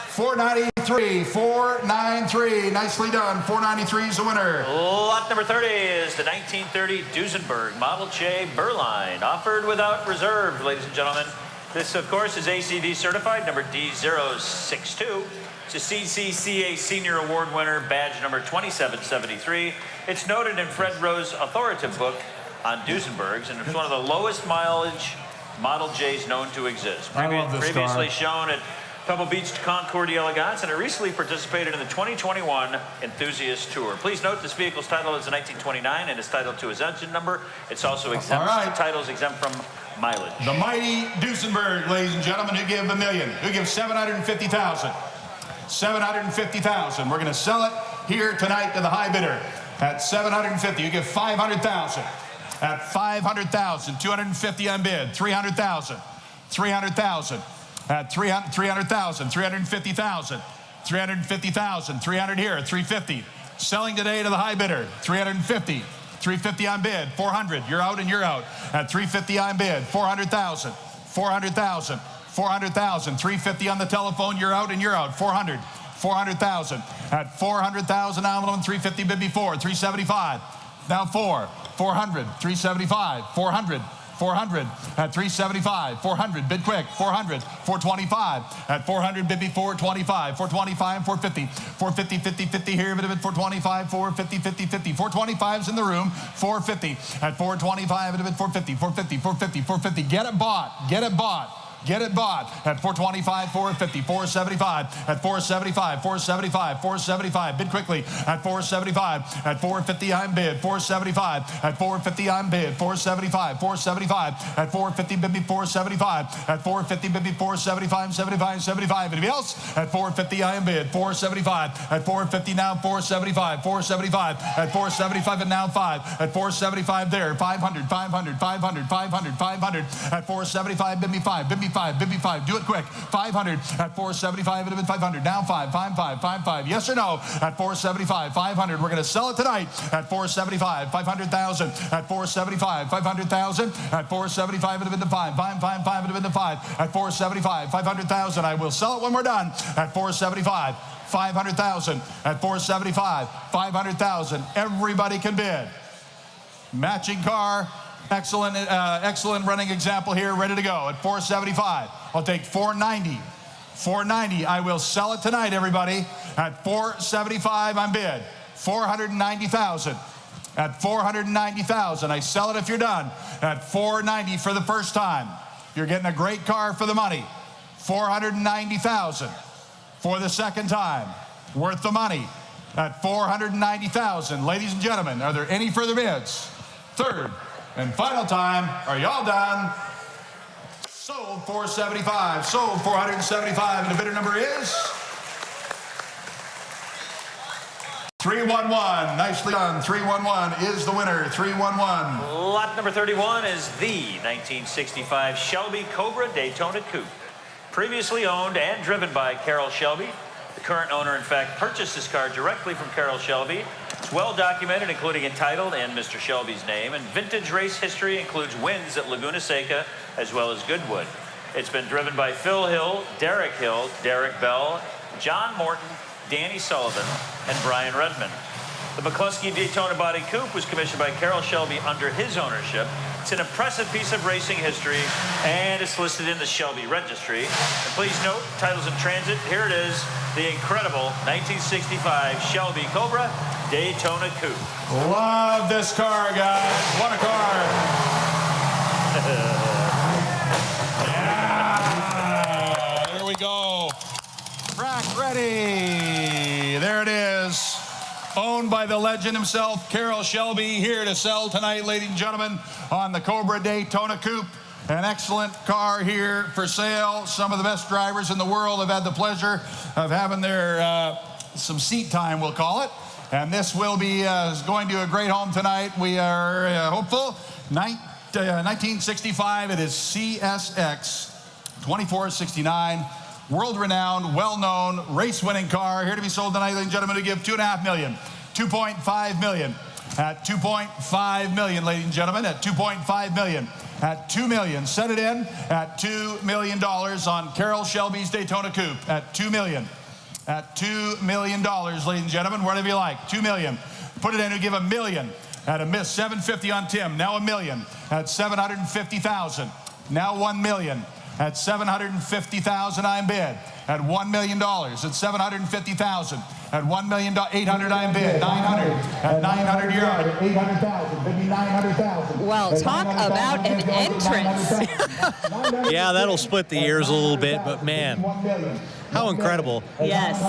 493. 493. Nicely done. 493 is the winner. Lot number 30 is the 1930 Duesenberg Model J Burline, offered without reserve, ladies and gentlemen. This, of course, is ACV certified, number D062. It's a CCCA Senior Award winner, badge number 2773. It's noted in Fred Rowe's authoritative book on Duesenbergs, and it's one of the lowest mileage Model J's known to exist. I love this Previously car. shown at Pebble Beach Concours d'Elegance, and it recently participated in the 2021 Enthusiast Tour. Please note this vehicle's title is a 1929 and is titled to his engine number. It's also exempt. All right. The title is exempt from mileage. The mighty Duesenberg, ladies and gentlemen, who give $1 million, who give 750,000. 750,000. We're going to sell it here tonight to the high bidder at 750. You give 500,000. At 500,000, 250 on bid, 300,000. 300,000. At 300,000, 350,000. 350,000. 300 here, 350. Selling today to the high bidder, 350. 350 on bid, 400. You're out and you're out. At 350 on bid, 400,000. 400,000. 400,000. 350 on the telephone. You're out and you're out. 400. 400,000. At 400,000 on 350 bid before. 375. Now 400, 375, 400, 400 at 375, 400, bid quick, 400, 425 at 400, bid before 425, 425, 450, 450, 50, 50 here, bid 425, 450, 50, 50, 425's in the room, 450 at 425, bid 450, 450, 450, 450, get it bought, get it bought. Get it bought at 425, 450, 475, at 475, 475, 475. Bid quickly at 475, at 450 I'm bid, 475, at 450 I'm bid, 475, 475, at 450 bid me 475, at 450 bid me 475, 75, 75. Anybody else? At 450 I am bid, 475, at 450 now 475, 475, at 475 and now 5, at 475 there, 500, 500, 500, 500, 500, at 475 bid me 5, bid me 5, bid me 5, do it quick, 500 at 475, it would have been 500, now 5, 5, 5, 5, 5, yes or no, at 475, 500, we're going to sell it tonight at 475, 500,000, at 475, 500,000, at 475, it would have been 5, 5, 5, 5, it would have been 5, at 475, 500,000, I will sell it when we're done, at 475, 500,000, at 475, 500,000, everybody can bid. Matching car. Excellent, excellent running example here, ready to go at 475. I'll take 490. 490, I will sell it tonight, everybody. At 475, I'm bid. 490,000. At 490,000, I sell it if you're done. At 490 for the first time. You're getting a great car for the money. 490,000 for the second time. Worth the money. At 490,000. Ladies and gentlemen, are there any further bids? Third and final time. Are y'all done? Sold 475. Sold 475. And the bidder number is 311. Nicely done. 311 is the winner. 311. Lot number 31 is the 1965 Shelby Cobra Daytona Coupe. Previously owned and driven by Carroll Shelby. The current owner, in fact, purchased this car directly from Carroll Shelby. It's well documented, including entitled and Mr. Shelby's name, and vintage race history includes wins at Laguna Seca as well as Goodwood. It's been driven by Phil Hill, Derek Bell, John Morton, Danny Sullivan, and Brian Redmond. The McCluskey Daytona Body Coupe was commissioned by Carroll Shelby under his ownership. It's an impressive piece of racing history, and it's listed in the Shelby Registry. And please note, titles in transit, here it is, the incredible 1965 Shelby Cobra Daytona Coupe. Love this car, guys. What a car. Yeah. There we go. Rack ready. There it is. Owned by the legend himself, Carroll Shelby, here to sell tonight, ladies and gentlemen, on the Cobra Daytona Coupe. An excellent car here for sale. Some of the best drivers in the world have had the pleasure of having their some seat time, we'll call it. And this will be going to a great home tonight. We are hopeful. 1965, it is CSX 2469. World-renowned, well-known, race-winning car here to be sold tonight, ladies and gentlemen, to give $2.5 million, $2.5 million, at $2.5 million, ladies and gentlemen, at $2.5 million, at $2 million. Set it in at $2 million on Carroll Shelby's Daytona Coupe at $2 million. At $2 million, ladies and gentlemen, whatever you like, $2 million. Put it in and give $1 million at a miss, $750 on Tim. Now $1 million at $750,000. Now $1 million. At $750,000, I'm bid. At $1 million, at $750,000. At $1 million, $800, I'm bid. 900. At 900, you're on. 800,000. Maybe 900,000. Well, talk about an entrance. Yeah, that'll split the ears a little bit, but man, how incredible. Yes.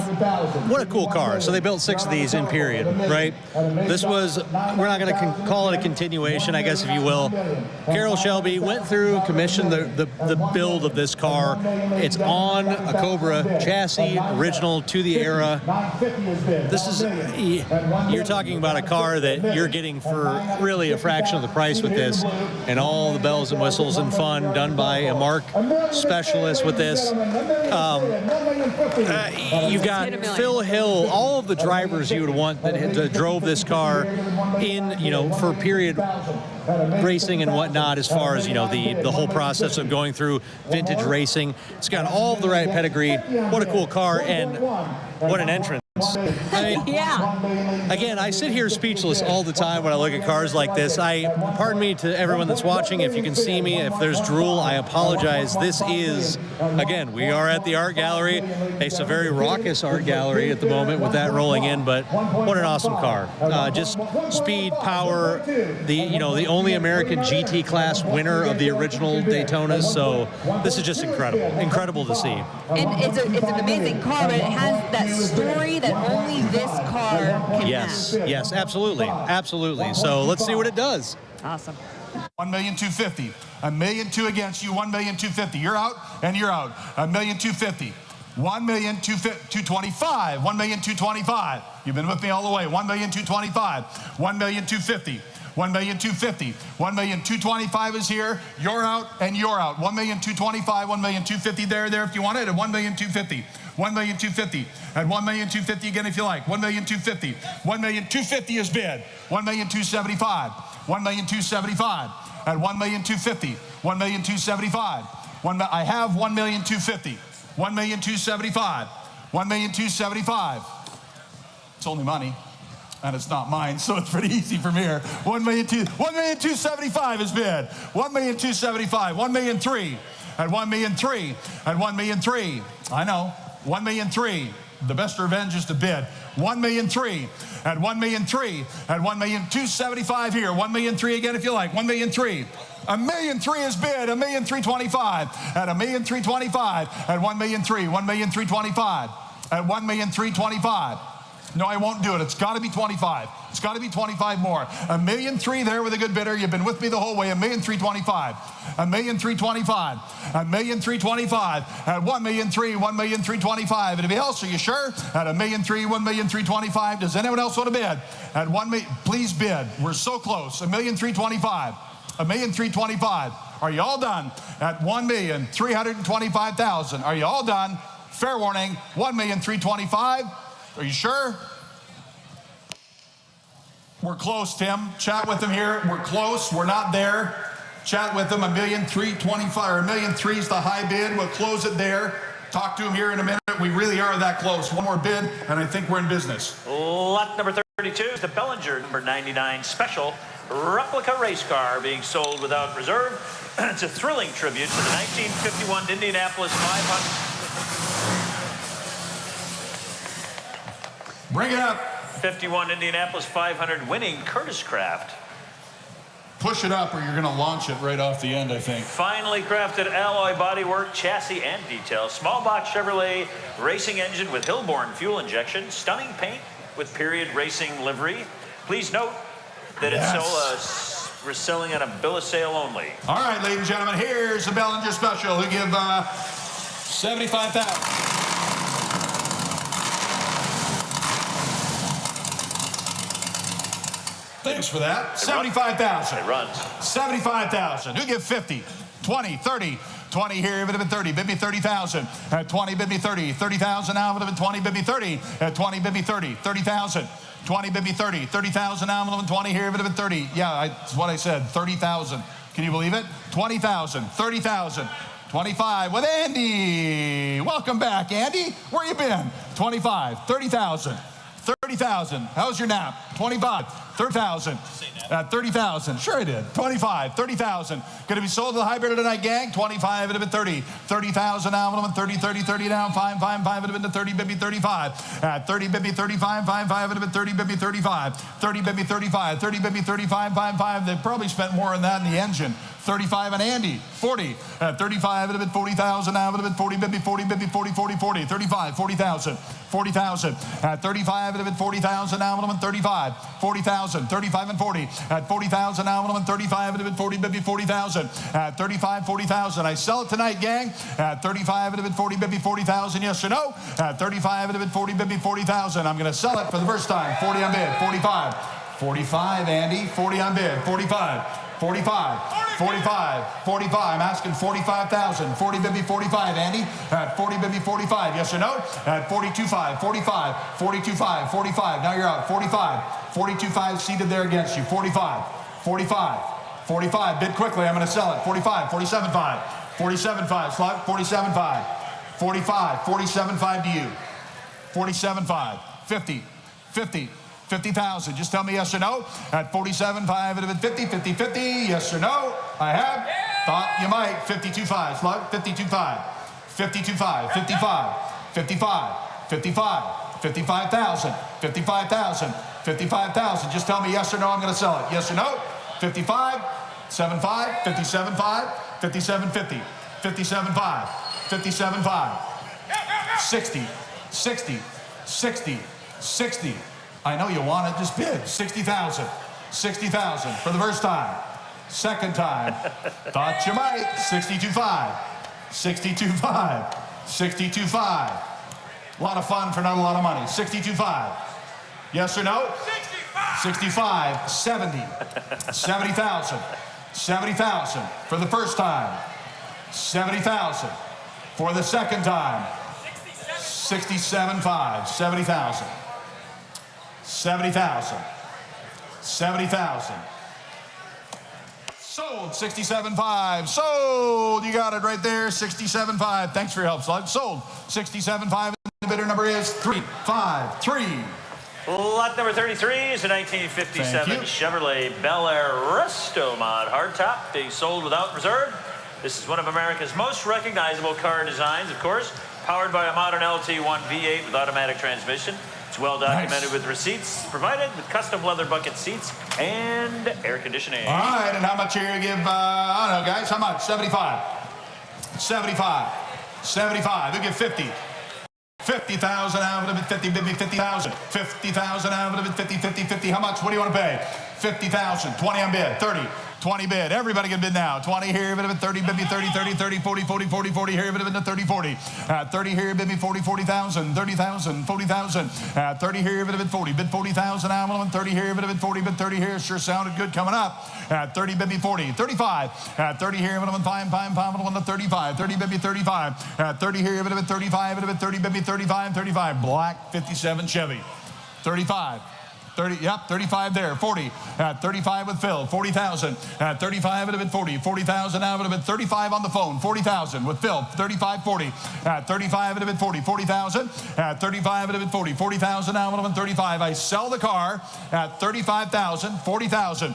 What a cool car. So they built 6 of these in period, right? This was, we're not going to call it a continuation, I guess, if you will. Carroll Shelby went through, commissioned the build of this car. It's on a Cobra chassis, original to the era. This is, you're talking about a car that you're getting for really a fraction of the price with this, and all the bells and whistles and fun done by a mark specialist with this. You've got Phil Hill, all of the drivers you would want that drove this car in, you know, for period racing and whatnot, as far as, you know, the whole process of going through vintage racing. It's got all of the right pedigree. What a cool car, and what an entrance. I mean, Yeah. again, I sit here speechless all the time when I look at cars like this. Pardon me to everyone that's watching, if you can see me, if there's drool, I apologize. This is, again, we are at the art gallery. It's a very raucous art gallery at the moment with that rolling in, but what an awesome car. Just speed, power, the only American GT class winner of the original Daytonas. So this is just incredible to see. And it's an amazing car, but it has that story that only this car can have. Yes, absolutely. So let's see what it does. Awesome. 1,250,000. 1,200,000 against you. 1,250,000. You're out and you're out. 1,250,000. 1,225,000. 1,225,000. You've been with me all the way. 1,225,000. 1,250,000. 1,250,000. 1,225,000 is here. You're out and you're out. 1,225,000. 1,250,000 there if you want it. At 1,250,000. 1,250,000. At 1,250,000 again if you like. 1,250,000. 1,250,000 is bid. 1,275,000. 1,275,000. At 1,250,000. 1,275,000. I have 1,250,000. 1,275,000. 1,275,000. It's only money, and it's not mine, so it's pretty easy from here. 1,275,000 is bid. 1,275,000. 1,003,000. At 1,003,000. At 1,003,000. I know. 1,003,000. The best revenge is to bid. 1,003,000. At 1,003,000. At 1,275,000 here. 1,003,000 again if you like. 1,003,000. 1,003,000 is bid. 1,325,000. At 1,325,000. At 1,003,000. 1,325,000. At 1,325,000. No, I won't do it. It's got to be 25. It's got to be 25 more. 1,003,000 there with a good bidder. You've been with me the whole way. 1,325,000. 1,325,000. 1,325,000. At 1,003,000. 1,325,000. Anybody else? Are you sure? At 1,003,000. 1,325,000. Does anyone else want to bid? At 1 million, please bid. We're so close. 1,325,000. 1,325,000. Are you all done? At 1,325,000. Are you all done? Fair warning. 1,325,000. Are you sure? We're close, Tim. Chat with them here. We're close. We're not there. Chat with them. 1,325,000 or 1,003,000 is the high bid. We'll close it there. Talk to him here in a minute. We really are that close. One more bid, and I think we're in business. Lot number 32 is the Bellinger number 99 special replica race car being sold without reserve. It's a thrilling tribute to the 1951 Indianapolis 500. Bring it up. 51 Indianapolis 500 winning Curtis Craft. Push it up or you're going to launch it right off the end, I think. Finely crafted alloy bodywork, chassis, and detail. Small box Chevrolet racing engine with Hillborn fuel injection. Stunning paint with period racing livery. Please note that we're selling on a bill of sale only. All right, ladies and gentlemen, here's the Bellinger special. We give 75,000. Thanks for that. 75,000. It runs. 75,000. Who give 50? 20, 30. 20 here, it would have been 30. Bid me 30,000. At 20, bid me 30. 30,000 now, would have been 20. Bid me 30. At 20, bid me 30. 30,000. 20, bid me 30. 30,000 now, would have been 20 here, would have been 30. Yeah, that's what I said. 30,000. Can you believe it? 20,000. 30,000. 25 with Andy. Welcome back, Andy. Where you been? 25. 30,000. 30,000. How's your nap? 25. 30,000. 30,000. Sure I did. 25. 30,000. Going to be sold to the high bidder tonight, gang. 25. It would have been 30. 30,000 now. It would have been 30, 30, 30 down. 5, 5, 5. It would have been 30. Bid me 35. 30. Bid me 35. 5, 5. It would have been 30. Bid me 35. 30. Bid me 35. 30. Bid me 35. 5, 5. They probably spent more on that in the engine. 35 and Andy. 40. 35. It would have been 40,000 now. It would have been 40. Bid me 40. Bid me 40. 40. 40. 35. 40,000. 40,000. At 35. It would have been 40,000 now. It would have been 35. 40,000. 35 and 40. At 40,000 now. It would have been 35. It would have been 40. Bid me 40,000. At 35. 40,000. I sell it tonight, gang. At 35. It would have been 40. Bid me 40,000. Yes or no? At 35. It would have been 40. Bid me 40,000. I'm going to sell it for the first time. 40 on bid. 45. 45, Andy. 40 on bid. 45. 45. 45. 45. I'm asking 45,000. 40 bid me 45, Andy. At 40 bid me 45. Yes or no? At 42.5. 45. 42.5. 45. Now you're out. 45. 42.5 seated there against you. 45. 45. 45. Bid quickly. I'm going to sell it. 45. 47.5. 47.5. Slug. 47.5. 45. 47.5 to you. 47.5. 50, 50, 50,000. Just tell me yes or no. At 47.5, it'd have been 50, 50, 50. Yes or no? I have. Thought you might. 52.5. Slug. 52.5. 52.5. 55. 55. 55. 55,000. 55,000. 55,000. Just tell me yes or no. I'm going to sell it. Yes or no? 55. 7.5. 57.5. 57.50. 57.5. 57.5. 60. 60. 60. 60. I know you want it, just bid. 60,000. 60,000 for the first time. Second time. Thought you might. 62.5. 62.5. 62.5. A lot of fun for not a lot of money. 62.5. Yes or no? 65. 70. 70,000. 70,000 for the first time. 70,000 for the second time. 67.5. 70,000. 70,000. 70,000. Sold. 67.5. Sold. You got it right there. 67.5. Thanks for your help, Slug. Sold. 67.5. The bidder number is 353. Lot number 33 is a 1957 Chevrolet Bel Air Resto Mod hardtop being sold without reserve. This is one of America's most recognizable car designs, of course, powered by a modern LT1 V8 with automatic transmission. It's well documented with receipts provided with custom leather bucket seats and air conditioning. All right, and how much here you give, I don't know, guys, how much? 75. 75. 75. Who give 50? 50,000 out of it, 50, 50,000. 50,000 out of it, 50, 50, 50. How much? What do you want to pay? 50,000. 20 on bid. 30. 20 bid. Everybody can bid now. 20 here, bid of it, 30, bid me 30, 30, 30, 40, 40, 40, 40 here, bid of it, 30, 40. 30 here, bid me 40, 40,000, 30,000, 40,000. 30 here, bid of it, 40, bid 40,000. I'm 30 here, bid of it, 40, bid 30 here. Sure sounded good coming up. 30, bid me 40, 35. 30 here, bid of it, 35. 30, bid me 35. 30 here, bid of it, 35, bid of it, 30, bid me 35, 35. Black 57 Chevy. 35. 30, yep, 35 there, 40, 35 with Phil, 40,000, 35 would have been 40, 40,000 now would have been 35 on the phone, 40,000 with Phil, 35, 40, 35 would have been 40, 40,000, 35 would have been 40, 40,000 now would have been 35. I sell the car at 35,000, 40,000,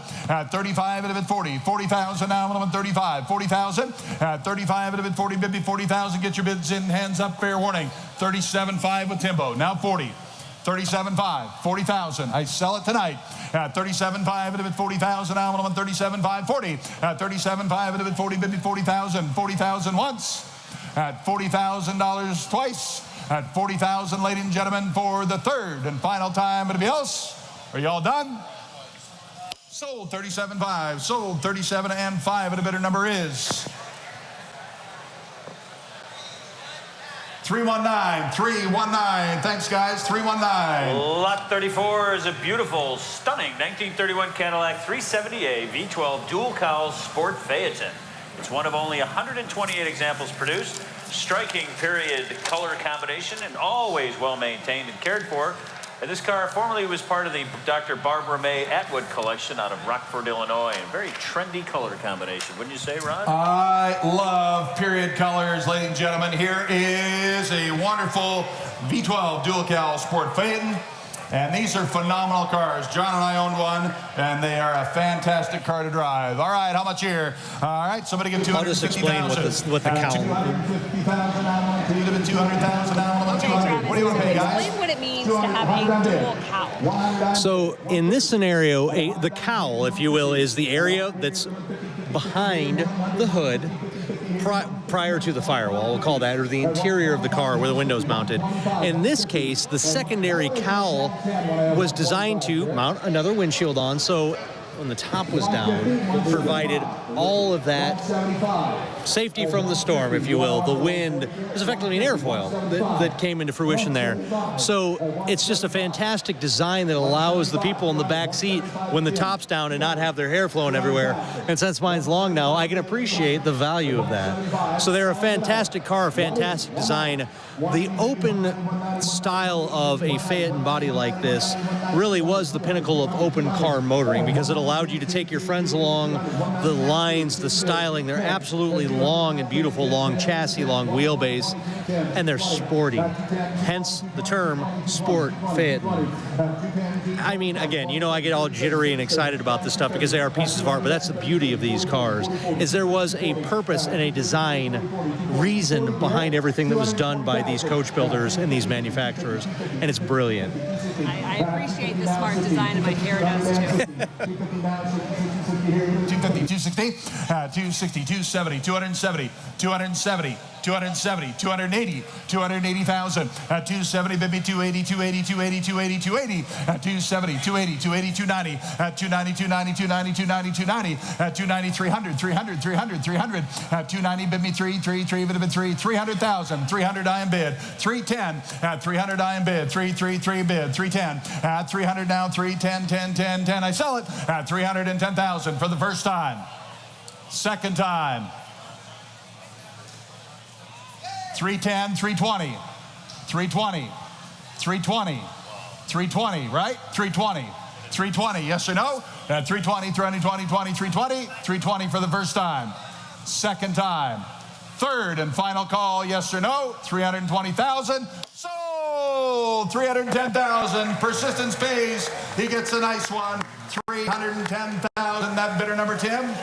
35 would have been 40, 40,000 now would have been 35, 40,000, 35 would have been 40, bid me 40,000, get your bids in, hands up, fair warning, 37.5 with Timbo, now 40. 37.5, 40,000. I sell it tonight at 37.5. It had 40,000. I'm on 37.5, 40. At 37.5. It had been 40. Bid me 40,000. 40,000 once. At $40,000 twice. At 40,000, ladies and gentlemen, for the third and final time. Anybody else? Are you all done? Sold 37.5. Sold 37 and 5. And a bidder number is 319, 319. Thanks, guys. 319. Lot 34 is a beautiful, stunning 1931 Cadillac 370A V12 dual cowl sport Phaeton. It's one of only 128 examples produced. Striking period color combination and always well maintained and cared for. And this car formerly was part of the Dr. Barbara May Atwood collection out of Rockford, Illinois. And very trendy color combination, wouldn't you say, Ron? I love period colors, ladies and gentlemen. Here is a wonderful V12 dual cowl sport Phaeton. And these are phenomenal cars. John and I owned one, and they are a fantastic car to drive. All right, how much here? All right, somebody give 250,000. I'll just explain what the cowl. 200,000. What do you want to pay, guys? Explain what it means to have a dual cowl. So in this scenario, the cowl, if you will, is the area that's behind the hood prior to the firewall, we'll call that, or the interior of the car where the window's mounted. In this case, the secondary cowl was designed to mount another windshield on, so when the top was down, provided all of that safety from the storm, if you will. The wind was effectively an airfoil that came into fruition there. So it's just a fantastic design that allows the people in the back seat, when the top's down, and not have their hair flowing everywhere. And since mine's long now, I can appreciate the value of that. So they're a fantastic car, a fantastic design. The open style of a Phaeton body like this really was the pinnacle of open car motoring, because it allowed allowed you to take your friends along. The lines, the styling, they're absolutely long and beautiful, long chassis, long wheelbase, and they're sporty. Hence the term sport fit. I mean, again, you know, I get all jittery and excited about this stuff because they are pieces of art, but that's the beauty of these cars, is there was a purpose and a design reason behind everything that was done by these coach builders and these manufacturers, and it's brilliant. I appreciate the smart design, and my hair does too. 250, 260, 260, 270, 270, 270, 270, 280, 280,000, 270, bid me 280, 280, 280, 280, 280, 270, 280, 280, 290, 290, 290, 290, 290, 290, 290, 300, 300, 300, 300, 290, bid me 3, bid me 300,000, 300 I am bid, 310, 300 I am bid, 3 bid, 310, 300 now, 310, 10, 10, 10, I sell it, 310,000 for the first time. Second time. 310, 320, 320, 320, 320, right? 320, 320, yes or no? 320, 320, 20, 320, 320 for the first time. Second time. Third and final call, yes or no? 320,000. Sold! 310,000. Persistence pays. He gets a nice one. 310,000. That bidder number, Tim?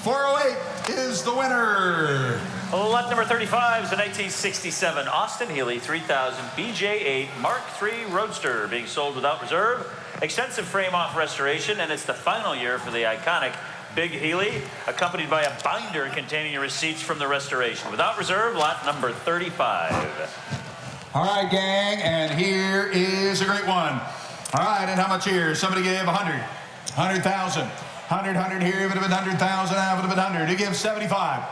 408 is the winner. Lot number 35 is a 1967 Austin Healey 3000 BJ8 Mark III Roadster, being sold without reserve. Extensive frame-off restoration, and it's the final year for the iconic Big Healey, accompanied by a binder containing your receipts from the restoration. Without reserve, lot number 35. All right, gang, and here is a great one. All right, and how much here? Somebody gave 100, 100,000, 100 here, it would have been 100,000, it would have been 100. He gives 75.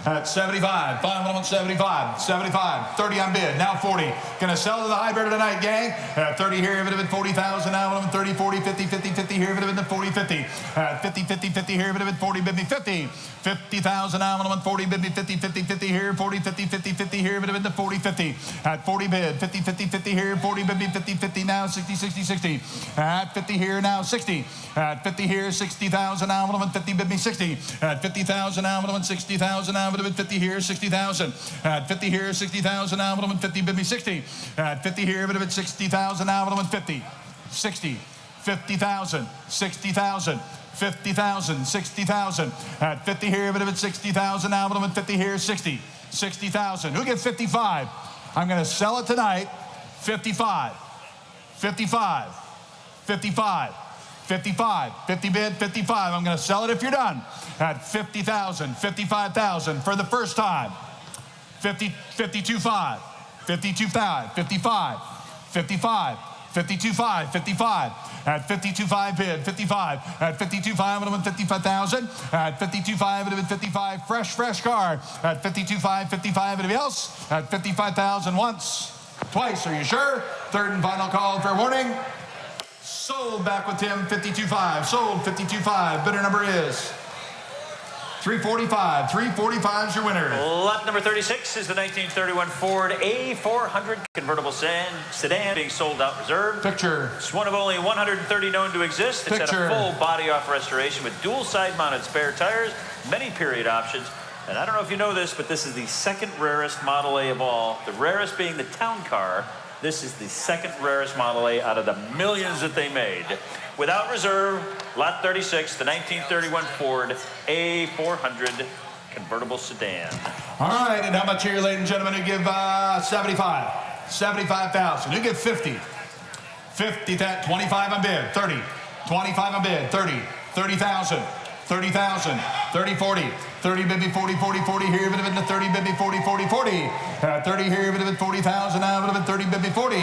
At 75, final one 75, 75, 30 on bid, now 40. Gonna sell to the high bidder tonight, gang. At 30 here, if it had been 40,000, now one 30, 40, 50, 50, 50 here, if it had been 40, 50. At 50, 50, 50 here, if it had been 40, bid me 50. 50,000, now one 40, bid me 50, 50, 50 here, 40, 50, 50, 50 here, if it had been 40, 50. At 40 bid, 50, 50, 50 here, 40, bid me 50, 50 now, 60, 60, 60. At 50 here, now 60. At 50 here, 60,000, now one 50, bid me 60. At 50,000, now one 60,000, now would have been 50 here, 60,000. At 50 here, 60,000, now would have been 50, bid me 60. At 50 here, would have been 60,000, now would have been 50. 60, 50,000, 60,000. 50,000, 60,000. At 50 here, would have been 60,000, now would have been 50 here, 60. 60,000. Who gets 55? I'm going to sell it tonight. 55. 55. 55. 55, 50 bid, 55. I'm going to sell it if you're done. At 50,000, 55,000 for the first time. 50, 52.5, 52.5, 55, 55, 52.5, 55. At 52.5 bid, 55. At 52.5, would have been 55,000. At 52.5, would have been 55. Fresh car. At 52.5, 55. Anybody else? At 55,000 once, twice. Are you sure? Third and final call for warning. Sold back with Tim, 52.5. Sold, 52.5. Bidder number is 345. 345 is your winner. Lot number 36 is the 1931 Ford A400 convertible sedan, being sold out reserve. Picture. It's one of only 130 known to exist. It's Picture. had a full body-off restoration with dual side-mounted spare tires, many period options. And I don't know if you know this, but this is the second rarest Model A of all. The rarest being the town car. This is the second rarest Model A out of the millions that they made. Without reserve, lot 36, the 1931 Ford A400 convertible sedan. All right, and how much here, ladies and gentlemen, who give 75? 75,000. Who give 50? 50, 25 on bid, 30. 25 on bid, 30. 30,000. 30,000. 30, 40. 30 bid me 40, 40, 40 here, would have been the 30 bid me 40, 40, 40. 30 here would have been 40,000, now would have been 30 bid me 40.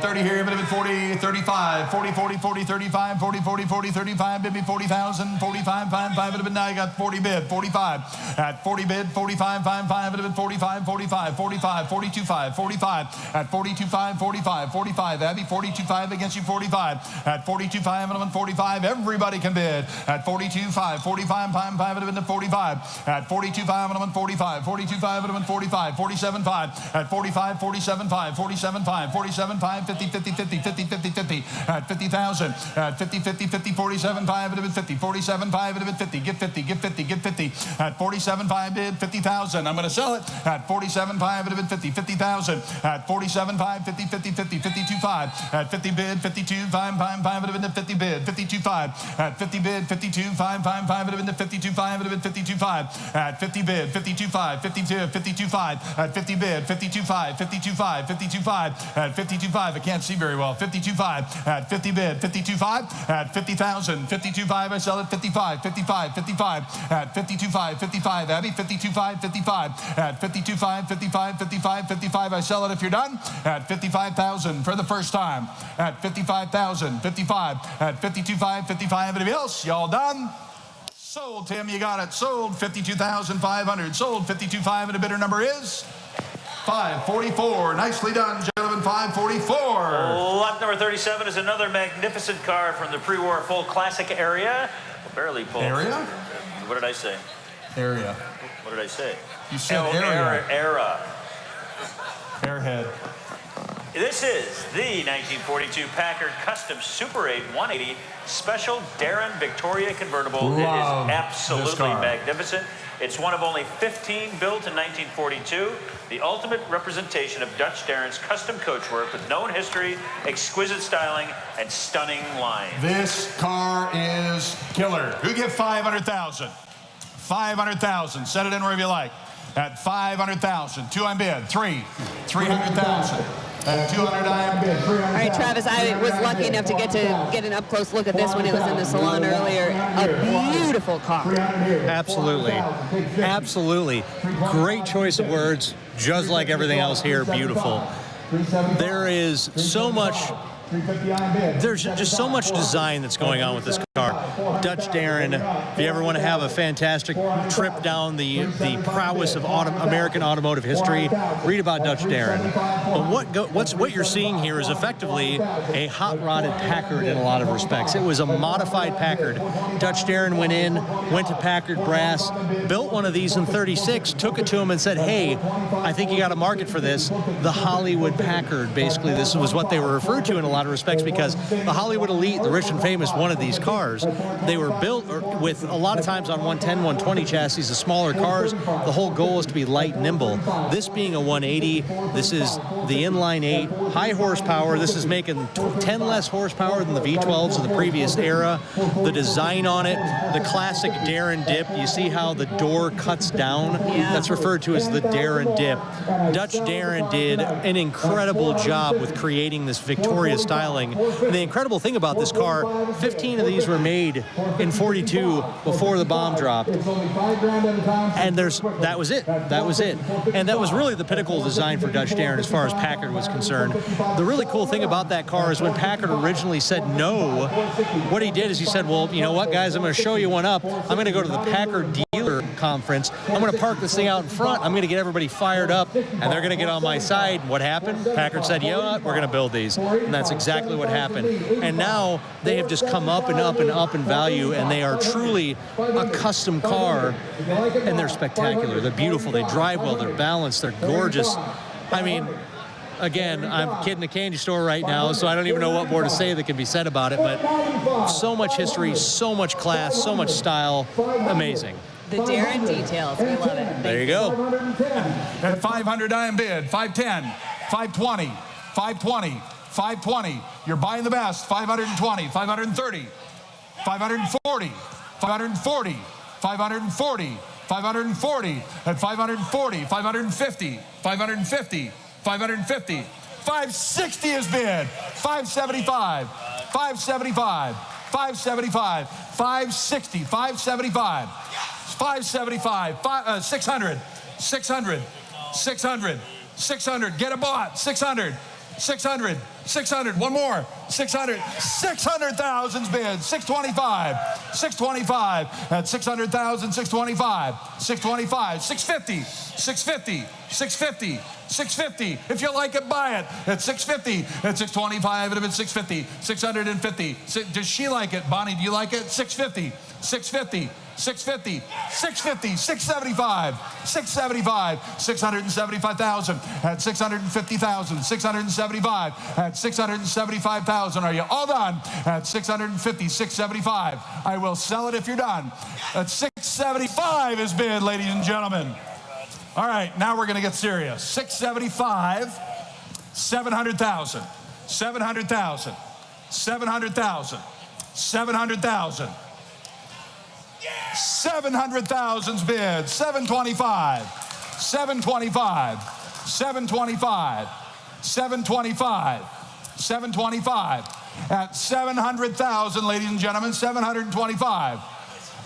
30 here would have been 40, 35, 40, 40, 40, 35, 40, 40, 40, 35 bid me 40,000, 45, 5, 5 would have been, now you got 40 bid, 45. At 40 bid, 45, 5, 5 would have been 45, 45, 45, 42, 5, 45. At 42, 5, 45, 45. Abby, 42, 5 against you, 45. At 42, 5 would have been 45. Everybody can bid. At 42, 5, 45, 5, 5 would have bid at 45. At 42.5, I'm gonna win 45. 42.5, I'm gonna win 45. 47.5. At 45, 47.5. 47.5. 47.5. 50, 50, 50, 50, 50, 50. At 50,000. At 50, 50, 50. 47.5, it'd have been 50. 47.5, it'd have been 50. Get 50, get 50, get 50. At 47.5 bid, 50,000. I'm gonna sell it. At 47.5, it'd have been 50. 50,000. At 47.5, 50, 50, 50, 52.5. At 50 bid, 52.5, 5, it'd have been the 50 bid. 52.5. At 50 bid, 52.5, 5, it'd have been the 52.5, it'd have been 52.5. At 50 bid, 52.5, 52.5. At 50 bid, 52.5, 52.5, 52.5. At 52.5, I can't see very well. 52.5. At 50 bid, 52.5. At 50,000, 52.5, I sell it. 55, 55, 55. At 52.5, 55, Abby, 52.5, 55. At 52.5, 55, 55, 55, I sell it if you're done. At 55,000 for the first time. At 55,000, 55. At 52.5, 55, anybody else? Y'all done? Sold, Tim, you got it. Sold 52,500. Sold 52.5, and the bidder number is 544. Nicely done, gentlemen. 544. Lot number 37 is another magnificent car from the pre-war full classic area. Barely pulled. Area? What did I say? Area. What did I say? You said area. Era. Airhead. This is the 1942 Packard Custom Super 8 180 Special Darren Victoria convertible. Love it is this absolutely car. magnificent. It's one of only 15 built in 1942. The ultimate representation of Dutch Darren's custom coachwork with known history, exquisite styling, and stunning lines. This car is killer. Who give 500,000? 500,000. Set it in wherever you like. At 500,000. 2 on bid. 3. 300,000. At 200 I bid. All right, Travis, I was lucky enough to get an up-close look at this when it was in the salon earlier. A beautiful car. Absolutely. Absolutely. Great choice of words, just like everything else here, beautiful. There is so much, there's just so much design that's going on with this car. Dutch Darren, if you ever want to have a fantastic trip down the prowess of American automotive history, read about Dutch Darren. But what you're seeing here is effectively a hot-rodded Packard in a lot of respects. It was a modified Packard. Dutch Darren went to Packard Brass, built one of these in 36, took it to him and said, hey, I think you got a market for this. The Hollywood Packard, basically, this was what they were referred to in a lot of respects because the Hollywood elite, the rich and famous, wanted these cars. They were built with a lot of times on 110, 120 chassis, the smaller cars. The whole goal is to be light and nimble. This being a 180, this is the inline 8, high horsepower. This is making 10 less horsepower than the V12s of the previous era. The design on it, the classic Darren dip. You see how the door cuts down? Yeah. That's referred to as the Darren dip. Dutch Darren did an incredible job with creating this Victoria styling. And the incredible thing about this car, 15 of these were made in 42 before the bomb dropped. And that was it. That was it. And that was really the pinnacle design for Dutch Darren as far as Packard was concerned. The really cool thing about that car is when Packard originally said no, what he did is he said, well, you know what, guys, I'm going to show you one up. I'm going to go to the Packard dealer conference. I'm going to park this thing out in front. I'm going to get everybody fired up, and they're going to get on my side. What happened? Packard said, you know what, we're going to build these. And that's exactly what happened. And now they have just come up and up and up in value, and they are truly a custom car, and they're spectacular. They're beautiful. They drive well. They're balanced. They're gorgeous. I mean, again, I'm kidding a candy store right now, so I don't even know what more to say that can be said about it, but so much history, so much class, so much style. Amazing. The Darren details. We love it. There you go. At 500 I am bid. 510, 520, 520, 520. You're buying the best. 520, 530, 540, 540, 540, 540. At 540, 550, 550, 550. 560 is bid. 575, 575, 575, 560, 575, 575, 600, 600, 600, 600. Get it bought. 600, 600, 600. One more. 600, 600,000's bid. 625, 625 at 600,000, 625, 625, 650, 650, 650, 650. If you like it, buy it at 650. At 625, it'd have been 650, 650. Does she like it? Bonnie, do you like it? 650, 650. 650, 650, 675, 675, 675,000 at 650,000, 675 at 675,000. Are you all done? At 650, 675. I will sell it if you're done. At 675 is bid, ladies and gentlemen. All right, now we're going to get serious. 675, 700,000, 700,000, 700,000, 700,000. 700,000's bid. 725, 725, 725, 725, 725. At 700,000, ladies and gentlemen, 725.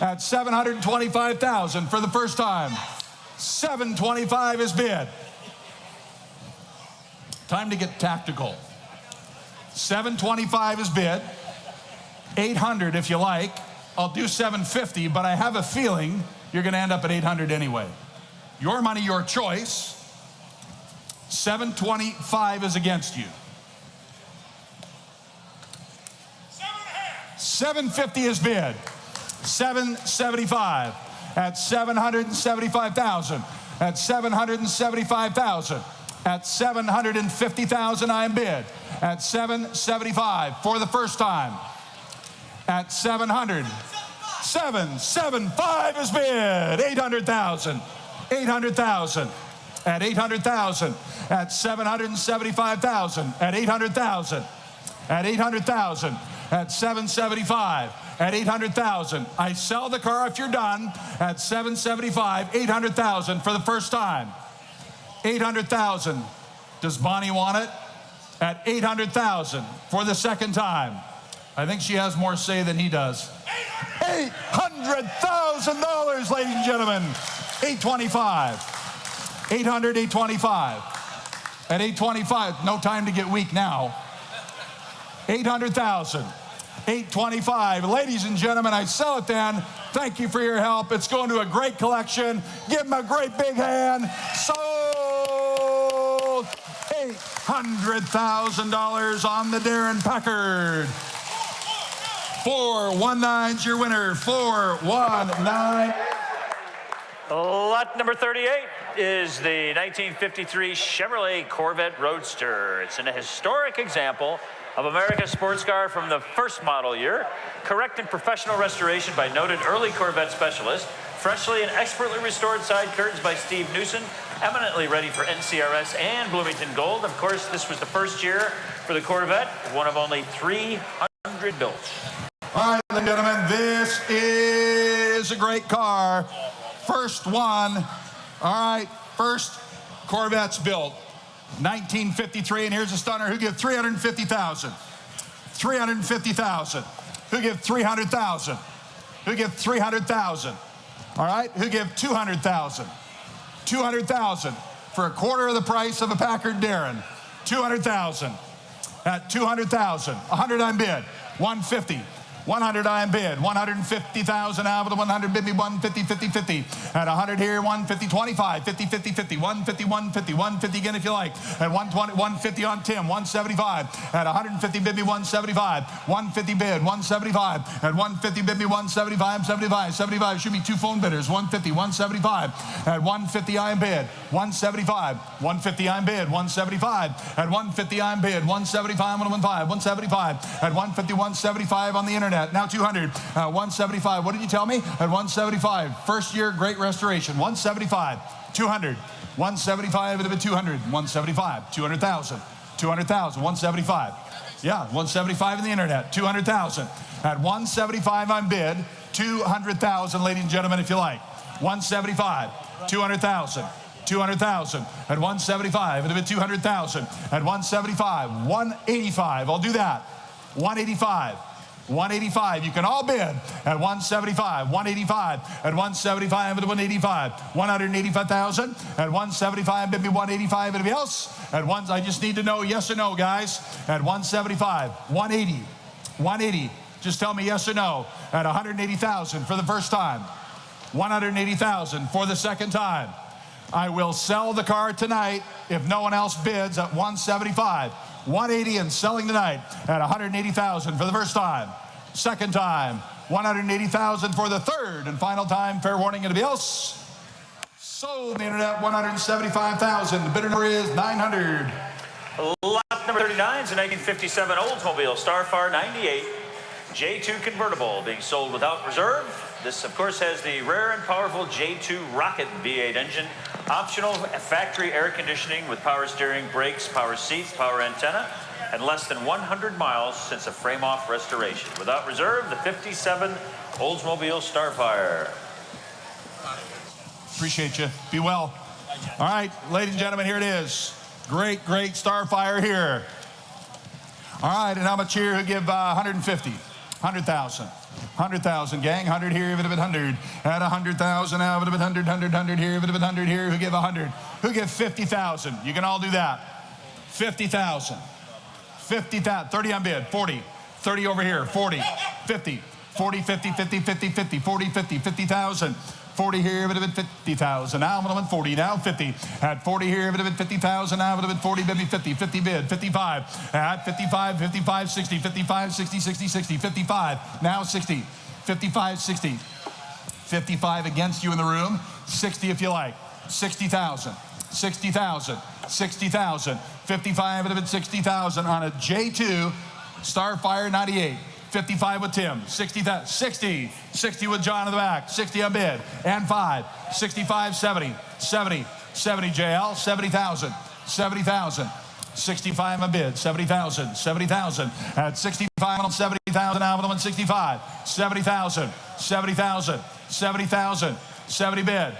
At 725,000 for the first time. 725 is bid. Time to get tactical. 725 is bid. 800 if you like. I'll do 750, but I have a feeling you're going to end up at 800 anyway. Your money, your choice. 725 is against you. 750 is bid. 775 at 775,000. At 775,000. At 750,000, I am bid. At 775 for the first time. At 700. 775 is bid. 800,000. 800,000. At 800,000. At 775,000. At 800,000. At 800,000. At 775. At 800,000. I sell the car if you're done. At 775. 800,000 for the first time. 800,000. Does Bonnie want it? At 800,000 for the second time. I think she has more say than he does. $800,000, ladies and gentlemen. 825. 800, 825. At 825, no time to get weak now. 800,000. 825. Ladies and gentlemen, I sell it then. Thank you for your help. It's going to a great collection. Give them a great big hand. Sold. $800,000 on the Darren Packard. 419's your winner. 419. Lot number 38 is the 1953 Chevrolet Corvette Roadster. It's a historic example of America's sports car from the first model year. Correct and professional restoration by noted early Corvette specialist. Freshly and expertly restored side curtains by Steve Newson. Eminently ready for NCRS and Bloomington Gold. Of course, this was the first year for the Corvette, one of only 300 built. All right, ladies and gentlemen, this is a great car. First one. All right, first Corvette's built. 1953, and here's a stunner. Who give 350,000? 350,000. Who give 300,000? Who give 300,000? All right, who give 200,000? 200,000 for a quarter of the price of a Packard Darren. 200,000. At 200,000, 100 on bid. 150. 100 I am bid. 150,000 out of the 100 bid me 150, 50, 50. At 100 here, 150, 25, 50, 50, 50, 150, 150, 150 again if you like. At 120, 150 on Tim, 175. At 150 bid me 175. 150 bid, 175. At 150 bid me 175, 75, 75. Should be two phone bidders, 150, 175. At 150 I am bid, 175. 150 I am bid, 175. At 150 I am bid, 175, 175. At 150, 175 on the internet. Now 200, 175. What did you tell me? At 175, first year, great restoration. 175, 200, 175 at 200, 175, 200,000, 200,000, 175. Yeah, 175 in the internet, 200,000. At 175 on bid, 200,000, ladies and gentlemen, if you like. 175, 200,000. 200,000 at 175, at 200,000 at 175, 185. I'll do that. 185. 185. You can all bid at 175. 185 at 175 at 185. 185,000 at 175. Bid me 185. Anybody else? At one. I just need to know yes or no, guys. At 175. 180. 180. Just tell me yes or no. At 180,000 for the first time. 180,000 for the second time. I will sell the car tonight if no one else bids at 175. 180 and selling tonight at 180,000 for the first time. Second time, 180,000 for the third and final time. Fair warning, anybody else? Sold on the internet, 175,000. The bidder number is 900. Lot number 39 is a 1957 Oldsmobile Starfire 98 J2 convertible being sold without reserve. This, of course, has the rare and powerful J2 Rocket V8 engine, optional factory air conditioning with power steering, brakes, power seats, power antenna, and less than 100 miles since a frame-off restoration. Without reserve, the 57 Oldsmobile Starfire. Appreciate you. Be well. All right, ladies and gentlemen, here it is. Great, great Starfire here. All right, and how much here who give 150? 100,000. 100,000, gang. 100 here, if it 100. At 100,000 now, if it 100, 100 here, if it 100 here. Who give 100? Who give 50,000? You can all do that. 50,000. 50,000. 30 on bid. 40. 30 over here. 40. 50. 40, 50, 50, 50, 50, 40, 50, 50,000. 40 here, it would have been 50,000. Now it would have been 40, now 50. At 40 here, it would have been 50,000. Now it would have been 40, maybe 50. 50 bid, 55. At 55, 55, 60, 55, 60, 60, 60, 55. Now 60, 55, 60. 55 against you in the room. 60 if you like. 60,000, 60,000, 60,000. 55 would have been 60,000 on a J2 Starfire 98. 55 with Tim, 60,000, 60, 60 with John in the back, 60 on bid, and 5, 65, 70, 70, 70 JL, 70,000, 70,000, 65 on bid, 70,000, 70,000, at 65 on 70,000, now on 65, 70,000, 70,000, 70,000, 70 bid,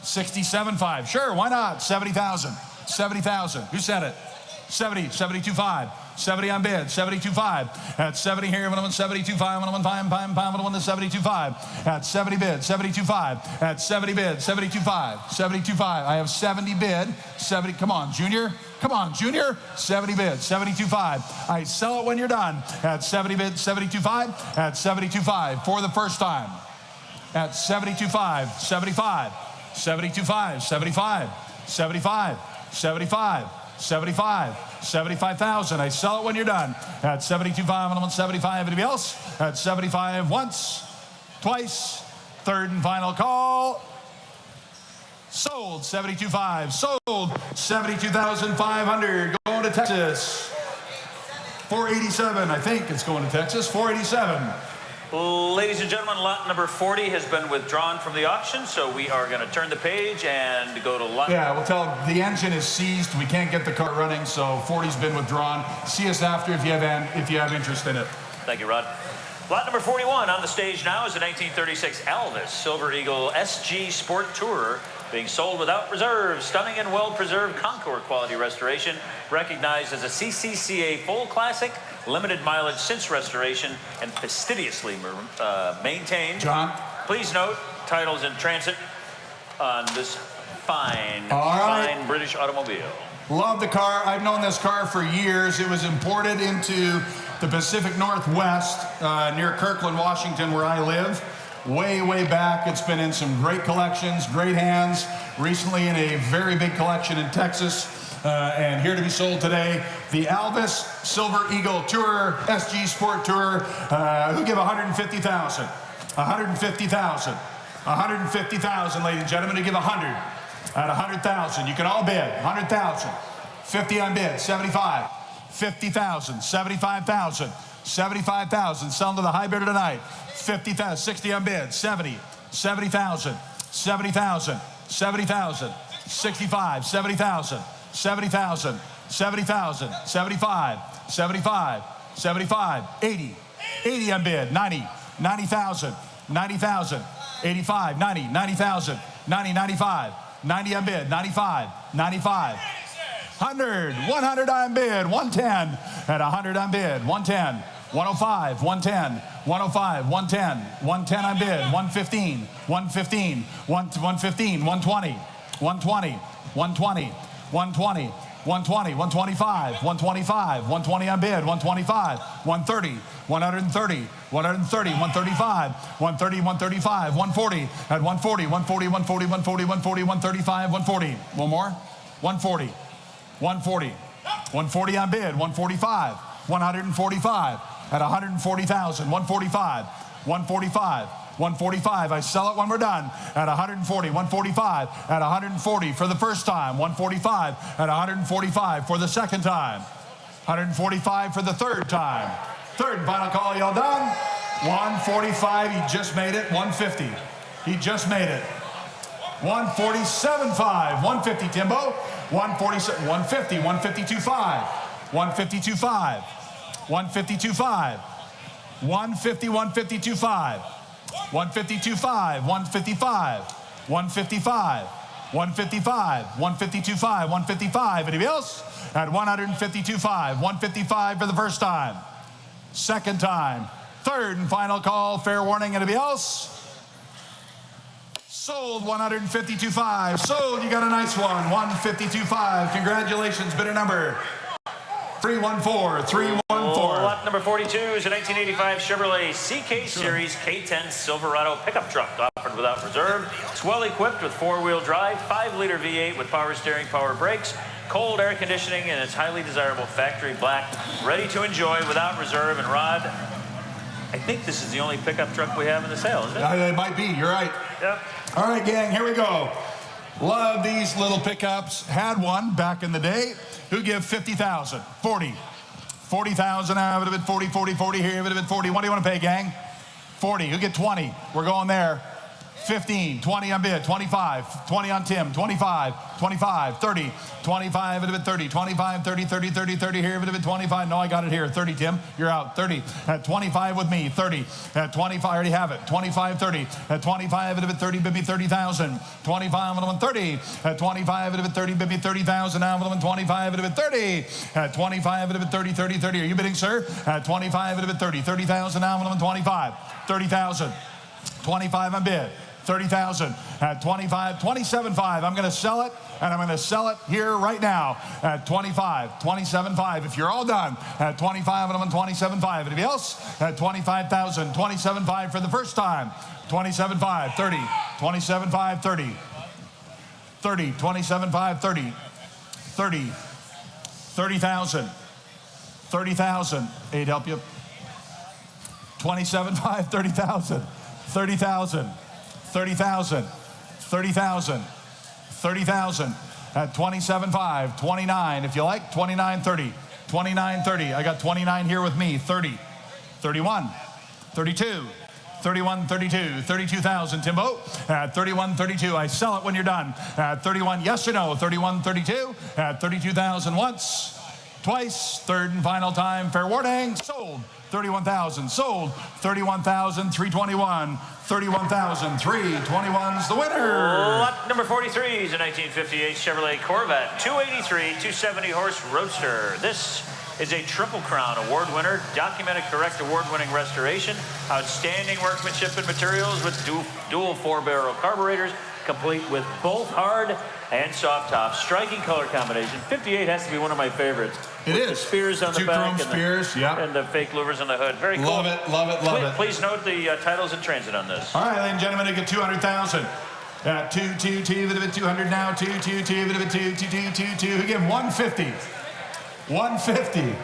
67.5, sure, why not, 70,000, 70,000, who said it? 70, 72.5. 70 on bid, 72.5. At 70 here, I'm going to 72.5. I'm going to 72.5. At 70 bid, 72.5. At 70 bid, 72.5. 72.5. I have 70 bid, 70. Come on, Junior. Come on, Junior. 70 bid, 72.5. I sell it when you're done. At 70 bid, 72.5. At 72.5 for the first time. At 72.5, 75. 72.5, 75. 75, 75. 75, 75,000. I sell it when you're done. At 72.5, I'm on 75. Anybody else? At 75 once, twice, third and final call. Sold 72.5. Sold 72,500. Going to Texas. 487. I think it's going to Texas. 487. Ladies and gentlemen, lot number 40 has been withdrawn from the auction, so we are going to turn the page and go to lot. Yeah, we'll tell the engine is seized. We can't get the car running, so 40's been withdrawn. See us after if you have interest in it. Thank you, Rod. Lot number 41 on the stage now is a 1936 Elvis Silver Eagle SG Sport Tourer being sold without reserve. Stunning and well-preserved Concours quality restoration, recognized as a CCCA full classic, limited mileage since restoration, and fastidiously maintained. John? Please note, titles in transit on this fine British automobile. Love the car. I've known this car for years. It was imported into the Pacific Northwest near Kirkland, Washington, where I live. Way, way back. It's been in some great collections, great hands. Recently in a very big collection in Texas. And here to be sold today, the Elvis Silver Eagle Tourer SG Sport Tourer. Who give 150,000? 150,000. 150,000, ladies and gentlemen. Who give 100? At 100,000. You can all bid. 100,000. 50 on bid. 75. 50,000. 75,000. 75,000. Selling to the high bidder tonight. 50,000. 60 on bid. 70. 70,000. 70,000. 70,000. 65. 70,000. 70,000, 70,000, 75, 75, 75, 80, 80 on bid, 90, 90,000, 90,000, 85, 90, 90,000, 90, 95, 90 on bid, 95, 95, 100, 100 on bid, 110, at 100 on bid, 110, 105, 110, 105, 110, 110 on bid, 115, 115, 115, 120, 120, 120, 120, 120, 125, 125, 120 on bid, 125, 130, 130, 130, 135, 130, 135, 140, at 140, 140, 140, 140, 140, 135, 140. One more. 140, 140, 140 on bid, 145, 145, at 140,000, 145, 145, 145. I sell it when we're done at 140, 145, at 140 for the first time, 145, at 145 for the second time, 145 for the third time. Third and final call, y'all done? 145, he just made it, 150. He just made it. 147.5, 150, Timbo. 147, 150, 152.5, 152.5, 152.5, 150, 152.5, 152.5, 155, 155, 155, 152.5, 155. Anybody else? At 152.5, 155 for the first time. Second time. Third and final call, fair warning. Anybody else? Sold, 152.5. Sold, you got a nice one, 152.5. Congratulations, bidder number 314, 314. Lot number 42 is a 1985 Chevrolet CK Series K10 Silverado pickup truck, offered without reserve. It's well equipped with four-wheel drive, 5-liter V8 with power steering, power brakes, cold air conditioning, and it's highly desirable factory black, ready to enjoy without reserve. And Rod, I think this is the only pickup truck we have in the sale, isn't it? It might be, you're right. Yep. All right, gang, here we go. Love these little pickups. Had one back in the day. Who give 50,000? 40. 40,000. I would have been 40, 40, 40 here. Would have been 40. What do you want to pay, gang? 40. Who get 20? We're going there. 15, 20 on bid, 25, 20 on Tim, 25, 25, 30, 25, would have been 30, 25, 30, 30, 30, 30 here, would have been 25. No, I got it here. 30, Tim, you're out. 30, at 25 with me, 30, at 25, I already have it. 25, 30, at 25, would have been 30, bid me 30,000. 25, would have been 30, at 25, would have been 30, bid me 30,000. Now, would have been 25, would have been 30, at 25, would have been 30, 30, 30. Are you bidding, sir? At 25, would have been 30, 30,000. Now, would have been 25, 30,000. 25 on bid. 30,000 at 25, 27.5. I'm going to sell it, and I'm going to sell it here right now at 25, 27.5. If you're all done at 25, and I'm on 27.5. Anybody else? At 25,000, 27.5 for the first time. 27.5, 30, 27.5, 30, 30, 27.5, 30, 30, 30,000, 30,000. Aid help you? 27.5, 30,000, 30,000. 30,000, 30,000, 30,000 at 27.5, 29, if you like, 29.30, 29.30. I got 29 here with me, 30, 31, 32, 31, 32, 32,000, Timbo, at 31, 32. I sell it when you're done. At 31, yes or no, 31, 32, at 32,000 once, twice, third and final time, fair warning, sold. 31,000 sold. 31,321. 31,321's the winner. Lot number 43 is a 1958 Chevrolet Corvette 283 270 horse Roadster. This is a Triple Crown Award winner, documented correct award-winning restoration, outstanding workmanship and materials with dual 4-barrel carburetors, complete with both hard and soft tops. Striking color combination. 58 has to be one of my favorites. It is. The spears on the back chrome spears, and the fake louvers on the hood. Very cool. Love it, love it, love it. Please note the titles in transit on this. All right, ladies and gentlemen, to get 200,000. 2, 2, 2, would have been 200 now. 2, 2, 2, would have been 2, 2, 2, 2, 2. Who give 150? 150.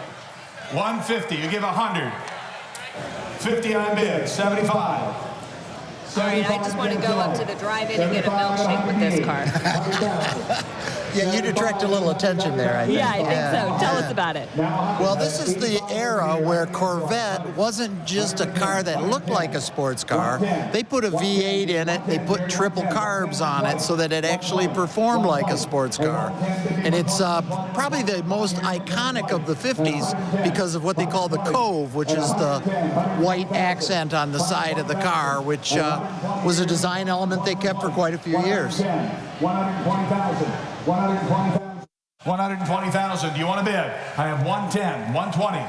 150. You give 100. 50 on bid. 75. All right, I just want to go up to the drive-in and get a milkshake with this car. Yeah, you'd attract a little attention there, I think. Yeah, I think so. Tell us about it. Well, this is the era where Corvette wasn't just a car that looked like a sports car. They put a V8 in it. They put triple carbs on it so that it actually performed like a sports car. And it's probably the most iconic of the 50s because of what they call the Cove, which is the white accent on the side of the car, which was a design element they kept for quite a few years. 120,000. 120,000. Do you want to bid? I have 110, 120,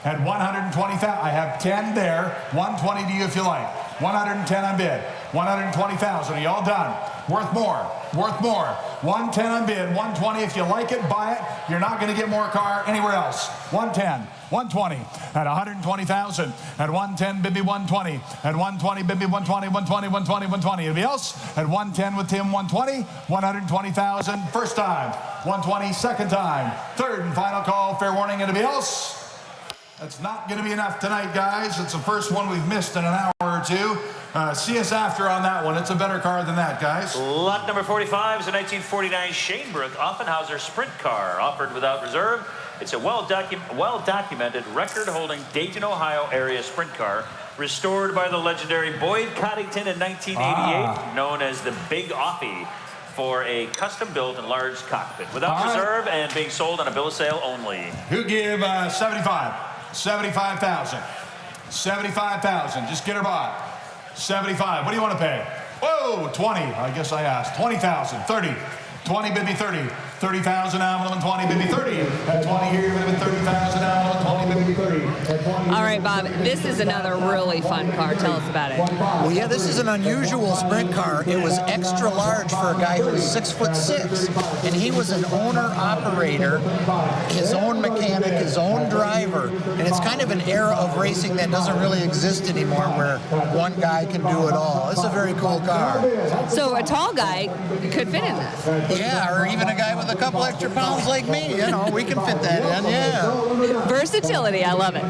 at 120,000. I have 10 there. 120 to you if you like. 110 on bid. 120,000. Are you all done? Worth more. Worth more. 110 on bid. 120 if you like it, buy it. You're not going to get more car anywhere else. 110. 120 at 120,000 at 110 Bibby 120 at 120 Bibby 120 120 120 120. Anybody else at 110 with Tim 120 120,000 first time 120 second time third and final call. Fair warning. Anybody else? That's not going to be enough tonight, guys. It's the first one we've missed in an hour or two. See us after on that one. It's a better car than that, guys. Lot number 45 is a 1949 Shanebrook Offenhauser sprint car offered without reserve. It's a well-documented, record-holding Dayton, Ohio area sprint car restored by the legendary Boyd Coddington in 1988, known as the Big Offie, for a custom-built and large cockpit without reserve and being sold on a bill of sale only. Who give 75? 75,000. 75,000. Just get her bought. 75. What do you want to pay? Whoa, 20. I guess I asked. 20,000. 30. 20, Bibby, 30. 30,000 envelope and 20, Bibby, 30. At 20 here, you're going to 30,000 envelope, 20, Bibby, 30. All right, Bob, this is another really fun car. Tell us about it. Well, yeah, this is an unusual sprint car. It was extra large for a guy who was 6'6", and he was an owner-operator, his own mechanic, his own driver, and it's kind of an era of racing that doesn't really exist anymore where one guy can do it all. It's a very cool car. So a tall guy could fit in this. Yeah, or even a guy with a couple extra pounds like me, you know, we can fit that in, yeah. Versatility, I love it.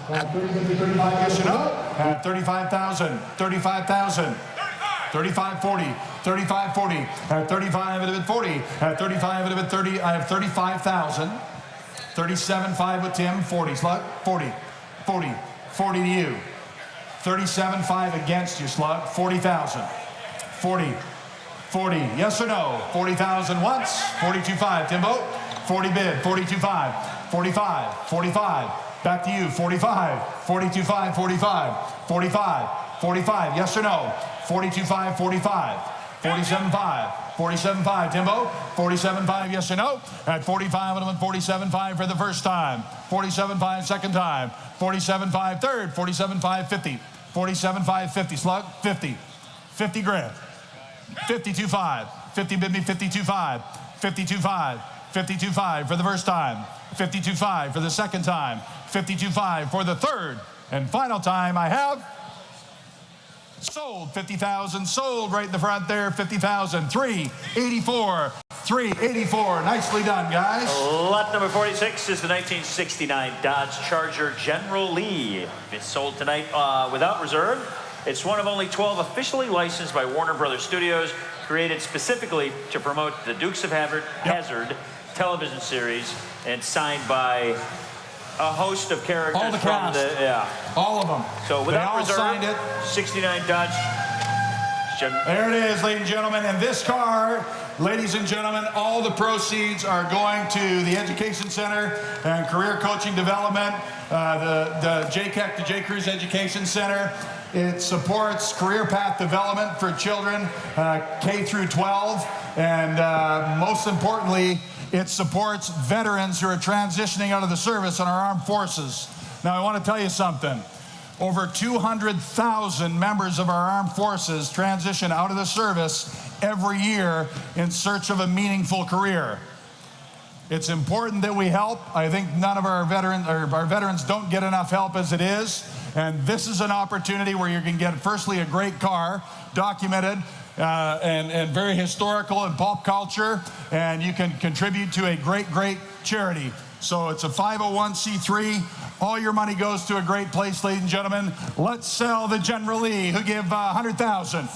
Yes, you know, at 35,000, 35,000, 3540, 3540, at 35 at 40, at 35 at 30, I have 35,000, 37.5 with Tim, 40 slug, 40, 40, 40 to you, 37.5 against you slug, 40,000, 40. 40, yes or no? 40,000 once, 42.5, Timbo. 40 bid, 42.5, 45, 45. Back to you, 45, 42.5, 45, 45, 45, yes or no? 42.5, 45, 47.5, 47.5, Timbo. 47.5, yes or no? At 45, and 47.5 for the first time. 47.5 second time. 47.5 third. 47.5 50. 47.5 50, slug, 50. 50 grand. 52.5, 50 Bibby, 52.5, 52.5, 52.5 for the first time, 52.5 for the second time, 52.5 for the third and final time. I have sold 50,000, sold right in the front there, 50,000, 384, 384. Nicely done, guys. Lot number 46 is the 1969 Dodge Charger General Lee. It's sold tonight without reserve. It's one of only 12 officially licensed by Warner Brothers Studios, created specifically to promote the Dukes of Hazzard television series, and signed by a host of characters. All the cast. All of them. So without reserve, signed it. 69 Dodge. There it is, ladies and gentlemen. And this car, ladies and gentlemen, all the proceeds are going to the Education Center and Career Coaching Development, the JCAC, the J. Cruz Education Center. It supports career path development for children K through 12, and most importantly, it supports veterans who are transitioning out of the service in our armed forces. Now, I want to tell you something. Over 200,000 members of our armed forces transition out of the service every year in search of a meaningful career. It's important that we help. I think none of our veterans don't get enough help as it is. And this is an opportunity where you can get, firstly, a great car, documented and very historical and pop culture, and you can contribute to a great, great charity. So it's a 501c3. All your money goes to a great place, ladies and gentlemen. Let's sell the General Lee, who give 100,000.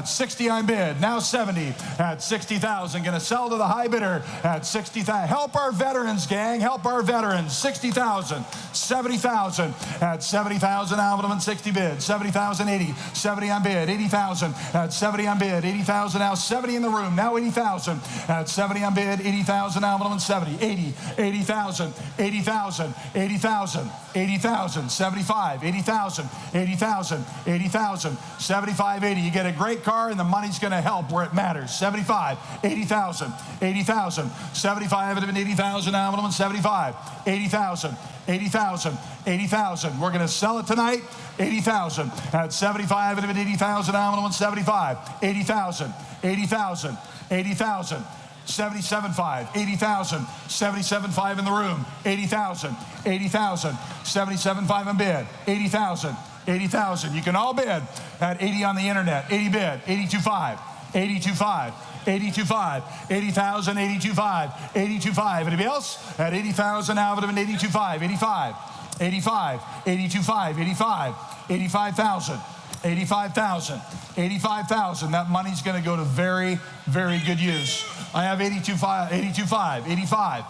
60 on bid, now 70 at 60,000. Going to sell to the high bidder at 60,000. Help our veterans, gang. Help our veterans. 60,000, 70,000 at 70,000. Envelope and 60 bid. 70,000, 80, 70 on bid. 80,000 at 70 on bid. 80,000 now 70 in the room. Now 80,000 at 70 on bid. 80,000 envelope and 70. 80, 80,000, 80,000, 80,000, 80,000, 75, 80,000, 80,000, 80,000, 75, 80. You get a great car, and the money's going to help where it matters. 75, 80,000, 80,000, 75, 80,000, envelope and 75, 80,000, 80,000, 80,000. We're going to sell it tonight. 80,000 at 75 and 80,000. I'm on 75. 80,000, 80,000, 80,000. 77.5, 80,000, 77.5 in the room, 80,000, 80,000, 77.5 in bid, 80,000, 80,000. You can all bid at 80 on the internet, 80 bid, 82.5, 82.5, 82.5, 80,000, 82.5, 82.5. Anybody else? At 80,000, Alvin and 82.5, 85, 85, 82.5, 85, 85,000. 85,000, 85,000. That money's going to go to very, very good use. I have 82.5, 82.5, 85,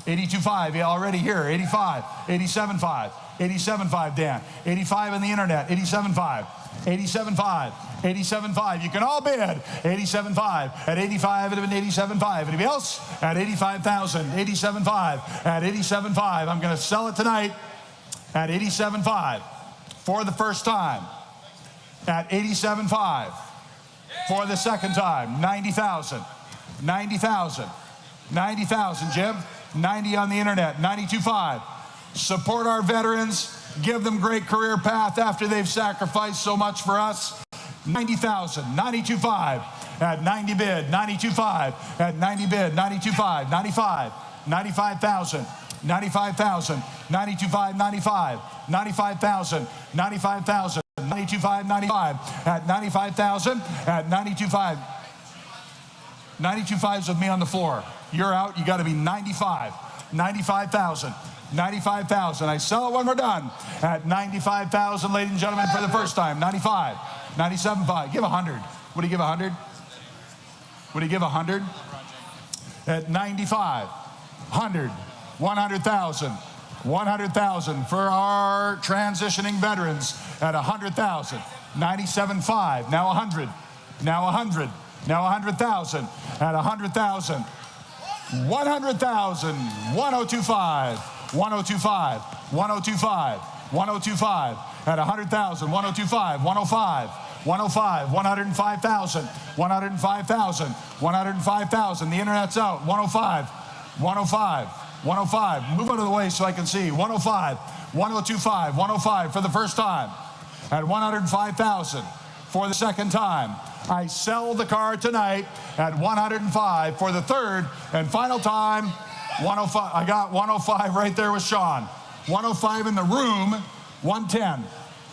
82.5 already here, 85, 87.5, 87.5, Dan, 85 on the internet, 87.5, 87.5, 87.5. You can all bid 87.5 at 85 and 87.5. Anybody else? At 85,000, 87.5 at 87.5. I'm going to sell it tonight at 87.5 for the first time. At 87.5 for the second time. 90,000, 90,000, 90,000, Jim. 90 on the internet, 92.5. Support our veterans. Give them great career path after they've sacrificed so much for us. 90,000, 92.5 at 90 bid, 92.5 at 90 bid, 92.5, 95, 95,000, 95,000, 92.5, 95, 95,000, 95,000. 92.5, 95 at 95,000 at 92.5. 92.5's with me on the floor. You're out. You got to be 95. 95,000. 95,000. I sell it when we're done at 95,000, ladies and gentlemen, for the first time. 95. 97.5. Give 100. What do you give 100? What do you give 100? At 95. 100. 100,000. 100,000 for our transitioning veterans at 100,000. 97.5, now 100, now 100, now 100,000 at 100,000. 100,000, 102.5, 102.5, 102.5, 102.5 at 100,000. 102.5, 105, 105, 105,000, 105,000, 105,000. The internet's out. 105, 105. 105. Move out of the way so I can see. 105, 102.5, 105 for the first time at 105,000 for the second time. I sell the car tonight at 105 for the third and final time. 105. I got 105 right there with Sean. 105 in the room. 110.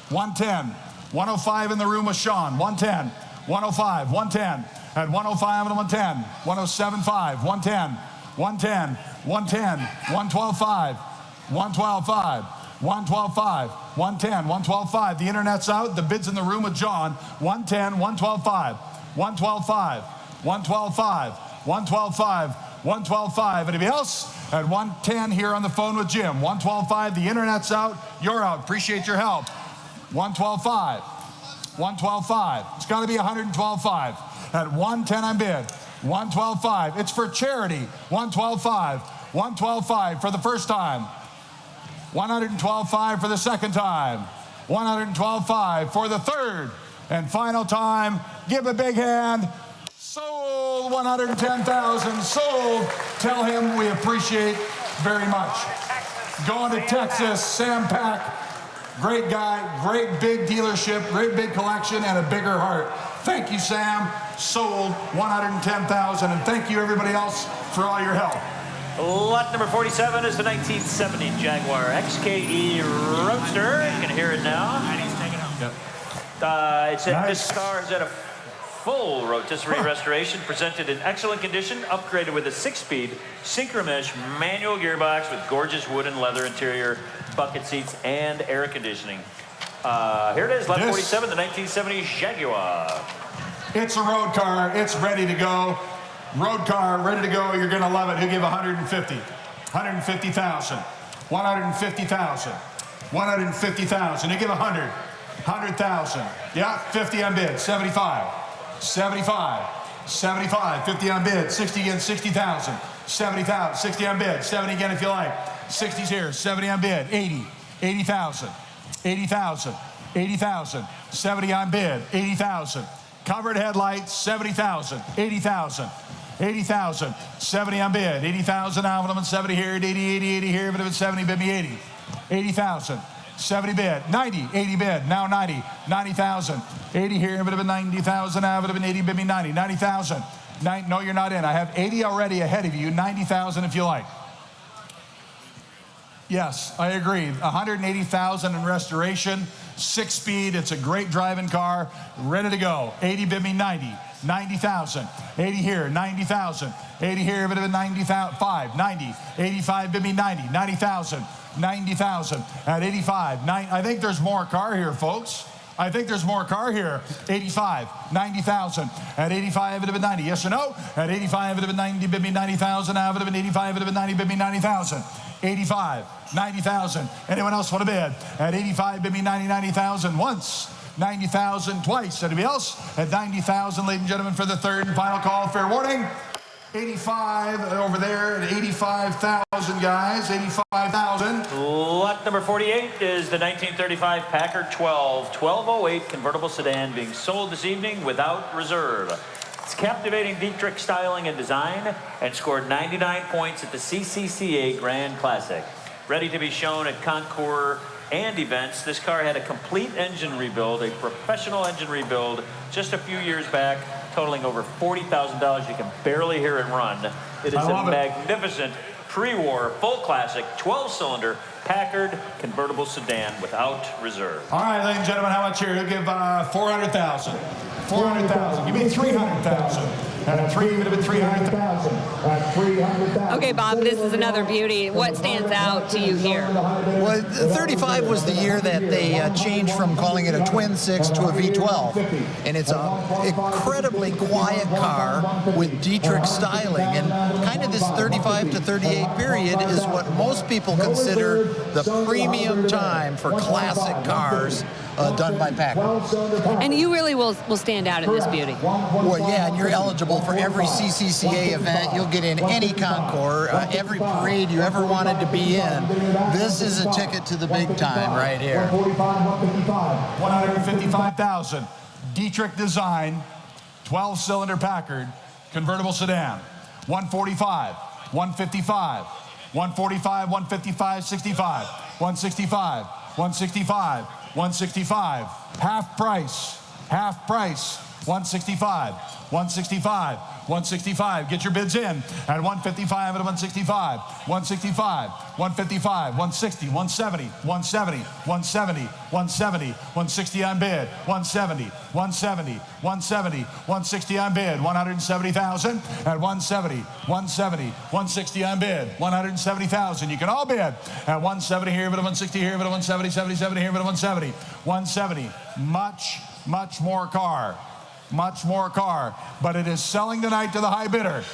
110. 105 in the room with Sean. 110. 105. 110. At 105 and 110. 107.5. 110. 110, 110, 112.5, 112.5, 112.5, 110, 112.5. The internet's out. The bid's in the room with John. 110, 112.5, 112.5, 112.5, 112.5, 112.5. Anybody else? At 110 here on the phone with Jim. 112.5. The internet's out. You're out. Appreciate your help. 112.5, 112.5. It's got to be 112.5. At 110 on bid. 112.5. It's for charity. 112.5. 112.5 for the first time. 112.5 for the second time. 112.5 for the third and final time. Give a big hand. Sold. 110,000. Sold. Tell him we appreciate very much. Going to Texas. Sam Pack. Great guy. Great big dealership. Great big collection and a bigger heart. Thank you, Sam. Sold 110,000, and thank you everybody else for all your help. Lot number 47 is the 1970 Jaguar XKE Roadster. You can hear it now. Yep. It said nice. This car is at a full rotisserie restoration, presented in excellent condition, upgraded with a 6-speed synchromesh manual gearbox with gorgeous wood and leather interior, bucket seats, and air conditioning. Here it is, lot 47, the 1970 Jaguar. It's a road car. It's ready to go. Road car, ready to go. You're going to love it. He'll give 150. 150,000. 150,000. 150,000. He'll give 100. 100,000. Yeah, 50 on bid. 75. 75. 75. 50 on bid. 60 again, 60,000. 70,000. 60 on bid. 70 again if you like. 60's here. 70 on bid. 80. 80,000. 80,000. 80,000. 70 on bid. 80,000. Covered headlights, 70,000, 80,000, 80,000, 70 on bid, 80,000 out of them, 70 here, 80, 80, 80 here, but if it's 70, bid me 80, 80,000. 70 bid, 90, 80 bid, now 90, 90,000. 80 here, it would have been 90,000, I would have been 80, bid me 90, 90,000. No, you're not in. I have 80 already ahead of you, 90,000 if you like. Yes, I agree. 180,000 in restoration, 6-speed. It's a great driving car, ready to go. 80 bid me 90, 90,000. 80 here, 90,000. 80 here, it would have been 90,000. 90, 85 bid me 90, 90,000. 90,000 at 85. I think there's more car here, folks. I think there's more car here. 85, 90,000 at 85. It would have been 90. Yes or no? At 85, it would have been 90. Bid me 90,000. It would have been 85. It would have been 90. Bid me 90,000. 85, 90,000. Anyone else want to bid? At 85, bid me 90, 90,000 once. 90,000 twice. Anybody else? At 90,000, ladies and gentlemen, for the third and final call. Fair warning. 85 over there at 85,000, guys. 85,000. Lot number 48 is the 1935 Packard 1208 convertible sedan being sold this evening without reserve. It's captivating Dietrich styling and design and scored 99 points at the CCCA Grand Classic. Ready to be shown at concours and events, this car had a complete engine rebuild, a professional engine rebuild, just a few years back, totaling over $40,000. You can barely hear it run. It is a magnificent pre-war, full classic, 12-cylinder Packard convertible sedan without reserve. All right, ladies and gentlemen, how much here? He'll give 400,000. 400,000. Give me 300,000. And a 3 would have been 300,000. 300,000. Okay, Bob, this is another beauty. What stands out to you here? Well, 35 was the year that they changed from calling it a twin six to a V12. And it's an incredibly quiet car with Dietrich styling. And kind of this 35 to 38 period is what most people consider the premium time for classic cars done by Packard. And you really will stand out in this beauty. Well, yeah, and you're eligible for every CCCA event. You'll get in any concours, every parade you ever wanted to be in. This is a ticket to the big time right here. 155,000. Dietrich design, 12-cylinder Packard, convertible sedan. 145, 155, 145, 155, 65, 165, 165, 165, half price, 165, 165, 165. Get your bids in at 155 and 165, 165, 155, 160, 170, 170, 170, 170, 160 on bid, 170, 170, 170, 160 on bid, 170,000 at 170, 170, 160 on bid, 170,000. You can all bid at 170 here, but 160 here, but 170, 77 here, but 170, 170. Much more car. Much more car, but it is selling tonight to the high bidder.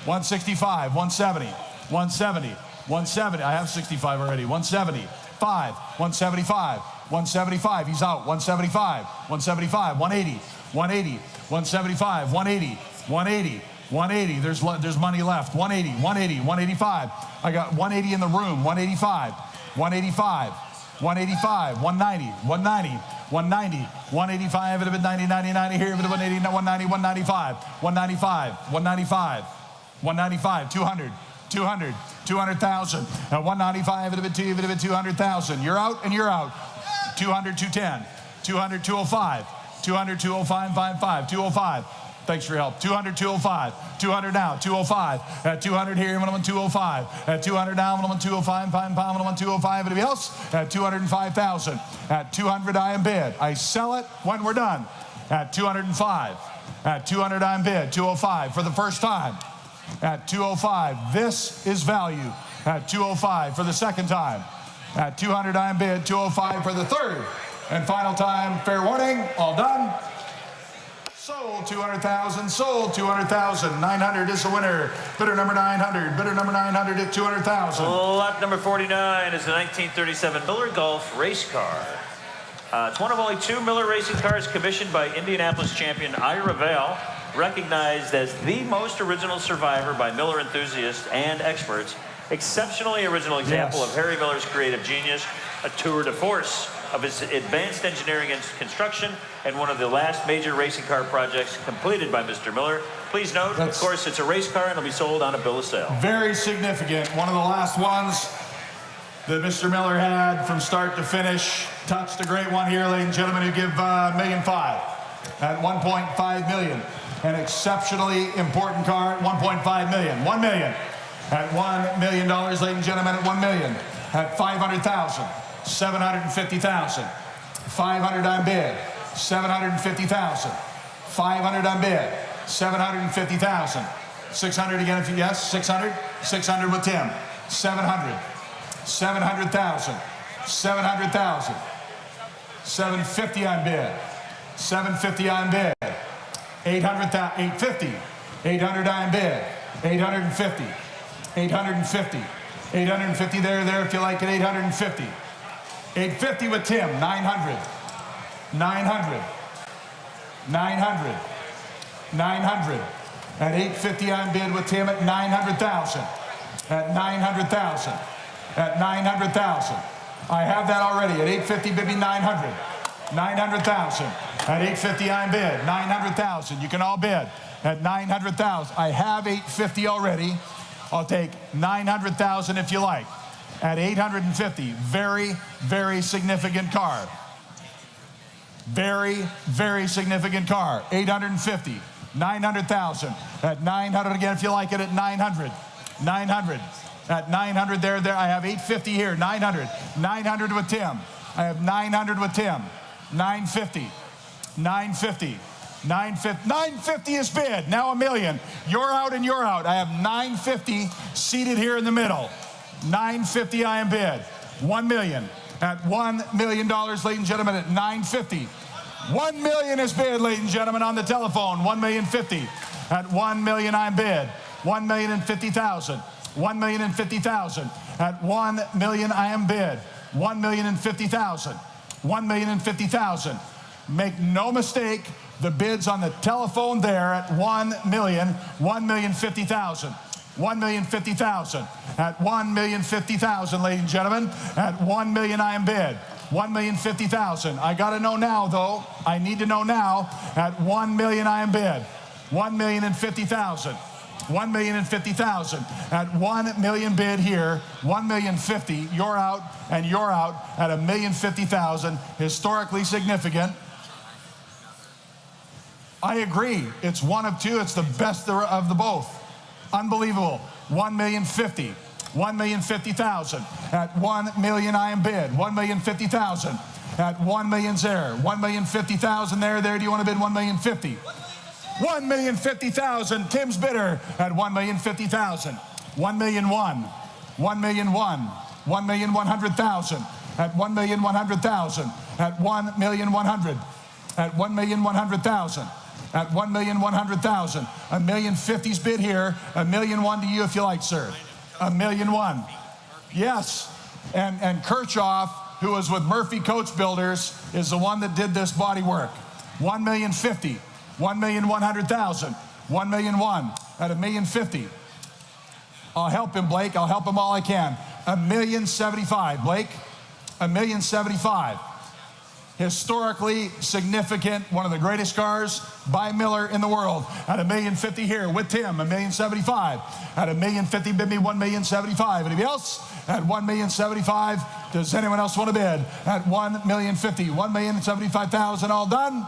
165, 170, 170, 170. I have 65 already. 175, 175, 175. He's out. 175, 175, 180, 180, 175, 180, 180, 180. There's money left. 180, 180, 185. I got 180 in the room. 185, 185, 185, 190, 190. 190, 185, it would have been 90, 90, 90 here, it would have been 180, 190, 195, 195, 195, 195, 200, 200, 200,000. At 195, it would have been 200,000. You're out and you're out. 200, 210, 200, 205, 200, 205, 55, 205. Thanks for your help. 200, 205. 200 now, 205. At 200 here, 205. At 200 now, 205. 205. Anybody else? At 205,000. At 200, I am bid. I sell it when we're done. At 205. At 200, I am bid. 205 for the first time. At 205, this is value. At 205 for the second time. At 200, I am bid. 205 for the third and final time. Fair warning. All done. Sold 200,000, sold 200,000. 900 is the winner. Bidder number 900. Bidder number 900 at 200,000. Lot number 49 is the 1937 Miller Golf race car. It's one of only 2 Miller racing cars commissioned by Indianapolis champion Ira Vale, recognized as the most original survivor by Miller enthusiasts and experts. Exceptionally original example of Harry Miller's creative genius, a tour de force of his advanced engineering and construction, and one of the last major racing car projects completed by Mr. Miller. Please note, of course, it's a race car and it'll be sold on a bill of sale. Very significant. One of the last ones that Mr. Miller had from start to finish. Touched a great one here, ladies and gentlemen, who give $1.5 million at $1.5 million. An exceptionally important car at $1.5 million. $1 million at $1 million, ladies and gentlemen, at $1 million. At $500,000, $750,000. 500 on bid, 750,000. 500 on bid, 750,000. 600 again if you yes, 600. 600 with Tim. 700. 700,000. 700,000. 750 on bid. 750 on bid. 800,000. 850. 800 on bid. 850. 850. 850 there if you like it. 850. 850 with Tim. 900. 900. 900. 900. At 850 on bid with Tim at 900,000. At 900,000. At 900,000. I have that already. At 850, baby, 900. 900,000. At 850 on bid. 900,000. You can all bid. At 900,000. I have 850 already. I'll take 900,000 if you like. At 850. Very, very significant car. Very, very significant car. 850. 900,000. At 900 again if you like it at 900. 900. At 900 there. I have 850 here. 900. 900 with Tim. I have 900 with Tim. 950. 950. 950. 950 is bid. Now $1 million. You're out and you're out. I have 950 seated here in the middle. 950 I am bid. $1 million. At $1 million, ladies and gentlemen, at 950. 1 million is bid, ladies and gentlemen, on the telephone. 1,050,000. At 1 million I'm bid. 1,050,000. 1,050,000. At 1 million I am bid. 1,050,000. 1,050,000. Make no mistake, the bids on the telephone there at 1 million, 1,050,000. 1,050,000. At 1,050,000, ladies and gentlemen. At 1 million I am bid. 1,050,000. I got to know now, though. I need to know now. At 1 million I am bid. 1,050,000. 1,050,000. At 1 million bid here. 1,050,000. You're out and you're out at 1,050,000. Historically significant. I agree. It's one of two. It's the best of the both. Unbelievable. 1,050,000. 1,050,000. At 1 million I am bid. 1,050,000. At 1 million's there. 1,050,000 there. Do you want to bid 1,050,000? 1,050,000. Tim's bidder at 1,050,000. 1,001,000. 1,001,000. 1,100,000. At 1,100,000. At 1,100,000. At 1,100,000. At 1,100,000. 1,050,000's bid here. 1,001,000 to you if you like, sir. 1,001,000. Yes. And Kirchhoff, who was with Murphy Coach Builders, is the one that did this body work. 1,050,000. 1,100,000. 1,001,000 at 1,050,000. I'll help him, Blake. I'll help him all I can. 1,075,000, Blake. 1,075,000. Historically significant, one of the greatest cars by Miller in the world. At 1,050,000 here with Tim, 1,075,000. At 1,050,000, bid me 1,075,000. Anybody else? At 1,075,000. Does anyone else want to bid? At 1,050,000. 1,075,000. All done?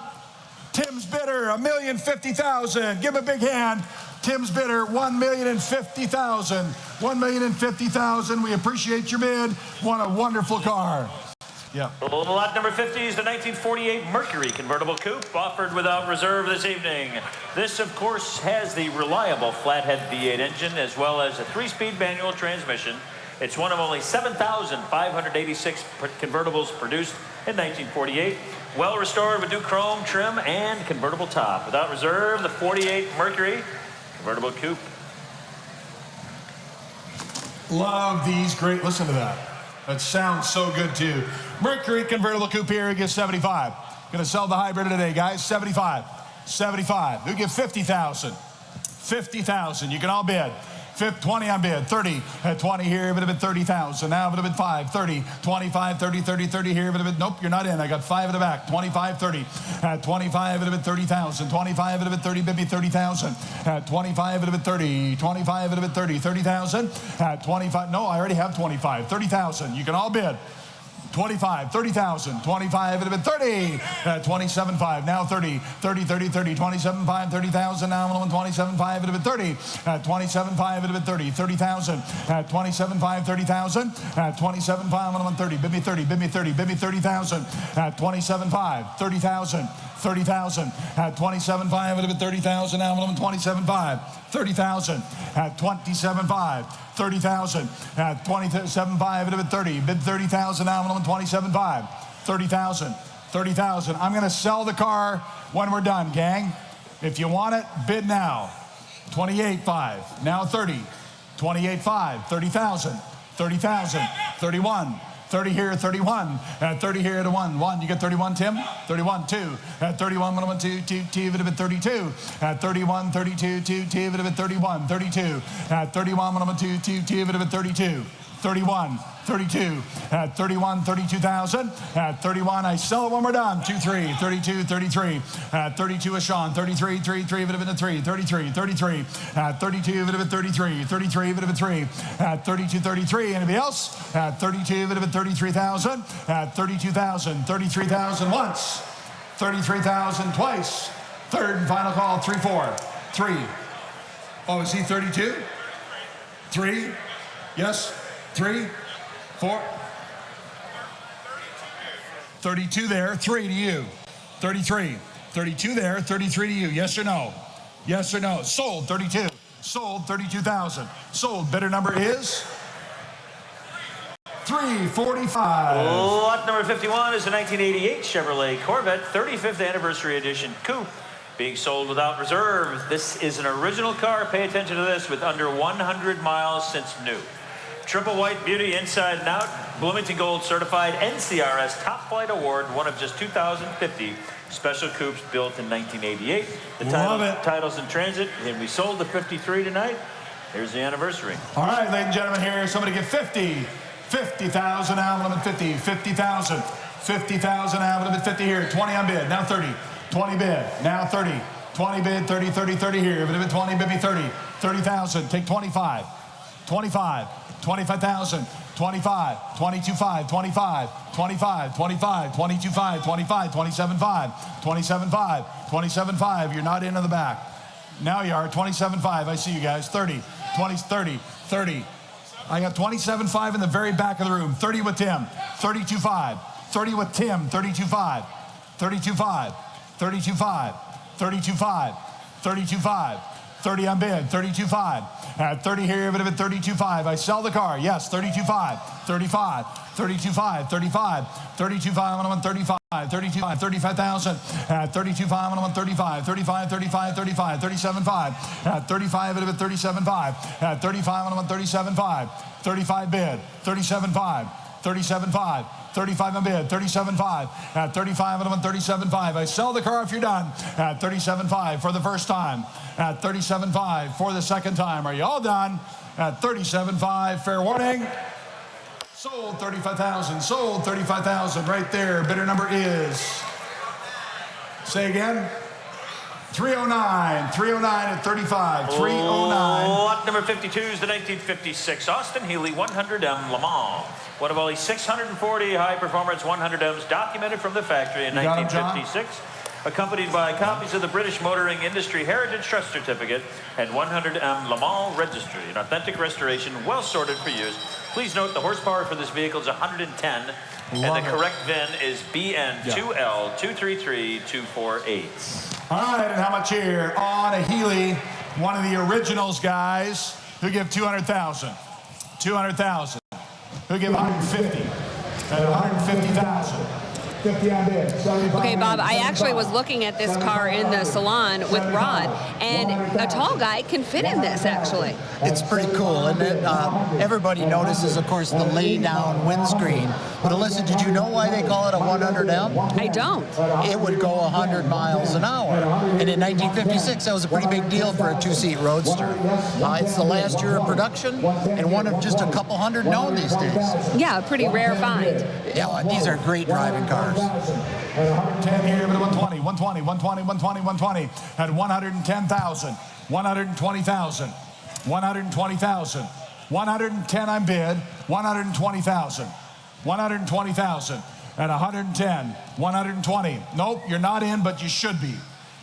Tim's bidder, 1,050,000. Give him a big hand. Tim's bidder, 1,050,000. 1,050,000. We appreciate your bid. What a wonderful car. Yeah. Lot number 50 is the 1948 Mercury convertible coupe, offered without reserve this evening. This, of course, has the reliable flathead V8 engine as well as a 3-speed manual transmission. It's one of only 7,586 convertibles produced in 1948. Well restored with new chrome trim and convertible top. Without reserve, the 48 Mercury convertible coupe. Love these great. Listen to that. That sounds so good too. Mercury convertible coupe here. He gets 75. Gonna sell the hybrid today, guys. 75. 75. Who give 50,000? 50,000. You can all bid. 20 on bid, 30, 20 here, bit of it 30,000. Now bit of it 5, 30, 25, 30, 30, 30 here, bit of it, nope, you're not in. I got 5 at the back, 25, 30, 25, bit of it 30,000, 25, bit of it 30, bit me 30,000, 25, bit of it 30, 25, bit of it 30, 30,000, 25, no, I already have 25, 30,000. You can all bid. 25, 30,000, 25, it'd have been 30, 27.5, now 30, 30, 30, 30, 27.5, 30,000, now 27.5, it'd have been 30, 27.5, it'd have been 30, 30,000, 27.5, 30,000, 27.5, 30, bid me 30, bid me 30, bid me 30,000, 27.5, 30,000, 30,000, 27.5, it'd have been 30,000, now 27.5, 30,000, 27.5, 30,000, 27.5, it'd have been 30, bid 30,000, now 27.5, 30,000, 30,000. I'm going to sell the car when we're done, gang. If you want it, bid now. 28.5, now 30, 28.5, 30,000, 30,000, 31. 30 here, 31, 30 here to 1. You get 31, Tim? 31, 2, 31, 1, 2, 2, T, would have been 32, 31, 32, 2, T, would have been 31, 32, 31, 1, 2, 2, T, would have been 32, 31, 32, 31, 32,000, 31, I sell it when we're done, 2, 3, 32, 33, 32 is Sean, 33, 33, would have been a 3, 33, 33, 32, would have been 33, 33, would have been 3, 32, 33, anybody else? 32, would have been 33,000, 32,000, 33,000 once, 33,000 twice, third and final call, 3, 4, 3. Oh, is he 32? 3? Yes? 3, 4, 32 there, 3 to you, 33, 32 there, 33 to you, yes or no? Yes or no? Sold 32, sold 32,000, sold. Bidder number is 345. Lot number 51 is a 1988 Chevrolet Corvette 35th Anniversary Edition Coupe, being sold without reserve. This is an original car, pay attention to this, with under 100 miles since new. Triple white beauty inside and out, Bloomington Gold certified, NCRS Top Flight Award, one of just 2,050 special coupes built in 1988. The title's in transit, and we sold the 53 tonight. Here's the anniversary. All right, ladies and gentlemen, here, somebody get 50,000 out of 50, 50,000, 50,000 out of 50 here, 20 on bid, now 30, 20 bid, now 30, 20 bid, 30, 30, 30 here, if it had been 20, bid me 30, 30,000, take 25, 25, 25,000, 25, 22.5, 25, 25, 25, 22.5, 25, 27.5, 27.5, 27.5. You're not into the back. Now you are. 27.5. I see you guys. 30, 20, 30, 30. I got 27.5 in the very back of the room. 30 with Tim. 32.5. 30 with Tim. 32.5. 32.5. 32.5. 32.5. 32.5. 30 on bid, 32.5. 30 here, but if it's 32.5. I sell the car, yes, 32.5, 35, 32.5, 35, 32.5, I'm 35, 32.5, 35,000, 32.5, I'm 35, 35, 35, 35, 37.5, 35, but if it's 37.5, 35, I'm 37.5, 35 bid, 37.5, 37.5. 35 on bid, 37.5, at 35 and I'm 37.5. I sell the car if you're done at 37.5 for the first time, at 37.5 for the second time. Are you all done? At 37.5, fair warning. Sold 35,000, sold 35,000 right there. Bidder number is, say again, 309, 309 at 35, 309. Lot number 52 is the 1956 Austin Healey 100M Le Mans. One of only 640 high-performance 100Ms documented from the factory in 1956, accompanied by copies of the British Motoring Industry Heritage Trust Certificate and 100M Le Mans Registry, an authentic restoration, well sorted for use. Please note the horsepower for this vehicle is 110, and the correct VIN is BN2L233248. All right, and how much here on a Healey, one of the originals, guys, who give 200,000, 200,000. Who give 150 at 150,000, Okay, Bob, I actually was looking at this car in the salon with Rod, and a tall guy can fit in this, actually. It's pretty cool, and everybody notices, of course, the lay-down windscreen. But Alyssa, did you know why they call it a 100M? I don't. It would go 100 miles an hour, and in 1956, that was a pretty big deal for a two-seat roadster. It's the last year of production, and one of just a couple hundred known these days. Yeah, a pretty rare find. Yeah, these are great driving cars. 10 here, 120, 120, 120, 120, 120 at 110,000, 120,000, 120,000, 110 on bid, 120,000, 120,000 at 110, 120. Nope, you're not in, but you should be.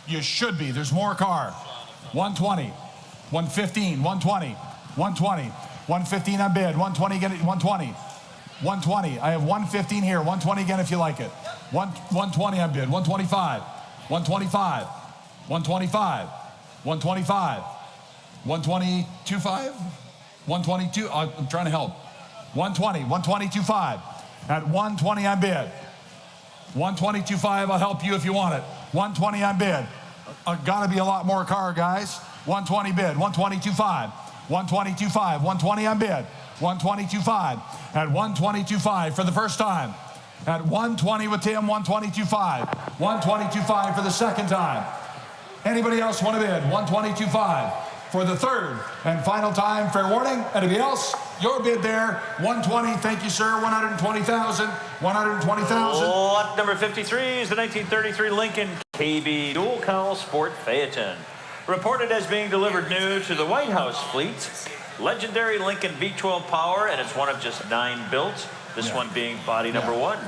You should be. There's more car. 120, 115, 120, 120, 115 on bid, 120 again, 120. 120. I have 115 here. 120 again if you like it. 120 on bid. 125. 125. 125. 125. 122.5. 122. I'm trying to help. 120. 122.5. At 120 on bid. 122.5. I'll help you if you want it. 120 on bid. Gotta be a lot more car, guys. 120 bid. 122.5. 122.5. 120 on bid. 122.5 at 122.5 for the first time. At 120 with Tim, 122.5. 122.5 for the second time. Anybody else want to bid? 122.5 for the third and final time. Fair warning. Anybody else? Your bid there. 120. Thank you, sir. 120,000. 120,000. Lot number 53 is the 1933 Lincoln KB Dual Cowl Sport Phaeton. Reported as being delivered new to the White House fleet. Legendary Lincoln V12 power, and it's one of just 9 built. This one being body number 1.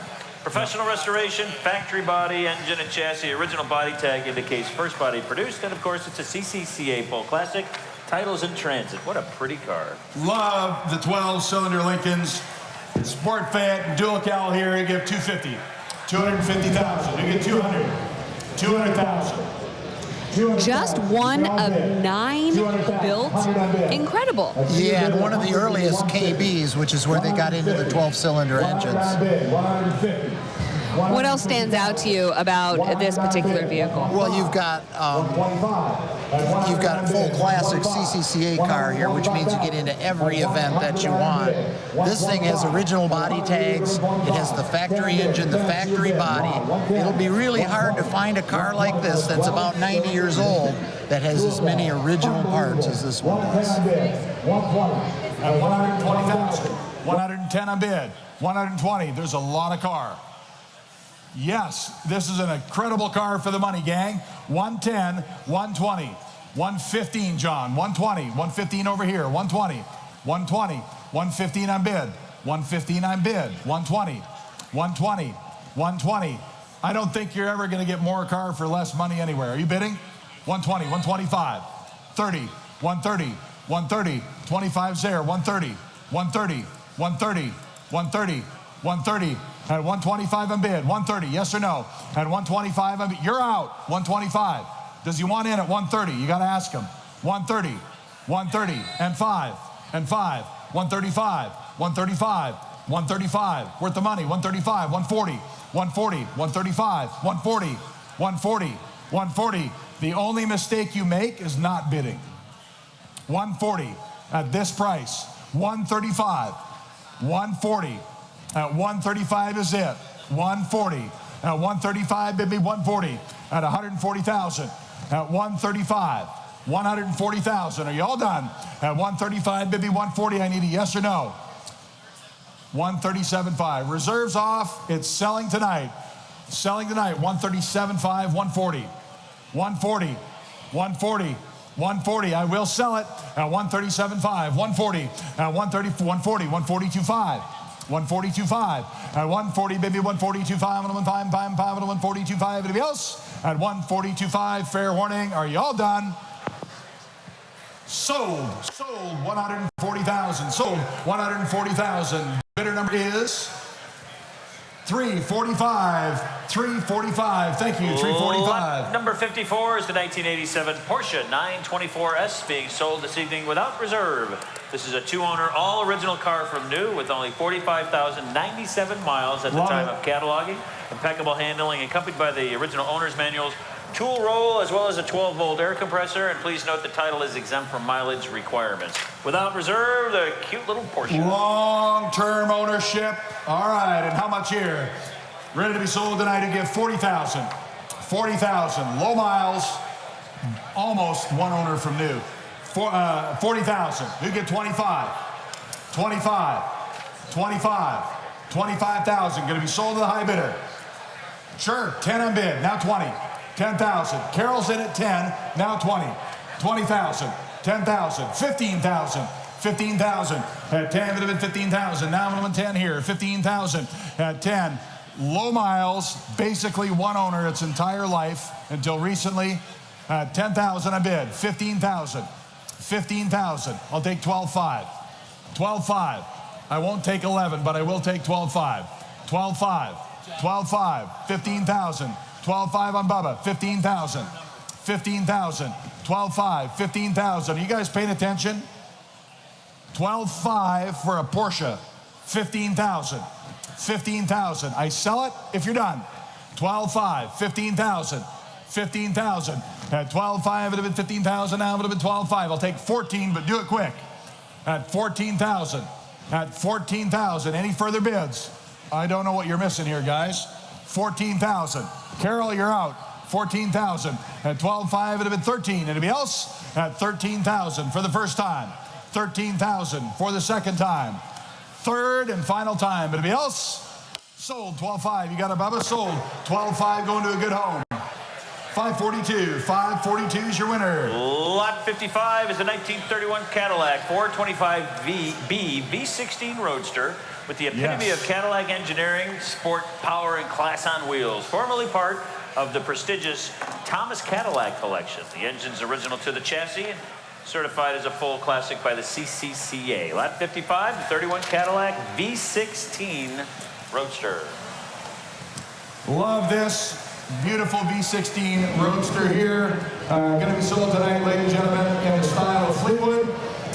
Professional restoration, factory body, engine and chassis. Original body tag indicates first body produced, and of course it's a CCCA full classic. Titles in transit. What a pretty car. Love the 12-cylinder Lincolns. Sport Phaeton, dual cowl here. You give 250, 250,000. You get 200, 200,000. Just one of 9 built. Incredible. Yeah, and one of the earliest KBs, which is where they got into the 12-cylinder engines. What else stands out to you about this particular vehicle? Well, you've got a full classic CCCA car here, which means you get into every event that you want. This thing has original body tags. It has the factory engine, the factory body. It'll be really hard to find a car like this that's about 90 years old that has as many original parts as this one does. At 120,000, 110 on bid, 120. There's a lot of car. Yes, this is an incredible car for the money, gang. 110, 120, 115, John, 120, 115 over here, 120, 120, 115 on bid, 115 on bid, 120, 120, 120. I don't think you're ever going to get more car for less money anywhere. Are you bidding? 120, 125, 30, 130, 130, 25's there, 130, 130, 130, 130, 130. At 125 on bid, 130, yes or no? At 125 on bid, you're out, 125. Does he want in at 130? You got to ask him. 130, 130, and 5, 135, 135, 135. Worth the money, 135, 140, 140, 135, 140, 140, 140. The only mistake you make is not bidding. 140 at this price, 135, 140. At 135 is it. 140. At 135, bid me 140. At 140,000. At 135. 140,000. Are you all done? At 135, bid me 140. I need a yes or no. 137.5. Reserves off. It's selling tonight. Selling tonight. 137.5. 140. 140. 140. 140. I will sell it at 137.5. 140. At 130. 140. 142.5. 142.5 at 140, baby, 142.5, 142.5. Anybody else? At 142.5, fair warning. Are you all done? Sold 140,000. Sold 140,000. Bidder number is 345. 345. Thank you. 345. Lot number 54 is the 1987 Porsche 924S being sold this evening without reserve. This is a two-owner, all-original car from new with only 45,097 miles at the time of cataloging. Impeccable handling, accompanied by the original owner's manuals, tool roll, as well as a 12-volt air compressor. And please note the title is exempt from mileage requirements. Without reserve, the cute little Porsche. Long-term ownership. All right, and how much here? Ready to be sold tonight to give 40,000. 40,000. Low miles, almost one owner from new. 40,000. You get 25. 25. 25. 25,000. Going to be sold to the high bidder. Sure, 10 on bid. Now 20. 10,000. Carol's in at 10. Now 20. 20,000. 10,000. 15,000. 15,000. At 10, it would have been 15,000. Now I'm on 10 here. 15,000. At 10. Low miles, basically one owner its entire life until recently. 10,000 a bid. 15,000. 15,000. I'll take 12.5. 12.5. I won't take 11, but I will take 12.5. 12.5. 12.5. 15,000. 12.5 on Bubba. 15,000. 15,000. 12.5. 15,000. Are you guys paying attention? 12.5 for a Porsche. 15,000. 15,000. I sell it if you're done. 12.5. 15,000. 15,000. At 12.5, it would have been 15,000. Now it would have been 12.5. I'll take 14, but do it quick. At 14,000. At 14,000. Any further bids? I don't know what you're missing here, guys. 14,000. Carol, you're out. 14,000. At 12.5, it would have been 13. Anybody else? At 13,000 for the first time. 13,000 for the second time. Third and final time. Anybody else? Sold. 12.5. You got a Bubba? Sold. 12.5 going to a good home. 542. 542 is your winner. Lot 55 is a 1931 Cadillac 425B V16 Roadster with the epitome of Cadillac engineering, sport, power, and class on wheels. Formerly part of the prestigious Thomas Cadillac collection. The engine's original to the chassis and certified as a full classic by the CCCA. Lot 55, the 31 Cadillac V16 Roadster. Love this beautiful V16 Roadster here. Going to be sold tonight, ladies and gentlemen, in the style of Fleetwood.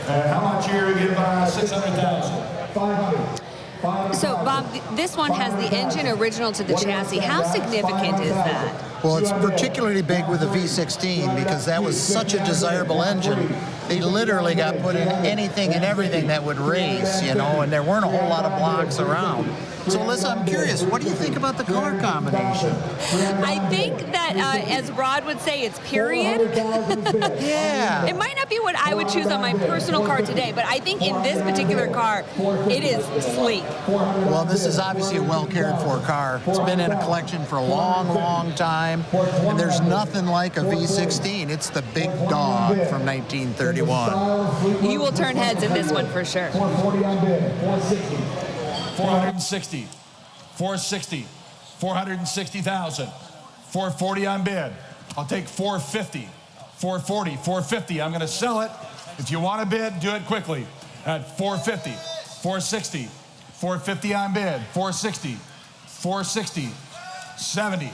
How much here? We give 600,000. 500. So, Bob, this one has the engine original to the chassis. How significant is that? Well, it's particularly big with the V16 because that was such a desirable engine. They literally got put in anything and everything that would race, you know, and there weren't a whole lot of blocks around. So, Alyssa, I'm curious, what do you think about the color combination? I think that, as Rod would say, it's period. Yeah. It might not be what I would choose on my personal car today, but I think in this particular car, it is sleek. Well, this is obviously a well-cared-for car. It's been in a collection for a long, long time, and there's nothing like a V16. It's the big dog from 1931. You will turn heads in this one for sure. 460, 460, 460,000, 440 on bid. I'll take 450, 440, 450. I'm going to sell it. If you want to bid, do it quickly. At 450, 460, 450 on bid, 460, 460, 70,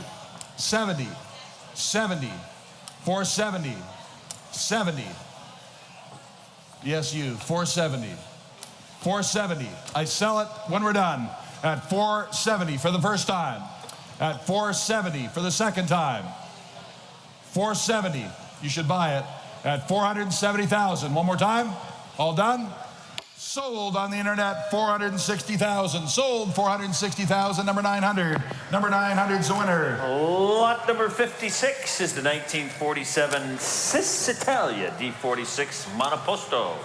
70, 70, 470, 70. Yes, you, 470. 470. I sell it when we're done at 470 for the first time. At 470 for the second time. 470. You should buy it at 470,000. One more time. All done. Sold on the internet. 460,000. Sold 460,000. Number 900. Number 900 is the winner. Lot number 56 is the 1947 Cisitalia D46 Monoposto.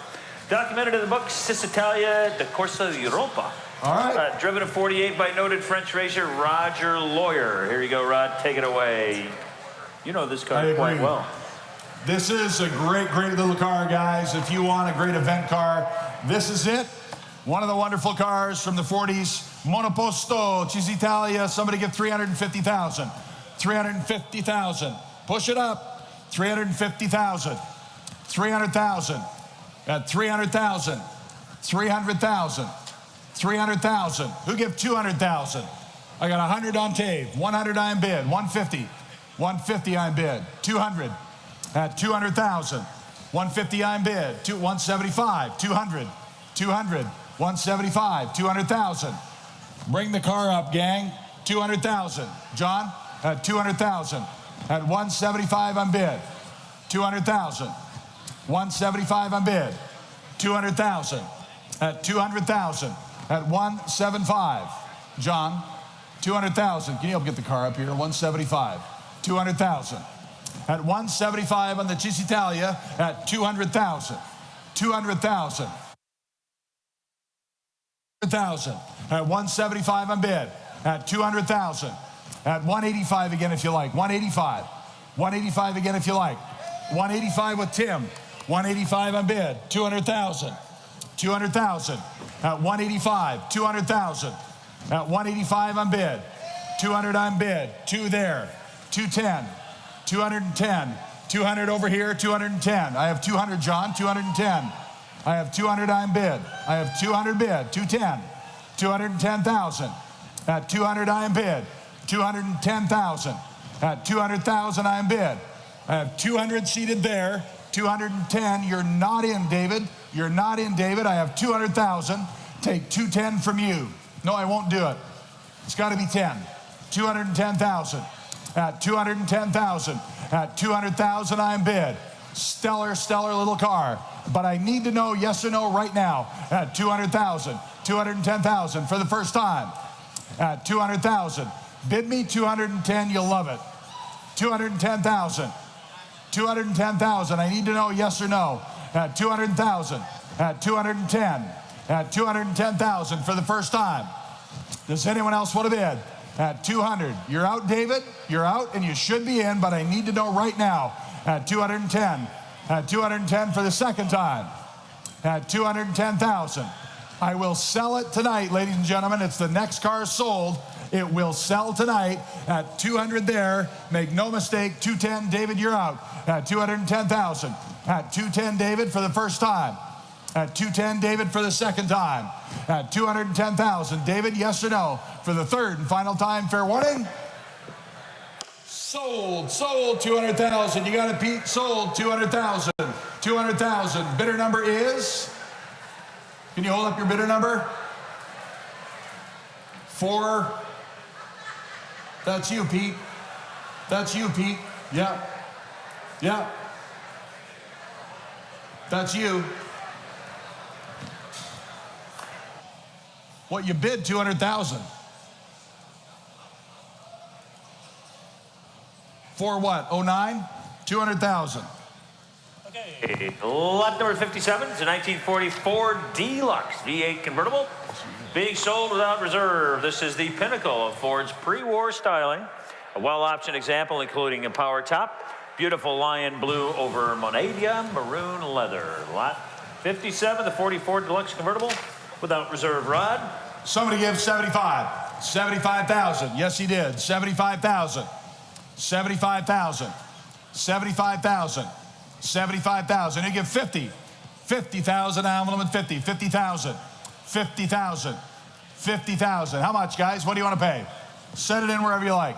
Documented in the book Cisitalia de Corsa Europa. All right. Driven at 48 by noted French racer Roger Lawyer. Here you go, Rod. Take it away. You know this car quite well. This is a great, great little car, guys. If you want a great event car, this is it. One of the wonderful cars from the 40s. Monoposto, Cisitalia. Somebody give 350,000. 350,000. Push it up. 350,000. 300,000. At 300,000, 300,000, 300,000. Who give 200,000? I got 100 on tape. 100 I am bid. 150. 150 I am bid. 200 at 200,000. 150 I am bid. 175. 200. 200. 175. 200,000. Bring the car up, gang. 200,000. John, at 200,000. At 175 I'm bid. 200,000. 175 I'm bid. 200,000. At 200,000. At 175. John, 200,000. Can you help get the car up here? 175. 200,000. At 175 on the Cisitalia at 200,000. 200,000. 200,000. At 175 on bid. At 200,000. At 185 again if you like. 185. 185 again if you like. 185 with Tim. 185 on bid. 200,000. 200,000. At 185. 200,000. At 185 on bid. 200 on bid. 2 there. 210. 210. 200 over here. 210. I have 200, John. 210. I have 200 on bid. I have 200 bid. 210. 210,000. At 200 I am bid. 210,000. At 200,000 I am bid. I have 200 seated there. 210. You're not in, David. You're not in, David. I have 200,000. Take 210 from you. No, I won't do it. It's got to be 10. 210,000. At 210,000. At 200,000 I am bid. Stellar, stellar little car. But I need to know yes or no right now. At 200,000. 210,000 for the first time. At 200,000. Bid me 210, you'll love it. 210,000. 210,000. I need to know yes or no. At 200,000. At 210. At 210,000 for the first time. Does anyone else want to bid? At 200. You're out, David. You're out, and you should be in, but I need to know right now. At 210. At 210 for the second time. At 210,000. I will sell it tonight, ladies and gentlemen. It's the next car sold. It will sell tonight at 200 there. Make no mistake, 210, David, you're out. At 210,000. At 210, David, for the first time. At 210, David, for the second time. At 210,000. David, yes or no? For the third and final time, fair warning. Sold, 200,000. You got it, Pete. Sold, 200,000. 200,000. Bidder number is? Can you hold up your bidder number? 4. That's you, Pete. That's you, Pete. Yeah. Yeah. That's you. What you bid, 200,000. For what? 09? 200,000. Okay, lot number 57 is a 1944 Deluxe V8 convertible being sold without reserve. This is the pinnacle of Ford's pre-war styling. A well-optioned example including a power top, beautiful lion blue over Monadia maroon leather. Lot 57, the 44 Deluxe convertible without reserve, Rod. Somebody give 75. 75,000. Yes, he did. 75,000. 75,000. 75,000. 75,000. You give 50. 50,000. I'm going to 50. 50,000. 50,000. 50,000. How much, guys? What do you want to pay? Set it in wherever you like.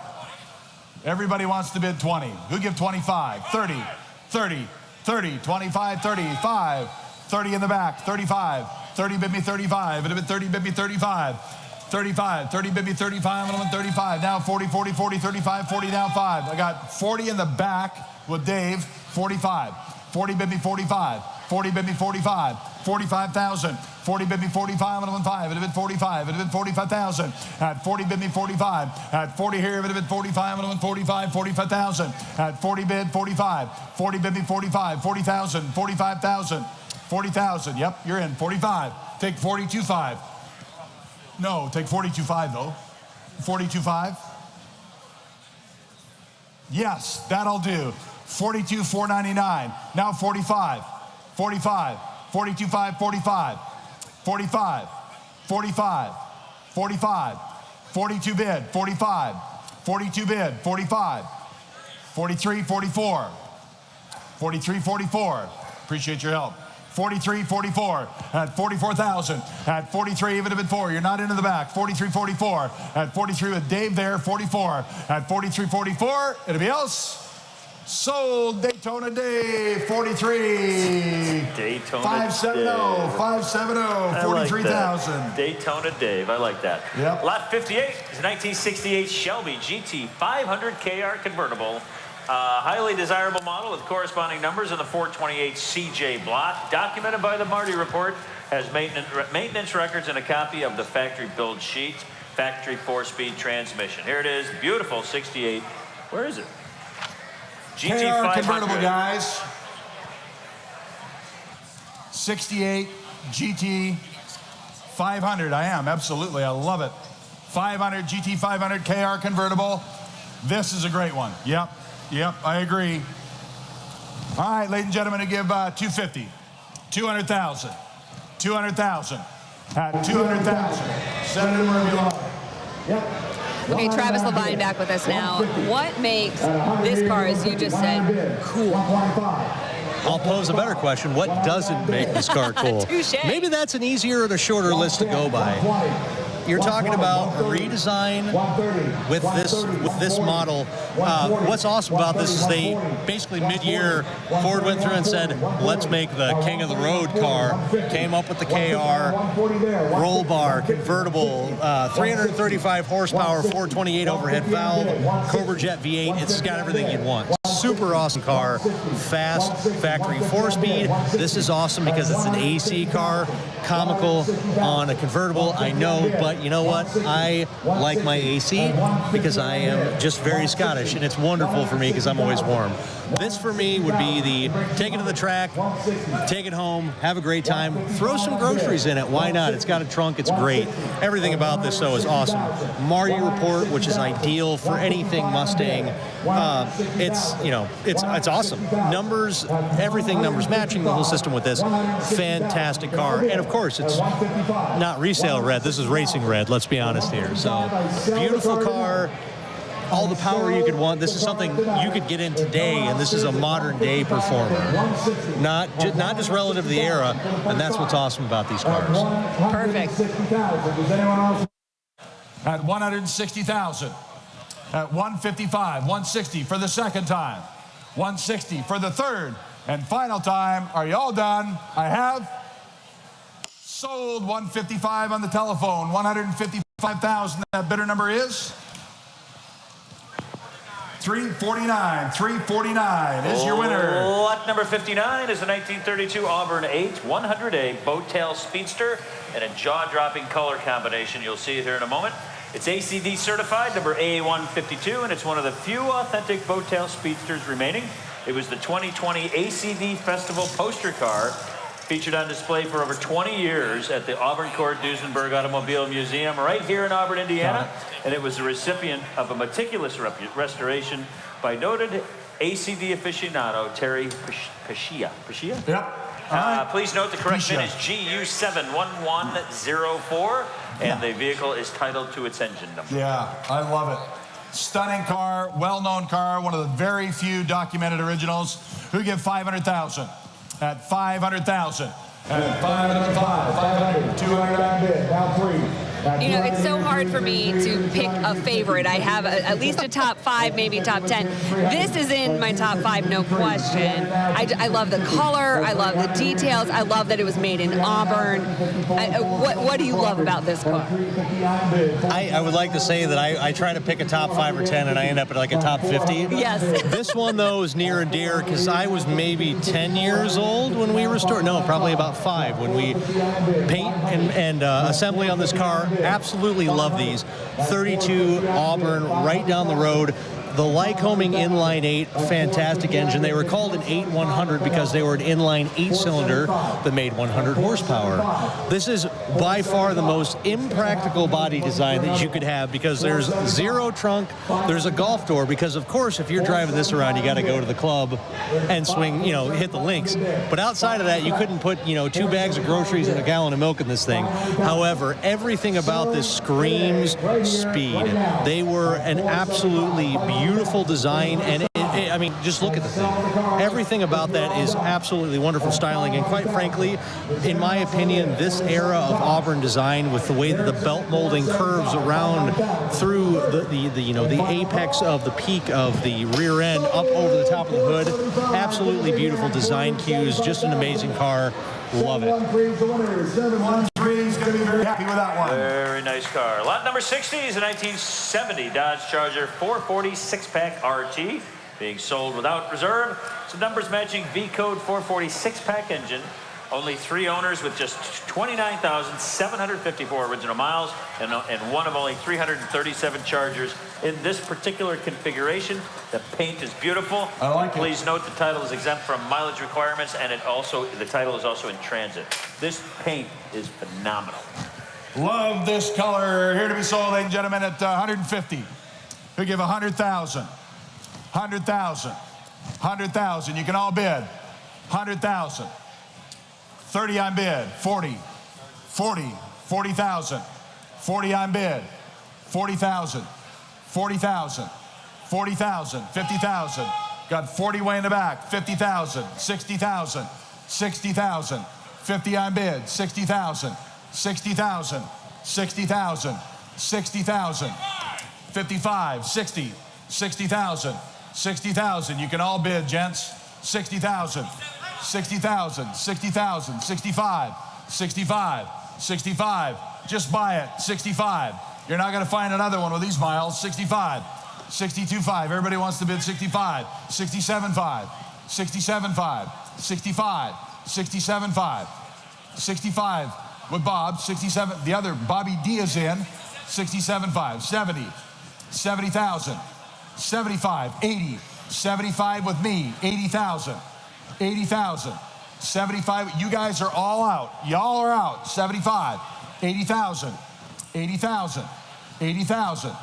Everybody wants to bid 20. Who give 25? 30. 30. 30. 25. 35. 30 in the back. 35. 30 bid me 35. It'd have been 30 bid me 35. 35. 30 bid me 35. I'm going to 35. Now 40, 40, 40, 35, 40, down 5. I got 40 in the back with Dave. 45. 40 bid me 45. 40 bid me 45. 45,000. 40 bid me 45. I'm going to 5. It'd have been 45. It'd have been 45,000. At 40 bid me 45. At 40 here, it'd have been 45. I'm going to 45. 45,000. At 40 bid 45. 40 bid me 45. 40,000. 45,000. 40,000. Yep, you're in. 45. Take 42.5. No, take 42.5 though. 42.5. Yes, that'll do. 42,499. Now 45. 45. 42.5. 45. 45. 45. 45. 42 bid. 45. 42 bid. 45. 43. 44. 43. 44. Appreciate your help. 43.44 at 44,000. At 43, even if it's 4, you're not into the back. 43.44 at 43 with Dave there. 44 at 43.44. Anybody else? Sold. Daytona Dave. 43. Daytona 570. Dave. 570. 43,000. Daytona Dave. I like that. Yep. Lot 58 is a 1968 Shelby GT 500 KR convertible. Highly desirable model with corresponding numbers in the 428 CJ block. Documented by the Marty report. Has maintenance records and a copy of the factory build sheet. Factory 4-speed transmission. Here it is. Beautiful 68. Where is it? GT KR 500. convertible, guys. 68 GT 500. I am, absolutely. I love it. 500 GT 500 KR convertible. This is a great one. Yep, I agree. All right, ladies and gentlemen, to give 250, 200,000, 200,000 at 200,000. Senator Murphy. Yep. Okay, Travis Levine back with us now. What makes this car, as you just said, cool? I'll pose a better question. What doesn't make this car cool? Touché. Maybe that's an easier and a shorter list to go by. You're talking about a redesign with this model. What's awesome about this is they basically mid-year, Ford went through and said, let's make the king of the road car. Came up with the KR, roll bar, convertible, 335 horsepower, 428 overhead valve, Cobra Jet V8. It's got everything you'd want. Super awesome car, fast, factory 4-speed. This is awesome because it's an AC car, comical on a convertible, I know, but you know what? I like my AC because I am just very Scottish, and it's wonderful for me because I'm always warm. This for me would be the take it to the track, take it home, have a great time, throw some groceries in it. Why not? It's got a trunk, it's great. Everything about this though is awesome. Marty report, which is ideal for anything Mustang. It's awesome. Numbers, everything numbers matching, the whole system with this. Fantastic car. And of course, it's not resale red. This is racing red, let's be honest here. So, beautiful car. All the power you could want. This is something you could get in today, and this is a modern day performer. Not just relative to the era, and that's what's awesome about these cars. Perfect. At 160,000. At 155, 160 for the second time. 160 for the third and final time. Are you all done? I have sold. 155 on the telephone. 155,000. That bidder number is 349. 349 is your winner. Lot number 59 is a 1932 Auburn 8 100A boat tail speedster and a jaw-dropping color combination. You'll see it here in a moment. It's ACD certified, number A152, and it's one of the few authentic boat tail speedsters remaining. It was the 2020 ACD Festival poster car, featured on display for over 20 years at the Auburn Court Duesenberg Automobile Museum right here in Auburn, Indiana. And it was the recipient of a meticulous restoration by noted ACD aficionado Terry Pescia. Yep. Please note the correct VIN is GU71104, and the vehicle is titled to its engine number. Yeah, I love it. Stunning car, well-known car, one of the very few documented originals. Who give 500,000? At 500,000. At 505, 500, 200 on bid, now 3. You know, it's so hard for me to pick a favorite. I have at least a top 5, maybe top 10. This is in my top 5, no question. I love the color. I love the details. I love that it was made in Auburn. What do you love about this car? I would like to say that I try to pick a top 5 or 10, and I end up at like a top 50. Yes. This one, though, is near and dear because I was maybe 10 years old when we restored. No, probably about 5 when we paint and assembly on this car. Absolutely love these. 32 Auburn, right down the road. The Lycoming inline 8, fantastic engine. They were called an 8100 because they were an inline 8-cylinder that made 100 horsepower. This is by far the most impractical body design that you could have because there's zero trunk, there's a golf door because, of course, if you're driving this around, you got to go to the club and swing, hit the links. But outside of that, you couldn't put, 2 bags of groceries and a gallon of milk in this thing. However, everything about this screams speed. They were an absolutely beautiful design, and I mean, just look at the thing. Everything about that is absolutely wonderful styling, and quite frankly, in my opinion, this era of Auburn design, with the way that the belt molding curves around through the apex of the peak of the rear end up over the top of the hood, absolutely beautiful design cues. Just an amazing car. Love it. 1-3 is going to be very happy with that one. Very nice car. Lot number 60 is a 1970 Dodge Charger 440 six-pack RT, being sold without reserve. It's a numbers matching V-code 440 six-pack engine. Only 3 owners with just 29,754 original miles and one of only 337 Chargers in this particular configuration. The paint is beautiful. I like it. Please note the title is exempt from mileage requirements, and the title is also in transit. This paint is phenomenal. Love this color. Here to be sold, ladies and gentlemen, at 150. We give 100,000. 100,000. 100,000. You can all bid. 100,000. 30 on bid. 40. 40. 40,000. 40 on bid. 40,000. 40,000. 40,000. 50,000. Got 40 way in the back. 50,000. 60,000. 60,000. 50 on bid. 60,000. 60,000. 60,000. 60,000. 55. 60. 60,000. 60,000. You can all bid, gents. 60,000. 60,000, 60,000, 65, 65, 65. Just buy it, 65. You're not going to find another one with these miles. 65, 62.5. Everybody wants to bid 65, 67.5, 67.5, 65, 67.5, 65 with Bob, 67. The other Bobby D is in, 67.5, 70, 70,000, 75, 80, 75 with me, 80,000. 80,000, 75, you guys are all out. Y'all are out. 75, 80,000, 80,000, 80,000,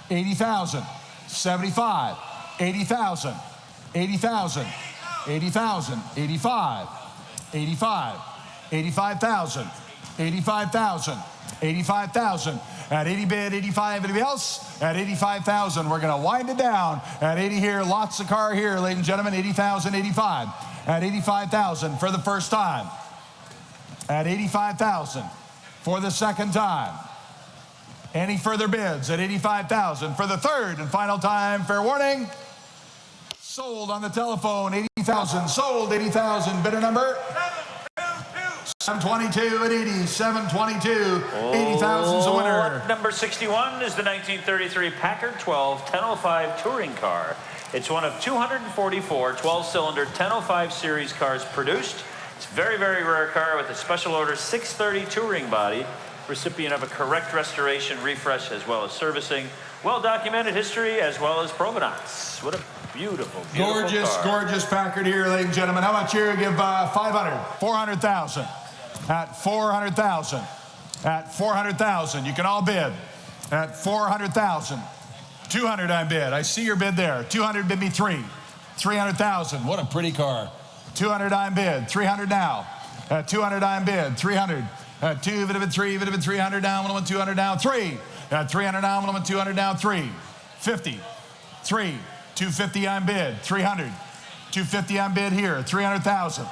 80,000, 75, 80,000, 80,000, 80,000, 85, 85, 85,000, 85,000, 85,000. At 80 bid, 85, anybody else? At 85,000, we're going to wind it down. At 80 here, lots of car here, ladies and gentlemen, 80,000, 85. At 85,000 for the first time. At 85,000 for the second time. Any further bids at 85,000 for the third and final time? Fair warning. Sold on the telephone, 80,000. Sold, 80,000. Bidder number? 722 at 80. 722. 80,000 is the winner. Lot number 61 is the 1933 Packard 12 1005 touring car. It's one of 244 12-cylinder 1005 series cars produced. It's a very, very rare car with a special order 630 touring body, recipient of a correct restoration, refresh, as well as servicing. Well-documented history as well as provenance. What a beautiful, beautiful gorgeous, car. Gorgeous Packard here, ladies and gentlemen. How much here? Give 500, 400,000. At 400,000. At 400,000. You can all bid. At 400,000. 200 on bid. I see your bid there. 200 bid me 3. 300,000. What a pretty car. 200 on bid. 300 now. At 200 on bid. 300. At 2 bid 3. Bid 300 down. 1 200 down. 3. At 300 down. 1 200 down. 3. 50. 3. 250 on bid. 300. 250 on bid here. 300,000.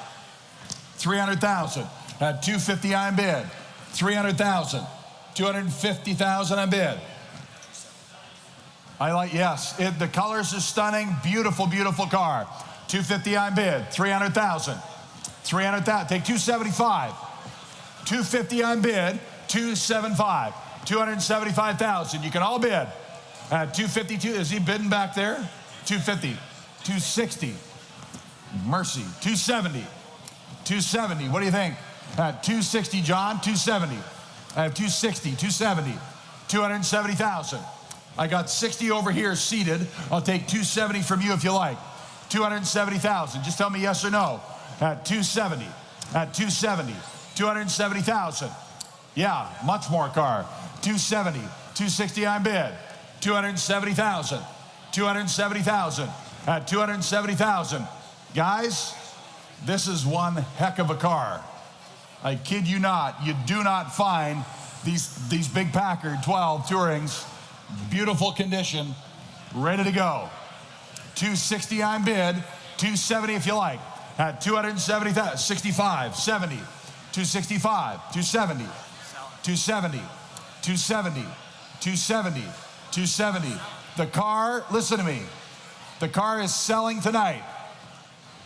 300,000. At 250 on bid. 300,000. 250,000 on bid. I like, yes, the colors are stunning. Beautiful, beautiful car. 250 on bid. 300,000. 300,000. Take 275. 250 on bid. 275. 275,000. You can all bid. At 252. Is he bidding back there? 250. 260. Mercy. 270. 270. What do you think? At 260, John. 270. I have 260. 270. 270,000. I got 60 over here seated. I'll take 270 from you if you like. 270,000. Just tell me yes or no. At 270. At 270. 270,000. Yeah, much more car. 270. 260 on bid. 270,000. 270,000. At 270,000. Guys, this is one heck of a car. I kid you not. You do not find these big Packard 12 Tourings. Beautiful condition, ready to go. 260 on bid, 270 if you like. At 270,000, 65, 70, 265, 270, 270, 270, 270, 270. The car, listen to me, the car is selling tonight.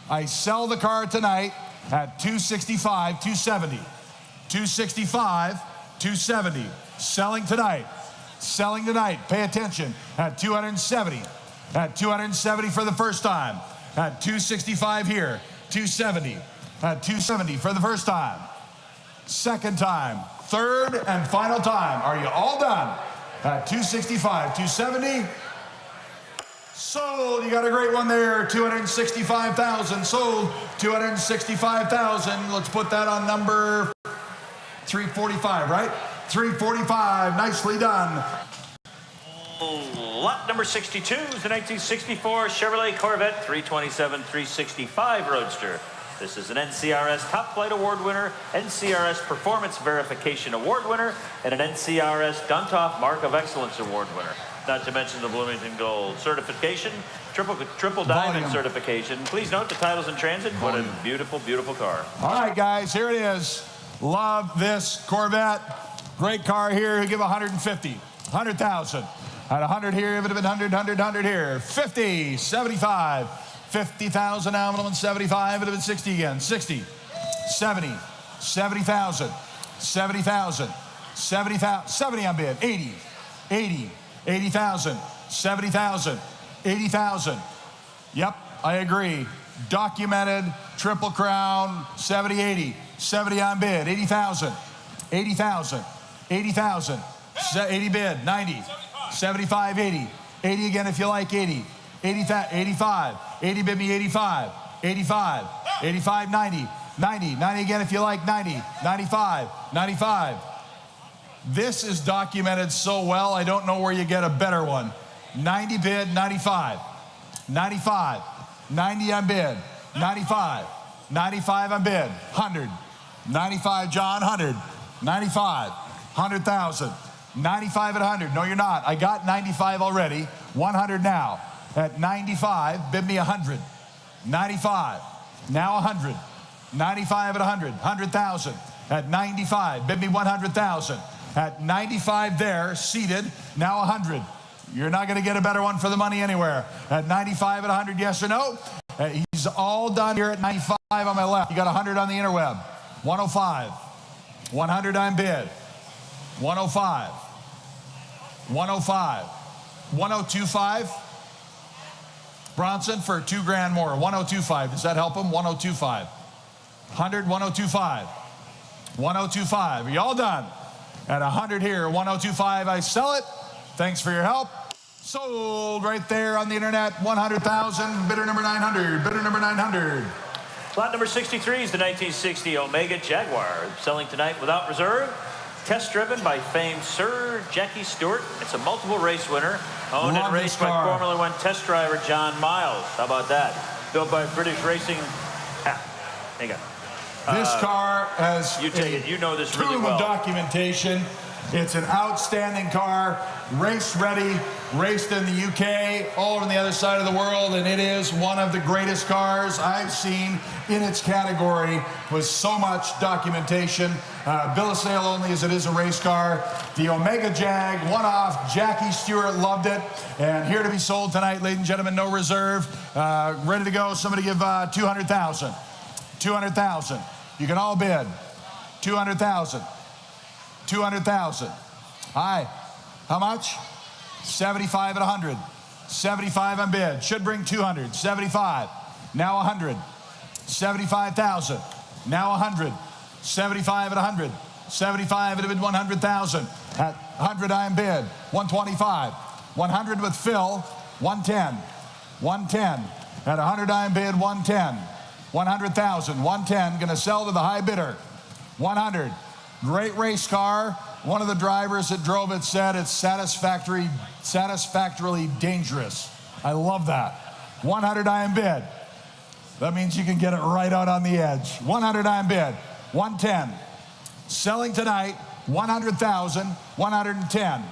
I sell the car tonight at 265, 270, 265, 270. Selling tonight. Selling tonight. Pay attention. At 270. At 270 for the first time. At 265 here. 270. At 270 for the first time. Second time. Third and final time. Are you all done? At 265, 270. Sold. You got a great one there. 265,000. Sold. 265,000. Let's put that on number 345, right? 345. Nicely done. Lot number 62 is the 1964 Chevrolet Corvette 327 365 Roadster. This is an NCRS Top Flight Award winner, NCRS Performance Verification Award winner, and an NCRS Duntoff Mark of Excellence Award winner. Not to mention the Bloomington Gold certification, triple diamond certification. Please note the title's in transit. What a beautiful, beautiful car. All right, guys, here it is. Love this Corvette. Great car here. Give 150, 100,000. At 100 here, it would have been 100, 100, 100 here. 50, 75, 50,000 now, and 75, it would have been 60 again. 60, 70, 70,000, 70,000, 70,000, 70 on bid. 80, 80, 80,000, 70,000, 80,000. Yep, I agree. Documented, Triple Crown, 70, 80, 70 on bid. 80,000, 80,000, 80,000, 80 bid, 90, 75, 80, 80 again if you like, 80, 85, 80 bid me 85, 85, 85, 90, 90, 90 again if you like, 90, 95, 95. This is documented so well, I don't know where you get a better one. 90 bid, 95, 95, 90 on bid, 95, 95 on bid, 100, 95 John, 100, 95, 100,000, 95 at 100. No, you're not. I got 95 already. 100 now. At 95, bid me 100. 95. Now 100. 95 at 100. 100,000. At 95, bid me 100,000. At 95 there, seated. Now 100. You're not going to get a better one for the money anywhere. At 95 at 100, yes or no? He's all done here at 95 on my left. You got 100 on the interweb. 105. 100 on bid. 105. 105. 1025. Bronson for $2,000 more. 1025. Does that help him? 1025. 100, 1025. 1025. Are you all done? At 100 here, 1025. I sell it. Thanks for your help. Sold right there on the internet. 100,000. Bidder number 900. Bidder number 900. Lot number 63 is the 1960 Omega Jaguar. Selling tonight without reserve. Test driven by famed Sir Jackie Stewart. It's a multiple race winner. Owned and raced by Formula One test driver John Miles. How about that? Built by British Racing. Hang on. This car has you take it. You know this really well. Documentation. It's an outstanding car, race ready, raced in the UK, all over the other side of the world, and it is one of the greatest cars I've seen in its category with so much documentation. Bill of sale only as it is a race car. The Omega Jag, one-off, Jackie Stewart loved it, and here to be sold tonight, ladies and gentlemen, no reserve. Ready to go, somebody give 200,000. 200,000. You can all bid. 200,000. 200,000. Hi. How much? 75 at 100. 75 on bid. Should bring 200. 75. Now 100. 75,000. Now 100. 75 at 100. 75 at bid 100,000. At 100 I am bid. 125. 100 with Phil. 110. 110. At 100 I am bid. 110. 100,000. 110. Going to sell to the high bidder. 100. Great race car. One of the drivers that drove it said it's satisfactorily dangerous. I love that. 100 I am bid. That means you can get it right out on the edge. 100 I am bid. 110. Selling tonight, 100,000, 110.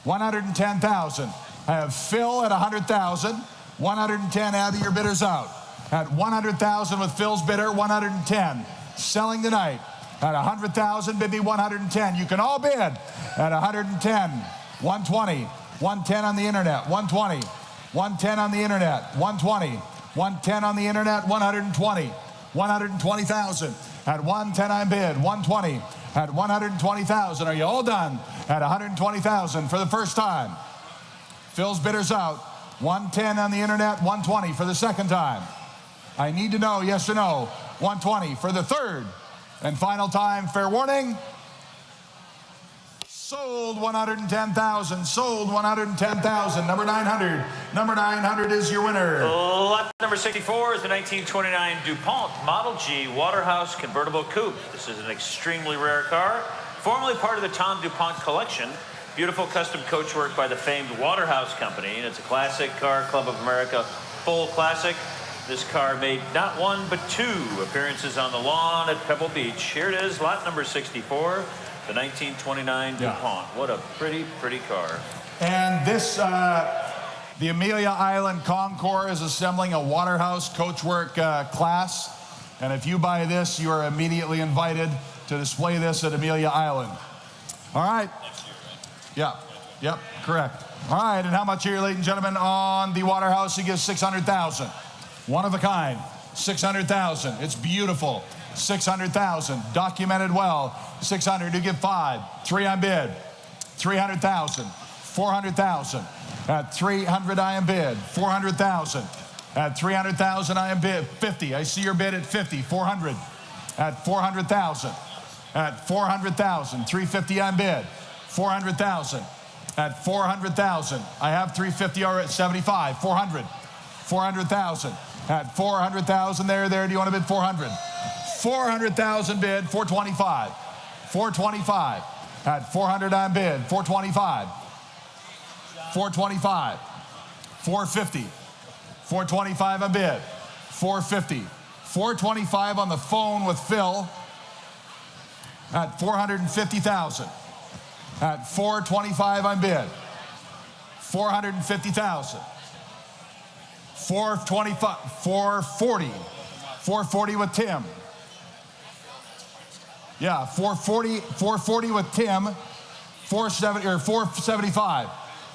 110,000. I have Phil at 100,000, 110, Abby, your bidder's out. At 100,000 with Phil's bidder, 110. Selling tonight at 100,000, bid 110. You can all bid at 110, 120, 110 on the internet, 120, 110 on the internet, 120, 110 on the internet, 120, 120,000. At 110 I bid, 120. At 120,000. Are you all done? At 120,000 for the first time. Phil's bidder's out. 110 on the internet, 120 for the second time. I need to know, yes or no. 120 for the third and final time. Fair warning. Sold 110,000. Sold 110,000. Number 900. Number 900 is your winner. Lot number 64 is the 1929 DuPont Model G Waterhouse Convertible Coupe. This is an extremely rare car, formerly part of the Tom DuPont collection. Beautiful custom coachwork by the famed Waterhouse Company, and it's a classic car, Club of America full classic. This car made not one but two appearances on the lawn at Pebble Beach. Here it is, lot number 64. The 1929 DuPont. What a pretty, pretty car. And this, the Amelia Island Concours is assembling a Waterhouse coachwork class. And if you buy this, you are immediately invited to display this at Amelia Island. All right. Yeah. Yep. Correct. All right. And how much here, ladies and gentlemen, on the Waterhouse? He gives 600,000. One of a kind. 600,000. It's beautiful. 600,000. Documented well. 600. You give 5. 3 on bid. 300,000. 400,000. At 300 I am bid. 400,000. At 300,000 I am bid. 50. I see your bid at 50. 400. At 400,000. At 400,000. 350 I'm bid. 400,000. At 400,000. I have 350 already. 75. 400. 400,000. At 400,000 there. Do you want to bid 400? 400,000 bid. 425. 425. At 400 on bid. 425. 425. 450. 425 on bid. 450. 425 on the phone with Phil. At 450,000. At 425 on bid. 450,000. 425. 440. 440 with Tim. Yeah, 440 with Tim. 470 or 475.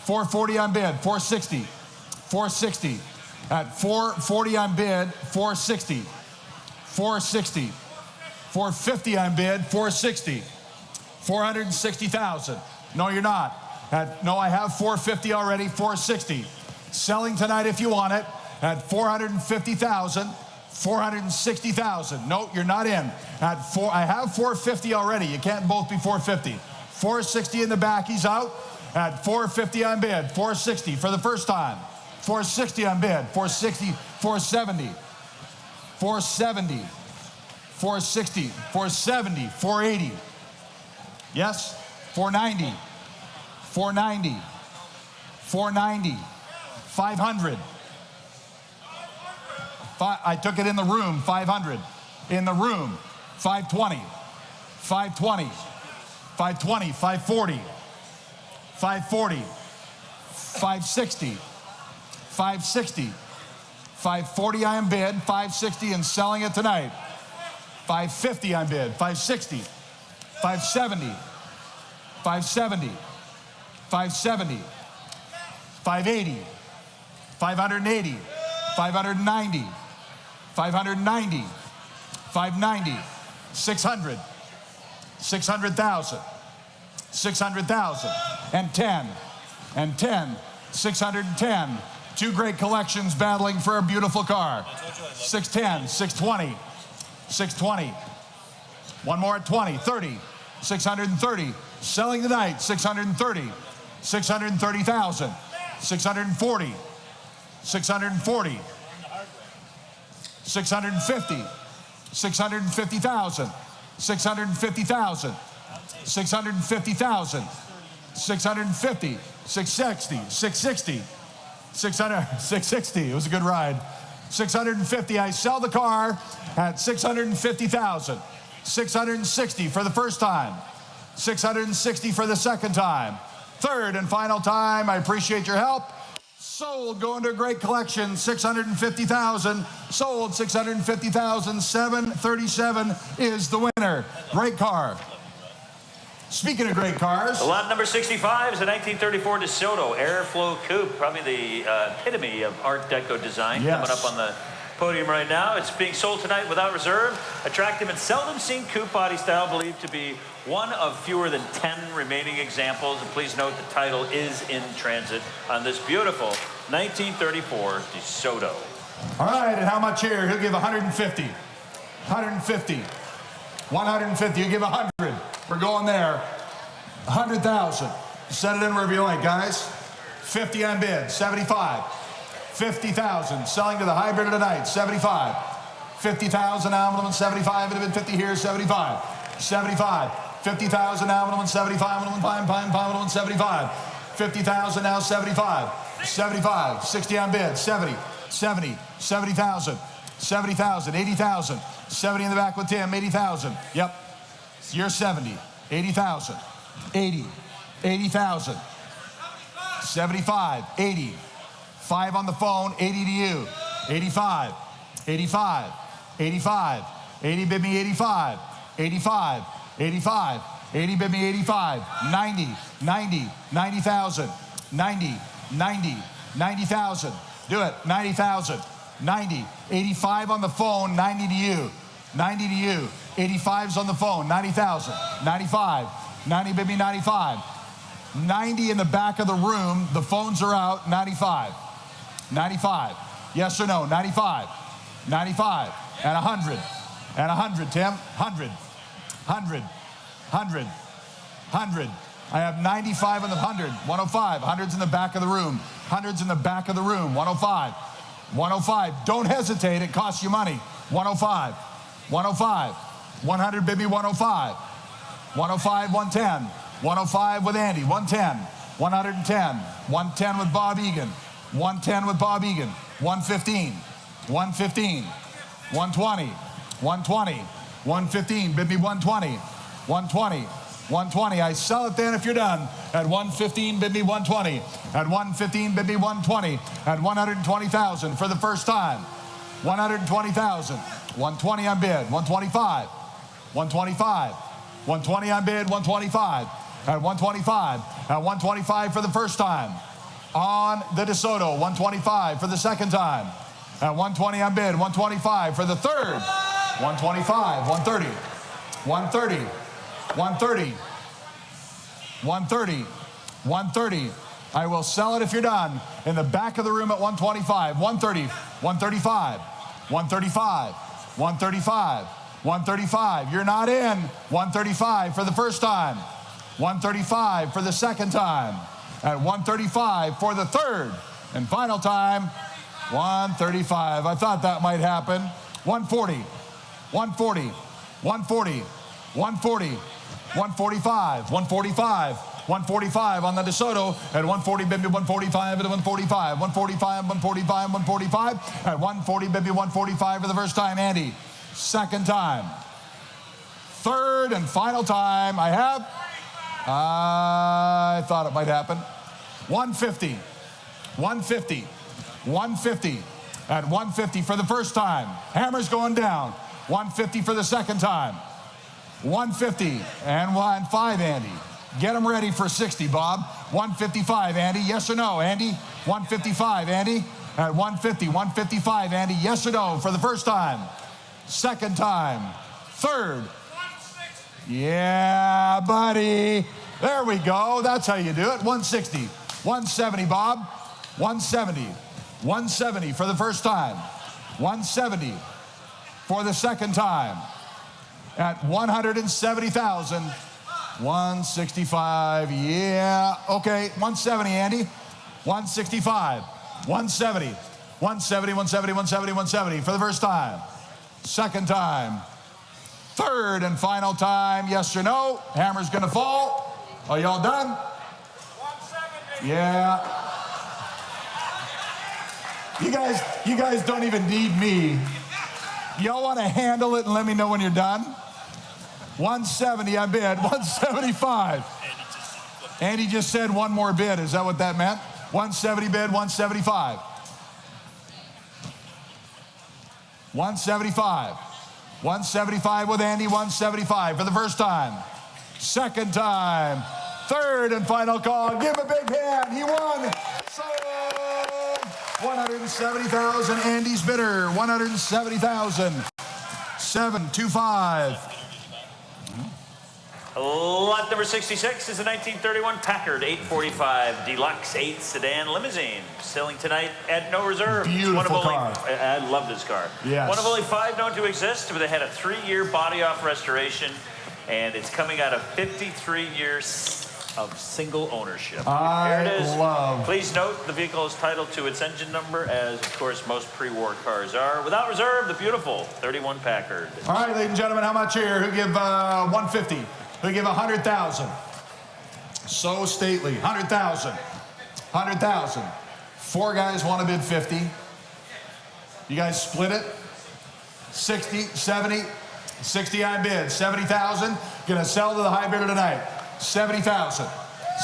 440 on bid. 460. 460. At 440 on bid. 460. 460. 450 on bid. 460. 460,000. No, you're not. No, I have 450 already. 460. Selling tonight if you want it at 450,000. 460,000. No, you're not in. I have 450 already. You can't both be 450. 460 in the back. He's out. At 450 on bid. 460 for the first time. 460 on bid. 460. 470. 470. 460. 470. 480. Yes. 490. 490. 490. 500. I took it in the room, 500. In the room, 520. 520. 520. 540. 540. 560. 560. 540 I am bid. 560 and selling it tonight. 550 I'm bid. 560. 570. 570. 570. 580. 580. 590. 590, 590, 600, 600,000, 600,000, and 10, 610. Two great collections battling for a beautiful car. 610, 620, 620. One more at 20, 30, 630. Selling tonight, 630, 630,000, 640, 640. 650, 650,000, 650,000, 650,000, 650, 660, 660, 660. It was a good ride. 650. I sell the car at 650,000. 660 for the first time. 660 for the second time. Third and final time. I appreciate your help. Sold, going to a great collection, 650,000. Sold, 650,000. 737 is the winner. Great car. Speaking of great cars. Lot number 65 is a 1934 DeSoto Airflow Coupe, probably the epitome of Art Deco design. Yes. Coming up on the podium right now. It's being sold tonight without reserve. Attractive and seldom seen coupe body style, believed to be one of fewer than 10 remaining examples. And please note the title is in transit on this beautiful 1934 DeSoto. All right, and how much here? He'll give 150. 150. 150. He'll give 100. We're going there. 100,000. Set it in wherever you like, guys. 50 on bid. 75. 50,000. Selling to the hybrid of the night. 75. 50,000 envelope and 75. It'd have been 50 here. 75. 75. 50,000 envelope and 75. Envelope and 75. 50,000 now. 75. 75. 60 on bid. 70. 70. 70,000. 70,000. 80,000. 70 in the back with Tim. 80,000. Yep. You're 70. 80,000. 80. 80,000. 75. 80. 5 on the phone. 80 to you. 85. 85. 85. 80 bid me 85. 85. 85. 80 bid me 85. 90. 90. 90,000. 90. 90. 90,000. Do it. 90,000. 90. 85 on the phone. 90 to you. 90 to you. 85's on the phone. 90,000. 95. 90 bid me 95. 90 in the back of the room. The phones are out. 95. 95. Yes or no? 95. 95. And 100. And 100, Tim. 100. 100. 100. 100. I have 95 on the 100. 105. 100's in the back of the room. 100's in the back of the room. 105. 105. Don't hesitate. It costs you money. 105. 105. 100 bid me 105. 105, 110. 105 with Andy. 110. 110. 110 with Bob Egan. 110 with Bob Egan. 115. 115. 120. 120. 115. Bid me 120. 120. 120. I sell it then if you're done. At 115, bid me 120. At 115, bid me 120. At 120,000 for the first time. 120,000. 120 on bid. 125. 125. 120 on bid. 125. At 125. At 125 for the first time. On the DeSoto. 125 for the second time. At 120 on bid. 125 for the third. 125. 130. 130. 130. 130. 130. I will sell it if you're done. In the back of the room at 125. 130. 135. 135. 135. 135. You're not in. 135 for the first time. 135 for the second time. At 135 for the third and final time. 135. I thought that might happen. 140. 140. 140. 140. 145. 145. 145 on the DeSoto. At 140, baby, 145 at 145. 145, 145, 145. At 140, baby, 145 for the first time. Andy, second time. Third and final time. I thought it might happen. 150. 150. 150. At 150 for the first time. Hammer's going down. 150 for the second time. 150 and 1.5, Andy. Get them ready for 60, Bob. 155, Andy. Yes or no, Andy? 155, Andy. At 150, 155, Andy. Yes or no for the first time? Second time. Third. 160. Yeah, buddy. There we go. That's how you do it. 160. 170, Bob. 170. 170 for the first time. 170 for the second time. At 170,000. 165. Yeah. Okay. 170, Andy. 165. 170. 170, 170, 170, 170 for the first time. Second time. Third and final time. Yes or no? Hammer's going to fall. Are y'all done? 170. Yeah. You guys don't even need me. Y'all want to handle it and let me know when you're done? 170 on bid. 175. Andy just said one more bid. Is that what that meant? 170 bid, 175. 175. 175 with Andy, 175 for the first time. Second time. Third and final call. Give a big hand. He won. Sold. 170,000. Andy's bidder. 170,000. 725. Lot number 66 is a 1931 Packard 845 Deluxe 8 Sedan Limousine. Selling tonight at no reserve. Beautiful car. I love this car. Yes. One of only 5 known to exist, but it had a 3-year body-off restoration, and it's coming out of 53 years of single ownership. Here it is. Please note the vehicle is titled to its engine number, as of course most pre-war cars are. Without reserve, the beautiful 31 Packard. All right, ladies and gentlemen, how much here? Who give 150? Who give 100,000? So stately. 100,000. 100,000. 4 guys want to bid 50. You guys split it. 60, 70, 60 on bid. 70,000. Gonna sell to the high bidder tonight. 70,000.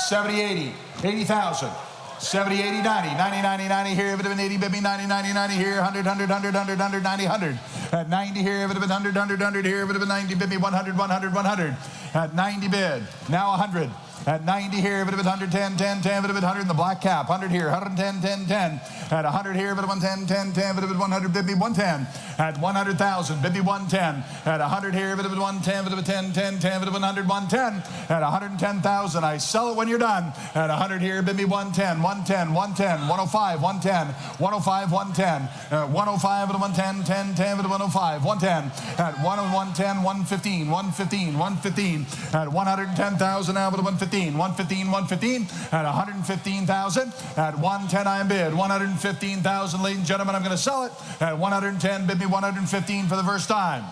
70, 80. 80,000. 70, 80, 90. 90, 90, 90 here. If it had been 80, bid me 90, 90, 90 here. 100, 100, 100, 100, 100, 90, 100. At 90 here. If it had been 100, 100, 100 here. If it had been 90, bid me 100, 100, 100. At 90 bid. Now 100. At 90 here, if it had been 110, 10, 10, if it had been 100 in the black cap, 100 here, 110, 10, 10. At 100 here, if it had been 110, 10, 10, if it had been 100, bid me 110. At 100,000, bid me 110. At 100 here, if it had been 110, if it had been 10, 10, 10, if it had been 100, 110. At 110,000, I sell it when you're done. At 100 here, bid me 110, 110, 110, 105, 110, 105, 110. At 105, at 110, 10, 10, at 105, 110. At 110, 115, 115, 115. At 110,000, now at 115. 115, 115, at 115,000. At 110, I am bid. 115,000, ladies and gentlemen, I'm going to sell it. At 110, bid me 115 for the first time.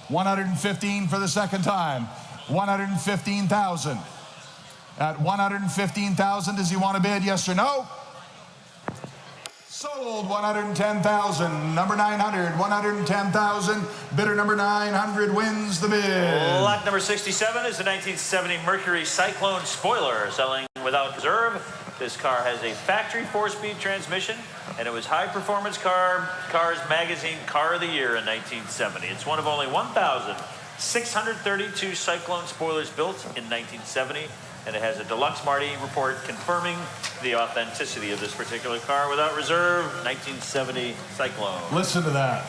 115 for the second time. 115,000. At 115,000, does he want to bid? Yes or no? Sold. 110,000. Number 900. 110,000. Bidder number 900 wins the bid. Lot number 67 is the 1970 Mercury Cyclone spoiler, selling without reserve. This car has a factory 4-speed transmission, and it was High Performance Cars Magazine Car of the Year in 1970. It's one of only 1,632 Cyclone spoilers built in 1970. And it has a deluxe Marty report confirming the authenticity of this particular car. Without reserve, 1970 Cyclone. Listen to that.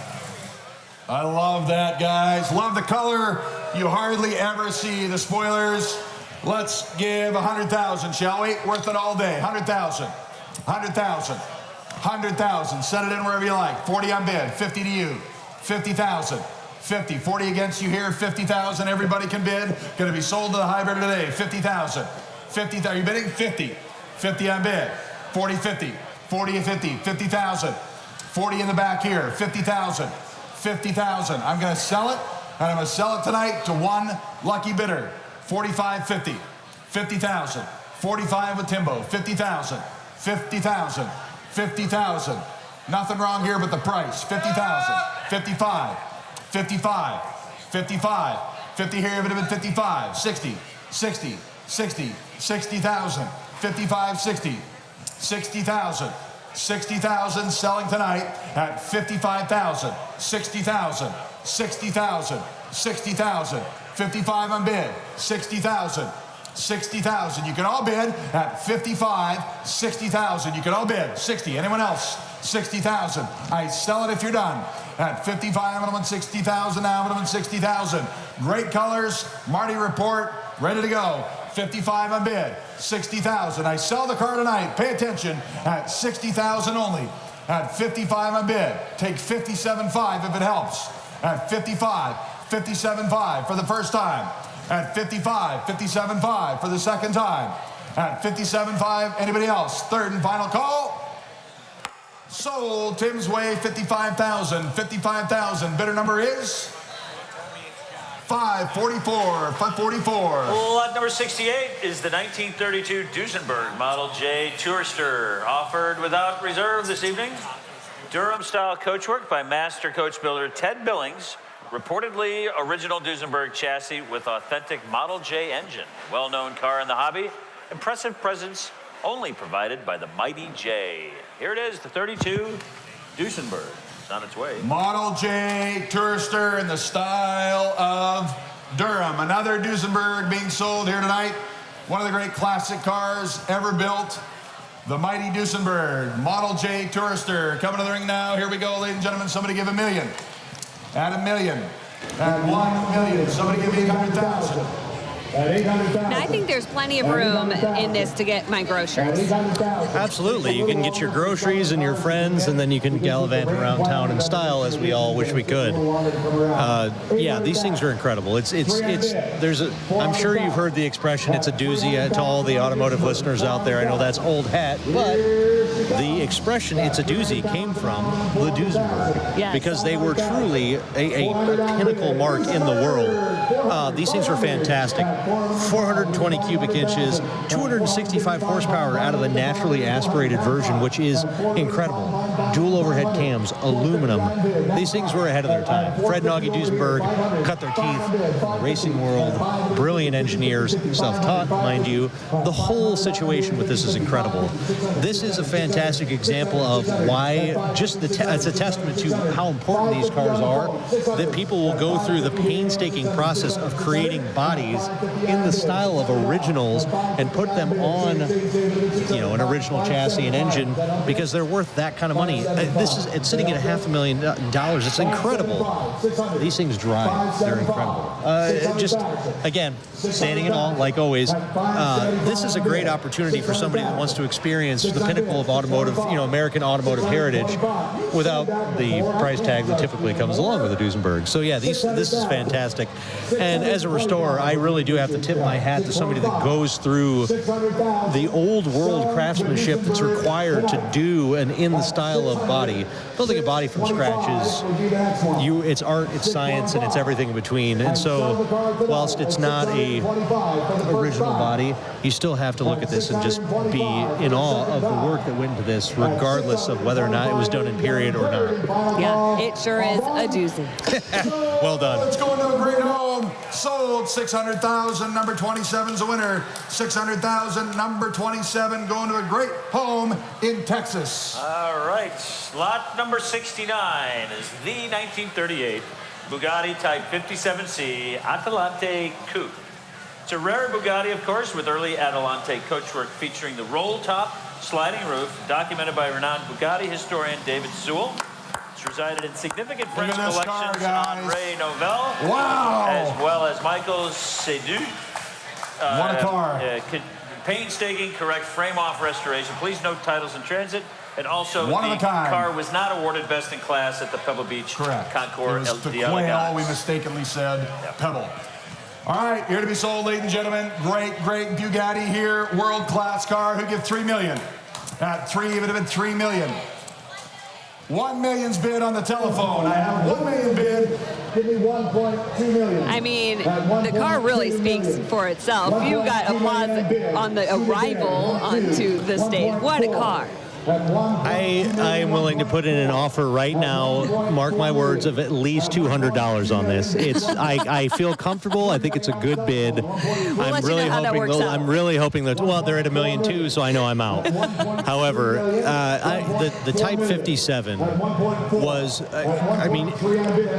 I love that, guys. Love the color. You hardly ever see the spoilers. Let's give 100,000, shall we? Worth it all day. 100,000. 100,000. 100,000. Set it in wherever you like. 40 on bid. 50 to you. 50,000. 50, 40 against you here, 50,000, everybody can bid. Going to be sold to the high bidder today, 50,000. 50,000, are you bidding? 50. 50 on bid. 40, 50. 40 and 50, 50,000. 40 in the back here, 50,000. 50,000. I'm going to sell it, and I'm going to sell it tonight to one lucky bidder. 45, 50. 50,000. 45 with Timbo, 50,000. 50,000. 50,000. Nothing wrong here but the price, 50,000. 55. 55, 55, 50 here, if it had been 55, 60, 60, 60, 60,000, 55, 60, 60,000, 60,000, selling tonight at 55,000, 60,000, 60,000, 60,000, 55 on bid, 60,000, 60,000. You can all bid at 55, 60,000. You can all bid, 60. Anyone else? 60,000. I sell it if you're done. At 55, I'm going to win 60,000. Now I'm going to win 60,000. Great colors. Marty report. Ready to go. 55 on bid. 60,000. I sell the car tonight. Pay attention. At 60,000 only. At 55 on bid. Take 57.5 if it helps. At 55, 57.5 for the first time. At 55, 57.5 for the second time. At 57.5, anybody else? Third and final call. Sold. Tim's Way, 55,000. 55,000. Bidder number is 544. 544. Lot number 68 is the 1932 Duesenberg Model J Tourster, offered without reserve this evening. Durham-style coachwork by master coach builder Ted Billings. Reportedly original Duesenberg chassis with authentic Model J engine. Well-known car in the hobby. Impressive presence only provided by the Mighty J. Here it is, the 32 Duesenberg. It's on its way. Model J Tourister in the style of Durham. Another Duesenberg being sold here tonight. One of the great classic cars ever built. The Mighty Duesenberg, Model J Tourister. Coming to the ring now. Here we go, ladies and gentlemen. Somebody give $1 million. At $1 million. At $1 million. Somebody give 800,000. Now, I think there's plenty of room in this to get my groceries. Absolutely. You can get your groceries and your friends, and then you can gallivant around town in style, as we all wish we could. Yeah, these things are incredible. I'm sure you've heard the expression, it's a doozy, to all the automotive listeners out there. I know that's old hat, but the expression, it's a doozy, came from the Duesenberg. Yes. Because they were truly a pinnacle mark in the world. These things are fantastic. 420 cubic inches, 265 horsepower out of the naturally aspirated version, which is incredible. Dual overhead cams, aluminum. These things were ahead of their time. Fred and Augie Duesenberg cut their teeth in the racing world. Brilliant engineers, self-taught, mind you. The whole situation with this is incredible. This is a fantastic example of why it's a testament to how important these cars are, that people will go through the painstaking process of creating bodies in the style of originals and put them on, an original chassis and engine, because they're worth that kind of money. It's sitting at $500,000. It's incredible. These things drive. They're incredible. Just again, standing in awe, like always. This is a great opportunity for somebody that wants to experience the pinnacle of automotive, American automotive heritage, without the price tag that typically comes along with a Duesenberg. So yeah, this is fantastic. And as a restorer, I really do have to tip my hat to somebody that goes through the old world craftsmanship that's required to do an in the style of body. Building a body from scratch it's art, it's science, and it's everything in between. And so whilst it's not a original body, you still have to look at this and just be in awe of the work that went into this, regardless of whether or not it was done in period or not. Yeah, it sure is a doozy. Well done. Let's go into a great home. Sold 600,000. Number 27's a winner. 600,000. Number 27 going to a great home in Texas. All right. Lot number 69 is the 1938 Bugatti Type 57C Atalante Coupe. It's a rare Bugatti, of course, with early Atalante coachwork featuring the roll top, sliding roof, documented by renowned Bugatti historian David Sewell. It's resided in significant French collections, André Novell, wow, as well as Michael Seydoux. What a car. Painstaking, correct frame-off restoration. Please note titles in transit. And also, one the car was not awarded best in class at the Pebble Beach Concours. It was the Quail, we mistakenly said. Yep. Pebble. All right, here to be sold, ladies and gentlemen. Great Bugatti here. World-class car. Who give $3 million? At 3, it would have been $3 million. 1 million's bid on the telephone. I have 1 million bid. Give me 1.2 million. I mean, the car really speaks for itself. You got applause on the arrival onto the stage. What a car. I am willing to put in an offer right now, mark my words, of at least $200 on this. I feel comfortable. I think it's a good bid. I'm really hoping that they're at $1 million too, so I know I'm out. However, the Type 57 was,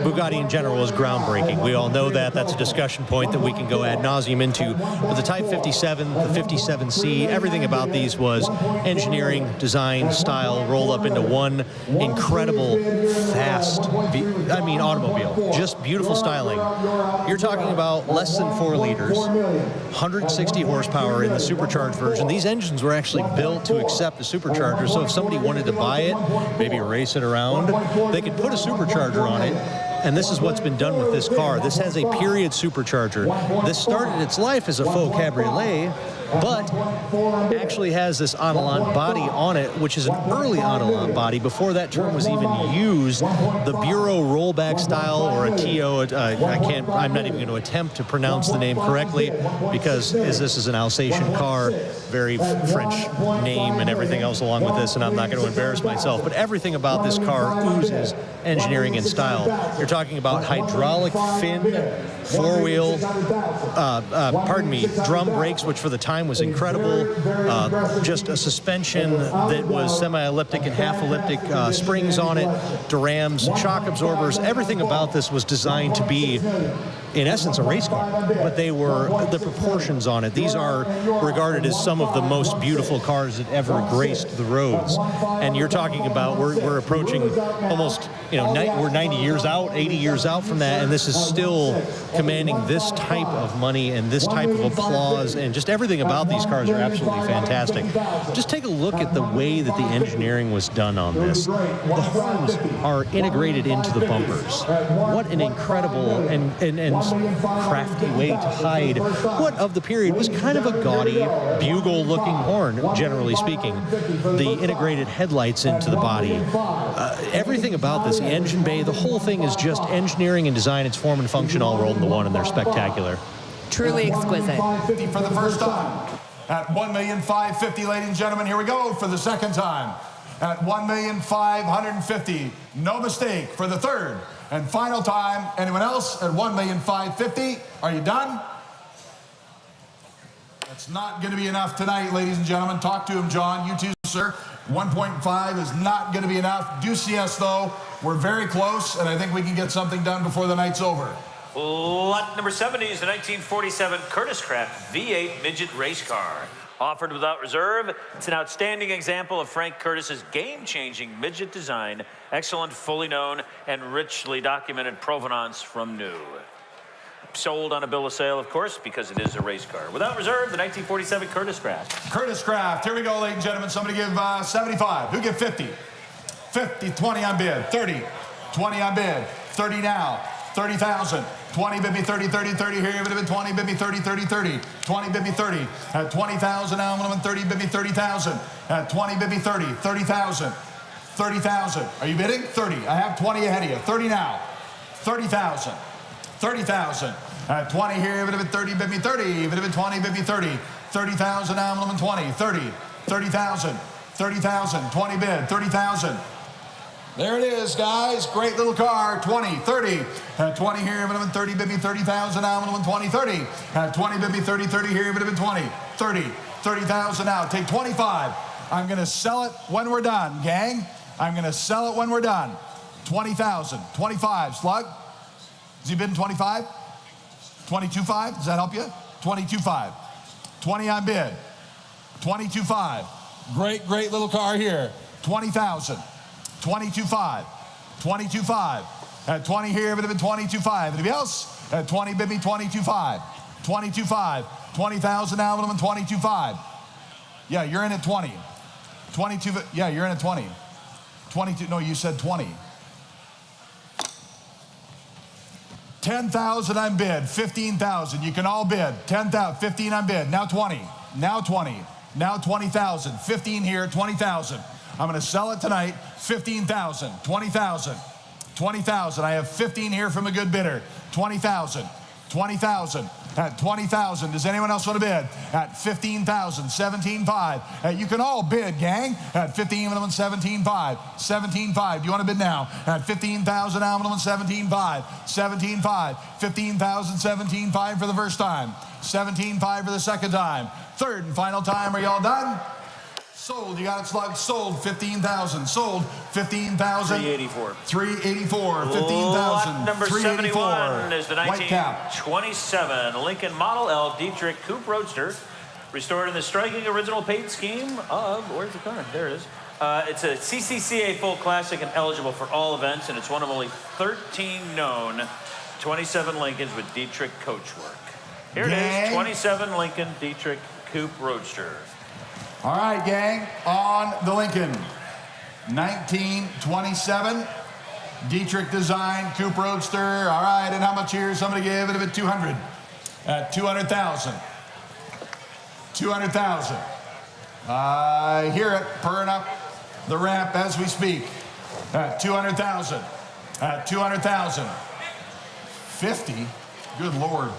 Bugatti in general was groundbreaking. We all know that. That's a discussion point that we can go ad nauseum into. But the Type 57, the 57C, everything about these was engineering, design, style rolled up into one incredible, fast, automobile. Just beautiful styling. You're talking about less than 4 liters, 160 horsepower in the supercharged version. These engines were actually built to accept a supercharger, so if somebody wanted to buy it, maybe race it around, they could put a supercharger on it. And this is what's been done with this car. This has a period supercharger. This started its life as a faux cabriolet, but actually has this Autolant body on it, which is an early Autolant body. Before that term was even used, the Bureau rollback style, or a TO, I'm not even going to attempt to pronounce the name correctly, because this is an Alsatian car, very French name and everything else along with this, and I'm not going to embarrass myself. But everything about this car oozes engineering and style. You're talking about hydraulic fin, four-wheel, drum brakes, which for the time design was incredible. Just a suspension that was semi-elliptic and half-elliptic, springs on it, durams, shock absorbers. Everything about this was designed to be, in essence, a race car, but they were the proportions on it. These are regarded as some of the most beautiful cars that ever graced the roads. And you're talking about, we're approaching almost, we're 90 years out, 80 years out from that, and this is still commanding this type of money and this type of applause, and just everything about these cars are absolutely fantastic. Just take a look at the way that the engineering was done on this. The horns are integrated into the bumpers. What an incredible and crafty way to hide what of the period was kind of a gaudy bugle-looking horn, generally speaking. The integrated headlights into the body. Everything about this, the engine bay, the whole thing is just engineering and design, its form and function all rolled into one, and they're spectacular. Truly exquisite. $550 for the first time. At $1,550,000, ladies and gentlemen, here we go for the second time. At $1,550,000, no mistake, for the third and final time. Anyone else at $1,550,000? Are you done? That's not going to be enough tonight, ladies and gentlemen. Talk to him, John. You too, sir. 1.5 is not going to be enough. Do see us, though. We're very close, and I think we can get something done before the night's over. Lot number 70 is the 1947 Curtis Craft V8 midget race car. Offered without reserve, it's an outstanding example of Frank Curtis's game-changing midget design, excellent, fully known, and richly documented provenance from new. Sold on a bill of sale, of course, because it is a race car. Without reserve, the 1947 Curtis Craft. Curtis Craft, here we go, ladies and gentlemen. Somebody give 75. Who give 50? 50, 20 on bid, 30, 20 on bid, 30 now, 30,000. 20, bid me 30, 30, 30 here, bid me 20, bid me 30, 30, 30. 20, bid me 30. At 20,000 now, I'm going to win 30, bid me 30,000. At 20, bid me 30, 30,000. 30,000. Are you bidding? 30. I have 20 ahead of you. 30 now. 30,000. 30,000. At 20 here, bid me 30, bid me 30. Bid me 20, bid me 30. 30,000 now, I'm going to win 20. 30. 30,000. 30,000. 20 bid. 30,000. There it is, guys. Great little car. 20, 30. At 20 here, I'm going to win 30, bid me 30,000 now, I'm going to win 20, 30. At 20, bid me 30, 30 here, bid me 20, 30. 30,000 now. Take 25. I'm going to sell it when we're done, gang. I'm going to sell it when we're done. 20,000. 25. Slug? Is he bidding 25? 22.5? Does that help you? 22.5. 20 on bid. 22.5. Great, great little car here. 20,000. 22.5. 22.5. At 20 here, bid me 22.5. Anybody else? At 20, bid me 22.5. 22.5. 20,000 now, bid me 22.5. Yeah, you're in at 20. 22. Yeah, you're in at 20. 22. No, you said 20. 10,000 on bid. 15,000. You can all bid. 10,000. 15 on bid. Now 20. Now 20. Now 20,000. 15 here. 20,000. I'm going to sell it tonight. 15,000. 20,000. 20,000. I have 15 here from a good bidder. 20,000. 20,000. At 20,000. Does anyone else want to bid? At 15,000. 17.5. You can all bid, gang. At 15, I'm going to win 17.5. 17.5. Do you want to bid now? At 15,000 now, I'm going to win 17.5. 17.5. 15,000. 17.5 for the first time. 17.5 for the second time. Third and final time. Are you all done? Sold. You got it, Slug. Sold. 15,000. Sold. 15,000. 384. 384. 15,000. Lot number 71 is the White cap. 1927 Lincoln Model L Dietrich Coupe Roadster, restored in the striking original paint scheme of, where's the car? There it is. It's a CCCA full classic and eligible for all events, and it's one of only 13 known 27 Lincolns with Dietrich coachwork. Here it is, 27 Lincoln Dietrich Coupe Roadster. All right, gang, on the Lincoln. 1927 Dietrich design Coupe Roadster. All right, and how much here? Somebody gave it a bit 200. At 200,000. 200,000. I hear it purring up the ramp as we speak. At 200,000. At 200,000. 50. Good Lord.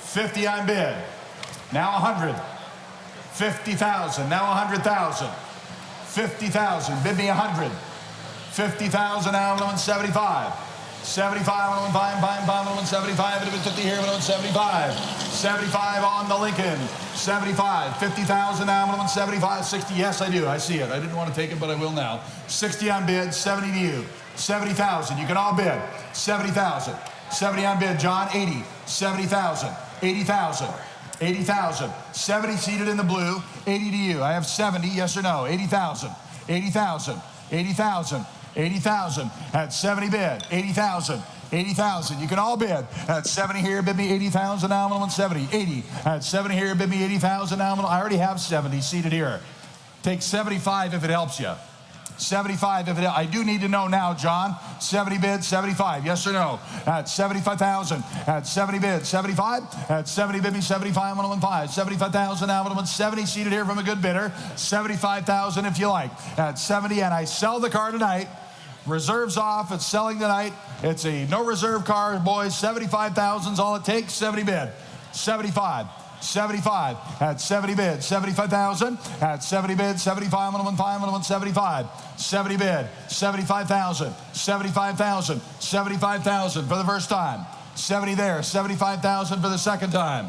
50 on bid. Now 100. 50,000. Now 100,000. 50,000. Bid me 100. 50,000. Now I'm going 75. 75. I'm going minimum 75, minimum 50 here, minimum 75. 75 on the Lincoln. 75, 50,000 now, minimum 75, 60. Yes, I do. I see it. I didn't want to take it, but I will now. 60 on bid, 70 to you. 70,000. You can all bid. 70,000. 70 on bid. John, 80. 70,000. 80,000. 80,000. 70 seated in the blue. 80 to you. I have 70. Yes or no? 80,000. 80,000. 80,000. 80,000. At 70 bid. 80,000. 80,000. You can all bid. At 70 here, bid me 80,000 nominal and 70. 80. At 70 here, bid me 80,000 nominal. I already have 70 seated here. Take 75 if it helps you. 75 if it helps. I do need to know now, John. 70 bid, 75. Yes or no? At 75,000. At 70 bid, 75. At 70 bid me 75, 115. 75,000 now, 170 seated here from a good bidder. 75,000 if you like. At 70, and I sell the car tonight. Reserves off. It's selling tonight. It's a no reserve car, boys. 75,000 is all it takes. 70 bid. 75. 75. At 70 bid. 75,000. At 70 bid. 75. 115. 70 bid. 75,000. 75,000. 75,000 for the first time. 70 there. 75,000 for the second time.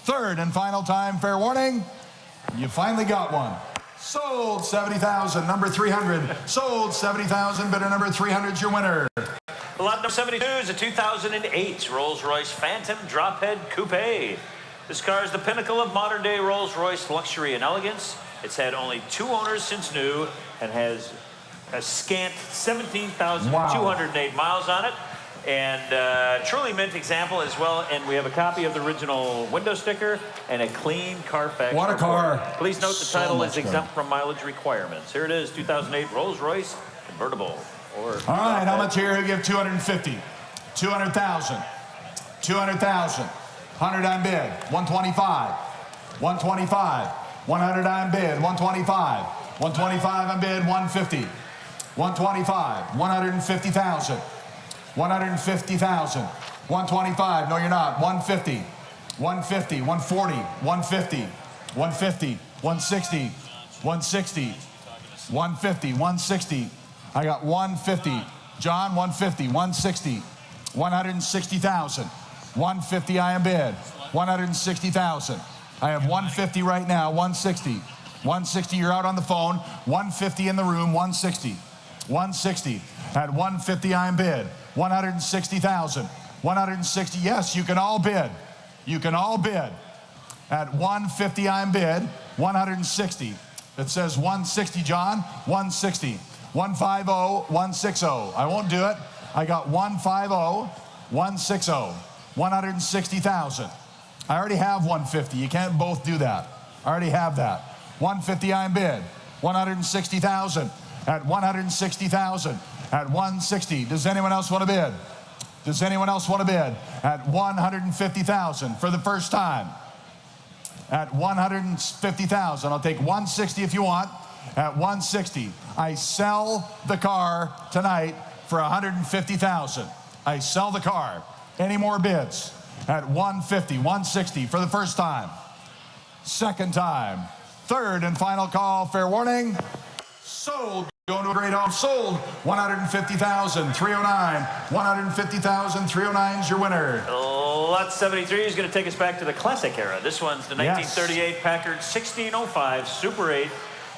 Third and final time. Fair warning. You finally got one. Sold 70,000, number 300. Sold 70,000, bidder number 300 is your winner. Lot number 72 is a 2008 Rolls-Royce Phantom Drophead Coupe. This car is the pinnacle of modern-day Rolls-Royce luxury and elegance. It's had only 2 owners since new and has a scant 17,208 miles on it. And truly mint example as well. And we have a copy of the original window sticker and a clean Carfax What a car. report. Please note the title is exempt from mileage requirements. Here it is, 2008 Rolls-Royce convertible. All right, how much here? He'll give 250. 200,000. 200,000. 100 on bid. 125. 125. 100 on bid. 125. 125 on bid. 150. 125. 150,000. 150,000. 125. No, you're not. 150. 150. 140. 150. 150. 160. 160. 150. 160. I got 150. John, 150. 160. 160,000. 150 I am bid. 160,000. I have 150 right now. 160. 160, you're out on the phone. 150 in the room. 160. 160. At 150 I am bid. 160,000. 160. Yes, you can all bid. You can all bid. At 150 I'm bid. 160. It says 160, John. 160. 150. 160. I won't do it. I got 150. 160. 160,000. I already have 150. You can't both do that. I already have that. 150 I'm bid. 160,000. At 160,000. At 160. Does anyone else want to bid? Does anyone else want to bid? At 150,000 for the first time. At 150,000. I'll take 160 if you want. At 160. I sell the car tonight for 150,000. I sell the car. Any more bids? At 150, 160 for the first time. Second time. Third and final call. Fair warning. Sold. Going to a great home. Sold. 150,000. 309. 150,000. 309 is your winner. Lot 73 is going to take us back to the classic era. This one's the 1938 Packard 1605 Super 8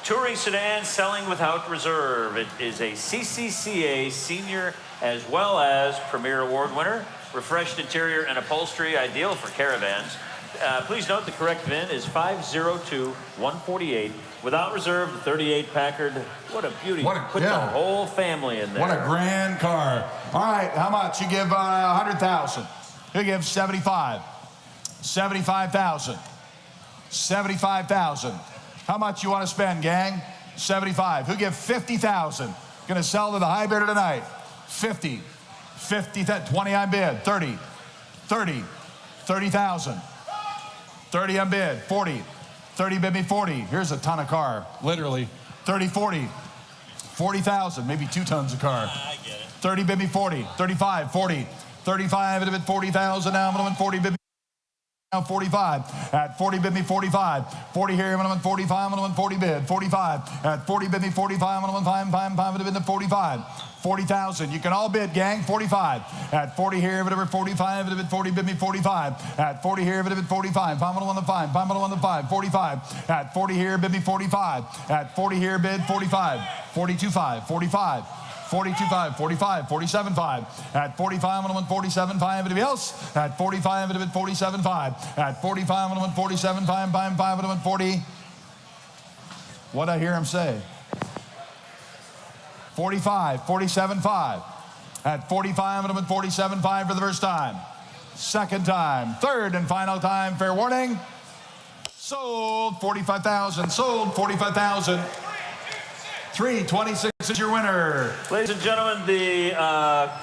touring sedan selling without reserve. It is a CCCA senior as well as Premier Award winner. Refreshed interior and upholstery, ideal for caravans. Please note the correct VIN is 502148. Without reserve, the 38 Packard. What a beauty. Put the whole family in there. What a grand car. All right, how much? You give 100,000. You give 75. 75,000. 75,000. How much you want to spend, gang? 75. Who give 50,000? Going to sell to the high bidder tonight. 50. 50, 20 on bid. 30. 30. 30,000. 30 on bid. 40. 30 bid me 40. Here's a ton of car, literally. 30, 40. 40,000, maybe 2 tons of car. I get it. 30 bid me 40. 35, 40. 35 bid 40,000 now. I'm going to win 40 bid me 45. At 40, bid me 45. 40 here, minimum 45, minimum 40 bid. 45. At 40, bid me 45, minimum 5, bid to 45. 40,000. You can all bid, gang. 45. At 40 here, bid 45, bid 40, bid me 45. At 40 here, bid 45. 5 on the 5, 5 on the 5, 45. At 40 here, bid me 45. At 40 here, bid 45. 42.5, 45. 42.5, 45, 47.5. At 45, I'm 47.5. Anybody else? At 45, I'm 47.5. At 45, I'm 47.5. 5, I'm 40. What I hear him say? 45, 47.5. At 45, I'm 47.5 for the first time. Second time. Third and final time. Fair warning. Sold 45,000. Sold 45,000. 326 is your winner. Ladies and gentlemen, the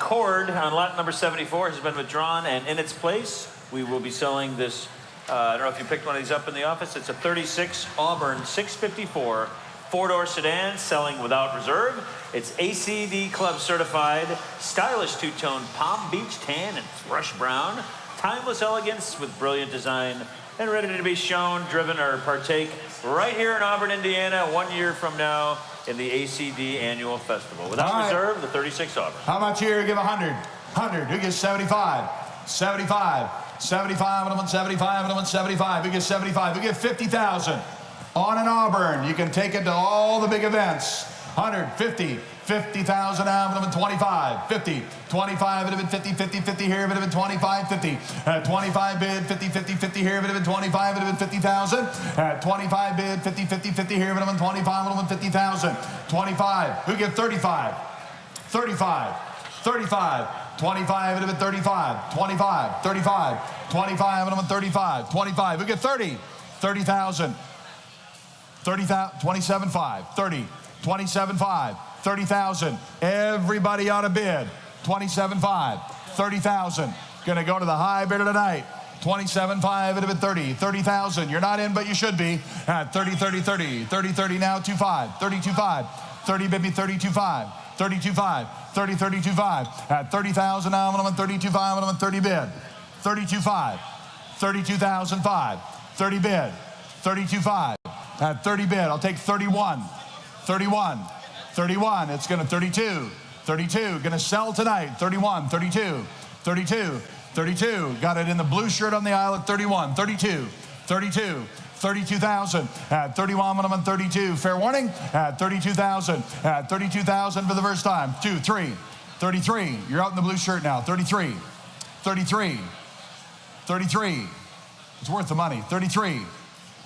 cord on lot number 74 has been withdrawn, and in its place, we will be selling this. I don't know if you picked one of these up in the office. It's a 36 Auburn 654 four-door sedan, selling without reserve. It's ACD Club certified, stylish two-tone Palm Beach tan and fresh brown, timeless elegance with brilliant design, and ready to be shown, driven, or partake right here in Auburn, Indiana, 1 year from now, in the ACD Annual Festival. Without reserve, the 36 Auburn. How much here? Give 100. 100. Who gets 75? 75. 75. And I'm 75. And I'm 75. Who gets 75? Who gets 50,000? On an Auburn. You can take it to all the big events. 150. 50,000 out of 25, 50, 25, it would have been 50, 50, 50 here, it would have been 25, 50, 25 bid, 50, 50, 50 here, it would have been 25, it would have been 50,000, 25 bid, 50, 50, 50 here, it would have been 25, it would have been 50,000, 25, who give 35, 35, 35, 25, it would have been 35, 25, 35, 25, it would have been 35, 25, who get 30, 30,000, 30,000, 27.5, 30, 27.5, 30,000. Everybody ought to bid. 27.5, 30,000. Gonna go to the high bidder tonight. 27.5, it'd have been 30, 30,000. You're not in, but you should be. At 30, 30, 30, 30, 30 now, 2.5, 32.5, 30 bid me 32.5, 32.5, 30, 32.5. At 30,000 now, I'm on 32.5, I'm on 30 bid. 32.5, 32,005, 30 bid, 32.5. At 30 bid, I'll take 31, 31. 31, it's going to 32, 32, going to sell tonight, 31, 32, 32, 32, got it in the blue shirt on the aisle at 31, 32, 32, 32,000, at 31, I'm on 32, fair warning, at 32,000, at 32,000 for the first time, 2, 3, 33, you're out in the blue shirt now, 33, 33, 33, it's worth the money, 33,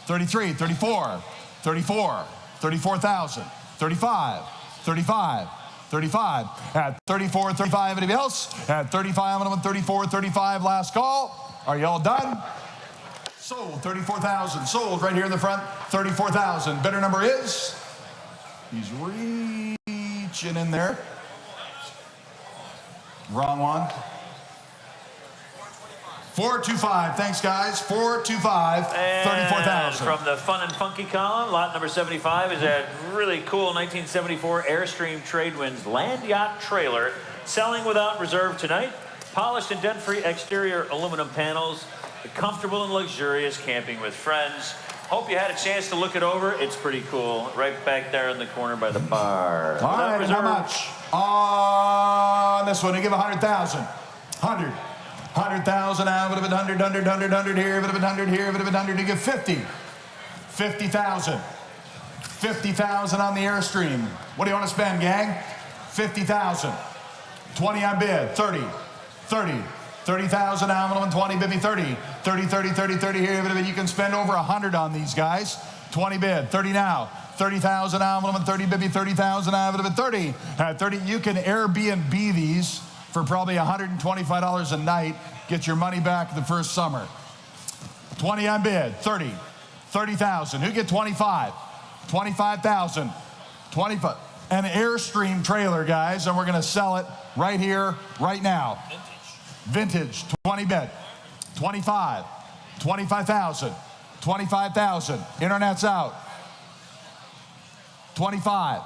33, 34, 34, 34,000, 35, 35, 35, at 34, 35, anybody else? At 35, I'm on 34, 35, last call. Are you all done? Sold, 34,000, sold right here in the front, 34,000. Bidder number is, he's reaching in there. Wrong one. 425, thanks guys, 425, 34,000. From the fun and funky column, lot number 75 is a really cool 1974 Airstream Tradewinds land yacht trailer, selling without reserve tonight. Polished and dent-free exterior aluminum panels, comfortable and luxurious camping with friends. Hope you had a chance to look it over. It's pretty cool, right back there in the corner by the bar. All right, how much? On this one, you give 100,000, 100. 100,000 out, would have been 100, 100, 100, 100 here, would have been 100 here, would have been 100, you give 50. 50,000. 50,000 on the Airstream. What do you want to spend, gang? 50,000. 20 on bid, 30, 30. 30,000 out, would have been 20, bid me 30. 30, 30, 30, 30 here, would have been, you can spend over 100 on these guys. 20 bid, 30 now. 30,000 out, would have been 30, bid me 30,000 out, would have been 30. At 30, you can Airbnb these for probably $125 a night, get your money back the first summer. 20 on bid, 30, 30,000. Who get 25? 25,000, 25. An Airstream trailer, guys, and we're gonna sell it right here, right now. Vintage, 20 bid, 25, 25,000, 25,000. Internet's out. 25,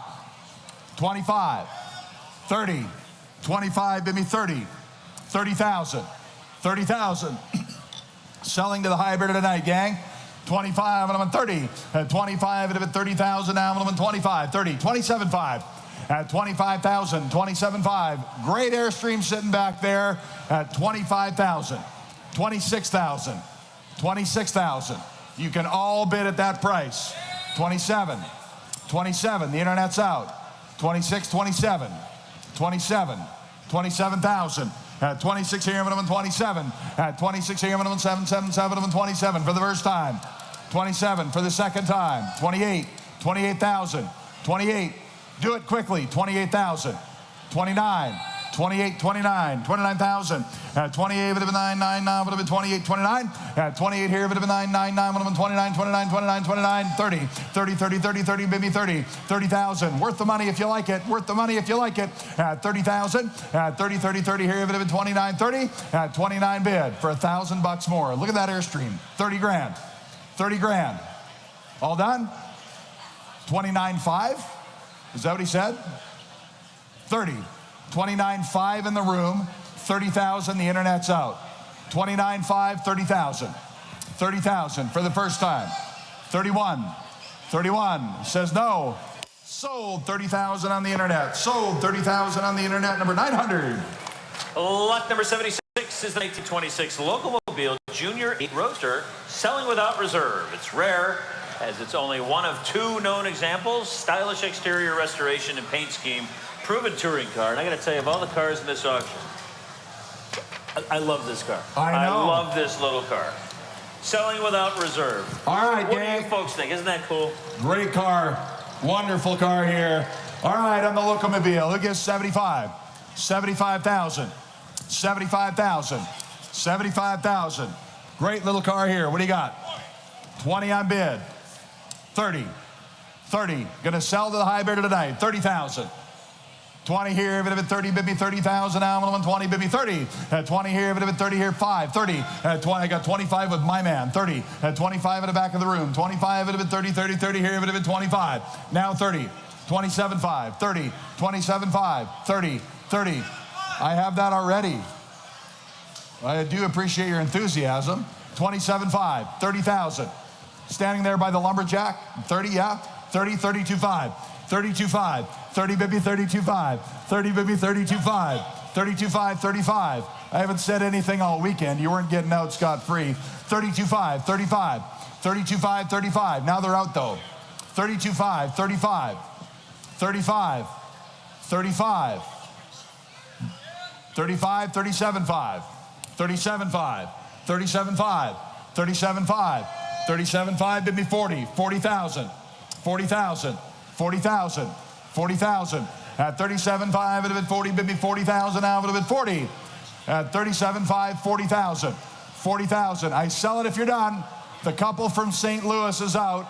25, 30. 25, bid me 30, 30,000, 30,000, Selling to the high bidder tonight, gang. 25, and I'm 30. At 25, it'll be 30,000 now, and I'm 25, 30, 27.5. At 25,000, 27.5. Great Airstream sitting back there at 25,000, 26,000, 26,000. You can all bid at that price. 27, 27, the internet's out. 26, 27, 27, 27,000. At 26 here, minimum 27. At 26 here, minimum 777, minimum 27 for the first time. 27 for the second time. 28, 28,000. 28, do it quickly. 28,000. 29, 28, 29, 29,000. At 28, would have been 99, now would have been 28, 29. At 28 here, would have been 999, would have been 29, 29, 29, 29, 30, 30, 30, 30, 30, maybe 30, 30,000. Worth the money if you like it. Worth the money if you like it. At 30,000. At 30, 30, 30 here, would have been 29, 30. At 29 bid for $1,000 more. Look at that Airstream. 30 grand. 30 grand. All done? 29.5? Is that what he said? 30. 29.5 in the room, 30,000, the internet's out. 29.5, 30,000. 30,000 for the first time. 31. 31 says no. Sold 30,000 on the internet. Sold 30,000 on the internet. Number 900. Lot number 76 is the 1926 Locomobile Junior 8 Roadster, selling without reserve. It's rare, as it's only one of 2 known examples. Stylish exterior restoration and paint scheme. Proven touring car, and I got to tell you, of all the cars in this auction, I love this car. I know. I love this little car. Selling without reserve. All right, what gang. do you folks think? Isn't that cool? Great car. Wonderful car here. All right, on the Locomobile, look at 75. 75,000. 75,000. 75,000. Great little car here. What do you got? 20 on bid. 30. 30. Going to sell to the high bidder tonight. 30,000. 20 here, if it had been 30, bid me 30,000 now, I'm 20, bid me 30. At 20 here, if it had been 30 here, 5, 30. At 20, I got 25 with my man, 30. At 25 in the back of the room, 25, if it had been 30, 30, 30 here, if it had been 25. Now 30, 27.5, 30, 27.5, 30, 30. I have that already. I do appreciate your enthusiasm. 27.5, 30,000. Standing there by the lumberjack, 30, yeah, 30, 32.5. 32.5, 30 baby 32.5, 30 baby 32.5, 32.5, 35. I haven't said anything all weekend. You weren't getting out scot-free. 32.5, 35, 32.5, 35. Now they're out though. 32.5, 35, 35, 35, 35, 37.5, 37.5, 37.5, 37.5, 37.5, bid me 40, 40,000, 40,000. 40,000, 40,000. At 37.5, it would have been 40, bid me 40,000, now it would have been 40. At 37.5, 40,000, 40,000. I sell it if you're done. The couple from St. Louis is out.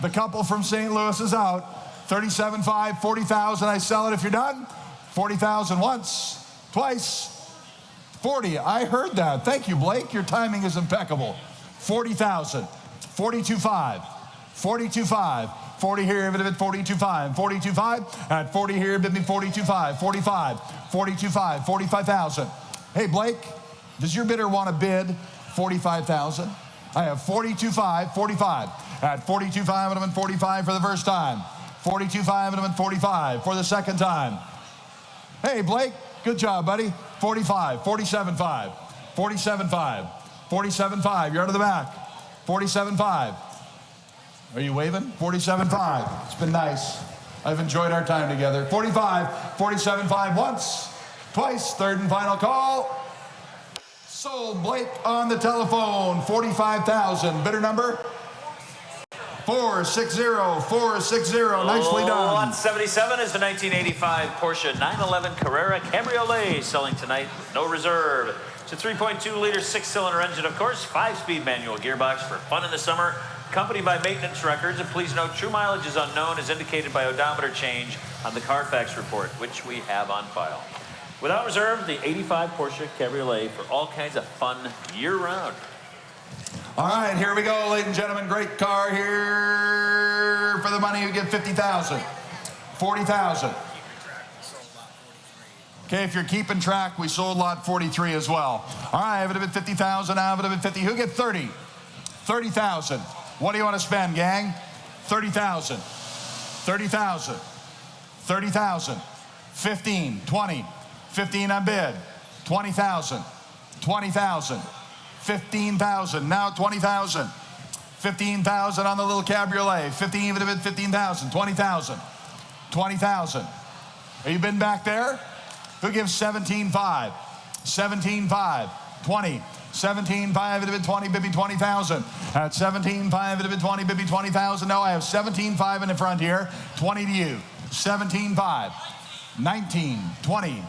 The couple from St. Louis is out. 37.5, 40,000. I sell it if you're done. 40,000 once, twice, 40. I heard that. Thank you, Blake. Your timing is impeccable. 40,000, 42.5, 42.5. 40 here, if it had been 42.5, 42.5. At 40 here, bid me 42.5, 45, 42.5, 45,000. Hey, Blake, does your bidder want to bid 45,000? I have 42.5, 45. At 42.5, it would have been 45 for the first time. 42.5, it would have been 45 for the second time. Hey, Blake, good job, buddy. 45, 47.5, 47.5, 47.5. You're out of the back. 47.5. Are you waving? 47.5. It's been nice. I've enjoyed our time together. 45, 47.5 once, twice, third and final call. Sold Blake on the telephone, 45,000. Bidder number? 460, 460. Nicely done. Lot 77 is the 1985 Porsche 911 Carrera Cabriolet, selling tonight, no reserve. It's a 3.2-liter 6-cylinder engine, of course, 5-speed manual gearbox for fun in the summer, accompanied by maintenance records. And please note, true mileage is unknown, as indicated by odometer change on the Carfax report, which we have on file. Without reserve, the 85 Porsche Cabriolet for all kinds of fun year-round. All right, here we go, ladies and gentlemen. Great car here. For the money, you get 50,000, 40,000. Okay, if you're keeping track, we sold lot 43 as well. All right, I have it at 50,000. I have it at 50. Who get 30? 30,000. What do you want to spend, gang? 30,000. 30,000. 30,000. 15, 20. 15 on bid. 20,000. 20,000. 15,000. Now 20,000. 15,000 on the little cabriolet. 15,000. 20,000. 20,000. Are you been back there? Who gives 17,500? 17,500. 20. 17,500 it'd been 20, bibby 20,000. At 17,500 it'd been 20, bibby 20,000. No, I have 17,500 in the front here. 20 to you. 17,500. 19, 20,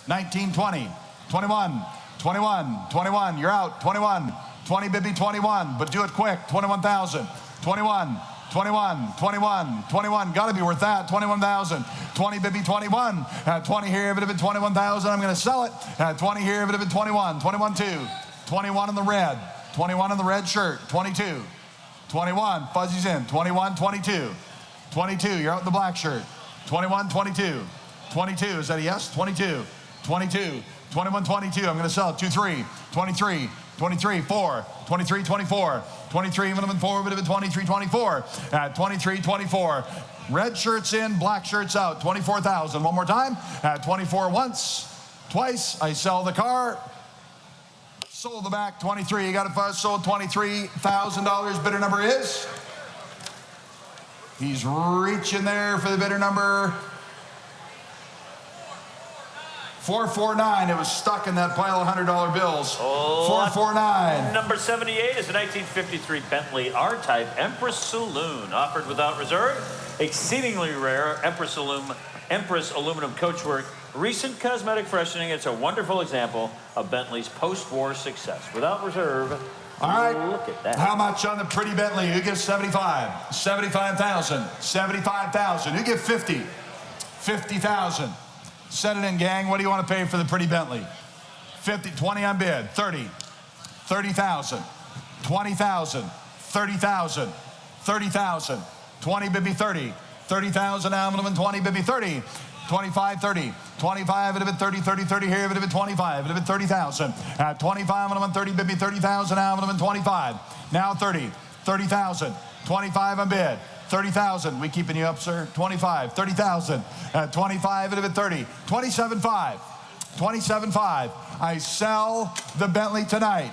19, 20, 21, 21, 21. You're out. 21, 20, bibby 21. But do it quick. 21,000. 21. 21, 21, 21, got to be worth that. 21,000, 20, bibby 21. 20 here, if it had been 21,000, I'm going to sell it. 20 here, if it had been 21, 21, 2, 21 in the red, 21 in the red shirt, 22, 21, fuzzies in, 21, 22, 22, you're out in the black shirt, 21, 22, 22, is that a yes? 22, 22, 21, 22, I'm going to sell it, 2, 3, 23, 23, 4, 23, 24, 23, even if 4, would have been 23, 24, 23, 24. Red shirts in, black shirts out, 24,000. One more time, 24 once, twice, I sell the car, sold the back, 23, you got it, sold $23,000, bidder number is? He's reaching there for the bidder number 449. It was stuck in that pile of $100 bills. 449. Number 78 is a 1953 Bentley R-Type Empress Saloon, offered without reserve. Exceedingly rare Empress aluminum coachwork. Recent cosmetic freshening. It's a wonderful example of Bentley's post-war success. Without reserve. All right. Look at that. How much on the pretty Bentley? Who gives 75? 75,000. 75,000. Who gives 50? 50,000. Set it in, gang. What do you want to pay for the pretty Bentley? 50, 20 on bid. 30. 30,000. 20,000. 30,000. 30,000. 20, bibby 30. 30,000 aluminum and 20, bibby 30. 25, 30. 25, it'd have been 30, 30, 30 here, it'd have been 25, it'd have been 30,000. At 25, aluminum 30, bibby 30,000, aluminum and 25. Now 30, 30,000. 25 on bid. 30,000. We keeping you up, sir? 25, 30,000. At 25, it'd have been 30. 27.5. 27.5. I sell the Bentley tonight.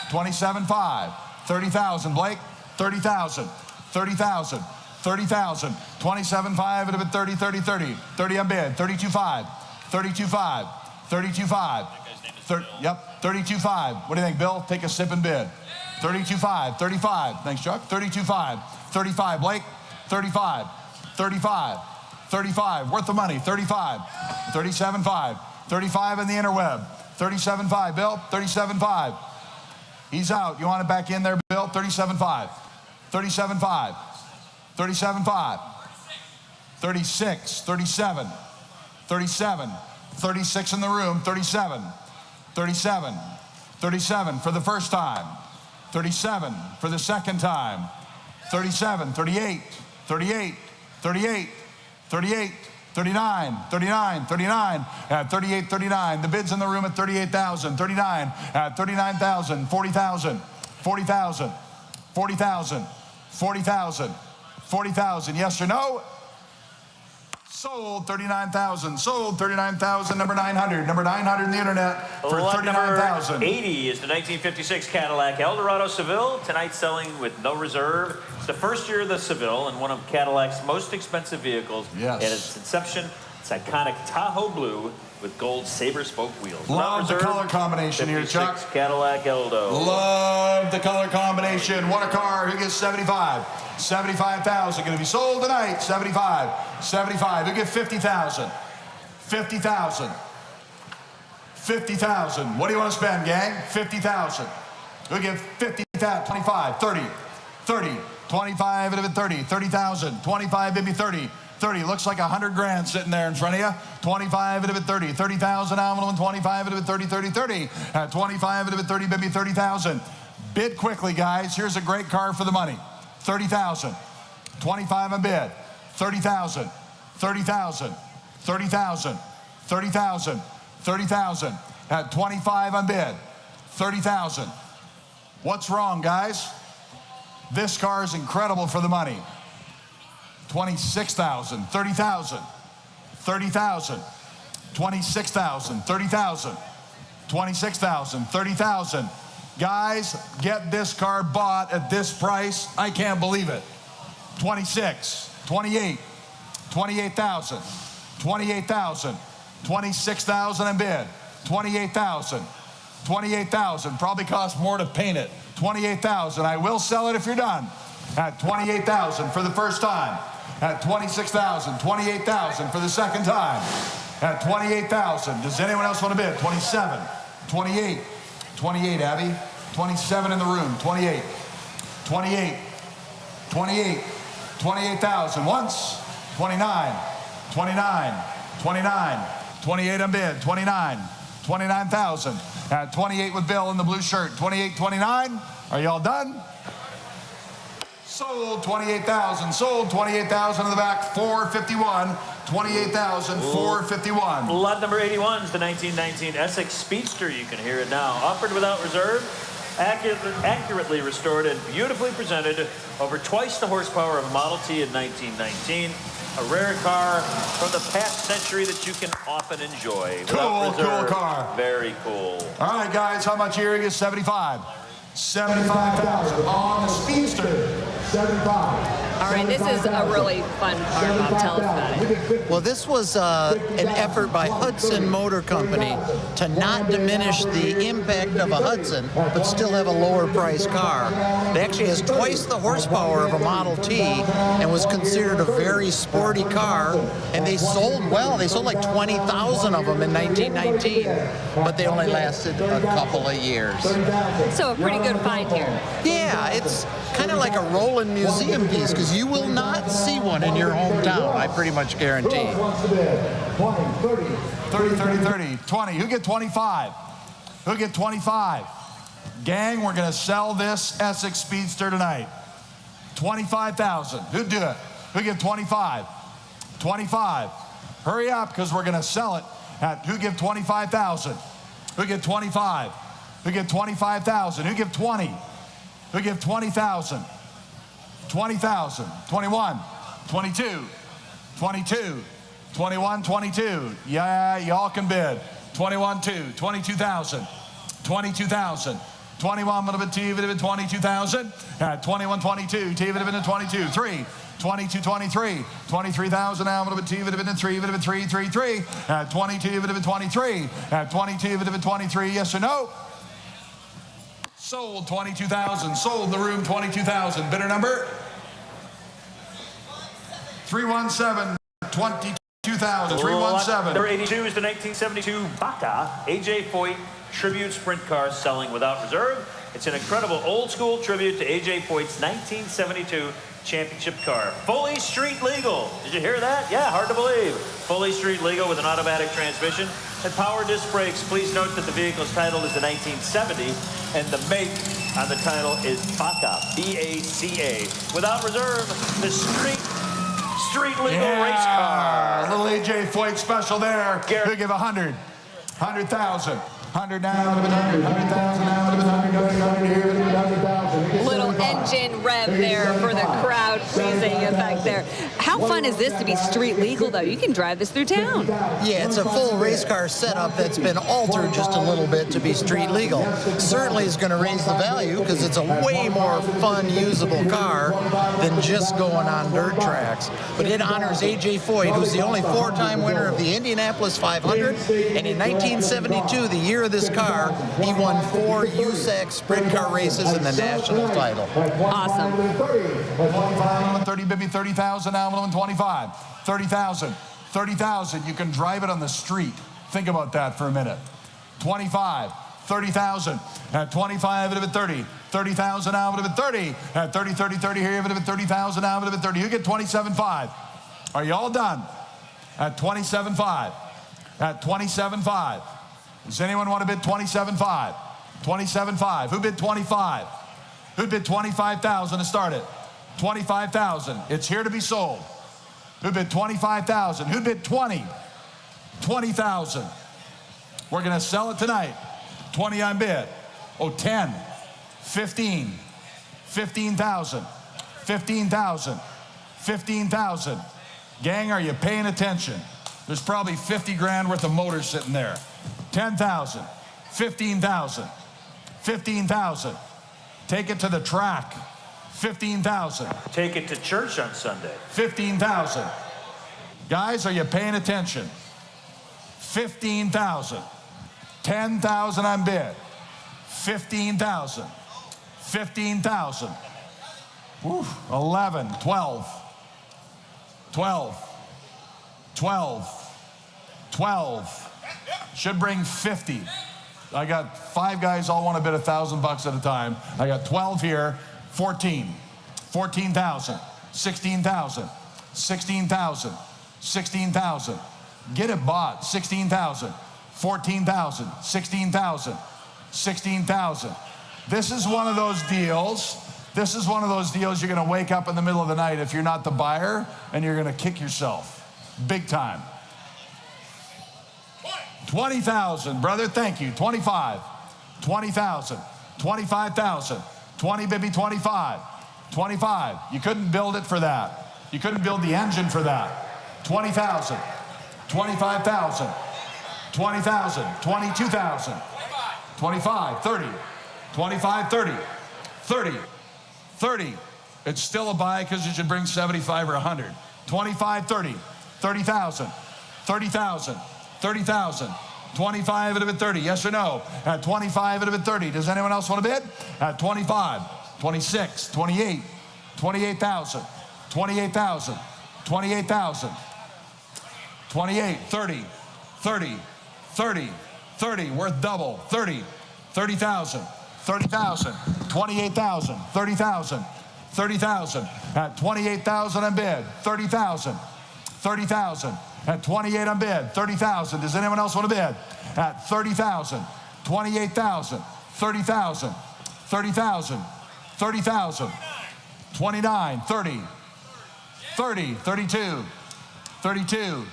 27.5. 30,000. Blake, 30,000. 30,000. 30,000. 27.5. It'd have been 30, 30, 30. 30 on bid. 32.5. 32.5. 32.5. Yep. 32.5. What do you think, Bill? Take a sip and bid. 32.5. 35. Thanks, Chuck. 32.5. 35, Blake, 35, 35, 35, worth the money, 35, 37.5, 35 in the interweb, 37.5, Bill, 37.5. He's out. You want it back in there, Bill? 37.5, 37.5, 37.5, 36, 37, 37, 36 in the room, 37, 37, 37 for the first time, 37 for the second time, 37, 38, 38, 38, 38, 39, 39, 39, at 38, 39. The bid's in the room at 38,000, 39, at 39,000, 40,000, 40,000, 40,000, 40,000, 40,000. Yes or no? Sold 39,000. Sold 39,000. Number 900. Number 900 in the internet for 39,000. Number 80 is the 1956 Cadillac Eldorado Seville. Tonight selling with no reserve. It's the first year of the Seville and one of Cadillac's most expensive vehicles. Yes. At its inception, it's iconic Tahoe blue with gold saber spoke wheels. Love the color combination here, Chuck. Cadillac Eldorado. Love the color combination. What a car. Who gets 75? 75,000. Going to be sold tonight. 75. 75. Who gets 50,000? 50,000. 50,000. What do you want to spend, gang? 50,000. Who gets 50,000? 25. 30. 30. 25. It'll be 30. 30,000. 25. Maybe 30. 30. Looks like 100 grand sitting there in front of you. 25, it'd have been 30. 30,000 aluminum. 25, it'd have been 30, 30, 30. At 25, it'd have been 30, maybe 30,000. Bid quickly, guys. Here's a great car for the money. 30,000. 25 on bid. 30,000. 30,000. 30,000. 30,000. 30,000. At 25 on bid. 30,000. What's wrong, guys? This car is incredible for the money. 26,000. 30,000. 30,000. 26,000. 30,000. 26,000. 30,000. Guys, get this car bought at this price. I can't believe it. 26, 28, 28,000, 28,000, 26,000 in bid, 28,000, 28,000. Probably costs more to paint it. 28,000. I will sell it if you're done. At 28,000 for the first time. At 26,000, 28,000 for the second time. At 28,000. Does anyone else want to bid? 27, 28. 28, Abby. 27 in the room. 28. 28. 28. 28,000. Once. 29. 29. 29. 28 on bid. 29. 29,000. At 28 with Bill in the blue shirt. 28, 29. Are y'all done? Sold 28,000. Sold 28,000 in the back. 451. 28,000. 451. Lot number 81 is the 1919 Essex Speedster. You can hear it now. Offered without reserve, accurately restored and beautifully presented. Over twice the horsepower of a Model T in 1919. A rare car from the past century that you can often enjoy. Cool car. Very cool. All right, guys, how much here is 75? 75,000 on the Speedster. 75. All right, this is a really fun car, Bob. Tell us about it. Well, this was an effort by Hudson Motor Company to not diminish the impact of a Hudson, but still have a lower price car. It actually has twice the horsepower of a Model T and was considered a very sporty car. And they sold well. They sold like 20,000 of them in 1919, but they only lasted a couple of years. So a pretty good find here. Yeah, it's kind of like a rolling museum piece because you will not see one in your hometown, I pretty much guarantee. 30, 30, 30, 20. Who get 25? Who get 25? Gang, we're going to sell this Essex Speedster tonight. 25,000. Who'd do it? Who get 25? 25. Hurry up because we're going to sell it at who give 25,000? Who get 25? Who get 25,000? Who give 20? Who give 20,000? 20,000. 21. 22. 22. 21, 22. Yeah, y'all can bid. 21, 2. 22,000. 22,000. 21 would have been T, would have been 22,000. 21, 22. T would have been 22. 3. 22, 23. 23,000 now would have been T, would have been 3, would have been 3, 3, 3. 22 would have been 23. 22 would have been 23. Yes or no? Sold 22,000. Sold in the room 22,000. Bidder number 317. 22,000. 317. Number 82 is the 1972 Baca A.J. Foyt Tribute Sprint car selling without reserve. It's an incredible old school tribute to A.J. Foyt's 1972 championship car. Fully street legal. Did you hear that? Yeah, hard to believe. Fully street legal with an automatic transmission and power disc brakes. Please note that the vehicle's title is the 1970 and the make on the title is Baca, B-A-C-A. Without reserve, the street legal race car. A little A.J. Foyt special there. Who give 100? 100,000. 100 now, 100,000 now, 100,000 here, 100,000. Little engine rev there for the crowd pleasing effect there. How fun is this to be street legal though? You can drive this through town. Yeah, it's a full race car setup that's been altered just a little bit to be street legal. Certainly is going to raise the value because it's a way more fun, usable car than just going on dirt tracks. But it honors A.J. Foyt, who's the only 4-time winner of the Indianapolis 500. And in 1972, the year of this car, he won 4 USAC sprint car races in the national title. Awesome. 30, baby, 30,000 now, 25. 30,000. 30,000. You can drive it on the street. Think about that for a minute. 25. 30,000. At 25, it would have been 30. 30,000 now, it would have been 30. At 30, 30, 30 here, it would have been 30,000 now, it would have been 30. You get 27.5. Are you all done? At 27.5. At 27.5. Does anyone want to bid 27.5? 27.5. Who bid 25? Who bid 25,000 to start it? 25,000. It's here to be sold. Who bid 25,000? Who bid 20? 20,000. We're going to sell it tonight. 20 on bid. Oh, 10, 15, 15,000, 15,000, 15,000. Gang, are you paying attention? There's probably 50 grand worth of motors sitting there. 10,000, 15,000, 15,000. Take it to the track. 15,000. Take it to church on Sunday. 15,000. Guys, are you paying attention? 15,000. 10,000 on bid. 15,000. 15,000. 11, 12. 12. 12. 12. Should bring 50. I got 5 guys all want to bid $1,000 at a time. I got 12 here. 14. 14,000. 16,000. 16,000. 16,000. Get it bought. 16,000. 14,000. 16,000. 16,000. This is one of those deals. This is one of those deals you're going to wake up in the middle of the night if you're not the buyer, and you're going to kick yourself. Big time. 20,000, brother. Thank you. 25. 20,000. 25,000. 20, baby, 25. 25. You couldn't build it for that. You couldn't build the engine for that. 20,000. 25,000. 20,000. 22,000. 25. 30. 25, 30. 30. 30. It's still a buy because it should bring 75 or 100. 25, 30. 30,000. 30,000. 30,000. 25 at a bid 30. Yes or no? At 25 at a bid 30. Does anyone else want to bid? At 25, 26, 28, 28,000, 28,000, 28,000, 28, 30, 30, 30, 30. Worth double. 30, 30,000, 30,000, 28,000, 30,000, 30,000. At 28,000 on bid. 30,000, 30,000. At 28 on bid, 30,000. Does anyone else want to bid? At 30,000, 28,000, 30,000, 30,000, 30,000, 29, 30, 30, 32, 32,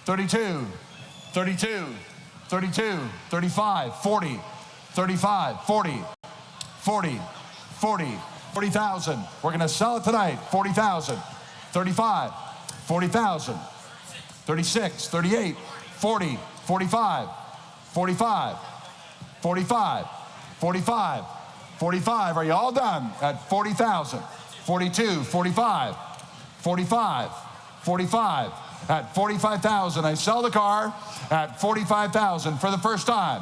32, 32, 32, 35, 40, 35, 40, 40, 40, 40,000. We're going to sell it tonight. 40,000, 35, 40,000. 36, 38, 40, 45, 45, 45, 45, 45. Are you all done? At 40,000, 42, 45, 45, 45. At 45,000, I sell the car at 45,000 for the first time.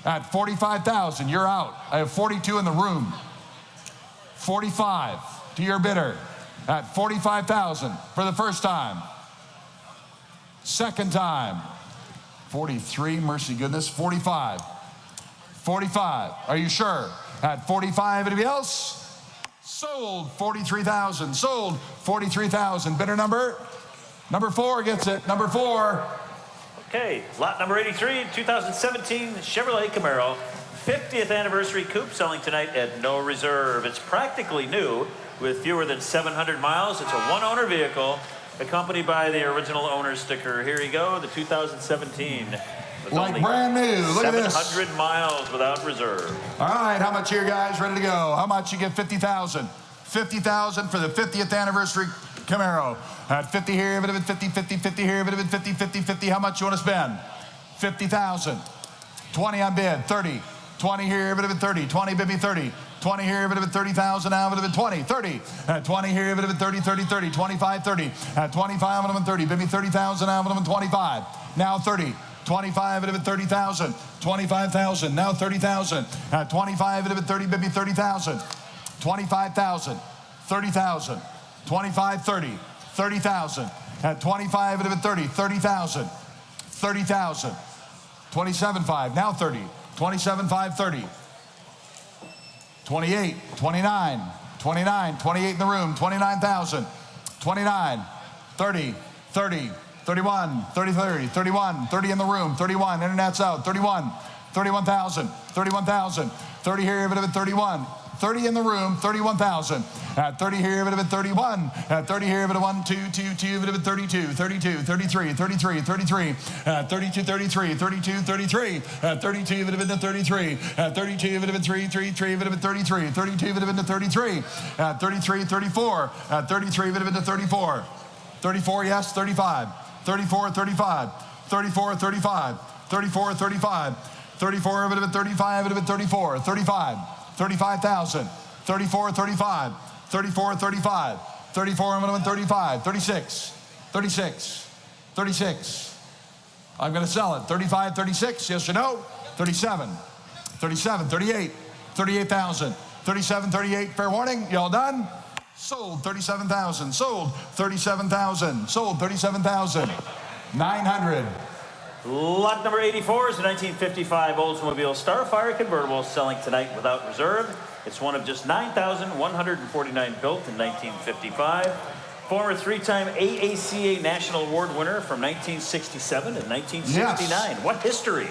At 45,000, you're out. I have 42 in the room. 45 to your bidder at 45,000 for the first time. Second time, 43, mercy goodness, 45, 45, are you sure? At 45, anybody else? Sold, 43,000, sold, 43,000. Bidder number 4 gets it, number 4. Okay, lot number 83, 2017 Chevrolet Camaro, 50th anniversary coupe selling tonight at no reserve. It's practically new with fewer than 700 miles. It's a one-owner vehicle, accompanied by the original owner sticker. Here you go, the 2017. Like brand new, look at this. 700 miles without reserve. All right, how much here, guys? Ready to go. How much? You get 50,000. 50,000 for the 50th anniversary Camaro. At 50 here, 50, 50, 50 here, 50, 50, 50. How much you want to spend? 50,000. 20 on bid, 30. 20 here, 30. 20, baby, 30. 20 here, 30,000 now, 20, 30. At 20 here, 30, 30, 30. 25, 30. At 25, 30. Baby, 30,000 now, 25. Now 30. 25 at 30,000. 25,000. Now 30,000. At 25 at 30, baby, 30,000. 25,000. 30,000. 25, 30. 30,000. At 25 at 30, 30,000. 30,000. 27.5. Now 30. 27.5, 30. 28, 29, 29, 28 in the room, 29,000, 29, 30, 30, 31, 30, 30, 31, 30 in the room, 31, internet's out, 31, 31,000, 31,000, 30 here, 31, 30 in the room, 31,000. At 30 here, it would have been 31. At 30 here, it would have 1, 2, 2, 2, it would have been 32, 32, 33, 33, 33. At 32, 33, 32, 33. At 32, it would have been 33. At 32, it would have been 3, 3, 3, it would have been 33. 32, it would have been 33. At 33, 34. At 33, it would have been 34. 34, yes, 35. 34, 35. 34, 35. 34, 35. 34, it would have been 35, it would have been 34. 35. 35,000. 34, 35. 34, 35. 34, I'm going to win 35. 36. 36. 36. I'm going to sell it. 35, 36, yes or no? 37. 37, 38. 38,000. 37, 38, fair warning. Y'all done? Sold 37,000. Sold 37,000. Sold 37,000. 900. Lot number 84 is a 1955 Oldsmobile Starfire convertible selling tonight without reserve. It's one of just 9,149 built in 1955. Former three-time AACA National Award winner from 1967 and 1969. Yes. What history.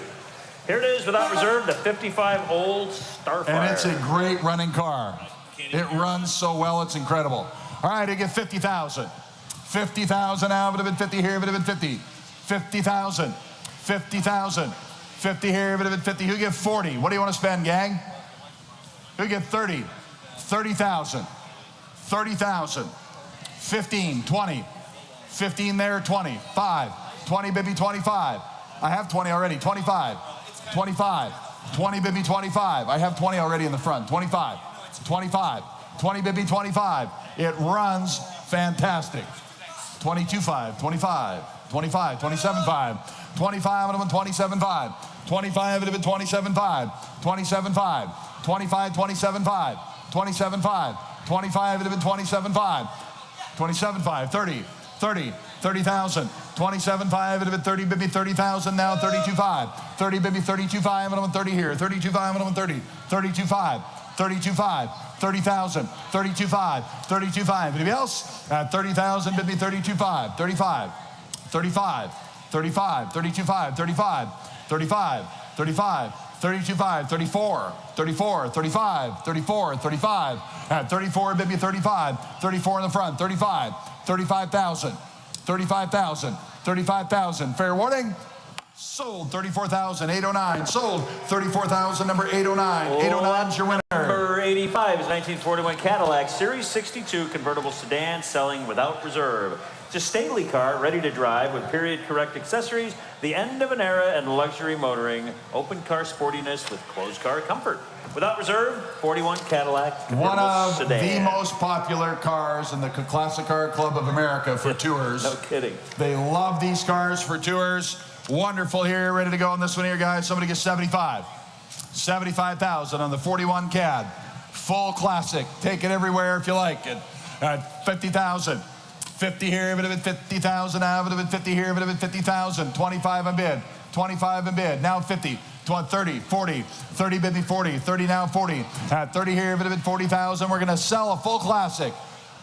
Here it is without reserve, the 55 old Starfire. And it's a great running car. It runs so well, it's incredible. All right, I get 50,000. 50,000 now, it would have been 50 here, it would have been 50. 50,000. 50,000. 50 here, it would have been 50. Who get 40? What do you want to spend, gang? Who get 30? 30,000. 30,000. 15, 20. 15 there, 20. 5. 20, baby, 25. I have 20 already. 25. 25. 20, baby, 25. I have 20 already in the front. 25. 25. 20, baby, 25. It runs fantastic. 22.5. 25. 25. 27.5. 25, I'm going to win 27.5. 25, it would have been 27.5. 27.5. 25, 27.5. 27.5. 25, it would have been 27.5. 27.5. 30. 30. 30,000. 27.5, it would have been 30, baby, 30,000 now, 32.5. 30, baby, 32.5, I'm going to win 30 here. 32.5, I'm going to win 30. 32.5. 32.5. 30,000. 32.5. 32.5. Anybody else? At 30,000, baby, 32.5. 35. 35. 35, 32.5, 35, 35, 35, 32.5, 34, 34, 35, 34, 35, at 34, baby, 35, 34 in the front, 35, 35,000, 35,000, 35,000, fair warning, sold 34,809, sold 34,000, number 809, 809's your winner. Number 85 is 1941 Cadillac Series 62 convertible sedan selling without reserve. It's a stately car, ready to drive with period-correct accessories, the end of an era and luxury motoring, open car sportiness with closed car comfort. Without reserve, 41 Cadillac one of sedan. the most popular cars in the Classic Car Club of America for tours. No kidding. They love these cars for tours. Wonderful here, ready to go on this one here, guys. Somebody gets 75. 75,000 on the 41 Cad. Full classic. Take it everywhere if you like it. At 50,000. 50 here, it would have been 50,000 now, it would have been 50 here, it would have been 50,000. 25 in bid. 25 in bid. Now 50. 30, 40. 30 bid me 40. 30 now 40. At 30 here, it would have been 40,000. We're going to sell a full classic.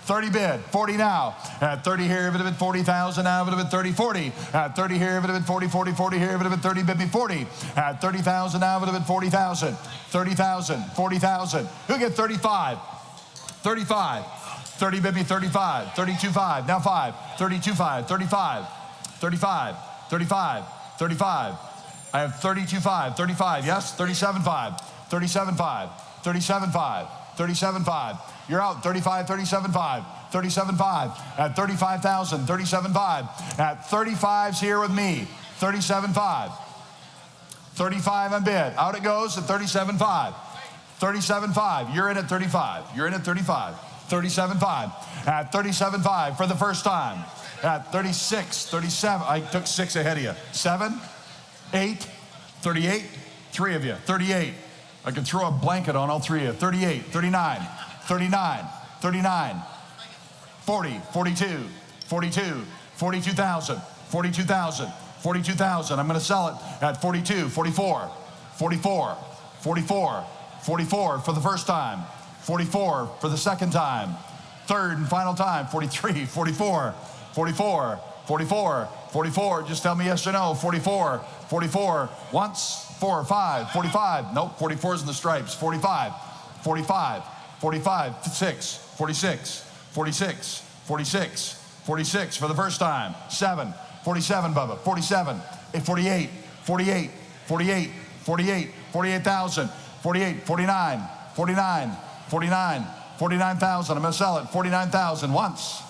30 bid, 40 now. At 30 here, it would have been 40,000 now, it would have been 30, 40. At 30 here, it would have been 40, 40, 40 here, it would have been 30 bid me 40. At 30,000 now, it would have been 40,000. 30,000, 40,000. Who get 35? 35. 30 bid me 35. 32.5, now 5. 32.5, 35. 35, 35, 35. I have 32.5, 35, yes? 37.5, 37.5, 37.5, 37.5. You're out, 35, 37.5, 37.5. At 35,000, 37.5. At 35's here with me, 37.5. 35 on bid. Out it goes at 37.5. 37.5. You're in at 35. You're in at 35. 37.5. At 37.5 for the first time. At 36, 37. I took 6 ahead of you. 7, 8, 38. 3 of you. 38. I could throw a blanket on all 3 of you. 38, 39, 39, 39, 40, 42, 42, 42,000, 42,000, 42,000. I'm going to sell it at 42, 44, 44, 44, 44 for the first time. 44 for the second time. Third and final time. 43, 44, 44, 44, 44. Just tell me yes or no. 44, 44. Once, 4 or 5. 45. Nope, 44 is in the stripes. 45, 45, 45, 6, 46, 46, 46, 46 for the first time. 7, 47, Bubba. 47, 48, 48, 48, 48, 48,000. 48, 49, 49, 49, 49,000. I'm going to sell it. 49,000 once,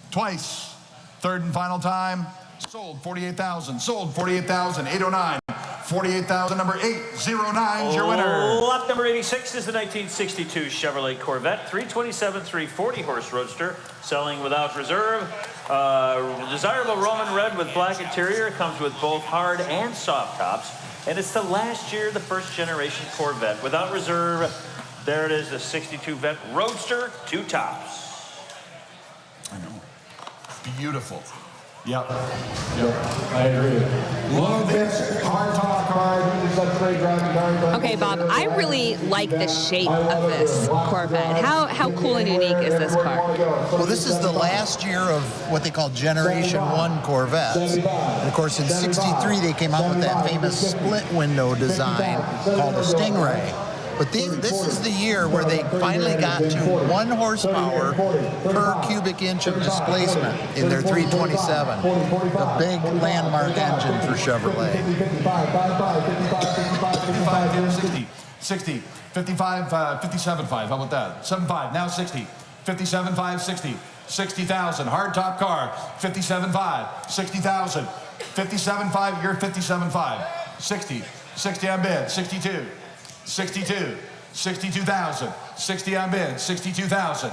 twice, third and final time. Sold 48,000. Sold 48,000. 809. 48,000. Number 809 is your winner. Lot number 86 is the 1962 Chevrolet Corvette 327 340 horse roadster, selling without reserve. Desirable Roman red with black interior. It comes with both hard and soft tops. And it's the last year of the first generation Corvette without reserve. There it is, the 62 Vet Roadster, 2 tops. I know. Beautiful. Yep. I agree. Love this hard top car. He's such a great driving car. Okay, Bob, I really like the shape of this Corvette. How cool and unique is this car? Well, this is the last year of what they call Generation 1 Corvettes. And of course, in '63, they came out with that famous split window design called a Stingray. But this is the year where they finally got to 1 horsepower per cubic inch of displacement in their 327. A big landmark engine for Chevrolet. 55, 60, 60, 55, 57.5. How about that? 7.5, now 60. 57.5, 60. 60,000. Hard top car. 57.5, 60,000. 57.5, you're 57.5. 60, 60 on bid. 62. 62, 62,000, 60 on bid, 62,000,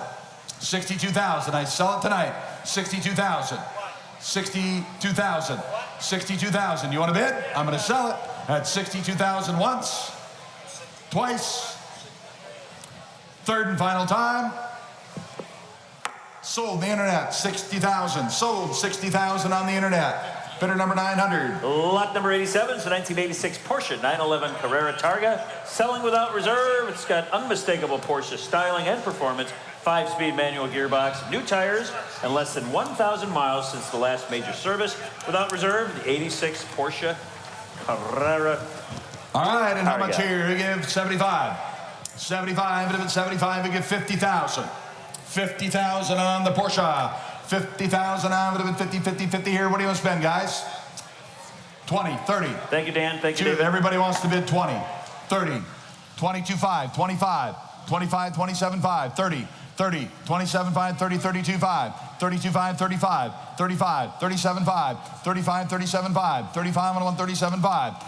62,000. I sell it tonight. 62,000, 62,000, 62,000. You want to bid? I'm going to sell it at 62,000 once, twice, third and final time. Sold the internet. 60,000. Sold 60,000 on the internet. Bidder number 900. Lot number 87 is the 1986 Porsche 911 Carrera Targa, selling without reserve. It's got unmistakable Porsche styling and performance, 5-speed manual gearbox, new tires, and less than 1,000 miles since the last major service. Without reserve, the 86 Porsche Carrera. All right, and how Targa. much here? We give 75. 75, and if it's 75, we give 50,000. 50,000 on the Porsche. 50,000 on, would have been 50, 50, 50 here. What do you want to spend, guys? 20, 30. Thank you, Dan. Thank you, David. Everybody wants to bid 20, 30, 22.5, 25, 25, 27.5, 30, 30, 27.5, 30, 32.5, 32.5, 35, 35, 37.5, 35, 37.5, 35 on 137.5.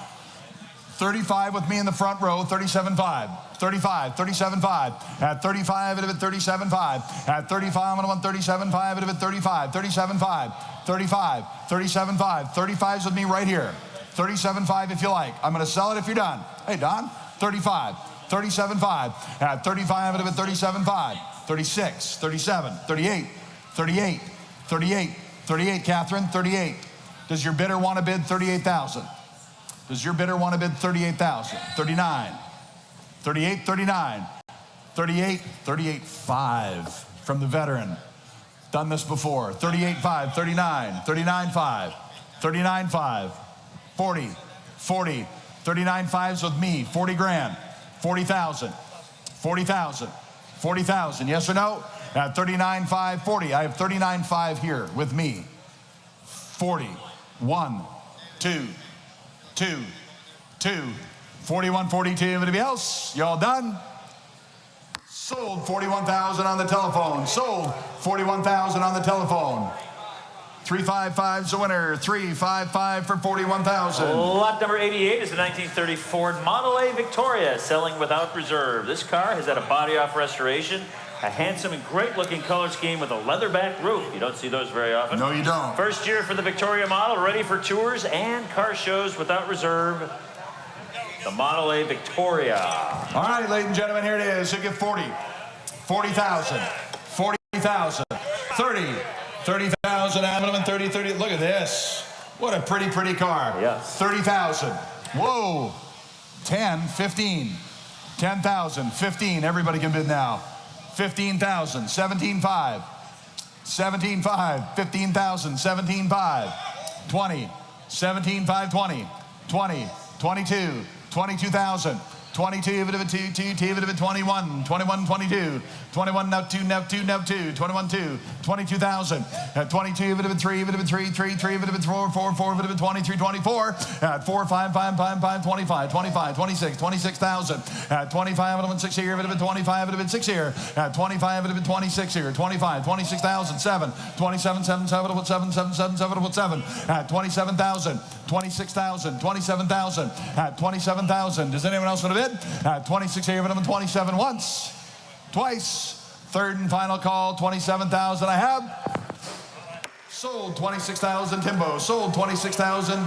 35 with me in the front row, 37.5, 35, 37.5, at 35, it'd have been 37.5, at 35, I'm on 137.5, it'd have been 35, 37.5, 35, 37.5, 35's with me right here, 37.5 if you like. I'm going to sell it if you're done. Hey, Don, 35, 37.5, at 35, it'd have been 37.5, 36, 37, 38, 38, 38, 38, Catherine, 38. Does your bidder want to bid 38,000? Does your bidder want to bid 38,000? 39, 38, 39, 38, 38.5 from the veteran. Done this before. 38.5, 39, 39.5, 39.5, 40, 40, 39.5's with me. 40 grand, 40,000, 40,000, 40,000. Yes or no? At 39.5, 40. I have 39.5 here with me. 40, 1, 2, 2, 2, 41, 42. Anybody else? You all done? Sold 41,000 on the telephone. Sold 41,000 on the telephone. 355's the winner. 355 for 41,000. Lot number 88 is the 1930 Ford Model A Victoria, selling without reserve. This car has had a body-off restoration, a handsome and great-looking color scheme with a leather-back roof. You don't see those very often. No, you don't. First year for the Victoria model, ready for tours and car shows without reserve. The Model A Victoria. All right, ladies and gentlemen, here it is. You get 40, 40,000, 40,000, 30, 30,000, Avenue, 30, 30. Look at this. What a pretty, pretty car. Yes. 30,000. Whoa. 10, 15, 10,000, 15. Everybody can bid now. 15,000, 17.5, 17.5, 15,000, 17.5, 20, 17.5, 20, 20, 22, 22,000, 22, even if it 2, 2, T, even if it 21, 21, 22, 21, now 2, now 2, now 2, 21, 2, 22,000. At 22, even if it 3, even if it 3, 3, 3, even if it 4, 4, 4, even if it 23, 24. At 4, 5, 5, 5, 5, 25, 25, 26, 26,000. At 25, even if it 6 here, even if it 25, even if it 6 here. At 25, even if it 26 here, 25, 26,000, 7, 27, 7, 7, 7, 7, 7, 7, 7. At 27,000, 26,000, 27,000. At 27,000. Does anyone else want to bid? At 26 here, even if it 27 once, twice. Third and final call, 27,000 I have. Sold 26,000, Timbo. Sold 26,000.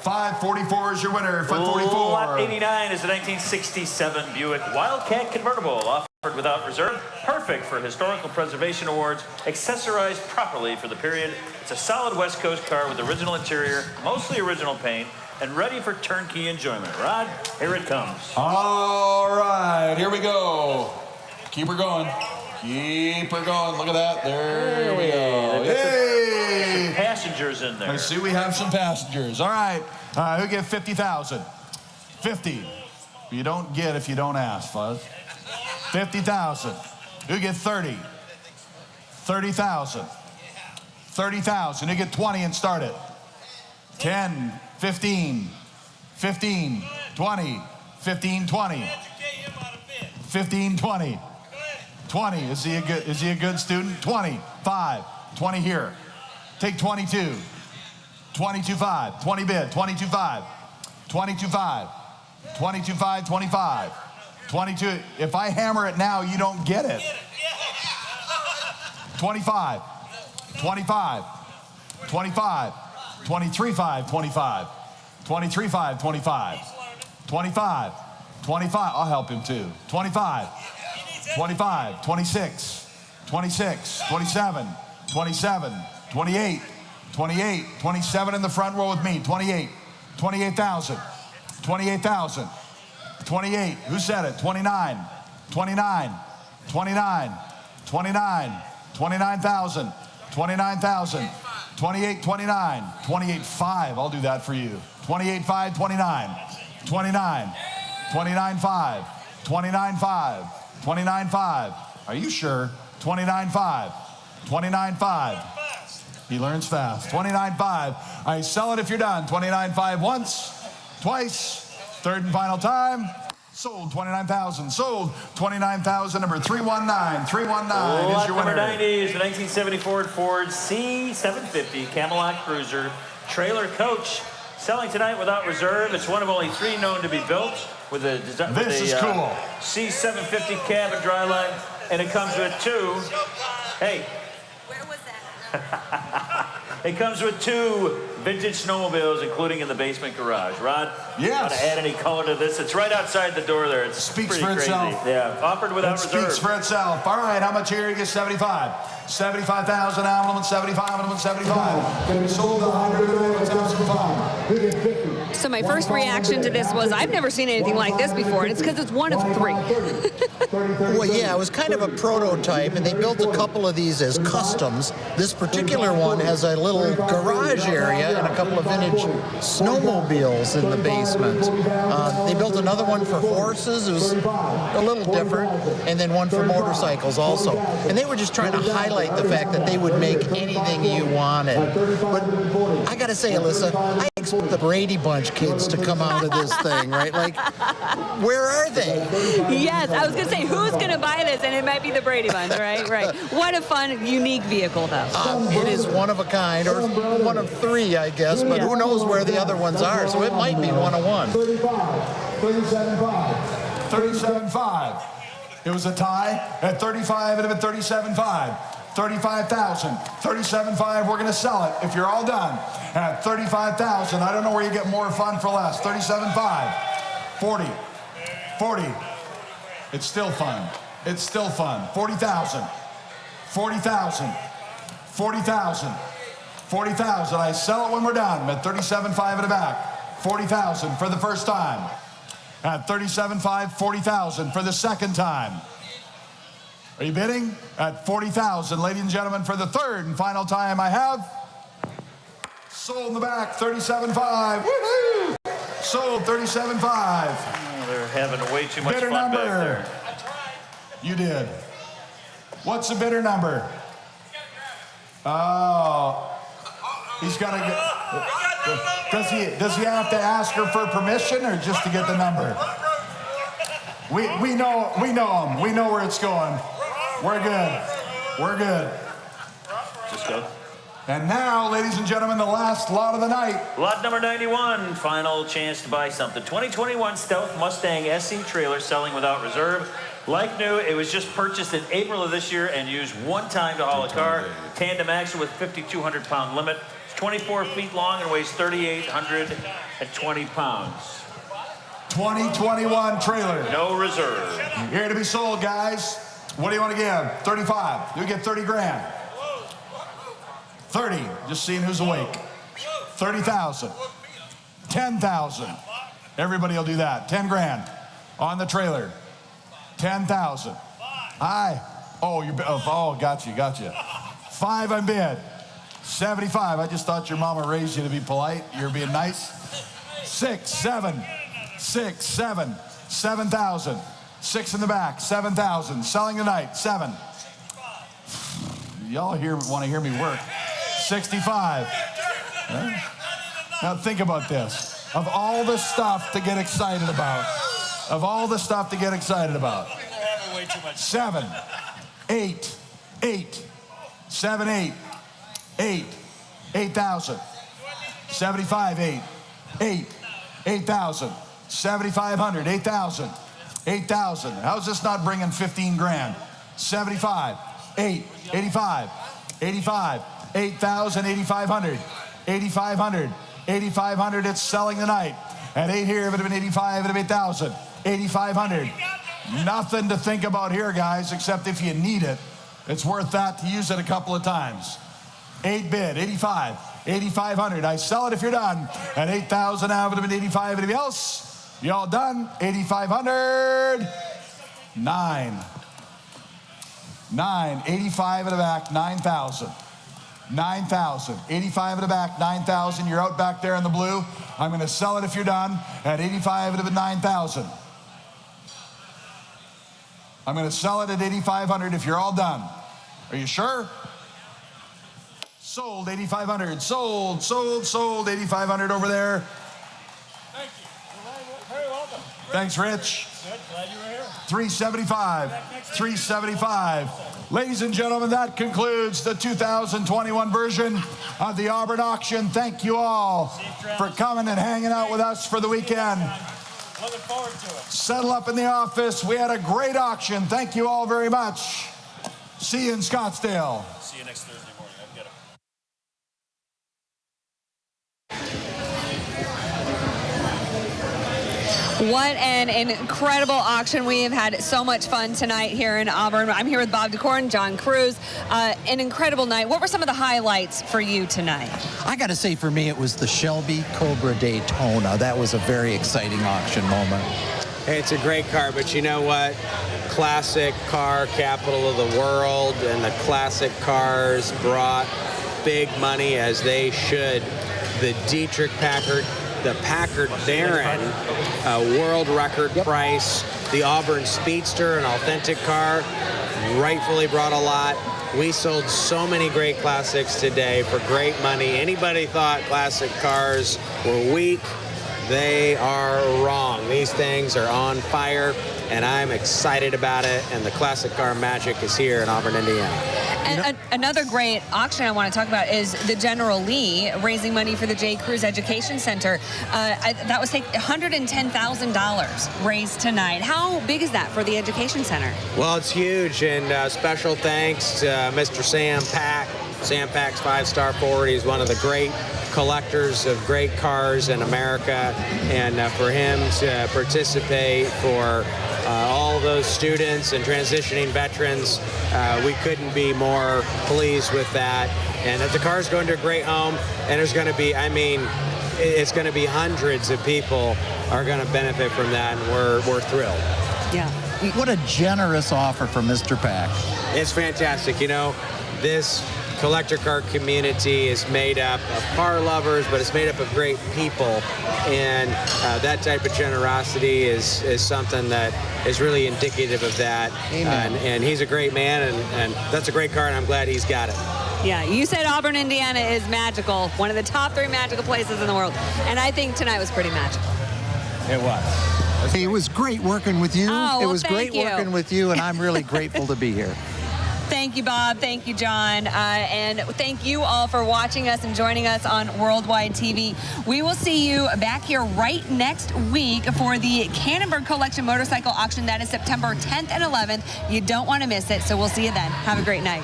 544 is your winner. 544. Lot 89 is the 1967 Buick Wildcat convertible, offered without reserve. Perfect for historical preservation awards. Accessorized properly for the period. It's a solid West Coast car with original interior, mostly original paint, and ready for turnkey enjoyment. Rod, here it comes. All right, here we go. Keep her going. Keep her going. Look at that. There we go. Yay! Some passengers in there. I see we have some passengers. All right. Who get 50,000? 50. You don't get if you don't ask, Fuzz. 50,000. Who get 30? 30,000. 30,000. Who get 20 and start it? 10, 15, 15, 20, 15, 20. 15, 20. 20. Is he a good student? 20, 5, 20 here. Take 22. 22, 5. 20 bid. 22, 5. 22, 5. 22, 5, 25. 22. If I hammer it now, you don't get it. 25. 25. 25. 23, 5, 25. 23, 5, 25. 25. 25. I'll help him too. 25. 25. 26. 26. 27. 27. 28. 28. 27 in the front row with me. 28. 28,000. 28,000. 28. Who said it? 29. 29. 29. 29. 29,000. 29,000. 28, 29. 28, 5. I'll do that for you. 28, 5, 29. 29. 29, 5. 29, 5. 29, 5. Are you sure? 29, 5. 29, 5. He learns fast. 29, 5. I sell it if you're done. 29, 5 once, twice, third and final time. Sold 29,000. Sold 29,000. Number 319. 319 is your winner. Number 90 is the 1974 Ford C750 Camelot Cruiser trailer coach. Selling tonight without reserve. It's one of only 3 known to be built with a cool. C750 cab and driveline, and it comes with 2. Hey. Where was that? It comes with 2 vintage snowmobiles, including in the basement garage. Rod, yes. Want to add any color to this? It's right outside the door there. It speaks pretty for crazy. itself. Yeah, offered without reserve. Speaks for itself. All right, how much here? You get 75. 75,000 now. I'm 75. I'm 75. Going to be sold 100,005. So my first reaction to this was, I've never seen anything like this before, and it's because it's one of 3. Well, yeah, it was kind of a prototype, and they built a couple of these as customs. This particular one has a little garage area and a couple of vintage snowmobiles in the basement. They built another one for horses. It was a little different, and then one for motorcycles also. And they were just trying to highlight the fact that they would make anything you wanted. But I got to say, Alyssa, I expect the Brady Bunch kids to come out of this thing, right? Like, where are they? Yes, I was going to say, who's going to buy this? And it might be the Brady Bunch, right? Right. What a fun, unique vehicle, though. It is one of a kind, or one of 3, I guess, but who knows where the other ones are, so it might be one of 1. 37.5. It was a tie at 35 and at 37.5. 35,000. 37.5. We're going to sell it if you're all done at 35,000. I don't know where you get more fun for less. 37.5. 40. 40. It's still fun. It's still fun. 40,000. 40,000. 40,000. 40,000. I sell it when we're done at 37.5 in the back. 40,000 for the first time. At 37.5, 40,000 for the second time. Are you bidding? At 40,000, ladies and gentlemen, for the third and final time I have. Sold in the back, 37.5. Woohoo! Sold 37.5. having way too much Bidder fun number. back there. You did. What's the bidder number? Oh, he's got to get. Does he have to ask her for permission or just to get the number? We know him. We know where it's going. We're good. We're good. Just go. And now, ladies and gentlemen, the last lot of the night. Lot number 91, final chance to buy something. 2021 Stealth Mustang SE trailer selling without reserve. Like new, it was just purchased in April of this year and used one time to haul a car. Tandem axle with 5,200 pound limit. It's 24 feet long and weighs 3,820 pounds. 2021 trailer. No reserve. Here to be sold, guys. What do you want to give? 35. You get 30 grand. 30. Just seeing who's awake. 30,000. 10,000. Everybody will do that. 10 grand on the trailer. 10,000. Hi. Oh, gotcha. 5 on bid. 75. I just thought your mama raised you to be polite. You're being nice. 6, 7. 7,000. 6 in the back. 7,000. Selling tonight. 7. Y'all want to hear me work. 65. Now think about this. Of all the stuff to get excited about. 7, 8, 7, 8, 8,000. 75, 8,000. 7,500, 8,000. 8,000. How's this not bringing 15 grand? 75, 85, 8,000, 8,500, 8,500. It's selling tonight. At 8 here, it would have been 85, it would have been 8,000, 8,500. Nothing to think about here, guys, except if you need it, it's worth that to use it a couple of times. 8 bid, 85, 8,500. I sell it if you're done. At 8,000 now, it would have been 85. Anybody else? You all done? 8,500. 9. 85 in the back, 9,000. 9,000. 85 in the back, 9,000. You're out back there in the blue. I'm going to sell it if you're done. At 85, it would have been 9,000. I'm going to sell it at 8,500 if you're all done. Are you sure? Sold 8,500. Sold 8,500 over there. Thank you. You're very welcome. Thanks, Rich. Good. Glad you were here. 375. 375. Ladies and gentlemen, that concludes the 2021 version of the Auburn Auction. Thank you all for coming and hanging out with us for the weekend. Looking forward to it. Settle up in the office. We had a great auction. Thank you all very much. See you in Scottsdale. See you next Thursday morning. I'll get it. What an incredible auction. We have had so much fun tonight here in Auburn. I'm here with Bob DeCorn, John Cruz. An incredible night. What were some of the highlights for you tonight? I got to say, for me, it was the Shelby Cobra Daytona. That was a very exciting auction moment. Hey, it's a great car, but you know what? Classic car capital of the world, and the classic cars brought big money, as they should. The Dietrich Packard, the Packard Baron, world record price. The Auburn Speedster, an authentic car, rightfully brought a lot. We sold so many great classics today for great money. Anybody thought classic cars were weak? They are wrong. These things are on fire, and I'm excited about it, and the classic car magic is here in Auburn, Indiana. And another great auction I want to talk about is the General Lee raising money for the J. Cruz Education Center. That was $110,000 raised tonight. How big is that for the Education Center? Well, it's huge, and special thanks to Mr. Sam Pack. Sam Pack's 5-star forward. He's one of the great collectors of great cars in America, and for him to participate for all those students and transitioning veterans, we couldn't be more pleased with that. And that the car's going to a great home, and there's going to be, it's going to be hundreds of people are going to benefit from that, and we're thrilled. Yeah. What a generous offer from Mr. Pack. It's fantastic. You know, this collector car community is made up of car lovers, but it's made up of great people. And that type of generosity is something that is really indicative of that. And he's a great man, and that's a great car, and I'm glad he's got it. Yeah, you said Auburn, Indiana is magical, one of the top 3 magical places in the world. And I think tonight was pretty magical. It was. It was great working with you. Oh, well, it was great working with you, and I'm really grateful to be here. Thank you, Bob. Thank you, John. And thank you all for watching us and joining us on Worldwide TV. We will see you back here right next week for the Cannonburg Collection Motorcycle Auction. That is September 10th and 11th. You don't want to miss it, so we'll see you then. Have a great night.